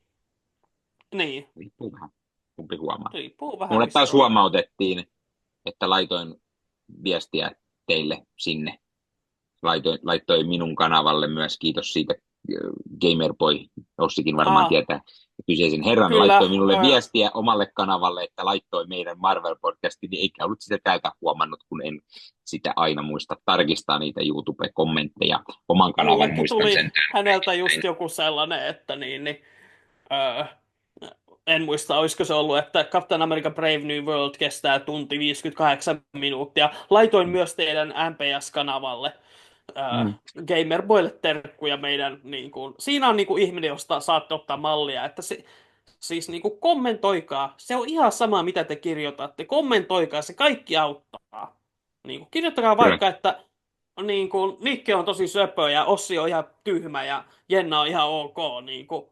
niin, Riippuu vähän, kumpi huomaa. riippuu vähän Mulle mistä taas on. huomautettiin, että laitoin viestiä teille sinne. Laittoi minun kanavalle myös, kiitos siitä. Gamerboy, Ossikin varmaan tietää, kyseisen herran Kyllä, laittoi minulle viestiä omalle kanavalle, että laittoi meidän Marvel-podcastin, niin eikä ollut sitä täältä huomannut, kun en sitä aina muista tarkistaa niitä YouTube-kommentteja. Oman kanavan mullekin muistan tuli sen. häneltä just joku sellainen, että öö, en muista, olisiko se ollut, että Captain America Brave New World kestää tunti 58 minuuttia. Laitoin myös teidän MPS-kanavalle Gamerboylle terkkuja meidän, niin kuin, siinä on niin kuin ihminen, josta saatte ottaa mallia, että siis niin kuin kommentoikaa, se on ihan sama mitä te kirjoitatte, kommentoikaa, se kaikki auttaa. Niin kuin, kirjoittakaa Kyllä. vaikka, että niin kuin, Nikke on tosi söpö ja Ossi on ihan tyhmä ja Jenna on ihan ok, niin kuin,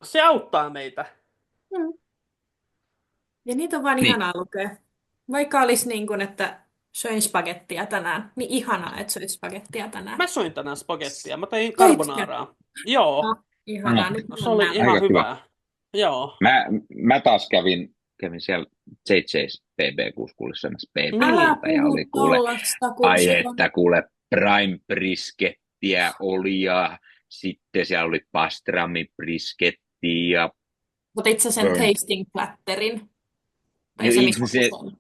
se auttaa meitä. Ja niitä on vaan Niin. ihanaa lukea. Vaikka olisi niin kuin, että söin spagettia tänään, niin ihanaa, että söit spagettia tänään. Mä söin tänään spagettia, mä tein Söitkö? carbonaaraa. Joo, No, ihanaa, No. nyt se oli mennään. ihan Aika hyvä. hyvää. Joo. Mä taas kävin siellä JJ's PB6 syömässä Älä PB ja puhu oli kuule, tollasta, kun ai se on... että kuule prime briskettiä oli ja sitten siellä oli pastrami briskettiä ja Otit sä sen tasting platterin? Tai No se, ei, missä se- on?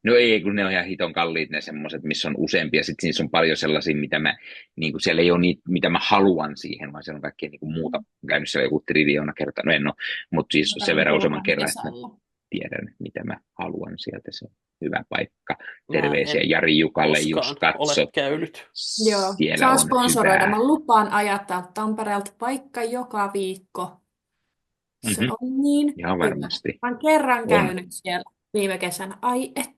No ei, kun ne on ihan hiton kalliit ne semmoiset, missä on useampia. Sitten niissä on paljon sellaisia, mitä mä, niin kuin siellä ei ole niitä, mitä mä haluan siihen, vaan siellä on kaikkea niin kuin muuta. Käynyt siellä joku triljoona kertaa, no en ole, mutta siis sen verran useamman kerran, että mä tiedän, mitä mä haluan sieltä. Se on hyvä paikka. Terveisiä en Jari Jukalle, jos koskaan katsot. ole käynyt. Joo, Siellä saa on sponsoroida. hyvää. Mä lupaan ajaa täältä Tampereelta vaikka joka viikko. Se Mhm. on niin Ihan hyvä. varmasti. Mä oon kerran On. käynyt siellä viime kesänä. Ai et.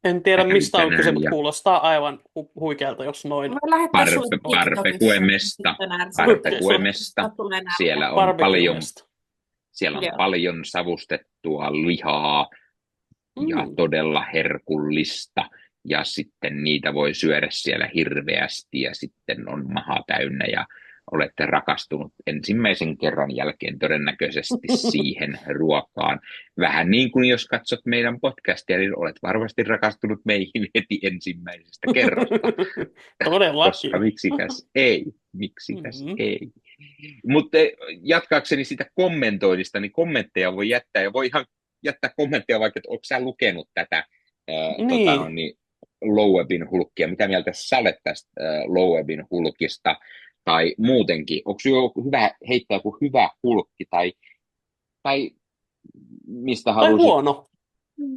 En tiedä Kävin mistä on kyse, tänään mutta ja- kuulostaa aivan huikealta, jos noin. Mä voin lähettää sulle TikTokissa. Barbecuemesta. Sitten näet. Barbecuemesta. Tulee nälkä. Siellä on paljon, Barbecuesta. siellä on Joo. paljon savustettua lihaa ja todella herkullista. Ja sitten niitä voi syödä siellä hirveästi ja sitten on maha täynnä ja olette rakastunut ensimmäisen kerran jälkeen todennäköisesti siihen ruokaan. Vähän niin kuin jos katsot meidän podcastia, niin olet varmasti rakastunut meihin heti ensimmäisestä kerrasta. Todellakin. Koska miksikäs ei, miksikäs Mhm. ei. Mutta jatkaakseni sitä kommentoinnista, niin kommentteja voi jättää ja voi ihan jättää kommentteja vaikka, että onko sä lukenut tätä Niin. Low-Webin hulkkia, mitä mieltä sä olet tästä Low-Webin hulkista, tai muutenkin, onko joku hyvä heittää joku hyvä hulkki, tai mistä Tai haluaisit, huono.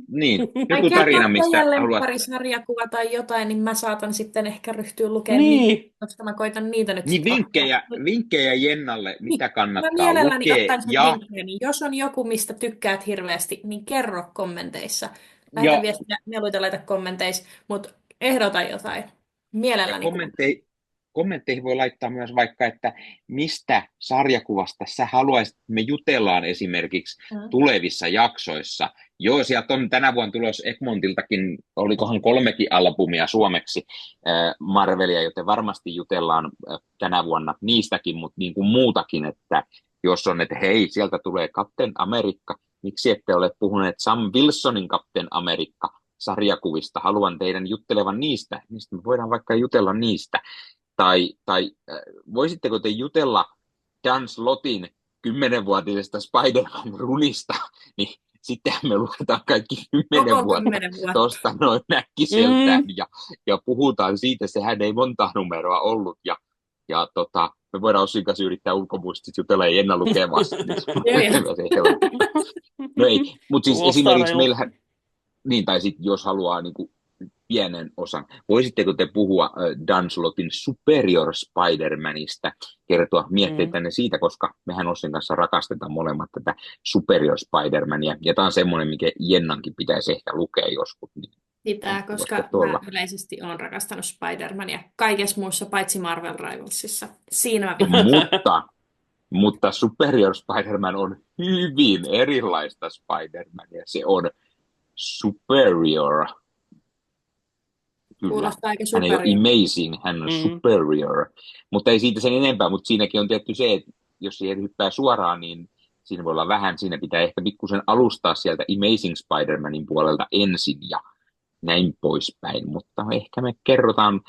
niin, Tai joku tarina, kertoa mistä jälleen haluat, pari sarjakuva tai jotain, niin mä saatan sitten ehkä ryhtyä lukemaan Niin. niitä, koska mä koitan niitä nyt niin sitten vinkkejä Jennalle, mitä Mä kannattaa mielelläni lukea, ottaisin ja vinkkejä, niin jos on joku, mistä tykkäät hirveästi, niin kerro kommenteissa. Lähetä Ja- viestiä, mieluiten laita kommenteissa, mutta ehdota jotain. Mielelläni. kommentteihin voi laittaa myös vaikka, että mistä sarjakuvasta sä haluaisit, että me jutellaan esimerkiksi tulevissa jaksoissa. Joo, sieltä on tänä vuonna tulos Egmontiltakin, olikohan 3 albumia suomeksi Marvelia, joten varmasti jutellaan tänä vuonna niistäkin, mutta niin kuin muutakin, että jos on, että hei, sieltä tulee Captain Amerikka, miksi ette ole puhuneet Sam Wilsonin Captain Amerikka sarjakuvista, haluan teidän juttelevan niistä, mistä me voidaan vaikka jutella niistä. Tai voisitteko te jutella Dan Slottin 10-vuotisesta Spider-Man-runista, niin sitten me luetaan kaikki 10 Koko vuotta 10 vuotta. tuosta noin näkkiseltään ja puhutaan siitä, sehän ei monta numeroa ollut ja me voidaan Ossin kanssa yrittää ulkomuistisesti jutella ja Jenna lukee vasta. No ei, mutta siis Kuulostaa esimerkiksi reilulta. meillähän, niin tai sitten jos haluaa niin kuin pienen osan. Voisitteko te puhua Dan Slottin Superior Spider-Manista, kertoa mietteitänne siitä, koska mehän Ossin kanssa rakastetaan molemmat tätä Superior Spider-Mania, ja tämä on semmoinen, mikä Jennankin pitäisi ehkä lukea joskus. Pitää, Voisiko koska mä tuolla? yleisesti olen rakastanut Spider-Mania kaikessa muussa paitsi Marvel Rivalsissa. Siinä mä Mutta Superior Spider-Man on hyvin erilaista Spider-Mania. Se on superior. Kyllä. kuulostaa aika Hän ei ole superior. amazing, hän on superior. Mutta ei siitä sen enempää, mutta siinäkin on tietty se, että jos siihen hyppää suoraan, niin siinä voi olla vähän, siinä pitää ehkä pikkusen alustaa sieltä Amazing Spider-Manin puolelta ensin ja näin poispäin. Mutta ehkä me kerrotaan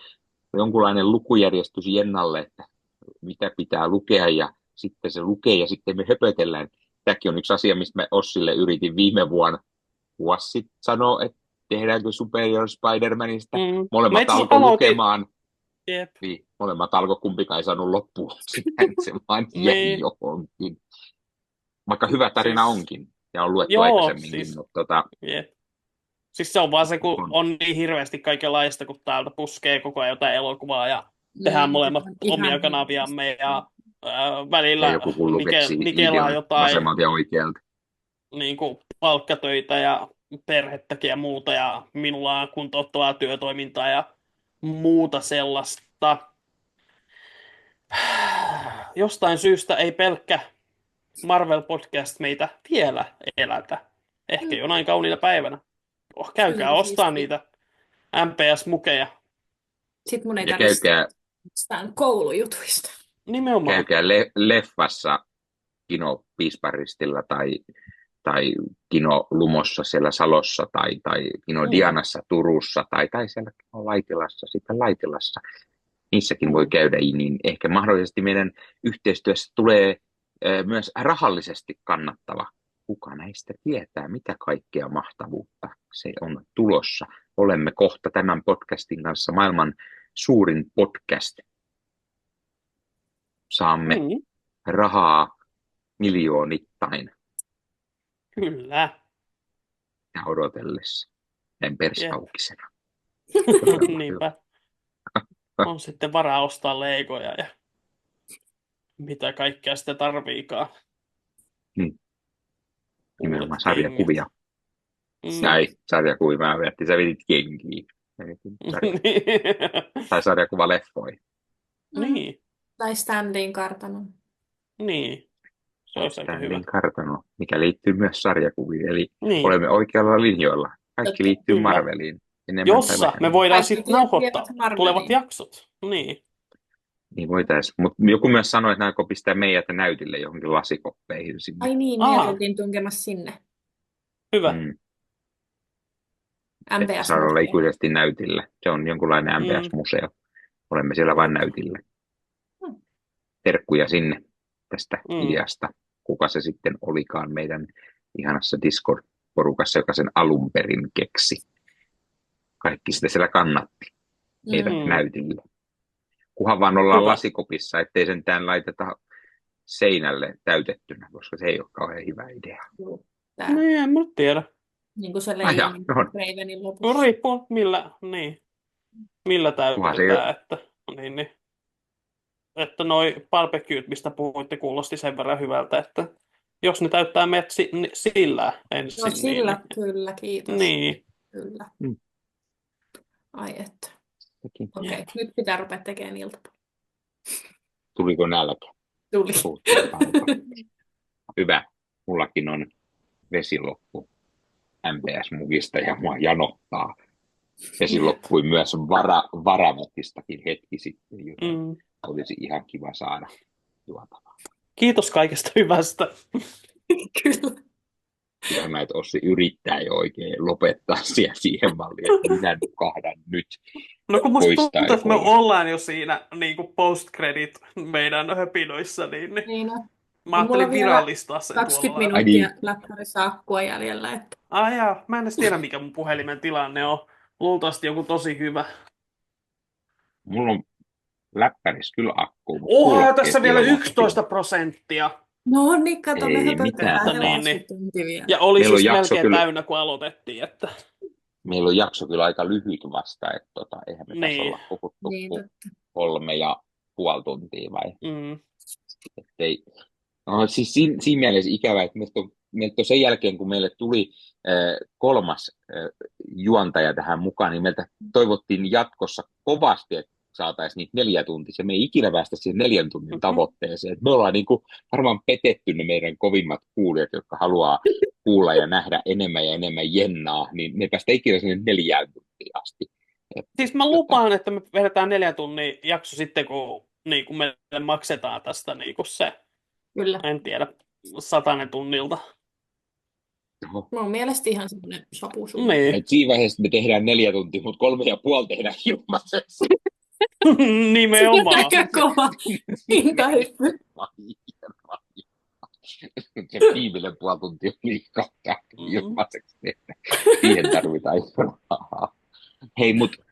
jonkunlainen lukujärjestys Jennalle, että mitä pitää lukea ja sitten se lukee ja sitten me höpötellään. Tämäkin on yksi asia, mistä mä Ossille yritin viime vuosi sitten sanoa, että tehdäänkö Superior Spider-Manista. Molemmat alkoi lukemaan. Jep. Niin, molemmat alkoi, kumpikaan ei saanut loppuun. Sitten se vaan jäi johonkin. Vaikka hyvä tarina onkin ja on luettu aikaisemminkin. Siis, mutta jep. Siis se on vaan se, kun on niin hirveästi kaikenlaista, kun täältä puskee koko ajan jotain elokuvaa ja tehdään molemmat omia kanaviamme ja välillä ja joku hullu keksii Nikellä on jotain vasemmalta ja oikealta. niin kuin palkkatöitä ja perhettäkin ja muuta ja minulla on kuntouttavaa työtoimintaa ja muuta sellaista. Jostain syystä ei pelkkä Marvel-podcast meitä vielä elätä. Ehkä jonain kauniina päivänä. Käykää ostaa niitä MPS-mukeja. Sitten mun ei Ja tarvitse käykää, mistään koulujutuista. Nimenomaan. käykää leffassa Kino Piisparistilla tai Kino Lumossa siellä Salossa tai Kino Dianassa Turussa tai siellä Laitilassa, sitten Laitilassa. Niissäkin voi käydä, niin ehkä mahdollisesti meidän yhteistyössä tulee myös rahallisesti kannattava. Kuka näistä tietää, mitä kaikkea mahtavuutta se on tulossa. Olemme kohta tämän podcastin kanssa maailman suurin podcast. Saamme rahaa miljoonittain. Kyllä. Ja odotellessa. En perskaukisena. Niinpä. On sitten varaa ostaa legoja ja mitä kaikkea sitä tarviikaan. Nimenomaan sarjakuvia. Näin, sarjakuvia. Mä ajattelin, sä vedit kenkiä. Tai sarjakuvaleffoja. Niin. Tai Stanleyn kartanon. Niin. Se olisi aika hyvä. Stanleyn kartano, mikä liittyy myös sarjakuviin. Eli Niin. olemme oikealla linjoilla. Kaikki liittyy Kyllä. Marveliin. Jossa me voidaan Kaikki sitten nauhoittaa Marveliin. tulevat jaksot. Niin. Niin voitaisiin. Mutta joku myös sanoi, että näin pistää meidät näytille johonkin lasikoppeihin sinne. Ai niin, me oltiin tunkemassa sinne. Hyvä. MPS Saada olla ikuisesti näytillä. Se on jonkunlainen MPS-museo. Olemme siellä vain näytillä. Terkkuja sinne tästä ideasta. Kuka se sitten olikaan meidän ihanassa Discord-porukassa, joka sen alun perin keksi. Kaikki sitä siellä kannatti meidän näytillä. Kunhan vaan ollaan lasikopissa, ettei sentään laiteta seinälle täytettynä, koska se ei ole kauhean hyvä idea. No en mä tiedä. Niin kuin se leijonin Ravenin lopussa. No riippuu millä täytetään, että noi barbecuet, mistä puhuitte, kuulosti sen verran hyvältä, että jos ne täyttää meidät sillä ensin. No sillä, kyllä, kiitos. Niin. Kyllä. Ai että. Okei, nyt pitää rupea tekemään iltapäivää. Tuliko nälkä? Tuli. Hyvä. Mullakin on vesi loppu MPS-mugista ja mua janottaa. Vesi loppui myös varamutistakin hetki sitten, joten olisi ihan kiva saada juotavaa. Kiitos kaikesta hyvästä. Kyllä. Ja mä, että Ossi yrittää jo oikein lopettaa siihen malliin, että minä kahdan nyt. No kun musta tuntuu, että me ollaan jo siinä niin kuin post-credit meidän höpinoissa, niin no. Mä ajattelin virallistaa sen 20 minuuttia läppärissä akkua jäljellä. Että... Jaa, mä en edes tiedä mikä mun puhelimen tilanne on. Luultavasti joku tosi hyvä. Mulla on läppärissä kyllä akku. Tässä vielä 11%. No niin, kato, me höpötetään niin. Ja oli siis melkein kyllä täynnä, kun aloitettiin. Että... Meillä on jakso kyllä aika lyhyt vasta, että eihän me tässä olla puhuttu 3,5 tuntia vai? Ettei... No, siis siinä mielessä ikävä, että meiltä on sen jälkeen, kun meille tuli kolmas juontaja tähän mukaan, niin meiltä toivottiin jatkossa kovasti, että saataisiin niitä 4 tuntia. Me ei ikinä päästä siihen 4 tunnin tavoitteeseen. Me ollaan niin kuin varmaan petetty ne meidän kovimmat kuulijat, jotka haluaa kuulla ja nähdä enemmän ja enemmän Jennaa, niin me ei päästä ikinä sinne 4 tuntiin asti. Siis mä lupaan, että me vedetään 4 tunnin jakso sitten, kun niin kuin meille maksetaan tästä niin kuin se, Kyllä. en tiedä, 100 tunnilta. Mun mielestä ihan semmoinen sopusuunta. Niin. Et siinä vaiheessa me tehdään 4 tuntia, mutta 3,5 tehdään ilmaiseksi. Nimenomaan. Aika kova hintahyppy. Se viimeinen puoli tuntia on liikaa ilmaiseksi tehdä. Siihen tarvitaan rahaa. Hei, mutta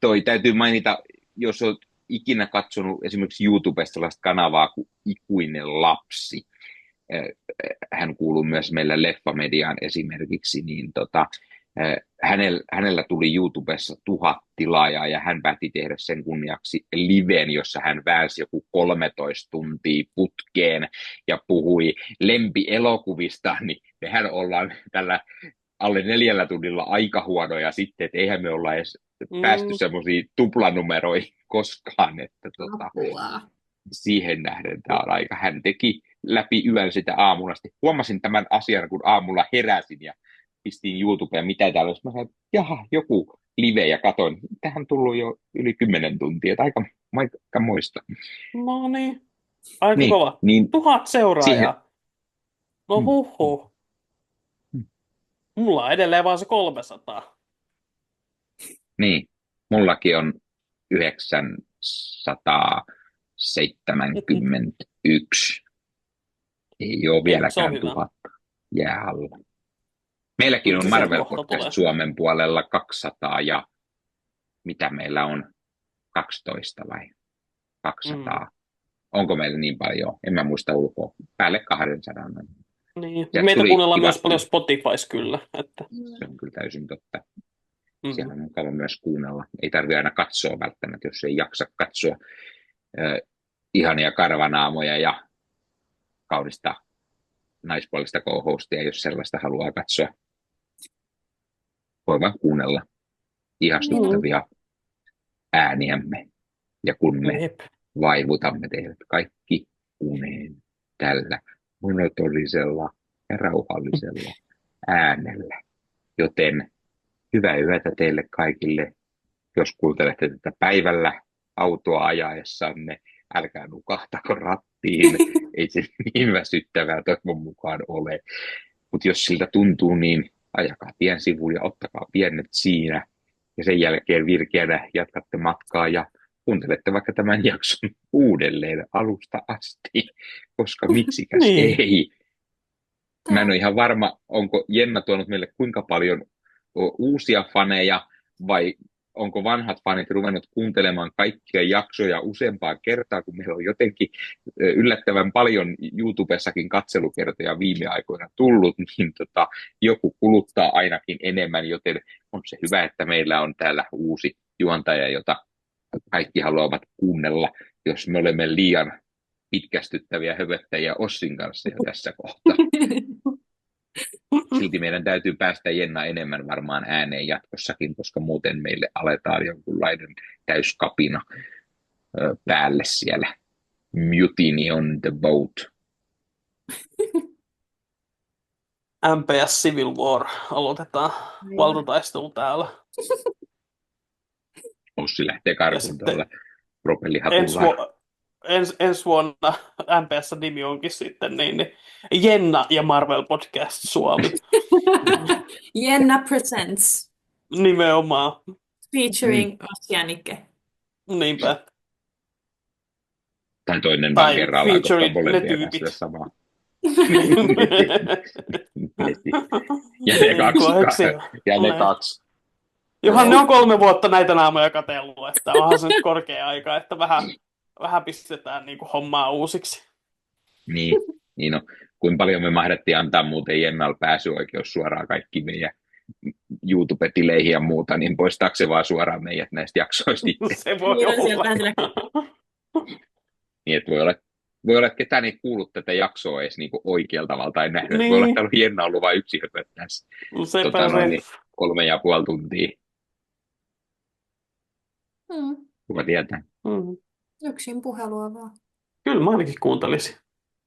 toi täytyy mainita, jos olet ikinä katsonut esimerkiksi YouTubesta sellaista kanavaa kuin Ikuinen lapsi. Hän kuuluu myös meillä Leffamediaan esimerkiksi, niin hänellä tuli YouTubessa 1000 tilaajaa ja hän päätti tehdä sen kunniaksi liven, jossa hän väänsi joku 13 tuntia putkeen ja puhui lempielokuvista, niin mehän ollaan tällä alle 4 tunnilla aika huonoja sitten, että eihän me olla edes päästy semmoisiin tuplanumeroihin koskaan, että siihen nähden tämä on aika. Hän teki läpi yön sitä aamulla. Sitten huomasin tämän asian, kun aamulla heräsin ja pistin YouTubeen, mitä täällä olisi. Mä sanoin, jaha, joku live ja katoin. Tähän on tullut jo yli 10 tuntia, että aika moista. No niin, aika kova. Niin, 1000 seuraajaa. Siihen... No huhhuh. Mulla on edelleen vaan se 300. Niin, mullakin on 971. Ei ole vieläkään 1000 jää alla. Meilläkin on Marvel Podcast Suomen puolella 200 ja mitä meillä on? 12 vai 200? Onko meillä niin paljon? En mä muista ulkoa. Päälle 200. Niin. Meitä kuunnellaan myös paljon Spotifys kyllä. Että... Se on kyllä täysin totta. Siellä on mukava myös kuunnella. Ei tarvitse aina katsoa välttämättä, jos ei jaksa katsoa ihania karvanaamoja ja kaunista naispuolista co-hostia, jos sellaista haluaa katsoa. Voi vaan kuunnella ihastuttavia ääniämme. Ja kun me vaivutamme teidät kaikki uneen tällä monotonisella ja rauhallisella äänellä. Joten hyvää yötä teille kaikille. Jos kuuntelette tätä päivällä autoa ajaessanne, älkää nukahtako rattiin. Ei se niin väsyttävää toivon mukaan ole. Mutta jos siltä tuntuu, niin ajakaa tien sivuun ja ottakaa pienet siinä. Ja sen jälkeen virkeänä jatkatte matkaa ja kuuntelette vaikka tämän jakson uudelleen alusta asti. Koska miksikäs ei. Mä en ole ihan varma, onko Jenna tuonut meille kuinka paljon uusia faneja vai onko vanhat fanit ruvennut kuuntelemaan kaikkia jaksoja useampaa kertaa, kun meillä on jotenkin yllättävän paljon YouTubessakin katselukertoja viime aikoina tullut, niin joku kuluttaa ainakin enemmän, joten on se hyvä, että meillä on täällä uusi juontaja, jota kaikki haluavat kuunnella, jos me olemme liian pitkästyttäviä höpöttäjiä Ossin kanssa jo tässä kohtaa. Silti meidän täytyy päästä Jenna enemmän varmaan ääneen jatkossakin, koska muuten meille aletaan jonkunlainen täyskapina päälle siellä. Mutiny on the boat. MPS Civil War. Aloitetaan valtataistelu täällä. Ossi lähtee karkuun tuolla propellihatulla. Ensi vuonna MPS-nimi onkin sitten niin Jenna ja Marvel Podcast Suomi. Jenna Presents. Nimenomaan. Featuring Ossi ja Nikke. Niinpä. Tai toinen vaan kerrallaan, koska molempia päästä samaa. Ja ne kaksi. Johan ne on 3 vuotta näitä naamoja katsellut, että onhan se nyt korkea aika, että vähän pistetään niin kuin hommaa uusiksi. Niin no. Kuinka paljon me mahdettiin antaa muuten Jennalla pääsyoikeus suoraan kaikki meidän YouTube-tileihin ja muuta, niin poistaako se vaan suoraan meidät näistä jaksoista itse? Se voi olla. Niin, että voi olla voi olla, että ketään ei kuullut tätä jaksoa edes niinku oikealta tavalla tai nähnyt. Voi olla, että Niin, on hienoa ollut vain yksi höpö tässä sepä se. niin 3,5 tuntia. Kuka tietää? Mm. Yksin puhelua vaan. Kyllä mä ainakin kuuntelisin.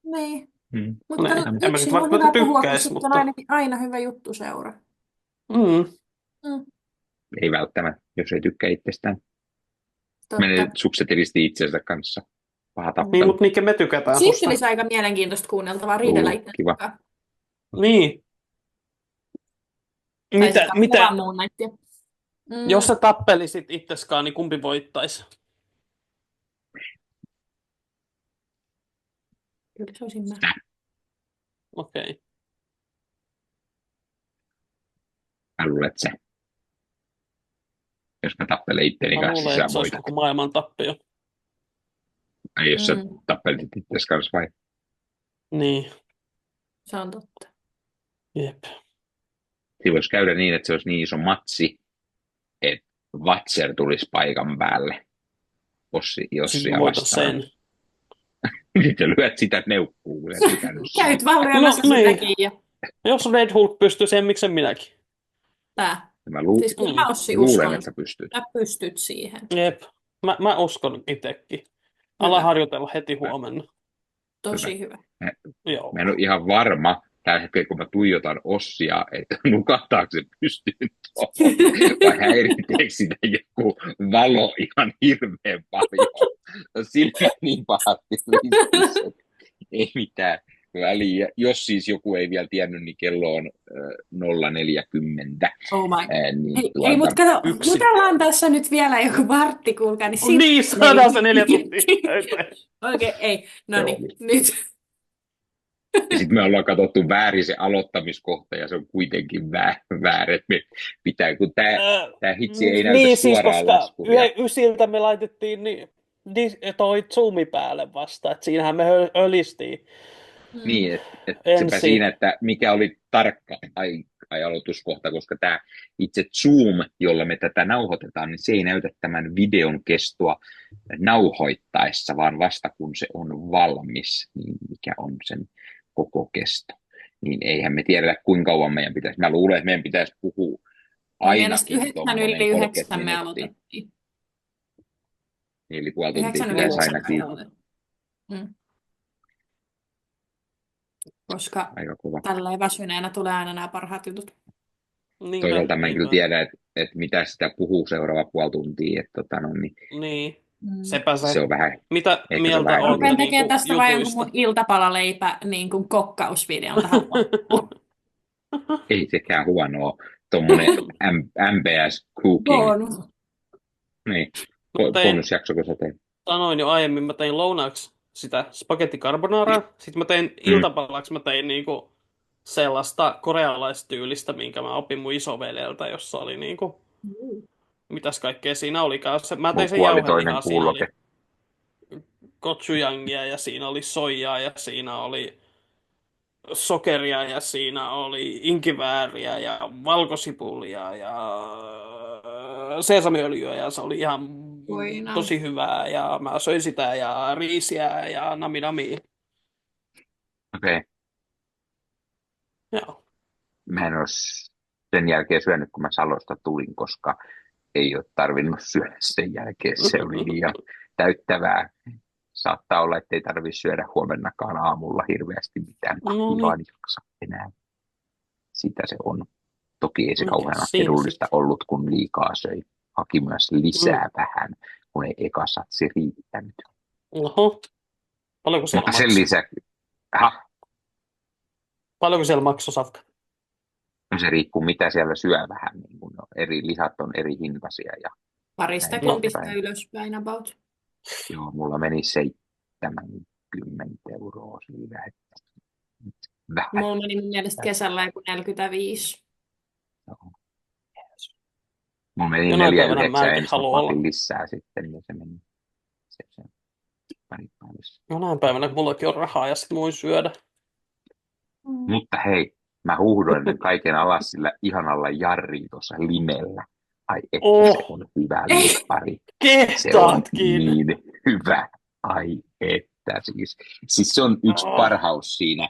Niin. Mm. Mutta En mä nyt yksin on välttämättä hyvä puhua, kun tykkäis, sitten on mutta... ainakin aina hyvä juttu seura. Mm. Ei välttämättä, jos ei tykkää itsestään. Totta. Menee sukset risti itsensä kanssa. Paha Niin, tappelu. mutta Nikke, me tykätään Siitä susta. olisi aika mielenkiintoista kuunneltavaa riidellä Kiva. itsensä kanssa. Niin. Tai Mitä, sitten mitä, kuvan muun näitä. jos sä tappelisit itseskaan, niin kumpi voittaisi? Kyllä se olisin mä. Okei. Mä luulen, että se. Jos mä tappelen itteni Mä kanssa, luulen, sä että se olisi voitat. koko maailman tappio. Ai jos sä tappelisit itsesi kanssa vai? Niin, Se on totta. jep. Siinä voisi käydä niin, että se olisi niin iso matsi, että Vatser tulisi paikan päälle. Sitten Ossia mä voitan vastaan. sen. Sitten lyöt sitä neukkuu. Käyt vaan No, lyömässä niin. sitäkin ja Jos Red Hulk pystyy sen, miksen minäkin? tää. Mä Siis kyllä mä Ossi luulen, uskon. että pystyt. Sä pystyt siihen. Jep. Mä uskon itsekin. Ala harjoitella heti huomenna. Tosi hyvä. Joo. Mä en ole ihan varma tällä hetkellä, kun mä tuijotan Ossia, että nukahtaako se pystyyn tuohon, vai häiritseekö sitä joku valo ihan hirveän paljon. No, silmät niin pahasti ristissä, että ei mitään väliä. Jos siis joku ei vielä tiennyt, niin kello on 0:40. Oh my. Niin Ei, mutta kato, Yksi. jutellaan tässä nyt vielä joku vartti, kuulkaa. Niin, saadaan se 4 tuntia. Oikein, ei. No Se niin, oli. nyt. Ja sitten me ollaan katsottu väärin se aloittamiskohta, ja se on kuitenkin väärin, että me pitää, kun tämä hitsi ei näytä niin, siis suoraan koska laskuja. ysiltä me laitettiin toi zoomi päälle vasta, että siinähän me ölistiin. Niin, että Ensin. sepä siinä, että mikä oli tarkka aloituskohta, koska tämä itse Zoom, jolla me tätä nauhoitetaan, niin se ei näytä tämän videon kestoa nauhoittaessa, vaan vasta kun se on valmis, niin mikä on sen koko kesto. Niin eihän me tiedetä, kuinka kauan meidän pitäisi. Mä luulen, että meidän pitäisi puhua ainakin 9 yli 9 me 30 aloitettiin. Eli puoli tuntia 9 yli pitäisi 9 ainakin. me aloitettiin. Koska Aika kova. tälleen väsyneenä tulee aina nämä parhaat jutut. Toisaalta mä en kyllä tiedä, että mitä sitä puhuu seuraava puoli tuntia. Niin, sepä se. Se on vähän. Mitä se mieltä vähän olette Rupean tekemään niinku tästä vain jonkun jutuista? mun iltapalaleipä niin kuin kokkausvideon tähän loppuun. Ei sekään huonoa. Tuommoinen MBS cooking. Bonus. Niin. Tein- Bonusjakso, kun sä teet. Sanoin jo aiemmin, mä tein lounaaksi sitä spaghetti carbonaraa. Sitten mä tein iltapalaksi, mä tein niinku sellaista korealaistyylistä, minkä mä opin mun isoveljeltä, jossa oli niinku, mitäs kaikkea siinä olikaan. Mä tein sen jauhelihaa, siinä oli gochujangia ja siinä oli soijaa ja siinä oli sokeria ja siinä oli inkivääriä ja valkosipulia ja sesamiöljyä ja se oli ihan Voina. tosi hyvää ja mä söin sitä ja riisiä ja nami. Okei. Joo. Mä en ole sen jälkeen syönyt, kun mä Salosta tulin, koska ei ole tarvinnut syödä sen jälkeen. Se oli liian täyttävää. Saattaa olla, että ei tarvitse syödä huomennakaan aamulla hirveästi mitään. Vaan jaksa enää. Sitä se on. Toki ei se kauhean edullista ollut, kun liikaa söi. Haki myös lisää vähän, kun ei eka satsi riittänyt. Oho. Paljonko siellä Mutta sen maksoi? lisäksi, Paljonko siellä maksoi safka? no se riippuu mitä siellä syö vähän. Niin kun eri lihat on eri hintaisia. Ja Parista näin kympistä poispäin. ylöspäin about. Joo, mulla meni 70 euroa siinä. Vähän. Mulla meni mun mielestä kesällä joku 45. Mulla meni Jonain päivänä 4,9 mäkin ensin, haluan mä olla. otin lisää sitten, ja se meni se pari päivässä. Jonain päivänä, kun mullakin on rahaa ja sit voin syödä. Mutta hei, mä huudoin ne kaiken alas sillä ihanalla Jarri tuossa limellä. Ai että se on hyvä lippari. Se on Kehtaatkin! niin hyvä. Ai että. riittää siis. Siis se on yksi Oh. parhaus siinä,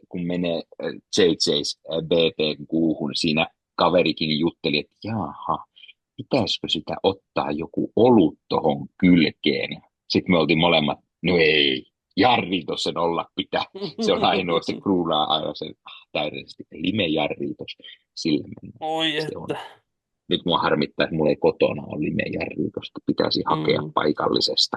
kun menee JJ's BT:n kuuhun. Siinä kaverikin jutteli, että jaha, pitäisikö sitä ottaa joku olut tohon kylkeen. Sitten me oltiin molemmat, no ei, Jarritos sen olla pitää. Se on ainoa, se kruunaa aina sen täydellisesti. Lime Jarritos, sillä mennään. Oi Se on. että. Nyt mua harmittaa, että mulla ei kotona ole Lime Jarritosta. Pitäisi hakea paikallisesta.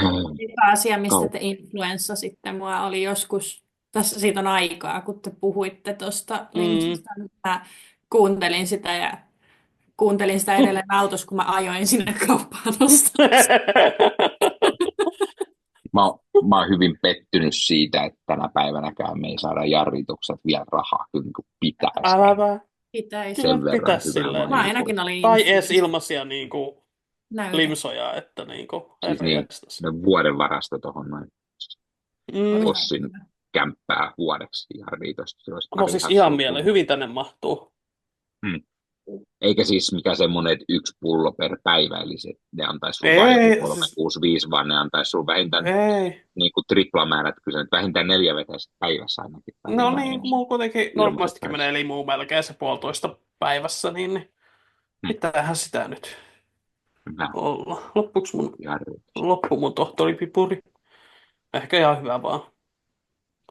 Hyvä asia, mistä te influenssa sitten mua oli joskus, tässä siitä on aikaa, kun te puhuitte tuosta linsistä, mä kuuntelin sitä ja kuuntelin sitä edelleen autossa, kun mä ajoin sinne kauppaan ostamassa. Mä oon hyvin pettynyt siitä, että tänä päivänäkään me ei saada Jarritukset vielä rahaa, kyllä niin kuin pitäisi. Älä vaan. Pitäisi. Sen verran Pitäisi hyvää silleen. Mä mainita. ainakin olin Tai edes ilmaisia niinku näytä. limsoja, että niinku Siis niin, vuoden varasta tuohon noin Ossin kämppää vuodeksi Jarritosta. Se olisi No pari siis hassua ihan pulloa. mieleen, hyvin tänne mahtuu. Eikä siis mikä semmoinen, että 1 pullo per päivä, eli se, ne antaisi sulle Ei, vain joku siis- 365, vaan ne antaisi sulle vähintään Ei. niin kuin triplamäärät, kyllä se nyt vähintään 4 vetäistä päivässä ainakin. No niin, kun mulla kuitenkin normaalistikin päässä. menee limuun melkein se 1,5 päivässä, niin pitäähän sitä nyt Hyvä. olla. Jarritus. Loppu mun tohtoripipuri. Ehkä ihan hyvä vaan.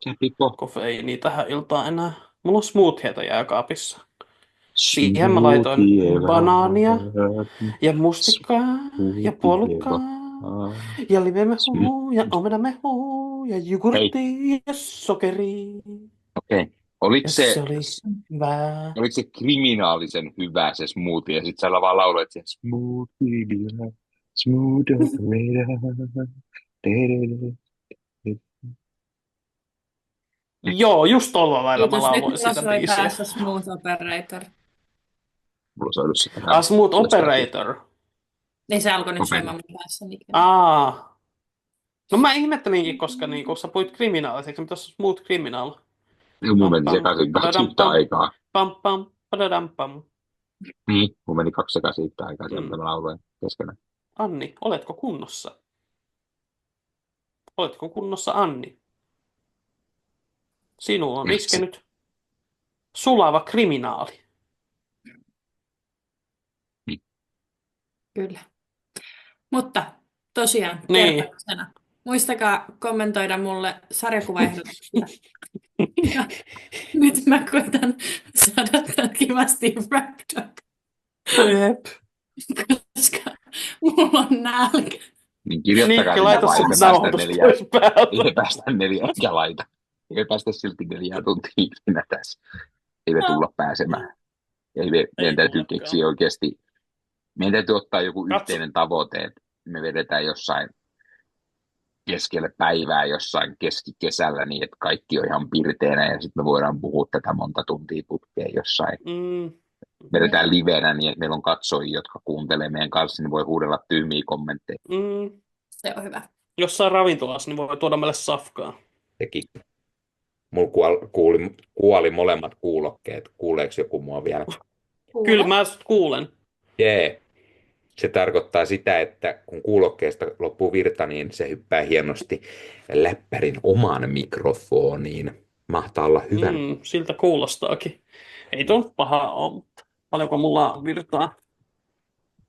Se pipo. Kofeiini tähän iltaan enää. Mulla on smoothieita jääkaapissa. Siihen mä laitoin banaania ja mustikkaa ja puolukkaa ja livemehua ja omenamehua ja jogurttia ja sokeria. Okei. Oliko Ja se, se oli hyvää. oliko se kriminaalisen hyvä se smoothie? Ja sit sä vaan lauloit sen smoothie, smooth operator. Joo, just tolla lailla mä Kiitos, lauloin nyt sitä mulla soi biisiä. päässä Smooth Operator. Mulla on soinut sitä. Smooth Operator. Niin se alkoi nyt Operator. soimaan mun päässä. No mä ihmettelinkin, koska niinku, sä puhuit kriminaaliseksi, mutta tässä on Smooth Criminal. Mun meni sekaisin 2 yhtä aikaa. Pam pam, padadam pam. Niin, mun meni 2 sekaisin yhtä aikaa sieltä, mitä mä lauloin keskenään. Anni, oletko kunnossa? Oletko kunnossa, Anni? Sinuun on Miksi? iskenyt sulava kriminaali. Kyllä. Mutta tosiaan, Niin. kertauksena. Muistakaa kommentoida mulle sarjakuvaehdotuksia. Ja nyt mä koitan saada tämän kivasti wrapped up, Jep. koska mulla on nälkä. Niin kirjoittakaa Niikki, sinne laita vaan, sun ei me päästä nauhoitus 4. pois päältä. Ei päästä 4, eikä laita. Ei päästä silti 4 tuntia ikinä tässä. Ei me tulla pääsemään. Meidän täytyy tullakaan. keksiä oikeasti. Meidän täytyy ottaa joku Katso. yhteinen tavoite, että me vedetään jossain keskelle päivää jossain keskikesällä niin, että kaikki on ihan pirteänä ja sitten me voidaan puhua tätä monta tuntia putkeen jossain. Vedetään livenä niin, että meillä on katsojia, jotka kuuntelee meidän kanssa, niin voi huudella tyhmiä kommentteja. Se on hyvä. Jossain ravintolassa niin voi tuoda meille safkaa. Teki. Mulla kuoli molemmat kuulokkeet. Kuuleeko joku mua vielä? Kyllä mä kuulen. Jee. Se tarkoittaa sitä, että kun kuulokkeesta loppuu virta, niin se hyppää hienosti läppärin omaan mikrofoniin. Mahtaa olla hyvä. Siltä kuulostaakin. Ei tuo nyt pahaa ole, mutta paljonko mulla on virtaa?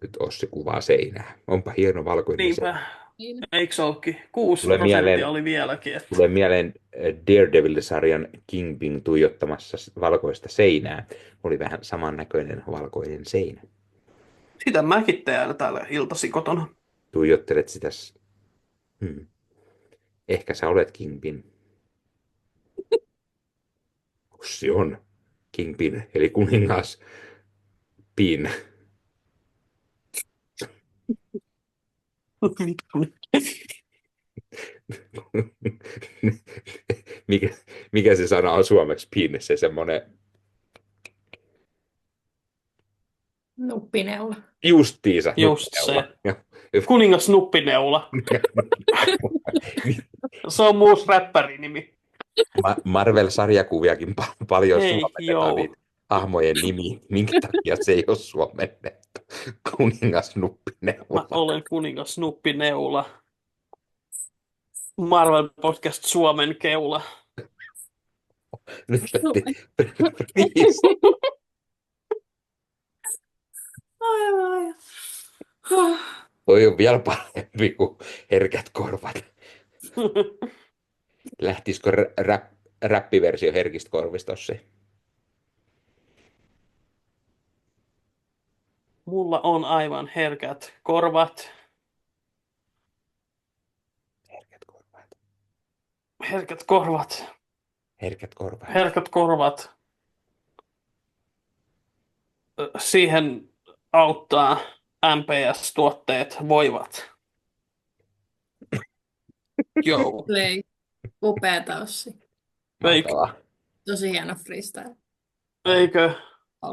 Nyt Ossi kuvaa seinää. Onpa hieno valkoinen seinä. Niinpä. Eikö se olekin? 6% Tulee mieleen- oli vieläkin. Että... Tulee mieleen Daredevil-sarjan Kingpin tuijottamassa valkoista seinää. Oli vähän samannäköinen valkoinen seinä. Sitä mäkin teen täällä iltasi kotona. Tuijottelet sitä. Ehkä sä olet Kingpin. Ossi on Kingpin, eli kuningas Pin. mikä se sana on suomeksi Pin? Se semmoinen Nuppineula. justiisa. Just nuppineula. Kuningas Nuppineula. Se on muus räppärinimi. Marvel-sarjakuviakin paljon Ei, suomennetaan joo. niitä hahmojen nimi. Minkä takia se ei ole suomennettu? Kuningas Mä Nuppineula. olen kuningas Nuppineula. Marvel Podcast Suomen keula. Nyt lähti Freeze. Aivan. Toi on vielä parempi kuin herkät korvat. Lähtisikö räppiversio herkistä korvista tossa? Mulla on aivan herkät korvat. Herkät korvat. Herkät korvat. Herkät korvat. Herkät korvat. Siihen auttaa MPS-tuotteet voivat. Joo. Play. Upeeta, Ossi. Mahtavaa. Tosi hieno freestyle. Eikö?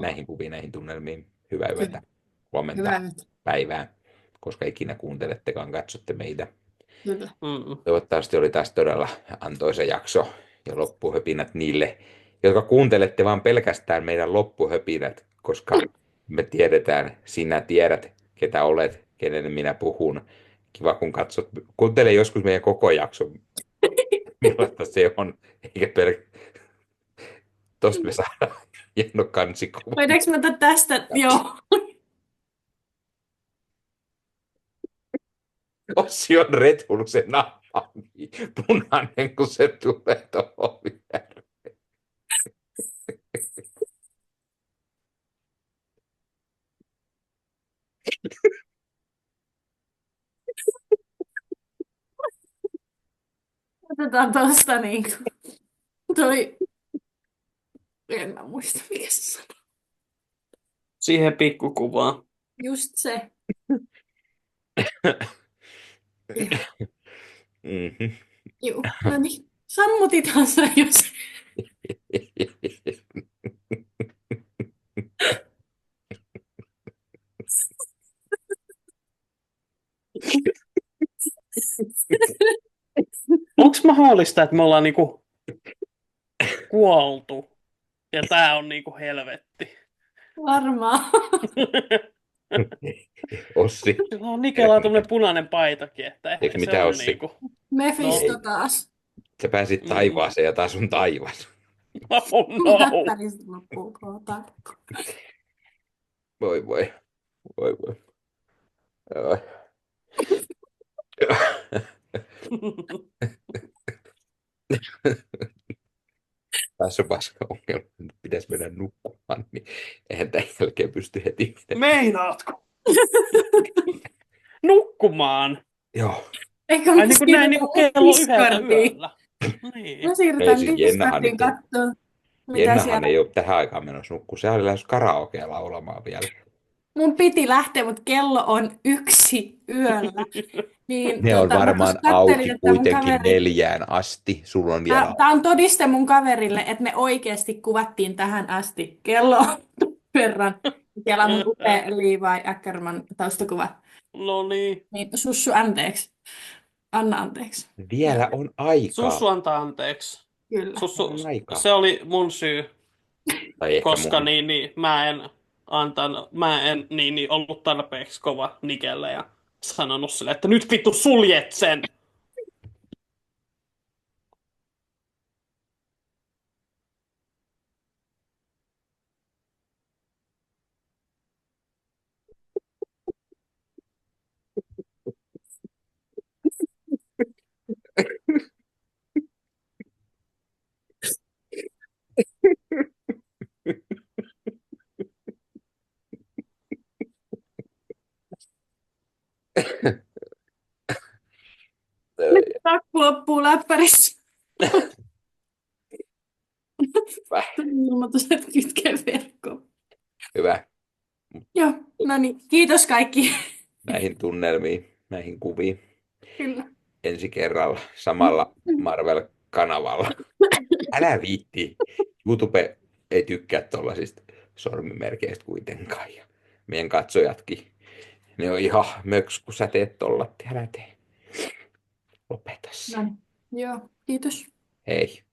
Näihin kuviin, näihin tunnelmiin. Hyvää yötä. Huomenta. Hyvä nyt. Päivää. Koska ikinä kuuntelettekaan, katsotte meitä. Kyllä. Toivottavasti oli taas todella antoisa jakso ja loppuhöpinät niille, jotka kuuntelette vaan pelkästään meidän loppuhöpinät, koska me tiedetään, sinä tiedät, ketä olet, kenen minä puhun. Kiva, kun katsot. Kuuntele joskus meidän koko jakson, millaista se on, eikä Tosta me saadaan hieno kansikuva. Voidaanko mä ottaa tästä? Joo. Ossi on Red Bull, se nappa punainen, kun se tulee tuohon viereen. Otetaan tosta niinku. Toi. En mä muista, mikä se sanoo. Siihen pikkukuvaan. Just se. Mhm. Joo. No niin. Sammutitaan se, jos... Onko mahdollista, että me ollaan niinku kuoltu ja tää on niinku helvetti? Varmaan. Ossi, Sillä on Nikelalla tämmönen punainen paitakin, että eikö se mitä on Ossi? niinku... Mephisto No. taas. Sä pääsit taivaaseen ja taas on taivas. Oh no! Läppäristä loppuu kohta. Voi voi. Voi voi. Joo. Tässä on paska ongelma. Nyt pitäisi mennä nukkumaan, niin eihän tämän jälkeen pysty heti miten. Meinaatko? Nukkumaan? Joo. Eikö Ai me niinku näin niinku kello 1 Discordiin? yöllä. Niin. Me siirrytään Ei siis Jennahan Discordiin nyt- katsomaan, mitä Jennahan siellä... ei ole tähän aikaan menossa nukkua. Se oli lähes karaokea laulamaan vielä. Mun piti lähteä, mutta kello on 1 yöllä. Niin, Ne on mä varmaan tuossa kattelin, auki että mun kuitenkin kaveri... 4 asti. Sulla on vielä Tämä on todiste mun kaverille, että me oikeasti kuvattiin tähän asti. Kello on verran. Siellä on mun upea Levi Ackerman taustakuva. No niin. Niin, Sussu, anteeksi. Anna anteeksi. Vielä on aikaa. Sussu antaa anteeksi. Kyllä. Sussu, On aikaa. se oli mun syy, Tai ehkä koska mun. mä en ollut tarpeeksi kova Nikelle ja sanonut sille, että nyt vittu suljet sen. Takku loppuu läppärissä. Hyvä. Ilmoitus, että kytkee verkkoon. Hyvä. Joo, no niin. Kiitos kaikki. Näihin tunnelmiin, näihin kuviin. Kyllä. Ensi kerralla samalla Marvel-kanavalla. Älä viitti. YouTube ei tykkää tuollaisista sormimerkeistä kuitenkaan. Ja meidän katsojatkin. Ne on ihan möks, kun sä teet tolla. Älä tee. Lopeta se. No niin. Joo, kiitos. Hei.